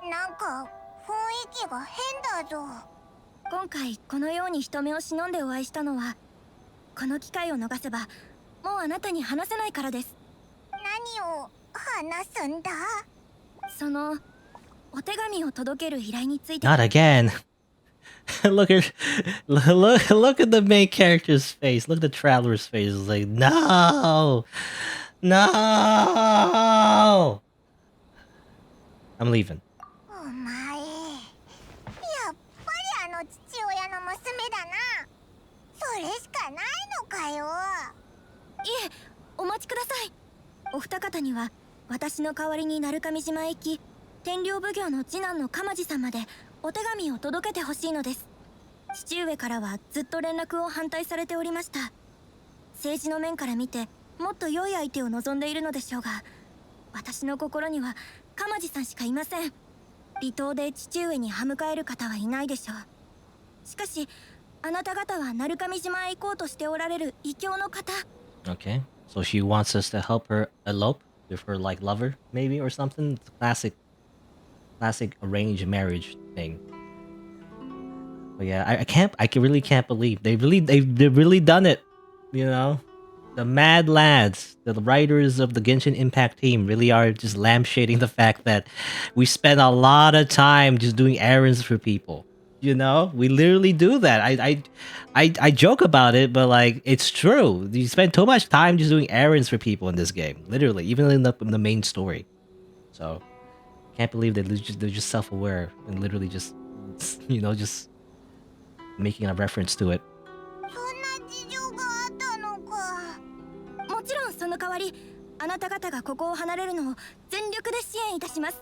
[SPEAKER 2] なんか雰囲気が変だぞ。
[SPEAKER 17] 今回このように人目を忍んでお会いしたのは、この機会を逃せばもうあなたに話せないからです。
[SPEAKER 2] 何を話すんだ？
[SPEAKER 17] そのお手紙を届ける依頼について。
[SPEAKER 1] Not again. look at the main character's face. Look at the traveler's face. It's like, no, no. I'm leaving.
[SPEAKER 2] お前、やっぱりあの父親の娘だな。それしかないのかよ。
[SPEAKER 17] いえ、お待ちください。お二方には私の代わりに鳴上島へ行き、天領奉行の次男の鎌地さんまでお手紙を届けてほしいのです。父上からはずっと連絡を反対されておりました。政治の面から見てもっと良い相手を望んでいるのでしょうが、私の心には鎌地さんしかいません。離島で父上に歯向かえる方はいないでしょう。しかしあなた方は鳴上島へ行こうとしておられる異教の方。
[SPEAKER 1] Okay, so she wants us to help her elope with her like lover, maybe, or something. It's a classic arranged marriage thing. But yeah, I really can't believe they've really done it. You know, the mad lads, the writers of the Genshin Impact team, really are just lampshading the fact that we spend a lot of time just doing errands for people. You know, we literally do that. I joke about it, but like it's true. You spend too much time just doing errands for people in this game, literally, even in the main story. So, can't believe that they're just self-aware and literally just, you know, just making a reference to it.
[SPEAKER 17] もちろんその代わり、あなた方がここを離れるのを全力で支援いたします。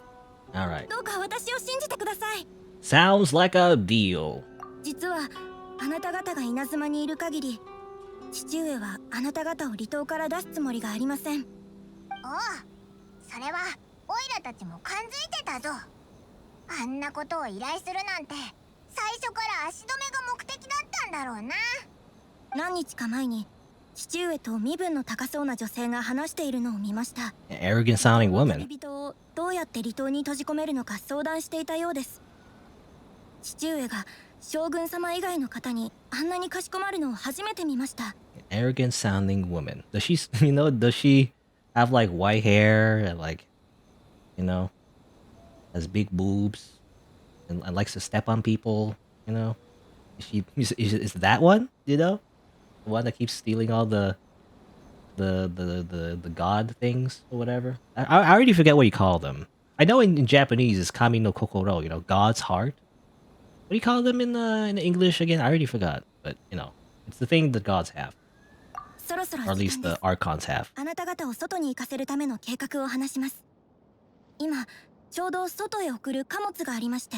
[SPEAKER 1] All right.
[SPEAKER 17] どうか私を信じてください。
[SPEAKER 1] Sounds like a deal.
[SPEAKER 17] 実はあなた方が稲妻にいる限り、父上はあなた方を離島から出すつもりがありません。
[SPEAKER 2] おう、それはオイラたちも感づいてたぞ。あんなことを依頼するなんて最初から足止めが目的だったんだろうな。
[SPEAKER 17] 何日か前に父上と身分の高そうな女性が話しているのを見ました。
[SPEAKER 1] An arrogant sounding woman.
[SPEAKER 17] 旅人をどうやって離島に閉じ込めるのか相談していたようです。父上が将軍様以外の方にあんなにかしこまるのを初めて見ました。
[SPEAKER 1] An arrogant sounding woman. Does she, you know, does she have like white hair and like, you know, has big boobs and likes to step on people, you know? Is that one, you know? The one that keeps stealing all the god things or whatever. I already forget what you call them. I know in Japanese it's kami no kokoro, you know, God's heart. What do you call them in English again? I already forgot. But, you know, it's the thing that gods have.
[SPEAKER 17] そろそろ
[SPEAKER 1] Or at least the archons have.
[SPEAKER 17] あなた方を外に行かせるための計画を話します。今ちょうど外へ送る貨物がありまして。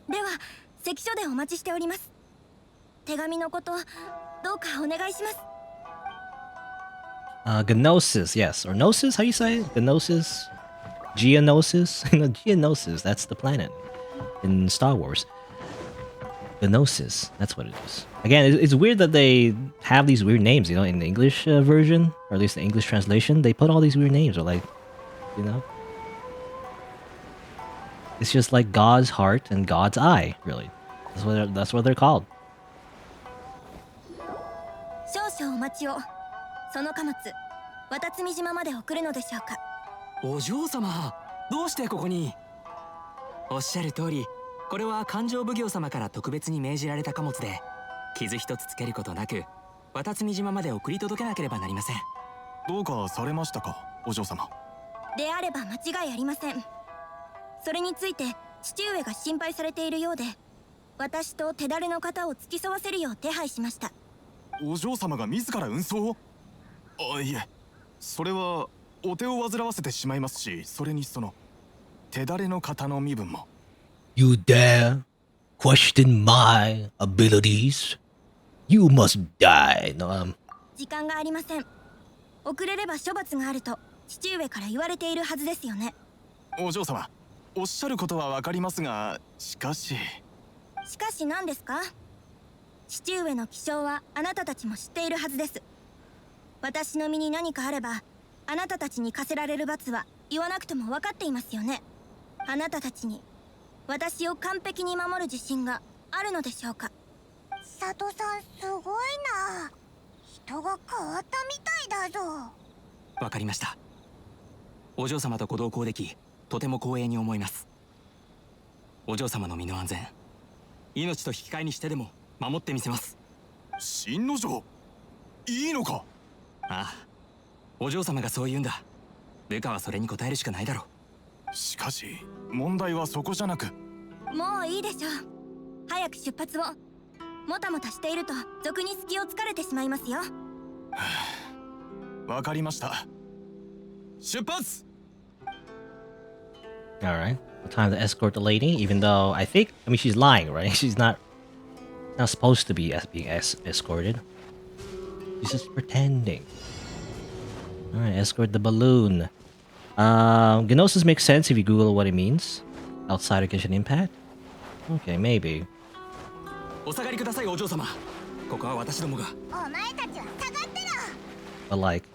[SPEAKER 17] では関所でお待ちしております。手紙のことどうかお願いします。
[SPEAKER 1] Gnosis, yes. Or Gnosis, how you say it? Gnosis? Geonosis? No, Geonosis, that's the planet in Star Wars. Gnosis, that's what it is. Again, it's weird that they have these weird names, you know, in the English version, or at least the English translation, they put all these weird names, or like, you know? It's just like God's heart and God's eye, really. That's what they're called.
[SPEAKER 17] 少々お待ちを。その貨物、渡積島まで送るのでしょうか。
[SPEAKER 5] お嬢様、どうしてここに？おっしゃる通り、これは勘定奉行様から特別に命じられた貨物で、傷一つつけることなく渡積島まで送り届けなければなりません。
[SPEAKER 13] どうかされましたか、お嬢様。
[SPEAKER 17] であれば間違いありません。それについて父上が心配されているようで、私と手だれの方を付き添わせるよう手配しました。
[SPEAKER 13] お嬢様が自ら運送を？あ、いえ、それはお手を煩わせてしまいますし、それにその手だれの方の身分も。
[SPEAKER 1] You dare question my abilities? You must die. No,
[SPEAKER 17] 時間がありません。遅れれば処罰があると父上から言われているはずですよね。
[SPEAKER 13] お嬢様、おっしゃることはわかりますが、しかし
[SPEAKER 17] 何ですか？父上の気性はあなたたちも知っているはずです。私の身に何かあればあなたたちに課せられる罰は言わなくても分かっていますよね。あなたたちに私を完璧に守る自信があるのでしょうか。
[SPEAKER 2] 佐藤さんすごいな。人が変わったみたいだぞ。
[SPEAKER 5] わかりました。お嬢様とご同行できとても光栄に思います。お嬢様の身の安全、命と引き換えにしてでも守ってみせます。
[SPEAKER 13] 新之丞、いいのか。
[SPEAKER 5] ああ、お嬢様がそう言うんだ。部下はそれに応えるしかないだろ
[SPEAKER 13] う。しかし問題はそこじゃなく。
[SPEAKER 17] もういいでしょう。早く出発を。もたもたしていると賊に隙を突かれてしまいますよ。
[SPEAKER 13] わかりました。出発。
[SPEAKER 1] Alright. Time to escort the lady, even though I mean, she's lying, right? She's not supposed to be being escorted. She's just pretending. Alright, escort the balloon. Gnosis makes sense if you Google what it means. Outside of Genshin Impact? Okay, maybe.
[SPEAKER 5] お下がりください、お嬢様。ここは私どもが。
[SPEAKER 2] お前たちは下がってろ。
[SPEAKER 1] But like,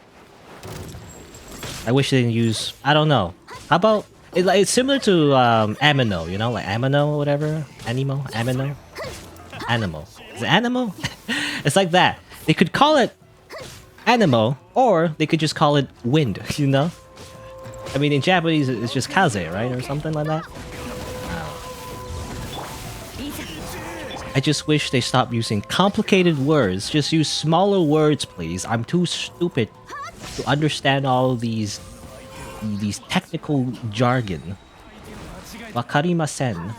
[SPEAKER 1] I wish they didn't use. I don't know. How about it's similar to Amino, you know, like Amino or whatever. Animo, Amino, Animo. Is it Animo? It's like that. They could call it Animo, or they could just call it wind. You know. I mean, in Japanese, it's just kaze, right, or something like that. I just wish they stopped using complicated words. Just use smaller words, please. I'm too stupid to understand all these technical jargon. Wakarimasen.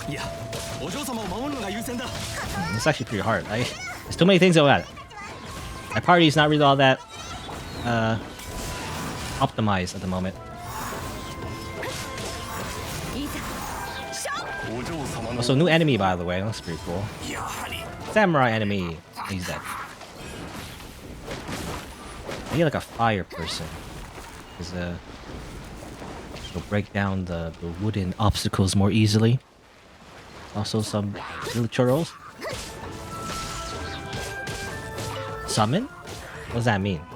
[SPEAKER 5] いや、お嬢様を守るのが優先だ。
[SPEAKER 1] It's actually pretty hard. There's too many things about it. My party is not really all that optimized at the moment. Also, new enemy, by the way. That's pretty cool. Samurai enemy. He's dead. I need like a fire person. Because it'll break down the wooden obstacles more easily. Also, some little churros. Summon? What does that mean? I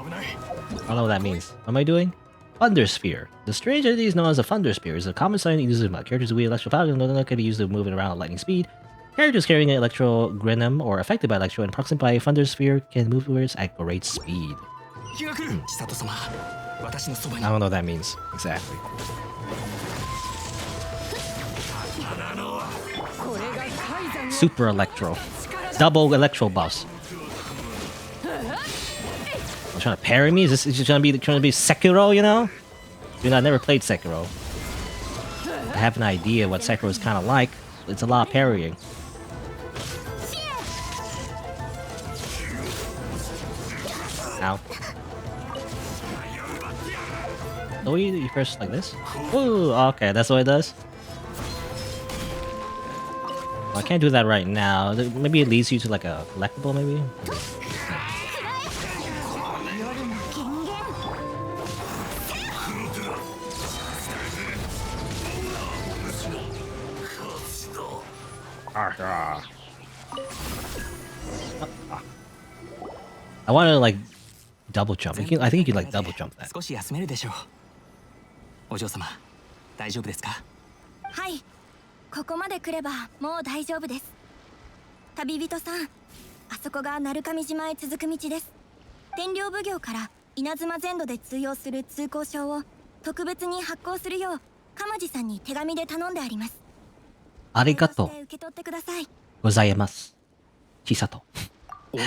[SPEAKER 1] don't know what that means. What am I doing? Thunder Sphere. The strange entity is known as a Thunder Sphere. It's a common sign used by characters with electro power and can be used to move around at lightning speed. Characters carrying an electro grinum or affected by electro and approximated by a Thunder Sphere can move words at great speed. I don't know what that means exactly. Super Electro. Double Electro Boss. Trying to parry me? Is this just trying to be Sekiro, you know? Dude, I never played Sekiro. I have an idea what Sekiro is kind of like. It's a lot of parrying. Ow. Oh, you first like this? Ooh, okay, that's what it does. Well, I can't do that right now. Maybe it leads you to like a collectible, maybe? I want to like double jump. I think you can like double jump that.
[SPEAKER 5] 少し休めるでしょう。お嬢様、大丈夫ですか？
[SPEAKER 17] はい、ここまで来ればもう大丈夫です。旅人さん、あそこが鳴上島へ続く道です。天領奉行から稲妻全土で通用する通行証を特別に発行するよう鎌地さんに手紙で頼んであります。
[SPEAKER 1] ありがとうございます。千里。
[SPEAKER 5] お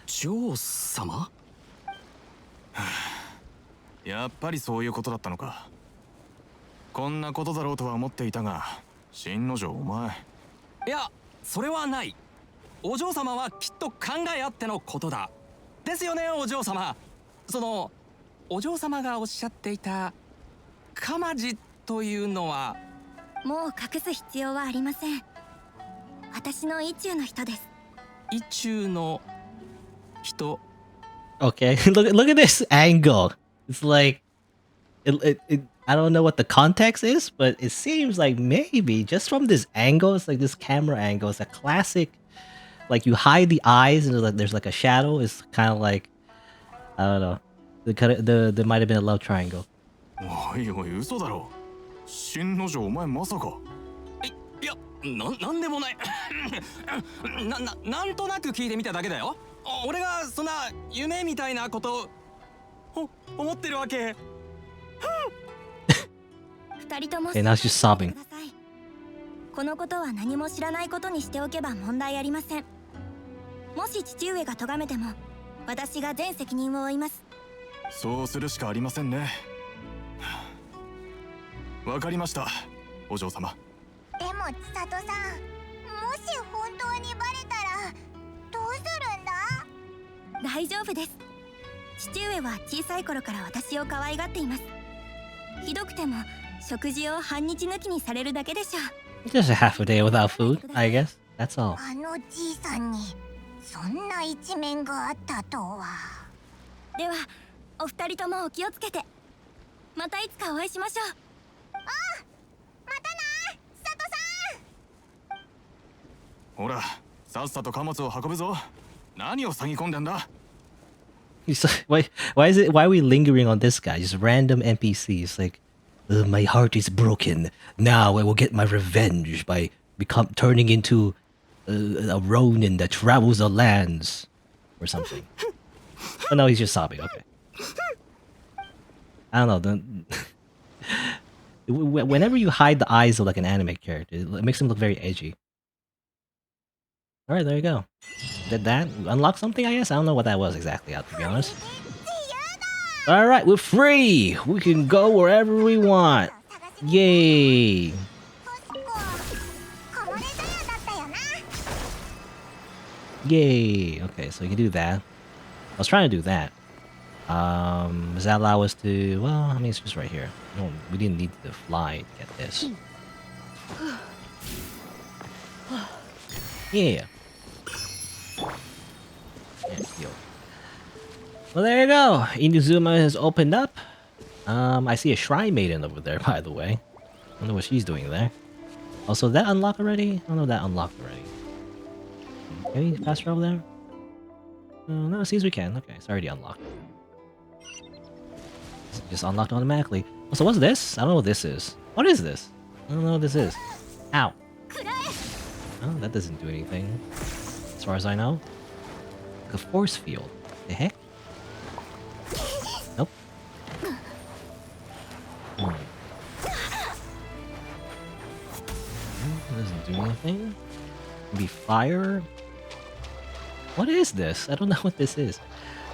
[SPEAKER 5] 嬢様？
[SPEAKER 13] やっぱりそういうことだったのか。こんなことだろうとは思っていたが、新之丞お前。
[SPEAKER 5] いや、それはない。お嬢様はきっと考えあってのことだ。ですよね、お嬢様。お嬢様がおっしゃっていた鎌地というのは。
[SPEAKER 17] もう隠す必要はありません。私の意中の人です。
[SPEAKER 5] 意中の人。
[SPEAKER 1] Okay, look at this angle. It's like I don't know what the context is, but it seems like maybe just from this angle, it's like this camera angle. It's a classic, like you hide the eyes and there's like a shadow. It's kind of like I don't know. There might have been a love triangle.
[SPEAKER 7] おいおい、嘘だろ。新之丞、お前まさか。いや、なんでもない。なんとなく聞いてみただけだよ。俺がそんな夢みたいなこと思ってるわけ。
[SPEAKER 17] 二人とも
[SPEAKER 1] Okay, now she's sobbing.
[SPEAKER 17] このことは何も知らないことにしておけば問題ありません。もし父上が咎めても私が全責任を負います。
[SPEAKER 7] そうするしかありませんね。わかりました、お嬢様。
[SPEAKER 2] でも千里さん、もし本当にバレたらどうするんだ？
[SPEAKER 17] 大丈夫です。父上は小さい頃から私を可愛がっています。ひどくても食事を半日抜きにされるだけでしょう。
[SPEAKER 1] Just a half a day without food, I guess. That's all.
[SPEAKER 2] あのじいさんにそんな一面があったとは。
[SPEAKER 17] ではお二人ともお気をつけて。またいつかお会いしましょう。
[SPEAKER 2] あ、またな、佐藤さん。
[SPEAKER 7] ほら、さっさと貨物を運ぶぞ。何を騒ぎ込んでんだ。
[SPEAKER 1] Why are we lingering on this guy? Just random NPCs like, my heart is broken. Now I will get my revenge by turning into a Ronin that travels the lands or something. Oh no, he's just sobbing. Okay. I don't know. Whenever you hide the eyes of like an anime character, it makes him look very edgy. All right, there you go. Did that unlock something? I guess I don't know what that was exactly. To be honest. All right, we're free. We can go wherever we want. Yay! Yay! Okay, so you can do that. I was trying to do that. Does that allow us to? Well, I mean, it's just right here. No, we didn't need to fly to get this. Yeah. Well, there you go. Inazuma has opened up. I see a shrine maiden over there, by the way. I don't know what she's doing there. Also, that unlocked already? I don't know if that unlocked already. Can we pass her over there? No, it seems we can. Okay, it's already unlocked. It's just unlocked automatically. So what's this? I don't know what this is. What is this? I don't know what this is. Ow. Oh, that doesn't do anything. As far as I know. Like a force field. The heck? Nope. It doesn't do anything. Maybe fire? What is this? I don't know what this is.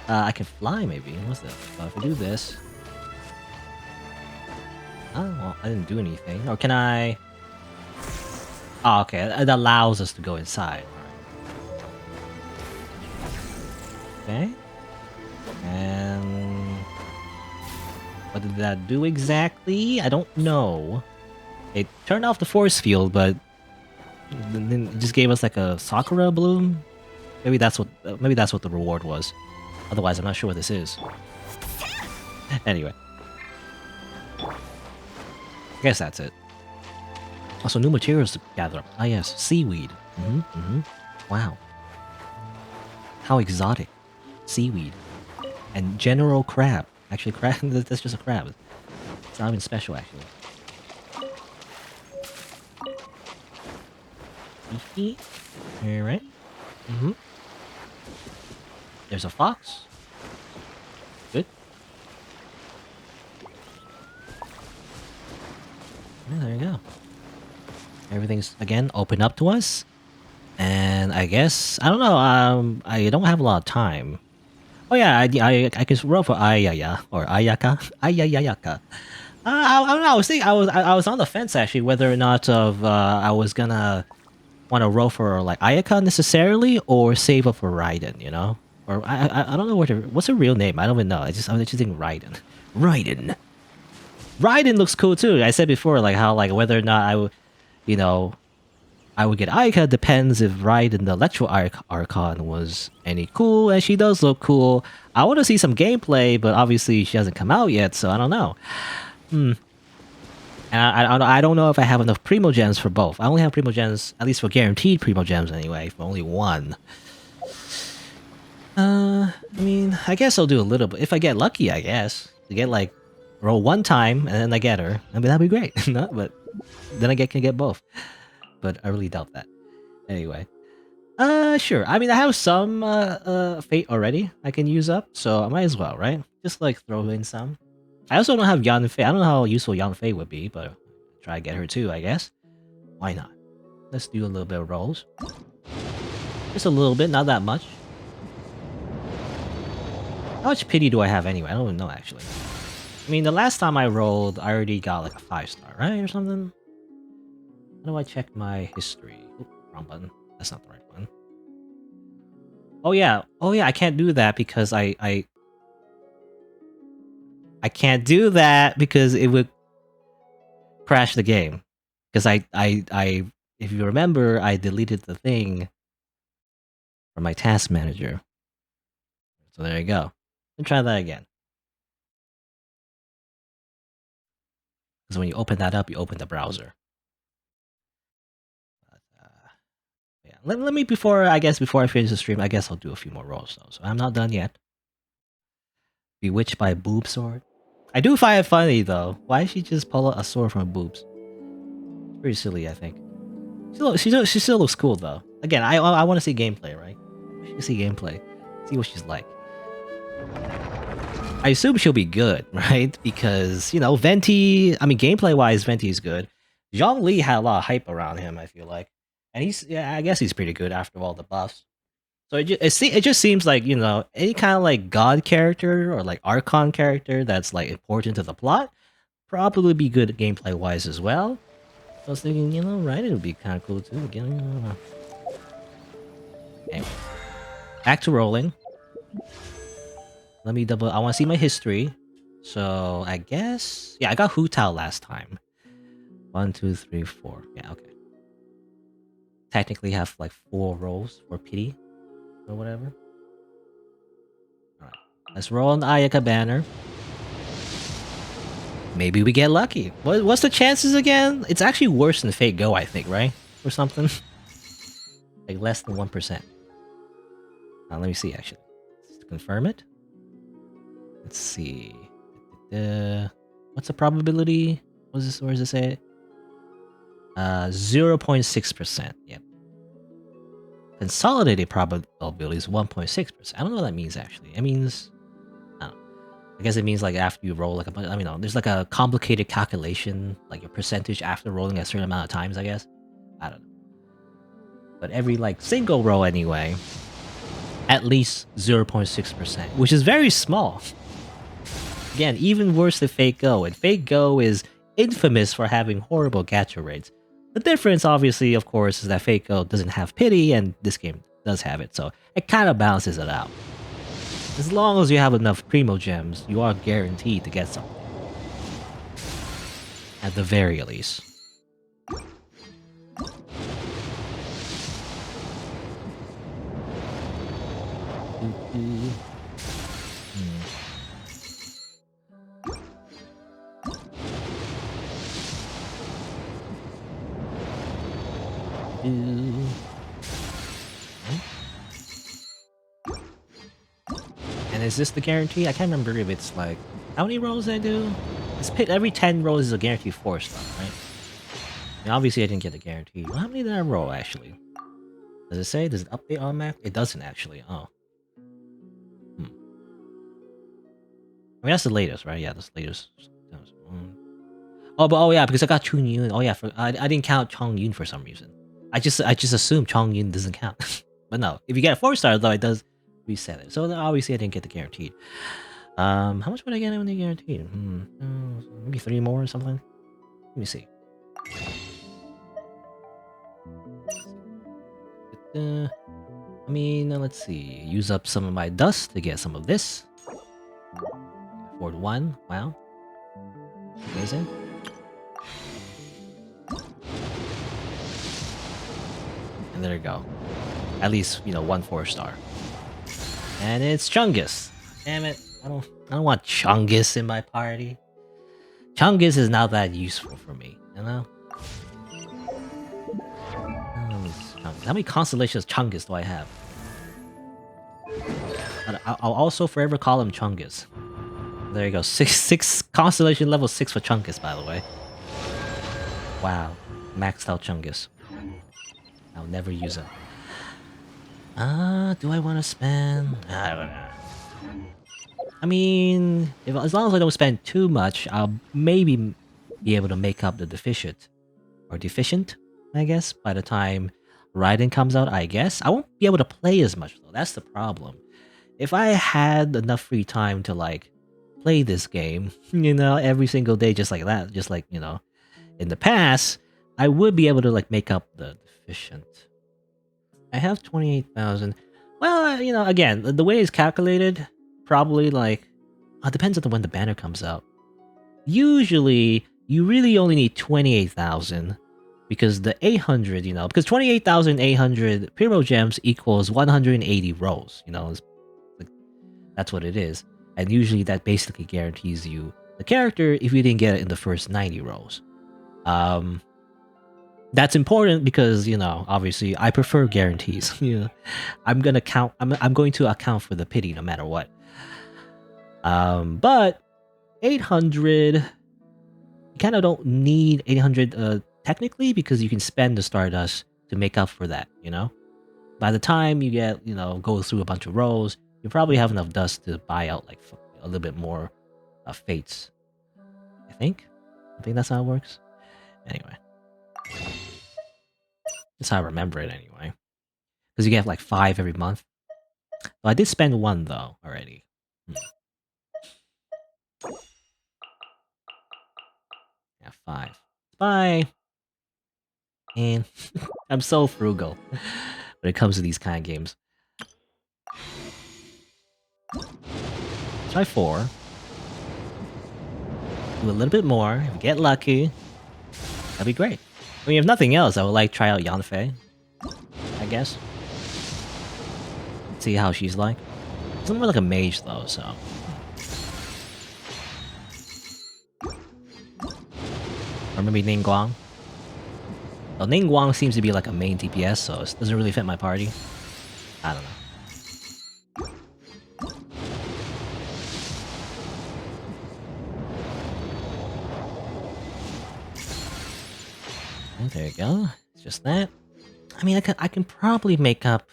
[SPEAKER 1] I can fly maybe. What's this? If I do this... Oh, well, I didn't do anything. Or can I... Oh, okay. It allows us to go inside. Okay. And... what did that do exactly? I don't know. It turned off the force field, but... then it just gave us like a Sakura bloom? Maybe that's what the reward was. Otherwise, I'm not sure what this is. Anyway. I guess that's it. Also, new materials to gather up. Ah, yes, seaweed. Wow. How exotic. Seaweed. And general crab. Actually, crab. That's just a crab. It's not even special, actually. Alright. There's a fox. Good. Yeah, there you go. Everything's again open up to us. And I guess I don't know, I don't have a lot of time. Oh yeah, I can roll for Ayaya or Ayaka. Ayayayaka. I don't know, I was thinking I was on the fence actually whether or not I was gonna want to roll for like Ayaka necessarily or save up for Raiden, you know? Or I don't know what's her real name. I don't even know. I just think Raiden. Raiden looks cool too. I said before like how like whether or not I would, you know, I would get Ayaka depends if Raiden the Electro Archon was any cool, and she does look cool. I want to see some gameplay, but obviously she hasn't come out yet, so I don't know. And I don't know if I have enough Primo Gems for both. I only have Primo Gems, at least for guaranteed Primo Gems anyway, for only one. I mean, I guess I'll do a little bit. If I get lucky, I guess. To get like, roll one time and then I get her. I mean, that'd be great. No, but then I can get both. But I really doubt that. Anyway. Sure. I mean, I have some, fate already I can use up. So I might as well, right? Just like throw in some. I also don't have Yan Fei. I don't know how useful Yan Fei would be, but try to get her too, I guess. Why not? Let's do a little bit of rolls. Just a little bit, not that much. How much pity do I have anyway? I don't even know, actually. I mean, the last time I rolled, I already got like a 5-star, right? Or something? How do I check my history? Oop, wrong button. That's not the right one. Oh yeah. Oh yeah, I can't do that because I can't do that because it would crash the game. Because if you remember, I deleted the thing from my task manager. So there you go. Let's try that again. Because when you open that up, you open the browser. Yeah. Let me before I finish the stream, I guess I'll do a few more rolls though. So I'm not done yet. Bewitched by a boob sword. I do find it funny though. Why did she just pull a sword from her boobs? Pretty silly, I think. She still looks cool though. Again, I want to see gameplay, right? I should see gameplay. See what she's like. I assume she'll be good, right? Because, you know, Venti... I mean, gameplay-wise, Venti's good. Zhongli had a lot of hype around him, I feel like. And I guess he's pretty good after all the buffs. So it just seems like, you know, any kind of, like, god character or, like, Archon character that's, like, important to the plot probably be good gameplay-wise as well. So I was thinking, you know, right, it would be kind of cool, too. Again, anyway. Back to rolling. Let me double... I want to see my history. So, I guess... Yeah, I got Hu Tao last time. 1, 2, 3, 4. Yeah, okay. Technically have, like, 4 rolls for pity. Or whatever. Alright. Let's roll on the Ayaka banner. Maybe we get lucky. What's the chances again? It's actually worse than Fate Go, I think, right? Or something. Like, less than 1%. Let me see, actually. Let's confirm it. Let's see. What's the probability? Where does it say? 0.6%. Yep. Consolidated probability is 1.6%. I don't know what that means actually. It means, I don't know. I guess it means like after you roll like a bunch. I mean, no, there's like a complicated calculation, like your percentage after rolling a certain amount of times. I guess. I don't know. But every like single roll anyway, at least 0.6%, which is very small. Again, even worse than Fate Go, and Fate Go is infamous for having horrible gacha rates. The difference, obviously, of course, is that Fate Go doesn't have pity, and this game does have it, so it kind of balances it out. As long as you have enough Primo Gems, you are guaranteed to get something. At the very least. And is this the guarantee? I can't remember if it's like... How many rolls I do? It's every 10 rolls is a guaranteed 4-star, right? And obviously I didn't get the guarantee. Well, how many did I roll, actually? Does it say? Does it update on map? It doesn't, actually. Oh. I mean, that's the latest, right? Yeah, that's the latest. Oh, yeah, because I got Chung Yun. Oh, yeah, I didn't count Chong Yun for some reason. I just assumed Chong Yun doesn't count. But no, if you get a 4-star, though, it does reset it. So obviously I didn't get the guaranteed. How much would I get when they guaranteed? Maybe 3 more or something? Let me see. I mean, let's see. Use up some of my dust to get some of this. Afford 1. Wow. Amazing. And there you go. At least, you know, 1 4-star. And it's Chungus. Damn it. I don't want Chungus in my party. Chungus is not that useful for me, you know? How many constellations of Chungus do I have? But I'll also forever call him Chungus. There you go. Six constellation level 6 for Chungus, by the way. Wow. Maxed out Chungus. I'll never use him. Do I want to spend? I don't know. I mean, as long as I don't spend too much, I'll maybe be able to make up the deficient, I guess, by the time Raiden comes out. I guess I won't be able to play as much though. That's the problem. If I had enough free time to like play this game, you know, every single day, just like that, just like, you know, in the past, I would be able to like make up the deficient. I have 28,000. Well, you know, again, the way it's calculated, probably like, depends on when the banner comes out. Usually, you really only need 28,000 because the 800, you know, because 28,800 Primo Gems equals 180 rolls, you know, like, that's what it is. And usually that basically guarantees you the character if you didn't get it in the first 90 rolls. That's important because, you know, obviously I prefer guarantees. You know, I'm going to account for the pity no matter what. But 800, you kind of don't need 800 technically because you can spend the Stardust to make up for that, you know? By the time you get, you know, go through a bunch of rolls, you probably have enough dust to buy out like a little bit more fates. I think that's how it works. Anyway. That's how I remember it anyway. Because you get like 5 every month. Well, I did spend 1 though already. Yeah, 5. Bye. And I'm so frugal when it comes to these kind of games. Try 4. Do a little bit more. If we get lucky, that'd be great. I mean, if nothing else, I would like try out Yanfei, I guess. See how she's like. She's more like a mage though, so. Or maybe Ningguang. Well, Ningguang seems to be like a main DPS, so it doesn't really fit my party. I don't know. And there you go. It's just that. I mean, I can probably make up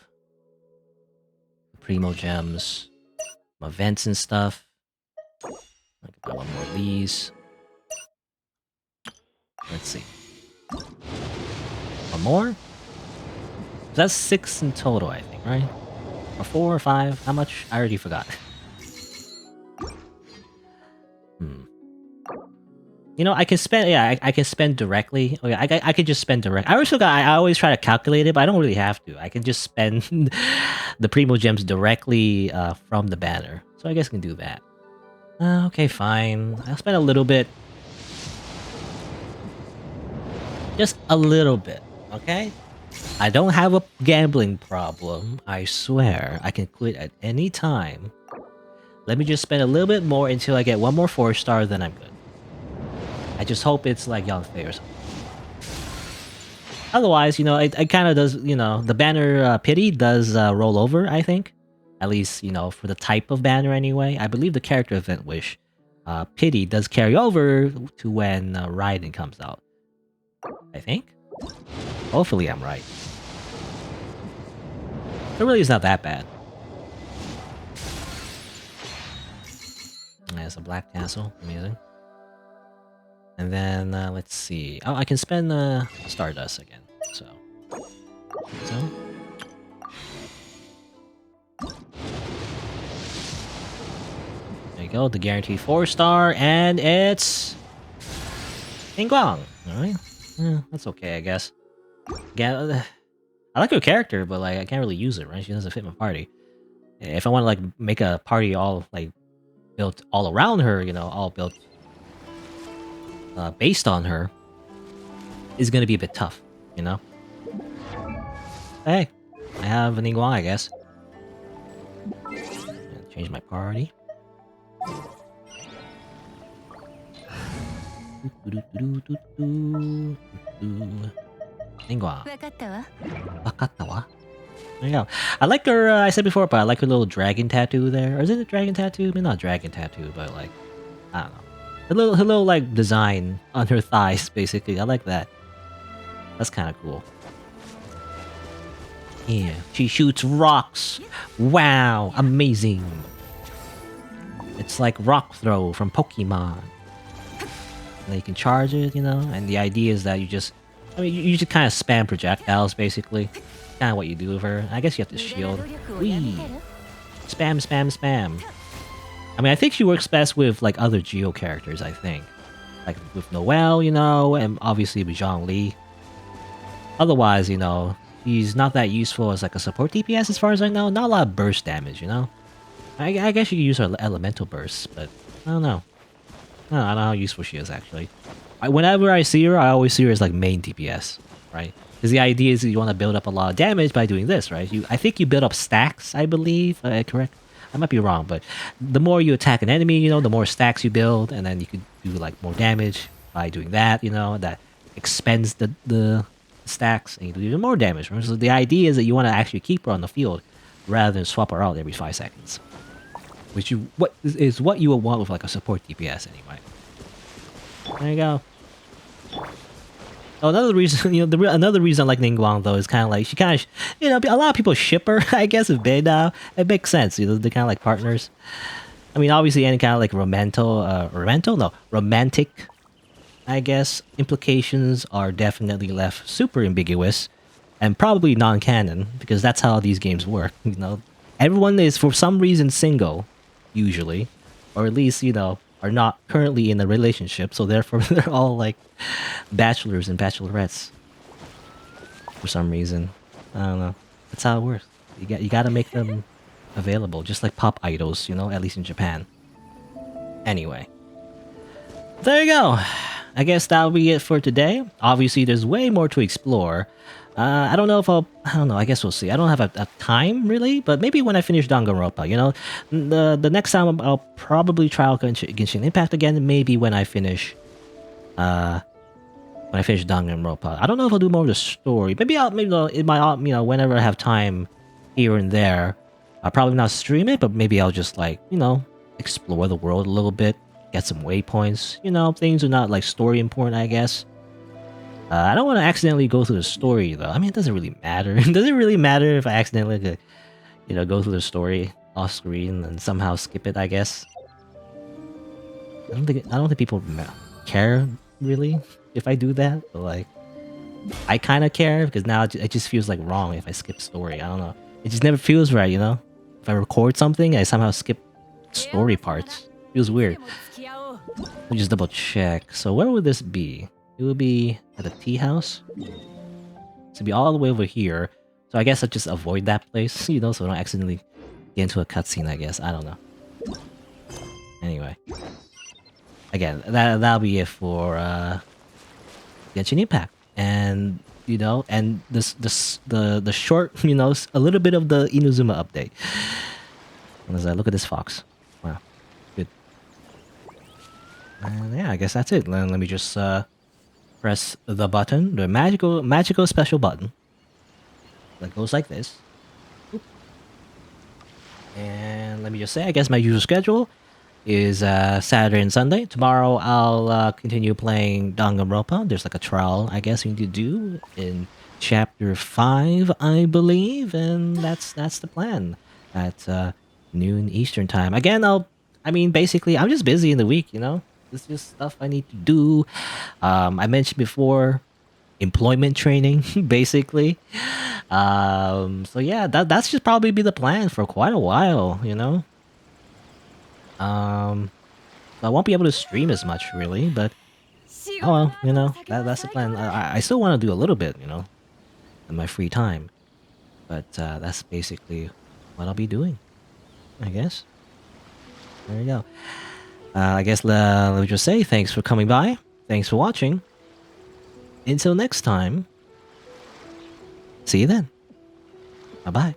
[SPEAKER 1] Primo Gems, my events and stuff. I can buy 1 more of these. Let's see. 1 more? That's 6 in total, I think, right? Or 4 or 5? How much? I already forgot. You know, I can spend. Yeah, I can spend directly. Okay, I could just spend direct. I always try to calculate it, but I don't really have to. I can just spend the Primo Gems directly from the banner. So I guess I can do that. Okay, fine. I'll spend a little bit. Just a little bit, okay? I don't have a gambling problem. I swear. I can quit at any time. Let me just spend a little bit more until I get 1 more 4-star, then I'm good. I just hope it's like Yanfei or something. Otherwise, you know, it kind of does, you know, the banner pity does roll over, I think. At least, you know, for the type of banner anyway. I believe the character event wish pity does carry over to when Raiden comes out. I think. Hopefully I'm right. It really is not that bad. There's a black tassel. Amazing. And then, let's see. Oh, I can spend Stardust again. So. There you go. The guaranteed 4-star. And it's Ningguang. Alright. That's okay, I guess. Yeah, I like her character, but like I can't really use it, right? She doesn't fit my party. If I want to like make a party all like built all around her, you know, all built based on her, is gonna be a bit tough, you know. Hey, I have an Ningguang, I guess. Change my party. Ningguang.
[SPEAKER 17] わかったわ。
[SPEAKER 1] わかったわ。There you go. I like her, I said before, but I like her little dragon tattoo there. Or is it a dragon tattoo? Maybe not a dragon tattoo, but like, I don't know. Her little like design on her thighs, basically. I like that. That's kind of cool. Yeah, she shoots rocks. Wow, amazing. It's like rock throw from Pokemon. And you can charge it, you know, and the idea is that you just, I mean, you just kind of spam projectiles, basically. Kind of what you do with her. I guess you have to shield. Whee! Spam, spam, spam. I mean, I think she works best with, like, other Geo characters, I think. Like, with Noelle, you know, and obviously with Zhongli. Otherwise, you know, she's not that useful as, like, a support DPS as far as I know. Not a lot of burst damage, you know? I guess you could use her elemental bursts, but I don't know. I don't know how useful she is, actually. Whenever I see her, I always see her as, like, main DPS, right? Because the idea is you want to build up a lot of damage by doing this, right? I think you build up stacks, I believe. Correct? I might be wrong, but the more you attack an enemy, you know, the more stacks you build, and then you could do, like, more damage by doing that, you know? That expends the stacks, and you do even more damage. Right? So the idea is that you want to actually keep her on the field rather than swap her out every 5 seconds. Which is what you would want with, like, a support DPS, anyway. There you go. Oh, another reason, you know, another reason I like Ningguang though is kind of like she kind of, you know, a lot of people ship her. I guess with Bei now, it makes sense. You know, they're kind of like partners. I mean, obviously, any kind of like romantic, I guess, implications are definitely left super ambiguous, and probably non-canon because that's how these games work. You know, everyone is for some reason single, usually, or at least you know. Are not currently in a relationship, so therefore they're all like bachelors and bachelorettes for some reason. I don't know. That's how it works. You gotta make them available, just like pop idols, you know, at least in Japan. Anyway, there you go. I guess that'll be it for today. Obviously, there's way more to explore. I don't know if I don't know, I guess we'll see. I don't have a time, really, but maybe when I finish Danganronpa, you know? The next time I'll probably try out Genshin Impact again, maybe when I finish Danganronpa. I don't know if I'll do more of the story. Maybe whenever I have time here and there, I'll probably not stream it, but maybe I'll just, like, you know, explore the world a little bit, get some waypoints, you know, things are not, like, story important, I guess. I don't want to accidentally go through the story, though. I mean, it doesn't really matter. Does it really matter if I accidentally, you know, go through the story off screen and somehow skip it, I guess? I don't think people care, really, if I do that. But, like, I kind of care, because now it just feels, like, wrong if I skip story. I don't know. It just never feels right, you know? If I record something, I somehow skip story parts. It feels weird. Let me just double check. So where would this be? It would be at the tea house. So it'd be all the way over here. So I guess I'll just avoid that place, you know, so I don't accidentally get into a cutscene, I guess. I don't know. Anyway. Again, that'll be it for Genshin Impact. And, you know, and the short, you know, a little bit of the Inazuma update. As I look at this fox. Wow. Good. And yeah, I guess that's it. Let me just press the button, the magical special button that goes like this. Oop. And let me just say, I guess my usual schedule is Saturday and Sunday. Tomorrow I'll continue playing Danganronpa. There's like a trial, I guess, you need to do in chapter 5, I believe, and that's the plan at noon Eastern time. Again, basically, I'm just busy in the week, you know. It's just stuff I need to do. I mentioned before, employment training, basically. So yeah, that's just probably be the plan for quite a while, you know. I won't be able to stream as much, really, but oh well, you know, that's the plan. I still want to do a little bit, you know, in my free time, but that's basically what I'll be doing, I guess. There you go. I guess let me just say thanks for coming by. Thanks for watching. Until next time, see you then. Bye-bye.